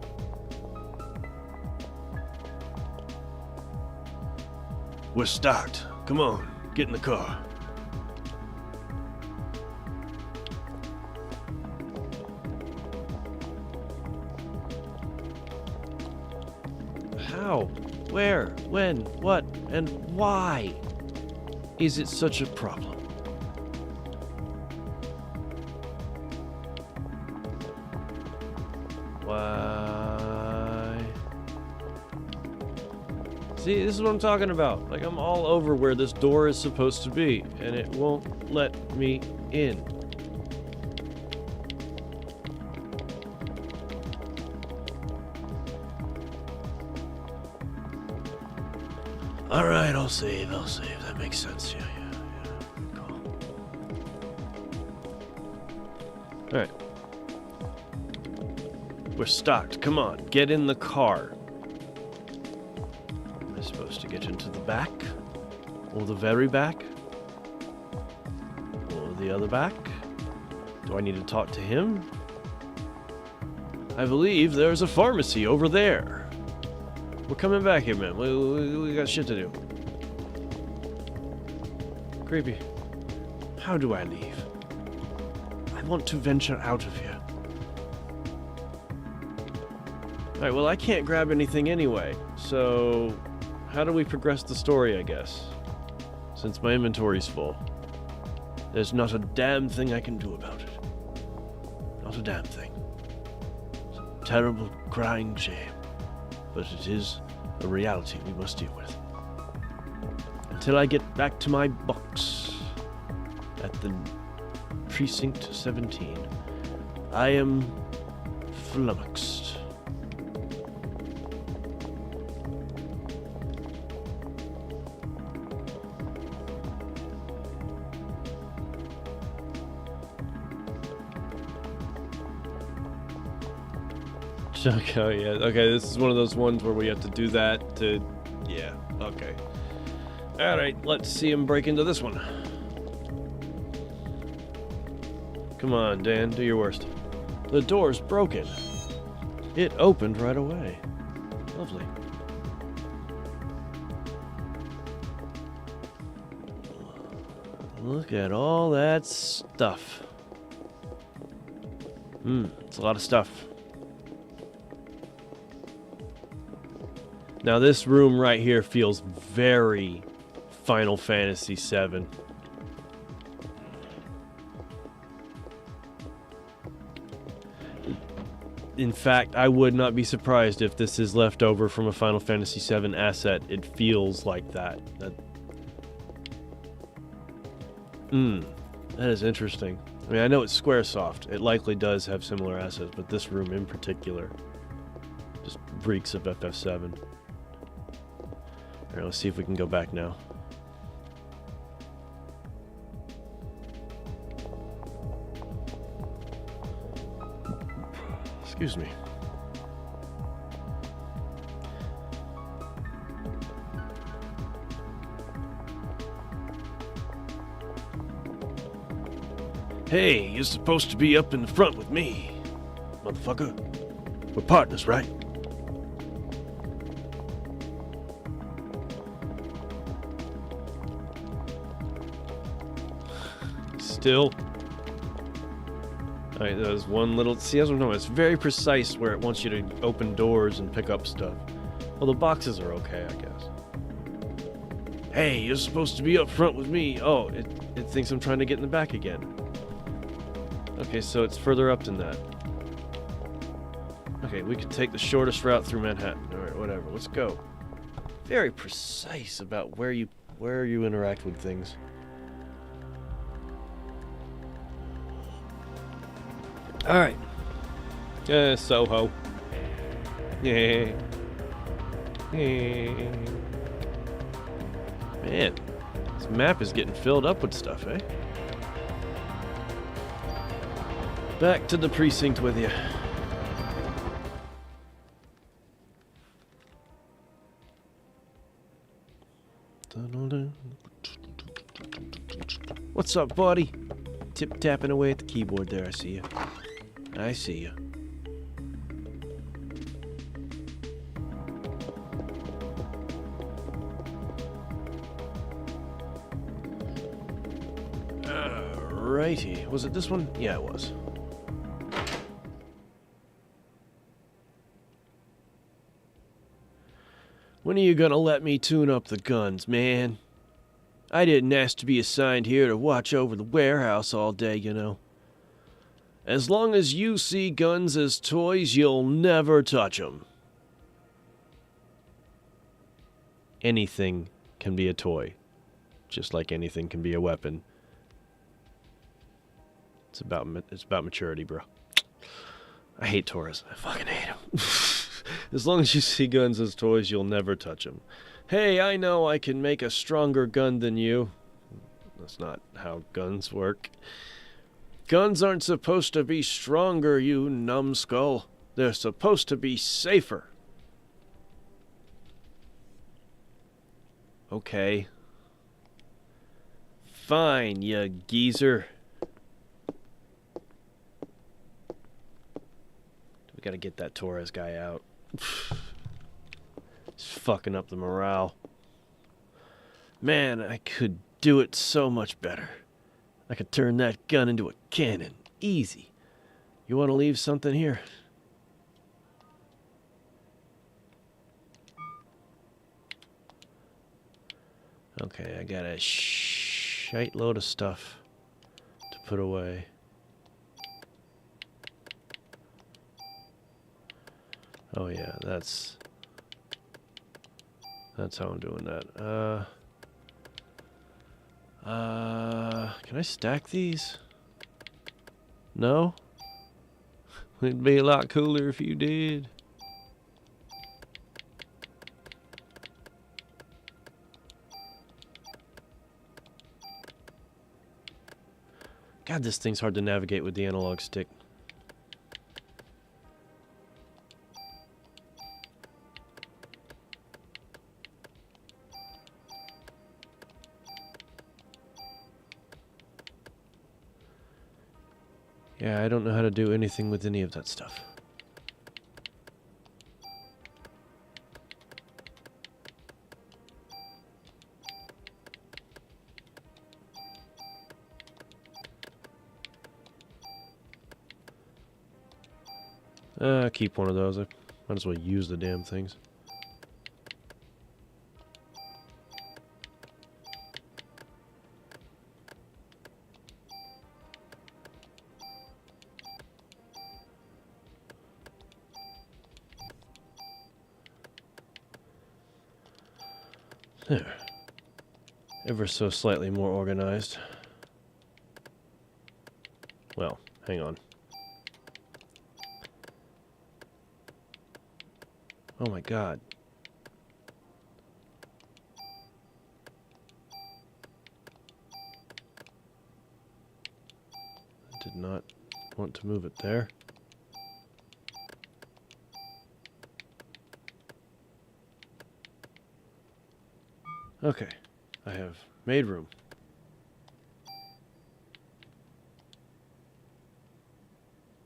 We're stocked. Come on, get in the car. How? Where? When? What? And why is it such a problem? Why? See, this is what I'm talking about. Like, I'm all over where this door is supposed to be, and it won't let me in. Alright, I'll save. That makes sense. Yeah. Cool. Alright. We're stocked. Come on, get in the car. Am I supposed to get into the back? Or the very back? Or the other back? Do I need to talk to him? I believe there's a pharmacy over there. We're coming back here, man. We got shit to do. Creepy. How do I leave? I want to venture out of here. Alright, well, I can't grab anything anyway. So, how do we progress the story, I guess? Since my inventory's full. There's not a damn thing I can do about it. Not a damn thing. It's a terrible, crying shame. But it is a reality we must deal with. Until I get back to my box at the Precinct 17, I am flummoxed. Okay, yeah. Okay, this is one of those ones where we have to do that to... Yeah, okay. Alright, let's see him break into this one. Come on, Dan, do your worst. The door's broken. It opened right away. Lovely. Look at all that stuff. It's a lot of stuff. Now this room right here feels very Final Fantasy VII. In fact, I would not be surprised if this is left over from a Final Fantasy VII asset. It feels like that. That is interesting. I mean, I know it's Squaresoft. It likely does have similar assets, but this room in particular just reeks of FF7. Alright, let's see if we can go back now. Excuse me. Hey, you're supposed to be up in the front with me, motherfucker. We're partners, right? Still. Alright, there's one little... See, that's what I'm talking about. It's very precise where it wants you to open doors and pick up stuff. Well, the boxes are okay, I guess. Hey, you're supposed to be up front with me. Oh, it thinks I'm trying to get in the back again. Okay, so it's further up than that. Okay, we can take the shortest route through Manhattan. Alright, whatever. Let's go. Very precise about where you interact with things. Alright. Soho. Yeah. Yeah. Man, this map is getting filled up with stuff, eh? Back to the precinct with you. What's up, buddy? Tip-tapping away at the keyboard there, I see you. I see you. Alrighty. Was it this one? Yeah, it was. When are you gonna let me tune up the guns, man? I didn't ask to be assigned here to watch over the warehouse all day, you know. As long as you see guns as toys, you'll never touch 'em. Anything can be a toy, just like anything can be a weapon. It's about maturity, bro. I hate Taurus. I fucking hate them. As long as you see guns as toys, you'll never touch them. Hey, I know I can make a stronger gun than you. That's not how guns work. Guns aren't supposed to be stronger, you numbskull. They're supposed to be safer. Okay. Fine, you geezer. We gotta get that Torres guy out. He's fucking up the morale. Man, I could do it so much better. I could turn that gun into a cannon. Easy. You want to leave something here? Okay, I got a shite load of stuff to put away. Oh yeah, that's how I'm doing that. Can I stack these? No? It'd be a lot cooler if you did. God, this thing's hard to navigate with the analog stick. Yeah, I don't know how to do anything with any of that stuff. Keep one of those. I might as well use the damn things. There. Ever so slightly more organized. Well, hang on. Oh my god. I did not want to move it there. Okay, I have made room.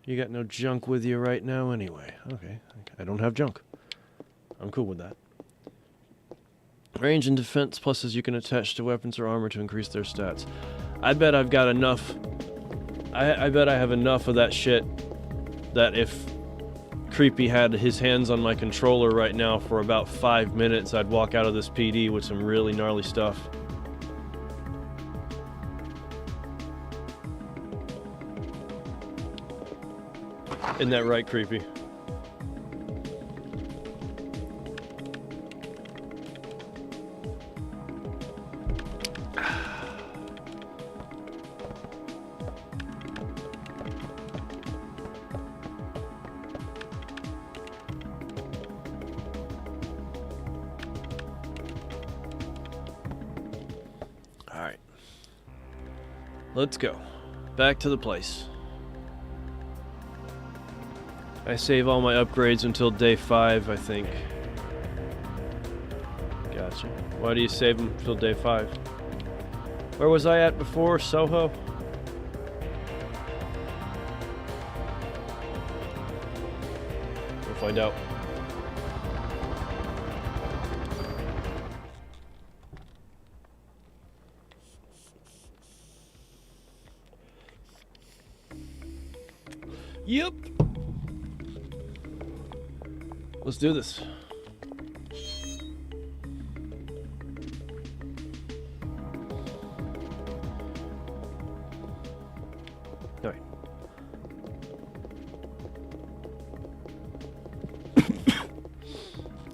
You got no junk with you right now anyway. Okay, I don't have junk. I'm cool with that. Range and defense pluses you can attach to weapons or armor to increase their stats. I bet I've got enough. I bet I have enough of that shit that if Creepy had his hands on my controller right now for about 5 minutes, I'd walk out of this PD with some really gnarly stuff. Isn't that right, Creepy? Let's go. Back to the place. I save all my upgrades until day 5, I think. Gotcha. Why do you save them until day 5? Where was I at before? Soho? We'll find out. Yep. Let's do this. All right.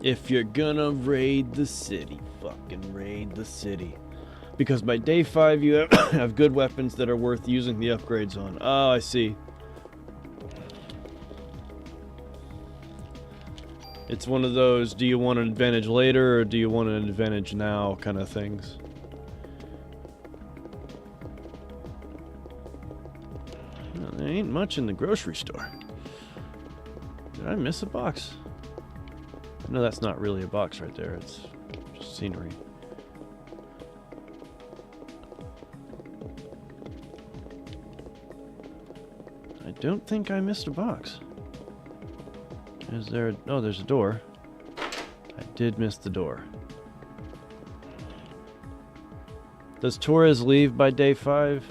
If you're gonna raid the city, fucking raid the city. Because by day 5 you have good weapons that are worth using the upgrades on. Oh, I see. It's one of those, do you want an advantage later or do you want an advantage now kind of things. Well, there ain't much in the grocery store. Did I miss a box? No, that's not really a box right there. It's just scenery. I don't think I missed a box. Is there... Oh, there's a door. I did miss the door. Does Torres leave by day 5?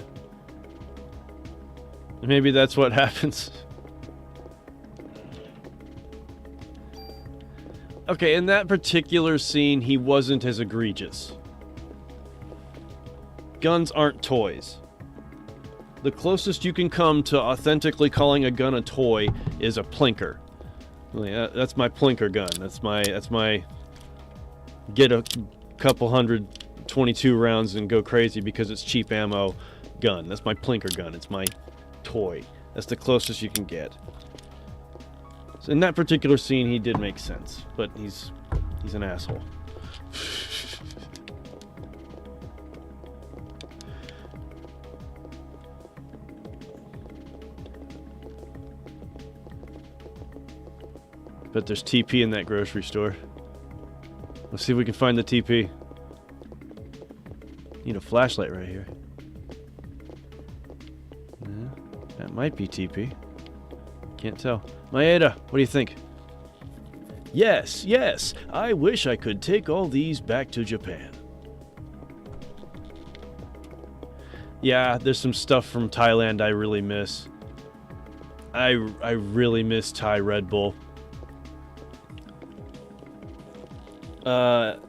Maybe that's what happens. Okay, in that particular scene, he wasn't as egregious. Guns aren't toys. The closest you can come to authentically calling a gun a toy is a plinker. That's my plinker gun. That's my get a couple hundred 22 rounds and go crazy because it's cheap ammo gun. That's my plinker gun. It's my toy. That's the closest you can get. So in that particular scene, he did make sense, but he's an asshole. But there's TP in that grocery store. Let's see if we can find the TP. Need a flashlight right here. Yeah, that might be TP. Can't tell. Maeda, what do you think? Yes, yes. I wish I could take all these back to Japan. Yeah, there's some stuff from Thailand I really miss. I really miss Thai Red Bull.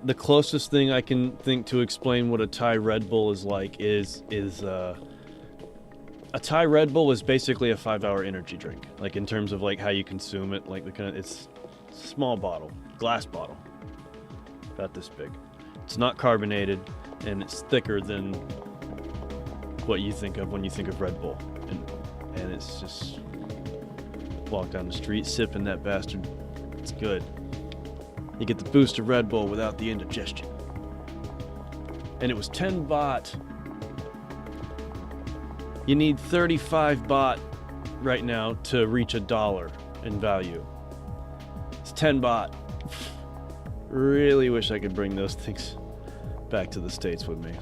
The closest thing I can think to explain what a Thai Red Bull is like is a Thai Red Bull is basically a 5-hour energy drink. Like in terms of like how you consume it, like it's a small bottle, glass bottle, about this big. It's not carbonated, and it's thicker than what you think of when you think of Red Bull, and it's just walk down the street sipping that bastard. It's good. You get the boost of Red Bull without the indigestion. And it was 10 baht. You need 35 baht right now to reach $1 in value. It's 10 baht. Really wish I could bring those things back to the States with me.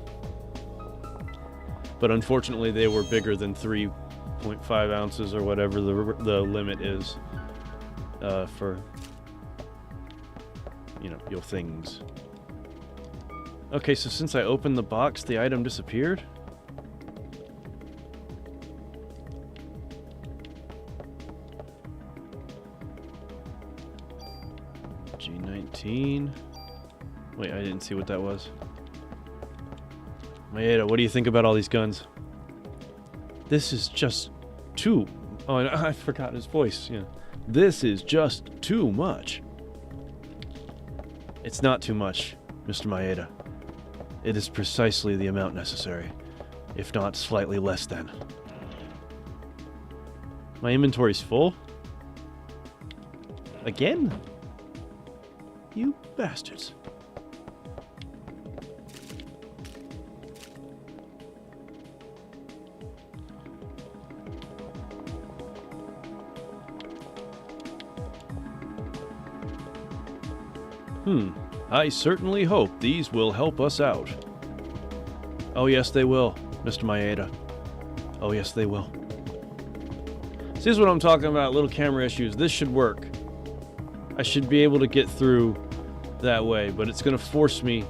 But unfortunately they were bigger than 3.5 ounces or whatever the limit is for... you know, your things. Okay, so since I opened the box, the item disappeared? G19. Wait, I didn't see what that was. Maeda, what do you think about all these guns? This is just too... Oh, I forgot his voice, yeah. This is just too much. It's not too much, Mr. Maeda. It is precisely the amount necessary, if not slightly less than. My inventory's full? Again? You bastards. I certainly hope these will help us out. Oh yes, they will, Mr. Maeda. Oh yes, they will. See, this is what I'm talking about, little camera issues. This should work. I should be able to get through that way, but it's going to force me,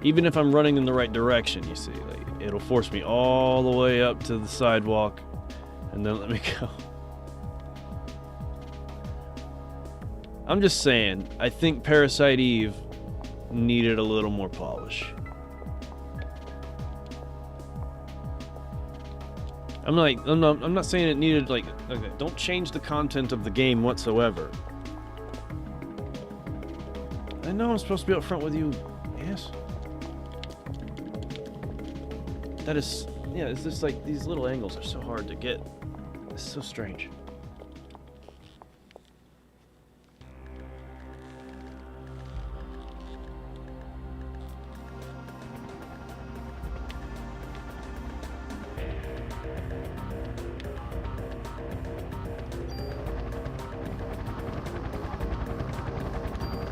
even if I'm running in the right direction, you see, like, it'll force me all the way up to the sidewalk and then let me go. I'm just saying, I think Parasite Eve needed a little more polish. I'm not saying it needed, like, okay, don't change the content of the game whatsoever. I know I'm supposed to be up front with you, yes. That is, yeah, it's just like, these little angles are so hard to get. It's so strange.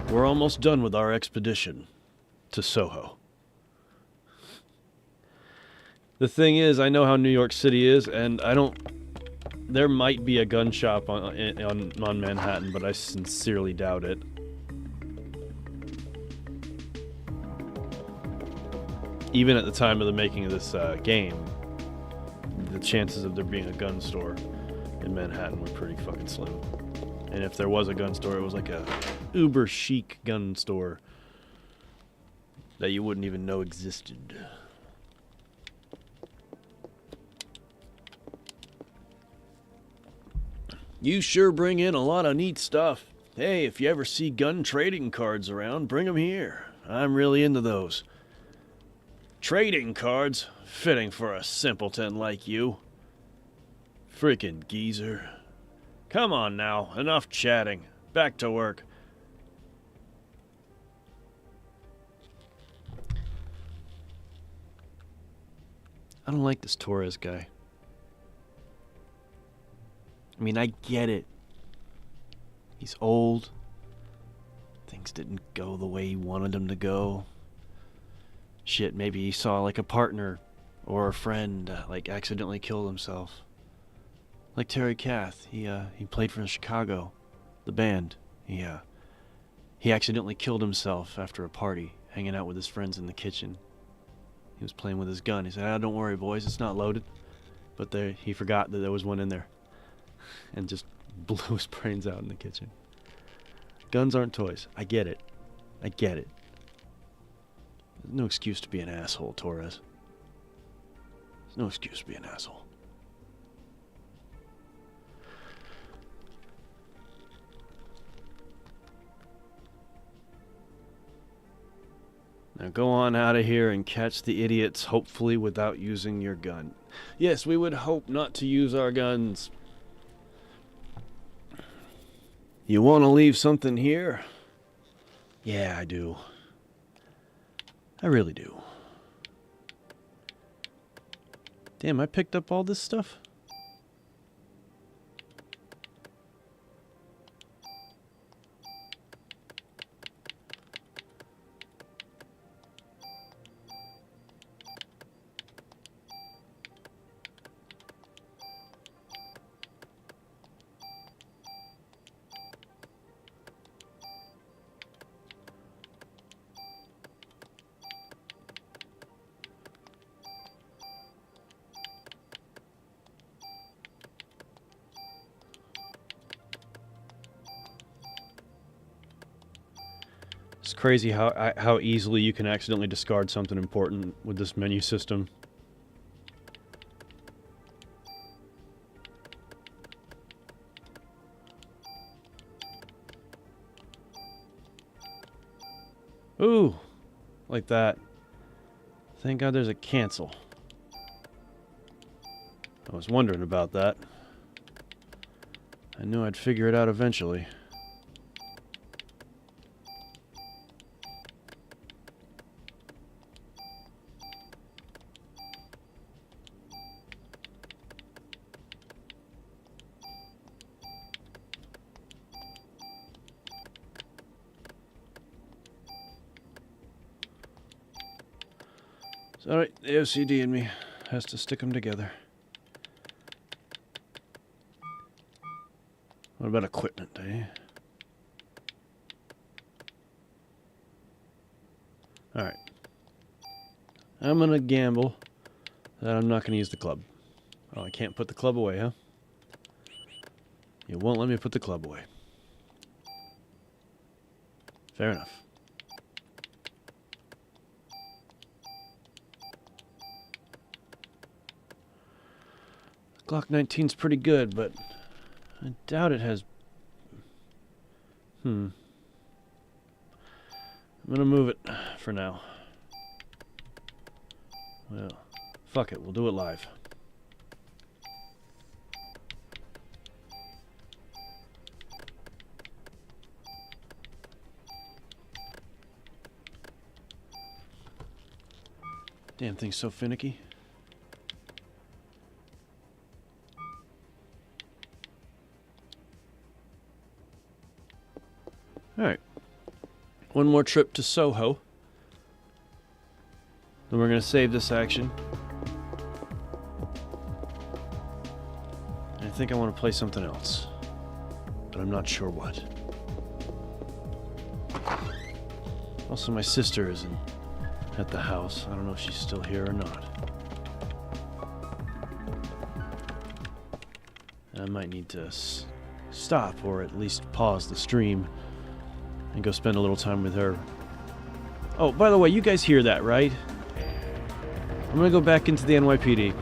We're almost done with our expedition to Soho. The thing is, I know how New York City is, and I don't... There might be a gun shop on Manhattan, but I sincerely doubt it. Even at the time of the making of this game, the chances of there being a gun store in Manhattan were pretty fucking slim. And if there was a gun store, it was like a uber chic gun store that you wouldn't even know existed. You sure bring in a lot of neat stuff. Hey, if you ever see gun trading cards around, bring them here. I'm really into those. Trading cards? Fitting for a simpleton like you. Frickin' geezer. Come on now, enough chatting. Back to work. I don't like this Torres guy. I mean, I get it. He's old. Things didn't go the way he wanted them to go. Shit, maybe he saw like a partner or a friend like accidentally kill himself. Like Terry Kath, he played for Chicago, the band. He accidentally killed himself after a party, hanging out with his friends in the kitchen. He was playing with his gun. He said, "Ah, don't worry, boys, it's not loaded." But he forgot that there was one in there, and just blew his brains out in the kitchen. Guns aren't toys. I get it. I get it. There's no excuse to be an asshole, Torres. There's no excuse to be an asshole. Now go on out of here and catch the idiots, hopefully without using your gun. Yes, we would hope not to use our guns. You want to leave something here? Yeah, I do. I really do. Damn, I picked up all this stuff? It's crazy how easily you can accidentally discard something important with this menu system. Ooh, like that. Thank God there's a cancel. I was wondering about that. I knew I'd figure it out eventually. It's alright, the OCD in me has to stick them together. What about equipment, eh? Alright. I'm gonna gamble that I'm not gonna use the club. Oh, I can't put the club away, huh? You won't let me put the club away. Fair enough. Glock 19's pretty good, but I doubt it has... I'm gonna move it for now. Well, fuck it, we'll do it live. Damn thing's so finicky. Alright. One more trip to Soho. Then we're going to save this action. And I think I want to play something else. But I'm not sure what. Also, my sister isn't at the house. I don't know if she's still here or not. And I might need to stop or at least pause the stream and go spend a little time with her. Oh, by the way, you guys hear that, right? I'm gonna go back into the NYPD.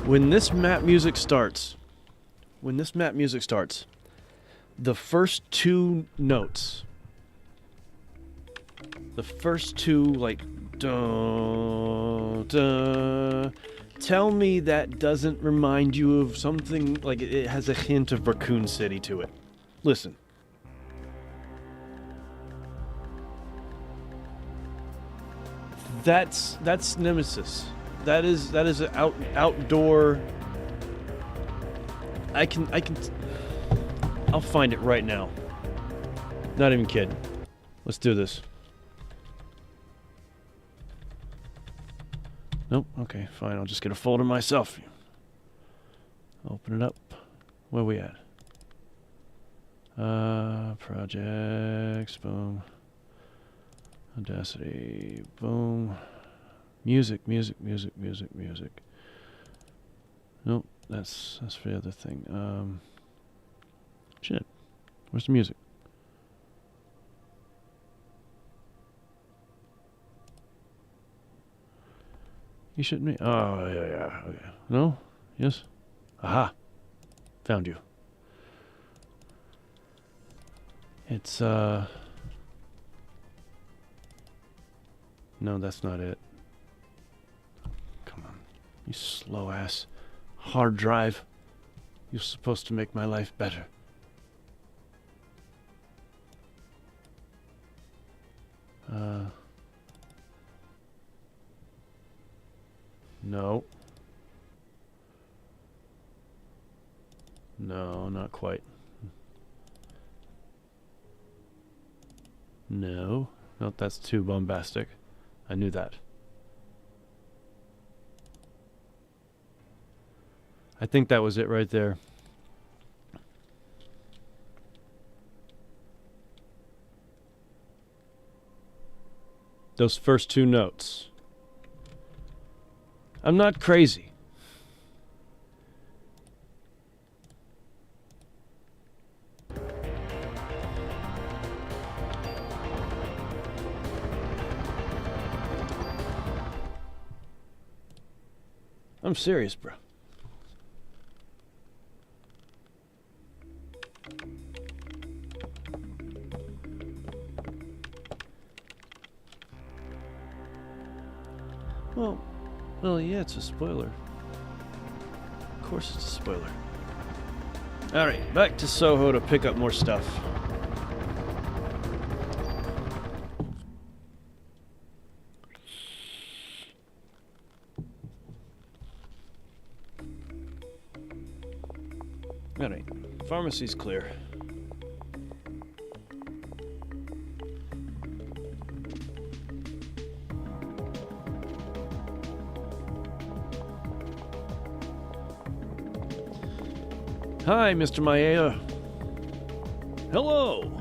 When this map music starts, the first two notes, the first two, like, dun, dun, tell me that doesn't remind you of something, like it has a hint of Raccoon City to it. Listen. That's Nemesis. That is an outdoor. I'll find it right now. Not even kidding. Let's do this. Nope. Okay, fine. I'll just get a folder myself. Open it up. Where we at? Projects. Boom. Audacity. Boom. Music. Nope. That's for the other thing. Shit. Where's the music? You shouldn't be. Oh, yeah. Okay. No? Yes? Aha. Found you. It's, No, that's not it. Come on. You slow ass. Hard drive. You're supposed to make my life better. No. No, not quite. No. Nope, that's too bombastic. I knew that. I think that was it right there. Those first two notes. I'm not crazy. I'm serious, bro. Well, yeah, it's a spoiler. Of course it's a spoiler. Alright, back to Soho to pick up more stuff. Alright, pharmacy's clear. Hi, Mr. Maeda. Hello.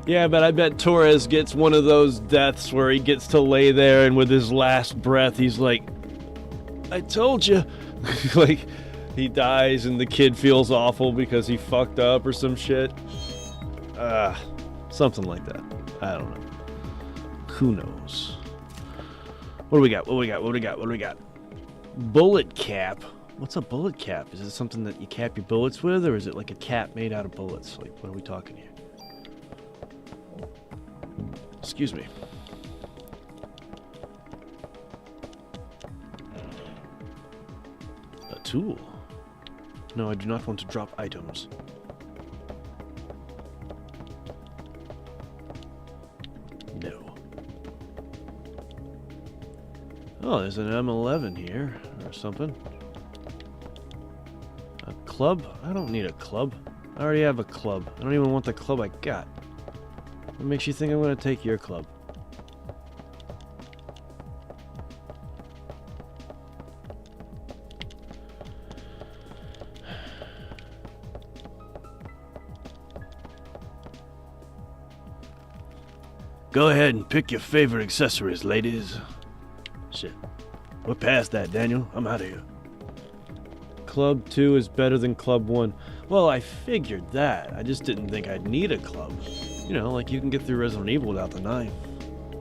Yeah, but I bet Torres gets one of those deaths where he gets to lay there and with his last breath he's like, I told you. Like, he dies and the kid feels awful because he fucked up or some shit. Something like that. I don't know. Who knows? What do we got? What do we got? What do we got? What do we got? Bullet cap. What's a bullet cap? Is it something that you cap your bullets with, or is it like a cap made out of bullets? Like, what are we talking here? Excuse me. A tool? No, I do not want to drop items. No. Oh, there's an M11 here, or something. A club? I don't need a club. I already have a club. I don't even want the club I got. What makes you think I'm going to take your club? Go ahead and pick your favorite accessories, ladies. Shit. We're past that, Daniel. I'm out of here. Club 2 is better than Club 1. Well, I figured that. I just didn't think I'd need a club. You know, like you can get through Resident Evil without the knife.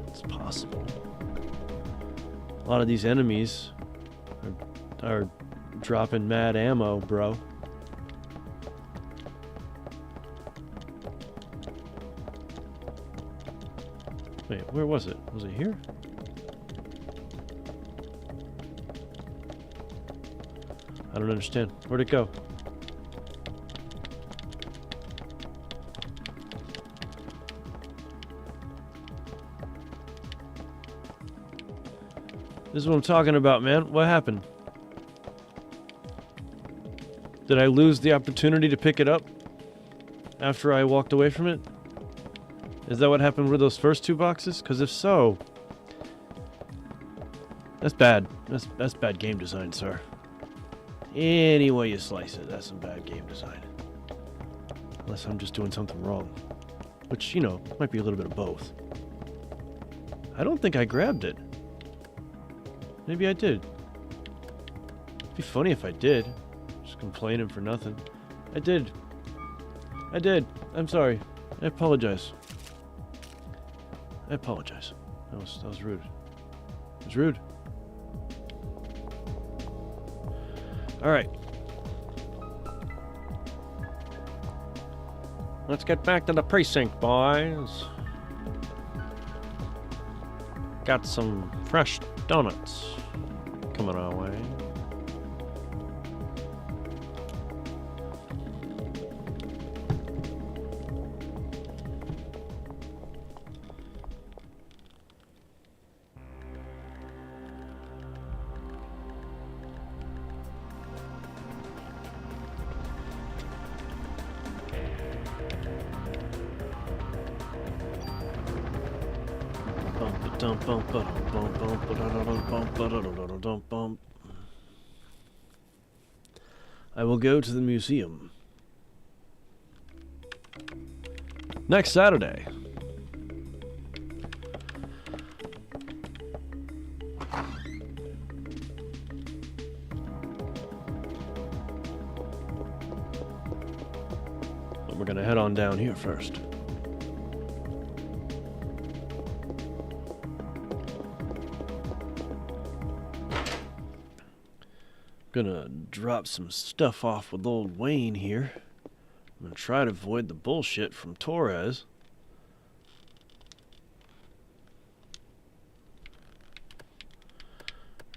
It's possible. A lot of these enemies are dropping mad ammo, bro. Wait, where was it? Was it here? I don't understand. Where'd it go? This is what I'm talking about, man. What happened? Did I lose the opportunity to pick it up after I walked away from it? Is that what happened with those first 2 boxes? Because if so, that's bad. That's bad game design, sir. Any way you slice it, that's some bad game design. Unless I'm just doing something wrong. Which, you know, might be a little bit of both. I don't think I grabbed it. Maybe I did. It'd be funny if I did. Just complaining for nothing. I did. I did. I'm sorry. I apologize. I apologize. That was rude. It was rude. Alright. Let's get back to the precinct, boys. Got some fresh donuts coming our way. I will go to the museum next Saturday. But we're gonna head on down here first. Gonna drop some stuff off with old Wayne here. I'm gonna try to avoid the bullshit from Torres.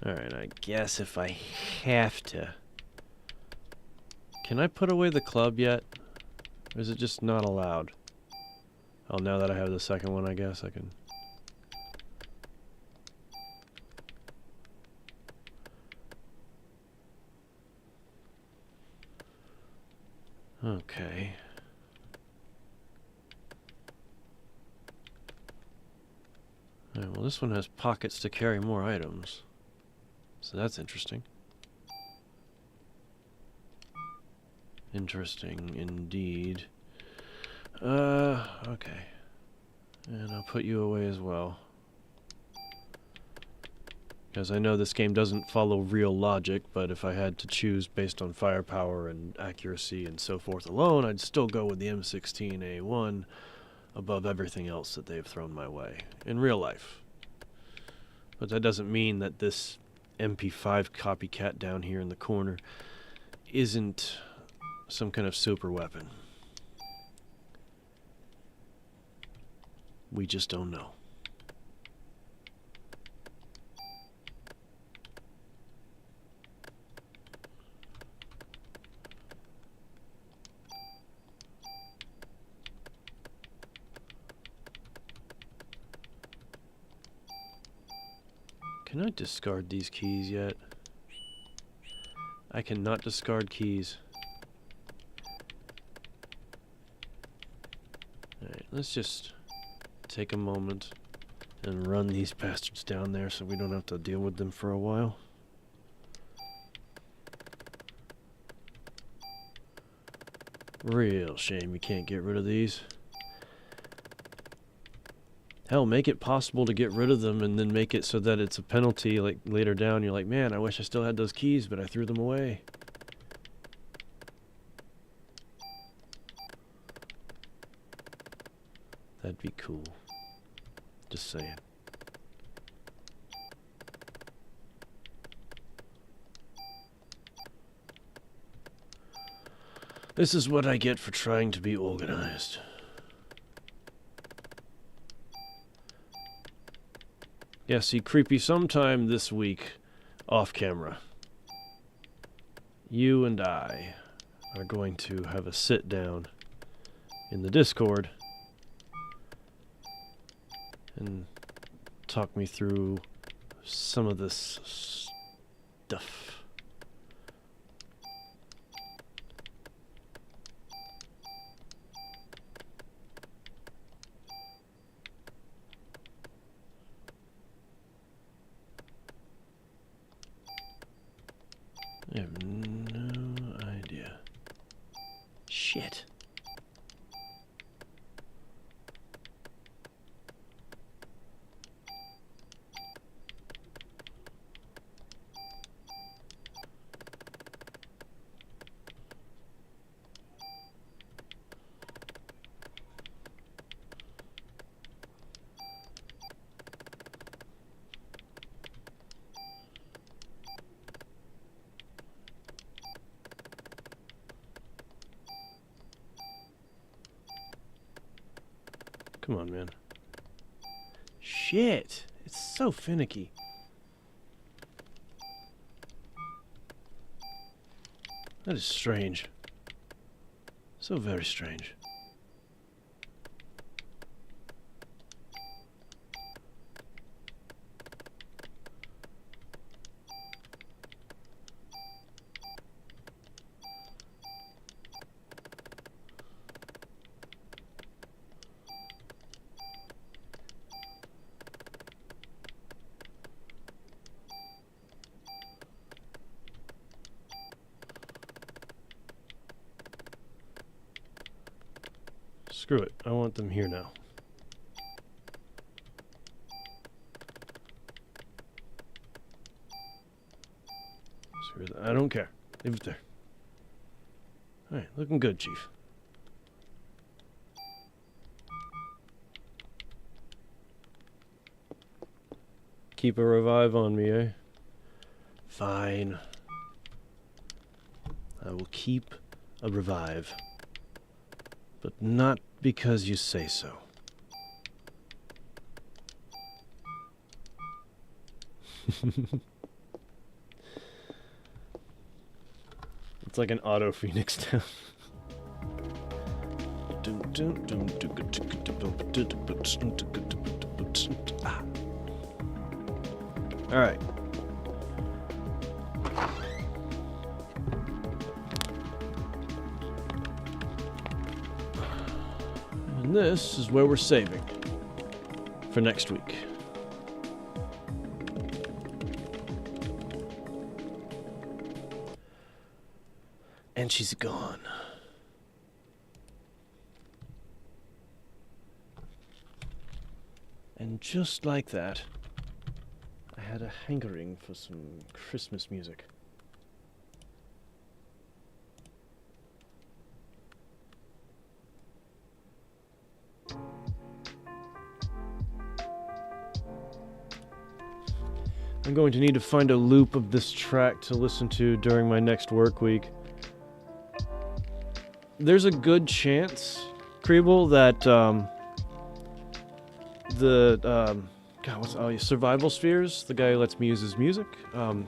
Alright, I guess if I have to. Can I put away the club yet? Or is it just not allowed? Oh, now that I have the second one, I guess I can. Okay. Alright, well, this one has pockets to carry more items. So that's interesting. Interesting indeed. Okay. And I'll put you away as well. Because I know this game doesn't follow real logic, but if I had to choose based on firepower and accuracy and so forth alone, I'd still go with the M16A1 above everything else that they've thrown my way in real life. But that doesn't mean that this MP5 copycat down here in the corner isn't some kind of super weapon. We just don't know. Can I discard these keys yet? I cannot discard keys. Alright, let's just take a moment and run these bastards down there so we don't have to deal with them for a while. Real shame you can't get rid of these. Hell, make it possible to get rid of them and then make it so that it's a penalty, like later down you're like, man, I wish I still had those keys, but I threw them away. That'd be cool. Just saying. This is what I get for trying to be organized. Yeah, see, Creepy, sometime this week, off camera, you and I are going to have a sit down in the Discord and talk me through some of this stuff. I have no idea. Shit. Come on, man. Shit! It's so finicky. That is strange. So very strange. Screw it. I want them here now. Screw it. I don't care. Leave it there. Alright, looking good, Chief. Keep a revive on me, eh? Fine. I will keep a revive. But not because you say so. It's like an auto phoenix down. All right. And this is where we're saving for next week. And she's gone. And just like that, I had a hankering for some Christmas music. I'm going to need to find a loop of this track to listen to during my next work week. There's a good chance, Kriebel, that Survival Spheres, the guy who lets me use his music,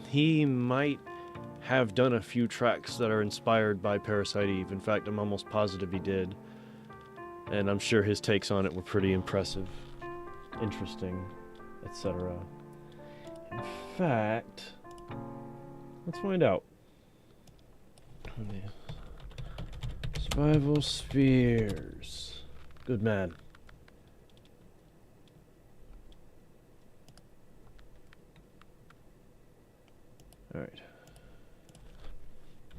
he might have done a few tracks that are inspired by Parasite Eve. In fact, I'm almost positive he did. And I'm sure his takes on it were pretty impressive, interesting, etc. In fact, let's find out. Survival Spheres. Good man. Alright.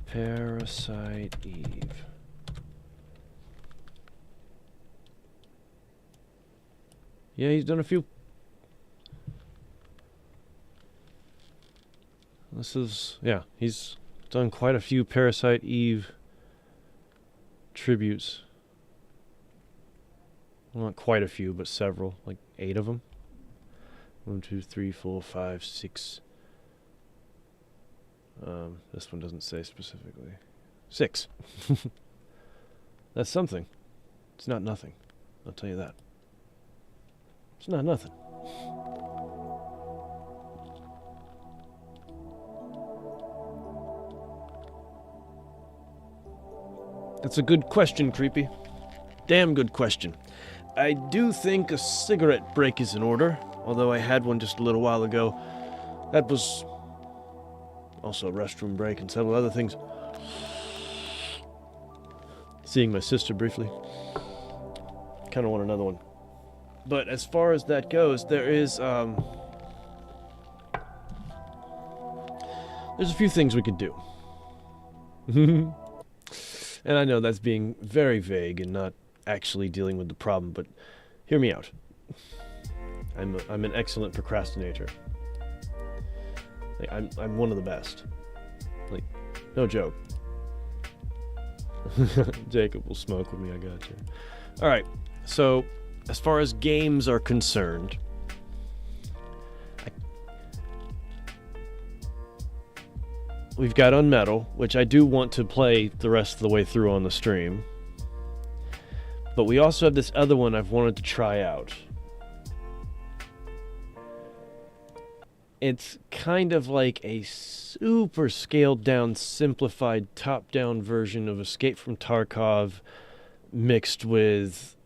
Parasite Eve. Yeah, he's done a few. He's done quite a few Parasite Eve tributes. Well, not quite a few, but several, like 8 of them. 1, 2, 3, 4, 5, 6. This one doesn't say specifically. 6. That's something. It's not nothing. I'll tell you that. It's not nothing. That's a good question, Creepy. Damn good question. I do think a cigarette break is in order, although I had one just a little while ago. That was also a restroom break and several other things. Seeing my sister briefly. Kind of want another one. But as far as that goes, there's a few things we could do. And I know that's being very vague and not actually dealing with the problem, but hear me out. I'm an excellent procrastinator. Like, I'm one of the best. Like, no joke. Jacob will smoke with me, I got you. Alright, so as far as games are concerned, we've got Unmetal, which I do want to play the rest of the way through on the stream. But we also have this other one I've wanted to try out. It's kind of like a super scaled down, simplified, top-down version of Escape from Tarkov mixed with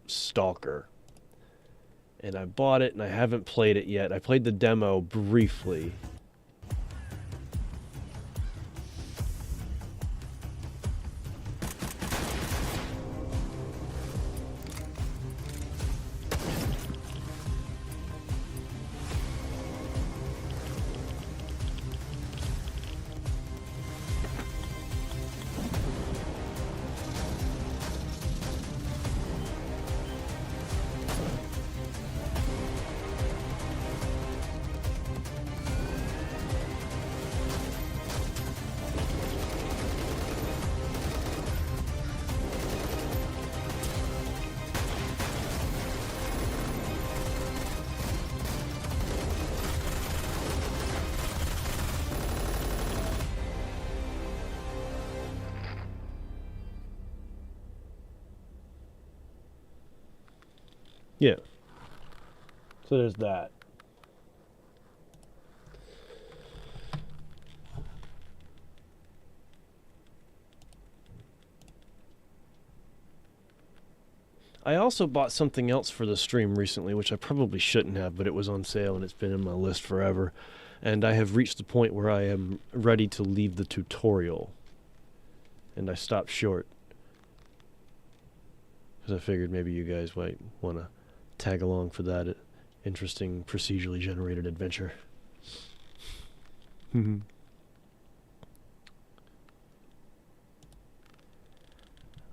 Stalker. And I bought it and I haven't played it yet. I played the demo briefly. Yeah. So there's that. I also bought something else for the stream recently, which I probably shouldn't have, but it was on sale and it's been in my list forever. And I have reached the point where I am ready to leave the tutorial. And I stopped short. Because I figured maybe you guys might want to tag along for that interesting procedurally generated adventure.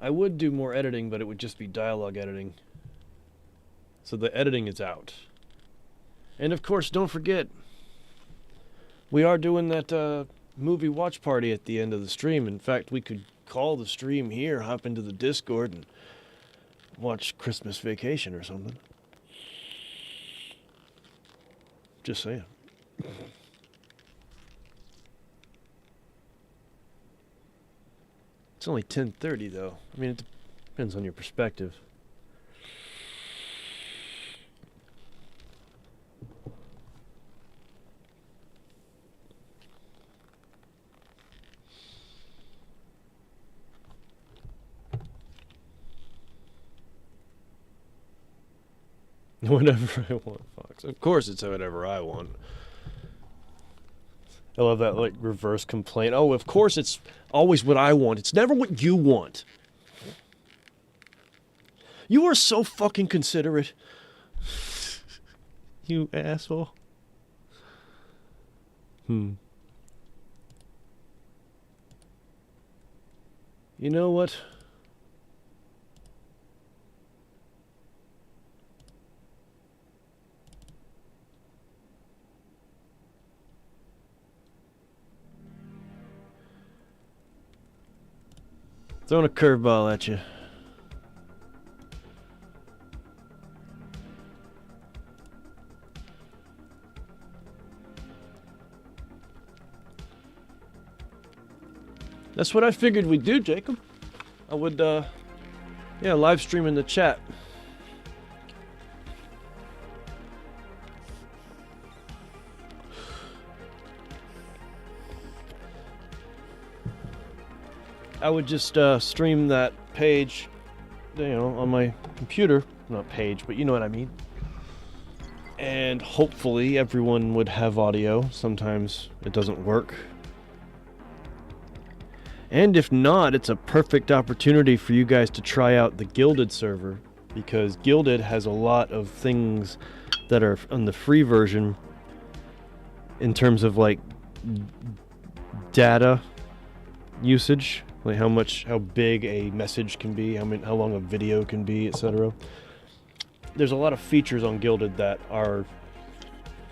I would do more editing, but it would just be dialogue editing. So the editing is out. And of course, don't forget, we are doing that movie watch party at the end of the stream. In fact, we could call the stream here, hop into the Discord, and watch Christmas Vacation or something. Just saying. It's only 10:30 though. I mean, it depends on your perspective. Whatever I want, Fox. Of course it's whatever I want. I love that, like, reverse complaint. Oh, of course it's always what I want. It's never what you want. You are so fucking considerate. You asshole. You know what? Throwing a curveball at you. That's what I figured we'd do, Jacob. I would, yeah, live stream in the chat. I would just stream that page, you know, on my computer. Not page, but you know what I mean. And hopefully everyone would have audio. Sometimes it doesn't work. And if not, it's a perfect opportunity for you guys to try out the Gilded server, because Gilded has a lot of things that are on the free version in terms of like data usage. Like how big a message can be, how long a video can be, etc. There's a lot of features on Gilded that are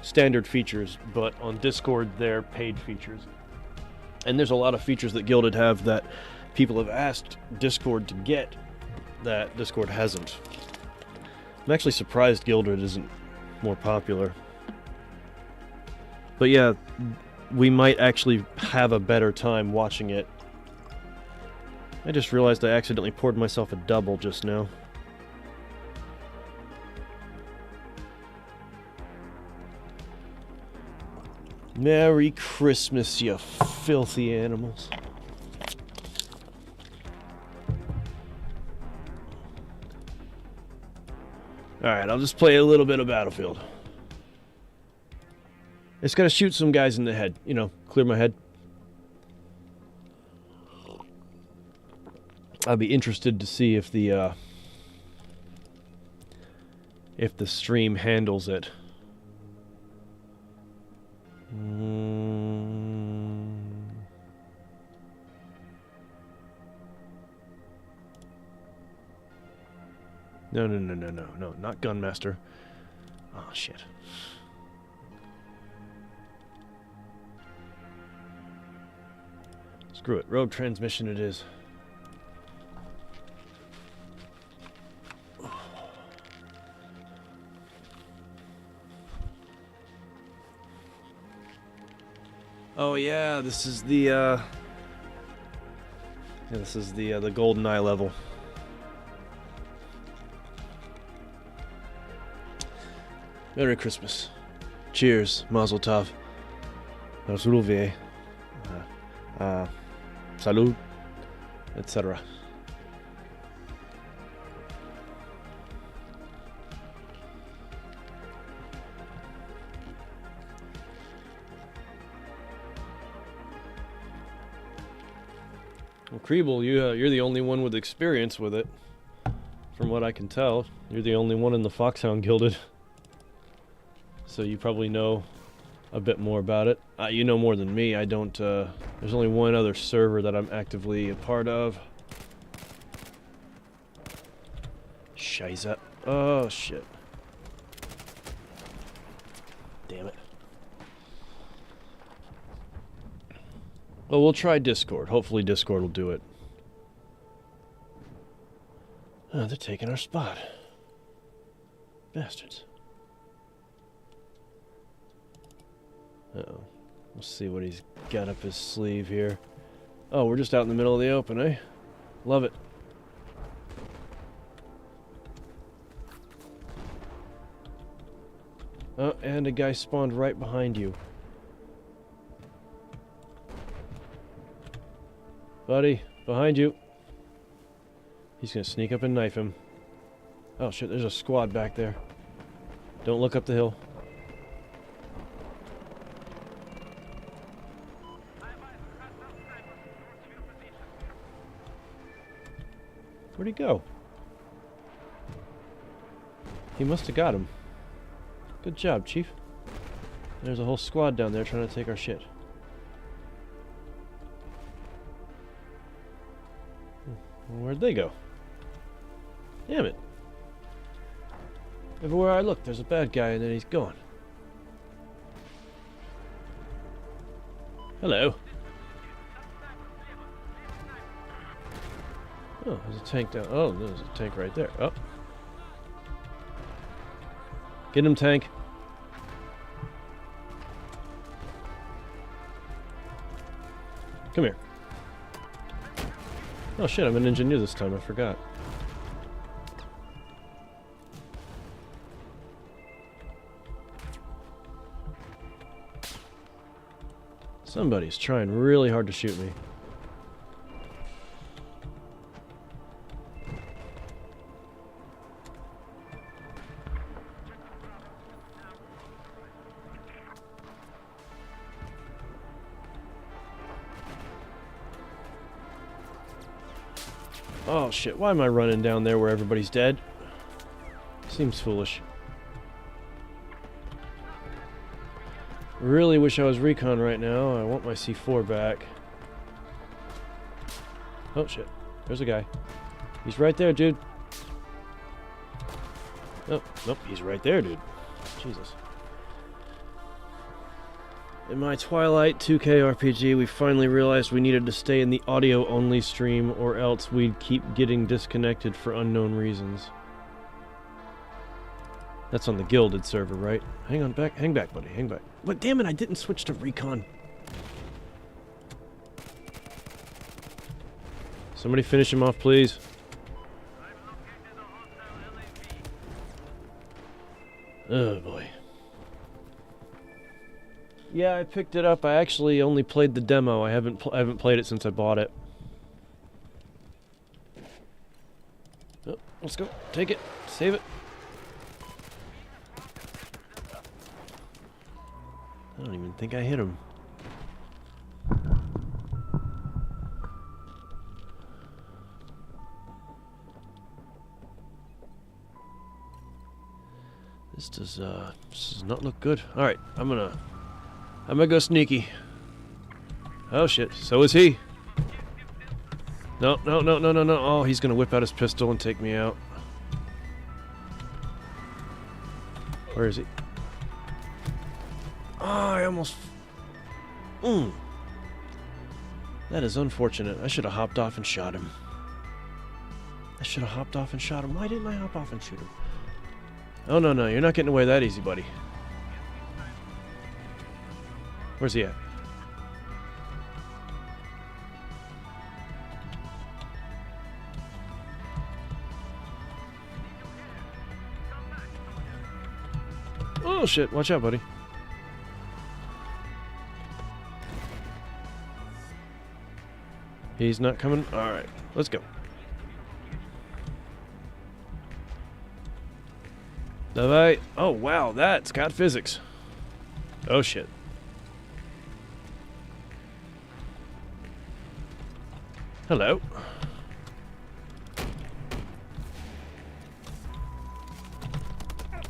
standard features, but on Discord they're paid features. And there's a lot of features that Gilded have that people have asked Discord to get that Discord hasn't. I'm actually surprised Gilded isn't more popular. But yeah, we might actually have a better time watching it. I just realized I accidentally poured myself a double just now. Merry Christmas, you filthy animals. Alright, I'll just play a little bit of Battlefield. It's gotta shoot some guys in the head, you know, clear my head. I'll be interested to see if the stream handles it. No, not Gunmaster. Oh, shit. Screw it, road transmission it is. Oh yeah, this is the the GoldenEye level. Merry Christmas. Cheers, Mazel Tov. Zdrowie. Salud, etc. Well, Kriebel, you're the only one with experience with it. From what I can tell, you're the only one in the Foxhound Gilded. So you probably know a bit more about it. You know more than me. I don't, there's only one other server that I'm actively a part of. Scheiße. Oh, shit. Damn it. Well, we'll try Discord. Hopefully Discord will do it. Oh, they're taking our spot. Bastards. Uh-oh. We'll see what he's got up his sleeve here. Oh, we're just out in the middle of the open, eh? Love it. Oh, and a guy spawned right behind you. Buddy, behind you. He's gonna sneak up and knife him. Oh shit, there's a squad back there. Don't look up the hill. Where'd he go? He must have got him. Good job, Chief. There's a whole squad down there trying to take our shit. Where'd they go? Damn it. Everywhere I look, there's a bad guy and then he's gone. Hello. Oh, there's a tank down. Oh, there's a tank right there. Oh. Get him, tank. Come here. Oh shit, I'm an engineer this time, I forgot. Somebody's trying really hard to shoot me. Oh shit, why am I running down there where everybody's dead? Seems foolish. Really wish I was recon right now. I want my C4 back. Oh shit, there's a guy. He's right there, dude. Oh, nope, he's right there, dude. Jesus. In my Twilight 2K RPG, we finally realized we needed to stay in the audio-only stream, or else we'd keep getting disconnected for unknown reasons. That's on the Gilded server, right? Hang back, buddy, hang back. But damn it, I didn't switch to recon. Somebody finish him off, please. Oh boy. Yeah, I picked it up. I actually only played the demo. I haven't played it since I bought it. Oh, let's go. Take it. Save it. I don't even think I hit him. This does not look good. All right, I'm gonna go sneaky. Oh shit, so is he. No. Oh, he's gonna whip out his pistol and take me out. Where is he? Oh, I almost... That is unfortunate. I should have hopped off and shot him. Why didn't I hop off and shoot him? Oh, no, you're not getting away that easy, buddy. Where's he at? Oh shit, watch out, buddy. He's not coming? Alright, let's go. Давай. Oh wow, that's got physics. Oh shit. Hello.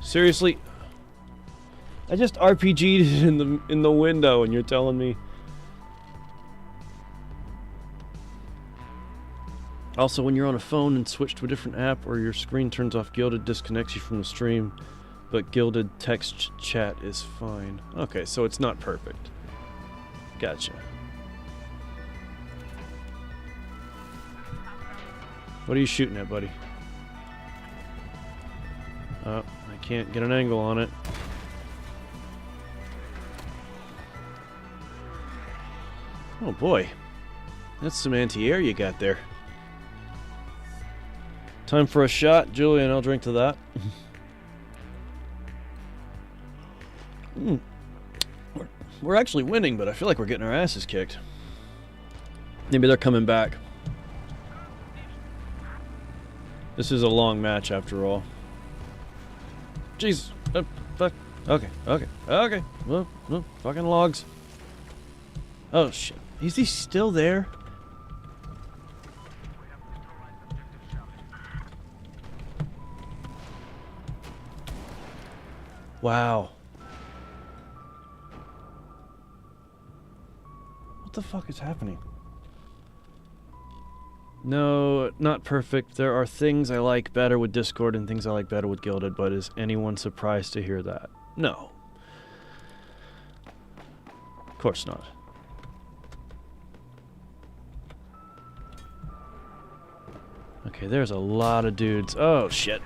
Seriously? I just RPG'd it in the window and you're telling me. Also, when you're on a phone and switch to a different app or your screen turns off, Gilded disconnects you from the stream, but Gilded text chat is fine. Okay, so it's not perfect. Gotcha. What are you shooting at, buddy? Oh, I can't get an angle on it. Oh boy. That's some anti-air you got there. Time for a shot, Julian. I'll drink to that. We're actually winning, but I feel like we're getting our asses kicked. Maybe they're coming back. This is a long match after all. Jeez. Fuck. Okay. Well, fucking logs. Oh shit. Is he still there? Wow. What the fuck is happening? No, not perfect. There are things I like better with Discord and things I like better with Gilded, but is anyone surprised to hear that? No. Of course not. Okay, there's a lot of dudes. Oh, shit.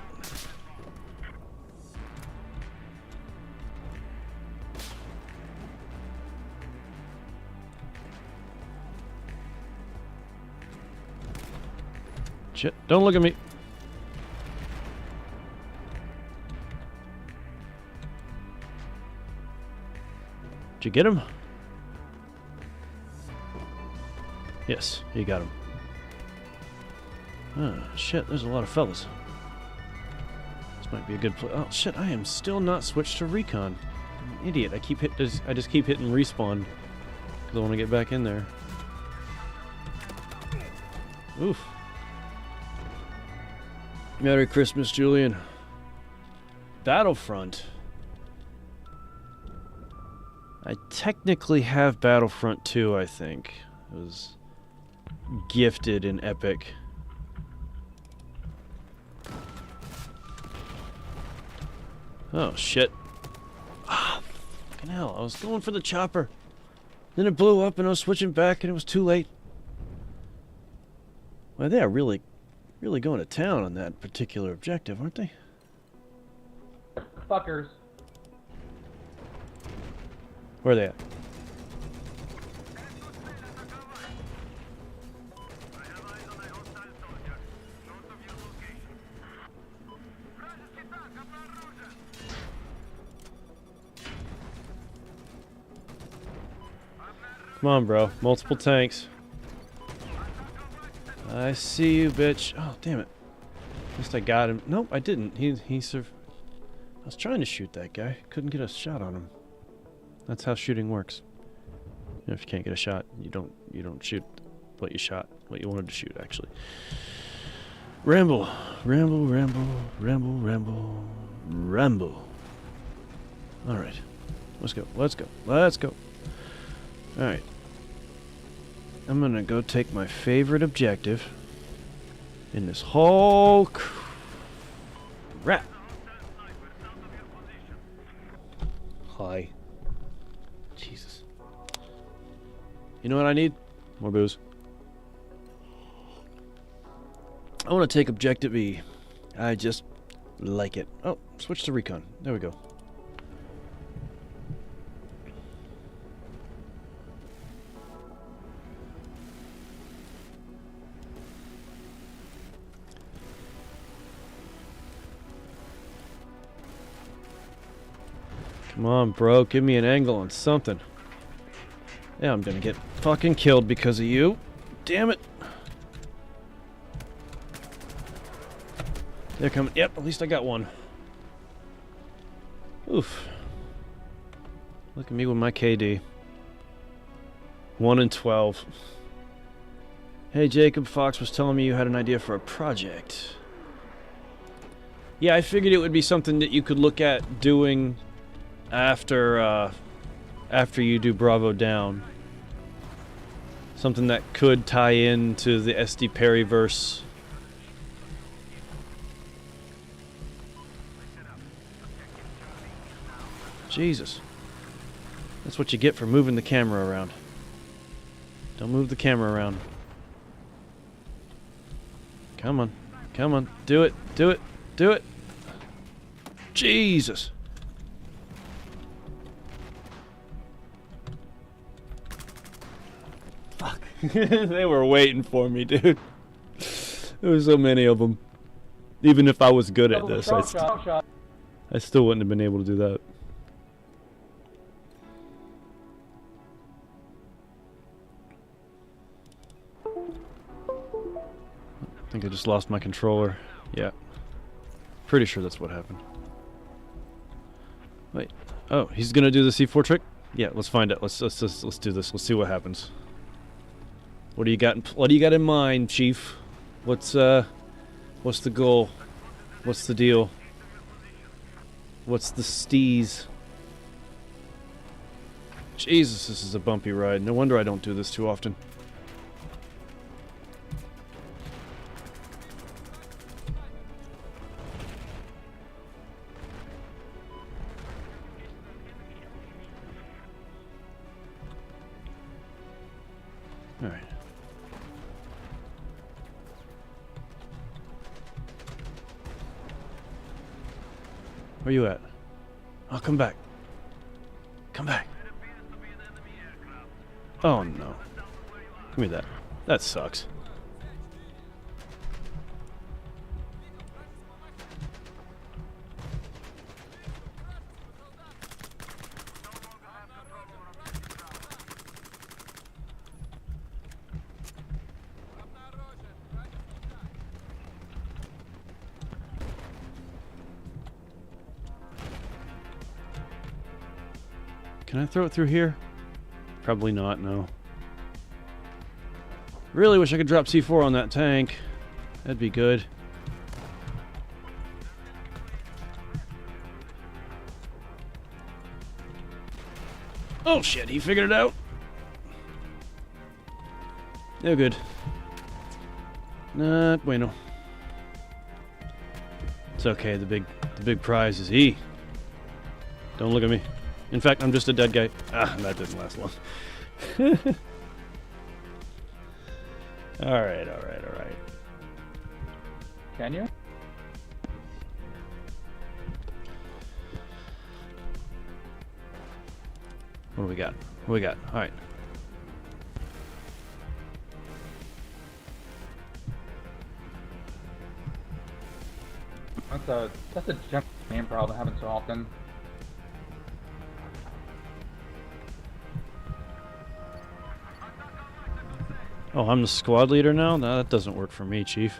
Shit, don't look at me. Did you get him? Yes, you got him. Oh, shit, there's a lot of fellas. This might be a good play. Oh, shit, I am still not switched to recon. I'm an idiot. I just keep hitting respawn because I want to get back in there. Oof. Merry Christmas, Julian. Battlefront. I technically have Battlefront 2, I think. It was gifted in Epic. Oh, shit. Ah, fucking hell. I was going for the chopper. Then it blew up and I was switching back and it was too late. Well, they are really going to town on that particular objective, aren't they? Fuckers. Where are they at? Come on, bro. Multiple tanks. I see you, bitch. Oh, damn it. At least I got him. Nope, I didn't. He I was trying to shoot that guy. Couldn't get a shot on him. That's how shooting works. You know, if you can't get a shot, you don't shoot what you wanted to shoot, actually. Ramble. Alright. Let's go. Alright. I'm gonna go take my favorite objective in this whole crap. Hi. Jesus. You know what I need? More booze. I want to take objective E. I just like it. Oh, switch to recon. There we go. Come on, bro. Give me an angle on something. Yeah, I'm gonna get fucking killed because of you. Damn it. They're coming. Yep, at least I got one. Oof. Look at me with my KD. 1 in 12. Hey, Jacob, Fox was telling me you had an idea for a project. Yeah, I figured it would be something that you could look at doing after you do Bravo down. Something that could tie into the SD Perryverse. Jesus. That's what you get for moving the camera around. Don't move the camera around. Come on. Come on. Do it. Do it. Do it. Jesus. Fuck. They were waiting for me, dude. There was so many of them. Even if I was good at this, I still wouldn't have been able to do that. I think I just lost my controller. Yeah. Pretty sure that's what happened. Wait. Oh, he's gonna do the C4 trick? Yeah, let's find out. Let's do this. Let's see what happens. What do you got in mind, Chief? What's the goal? What's the deal? What's the steez? Jesus, this is a bumpy ride. No wonder I don't do this too often. Alright. Where you at? Oh, come back. Come back. Oh no. Give me that. That sucks. Can I throw it through here? Probably not, no. Really wish I could drop C4 on that tank. That'd be good. Oh shit, he figured it out. No good. Not bueno. It's okay, the big prize is E. Don't look at me. In fact, I'm just a dead guy. Ah, that didn't last long. Alright. Can you? What do we got? Alright. That's a jump game problem that happens so often. Oh, I'm the squad leader now? No, that doesn't work for me, Chief.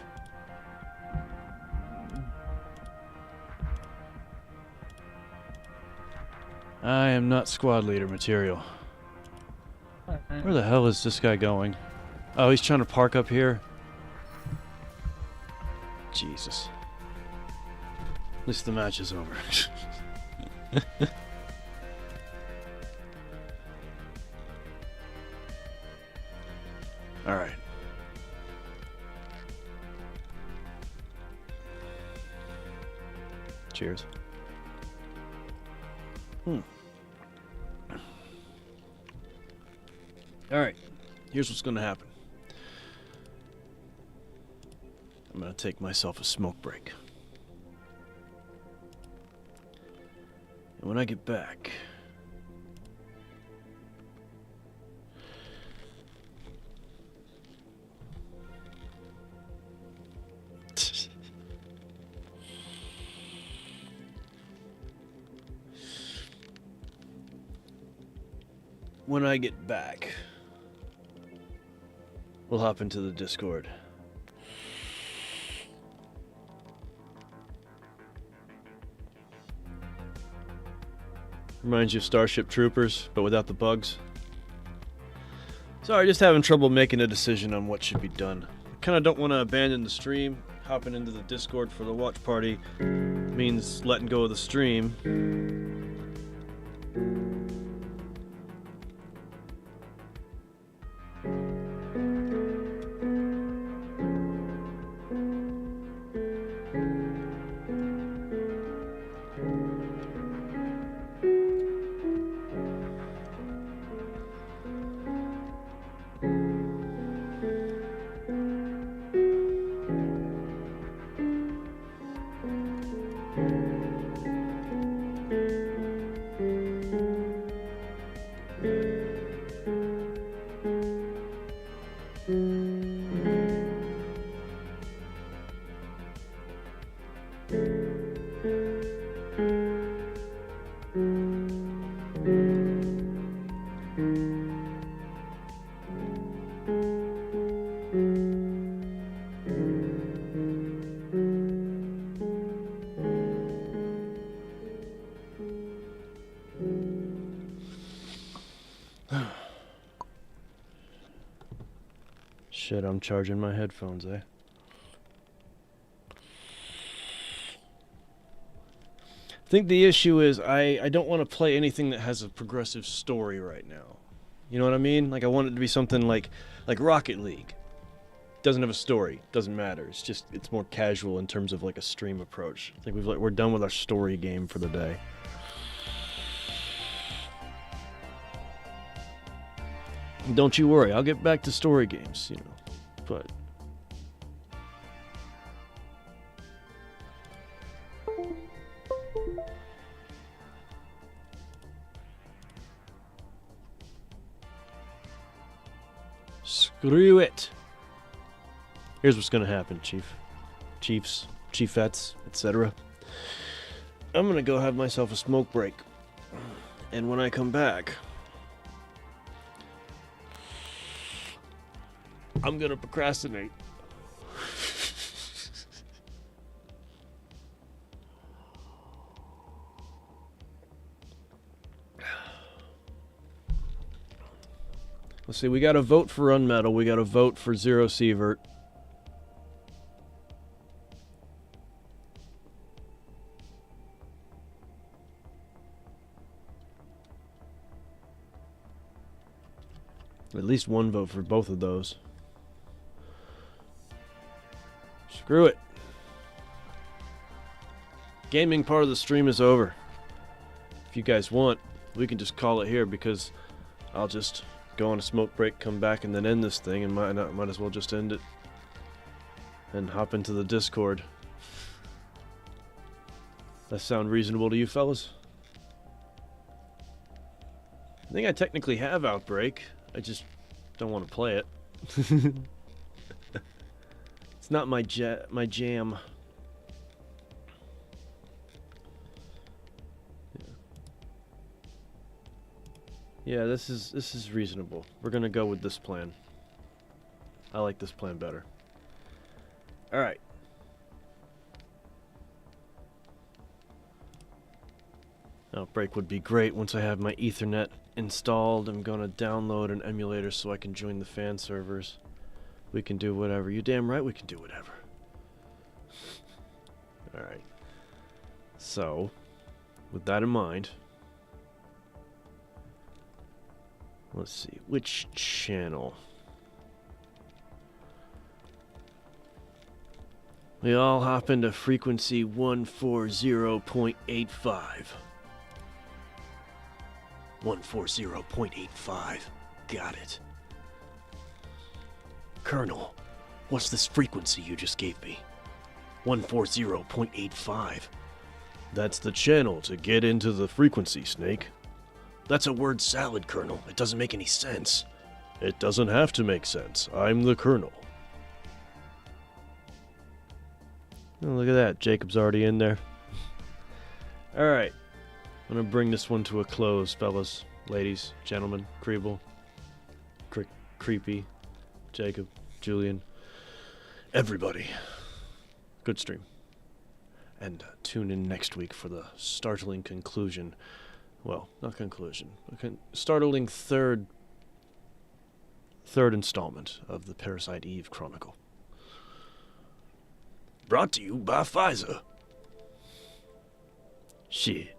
I am not squad leader material. Where the hell is this guy going? Oh, he's trying to park up here? Jesus. At least the match is over. Alright. Cheers. Alright. Here's what's gonna happen. I'm gonna take myself a smoke break. And when I get back... when I get back, we'll hop into the Discord. Reminds you of Starship Troopers, but without the bugs. Sorry, just having trouble making a decision on what should be done. I kind of don't want to abandon the stream. Hopping into the Discord for the watch party means letting go of the stream. Shit, I'm charging my headphones, eh? I think the issue is I don't want to play anything that has a progressive story right now. You know what I mean? Like I want it to be something like Rocket League. Doesn't have a story, doesn't matter. It's more casual in terms of like a stream approach. I think we're done with our story game for the day. Don't you worry, I'll get back to story games, you know. But screw it. Here's what's gonna happen, Chiefs, Chiefettes, etc. I'm gonna go have myself a smoke break. And when I come back, I'm gonna procrastinate. Let's see, we gotta vote for Unmetal, we gotta vote for Zero Sievert. At least one vote for both of those. Screw it. Gaming part of the stream is over. If you guys want, we can just call it here because I'll just go on a smoke break, come back, and then end this thing, and might as well just end it and hop into the Discord. That sound reasonable to you fellas? I think I technically have Outbreak. I just don't want to play it. It's not my jam. Yeah, this is reasonable. We're gonna go with this plan. I like this plan better. All right. Outbreak would be great once I have my Ethernet installed. I'm gonna download an emulator so I can join the fan servers. We can do whatever. You damn right we can do whatever. Alright. So, with that in mind, let's see. Which channel? We all hop into frequency 140.85. 140.85. Got it. Colonel, what's this frequency you just gave me? 140.85. That's the channel to get into the frequency, Snake. That's a word salad, Colonel. It doesn't make any sense. It doesn't have to make sense. I'm the Colonel. Oh, look at that. Jacob's already in there. Alright. I'm gonna bring this one to a close, fellas, ladies, gentlemen, Creeble, Creepy, Jacob, Julian, everybody. Good stream. And tune in next week for the startling conclusion. Well, not conclusion. Startling third installment of the Parasite Eve Chronicle. Brought to you by Pfizer. Shit.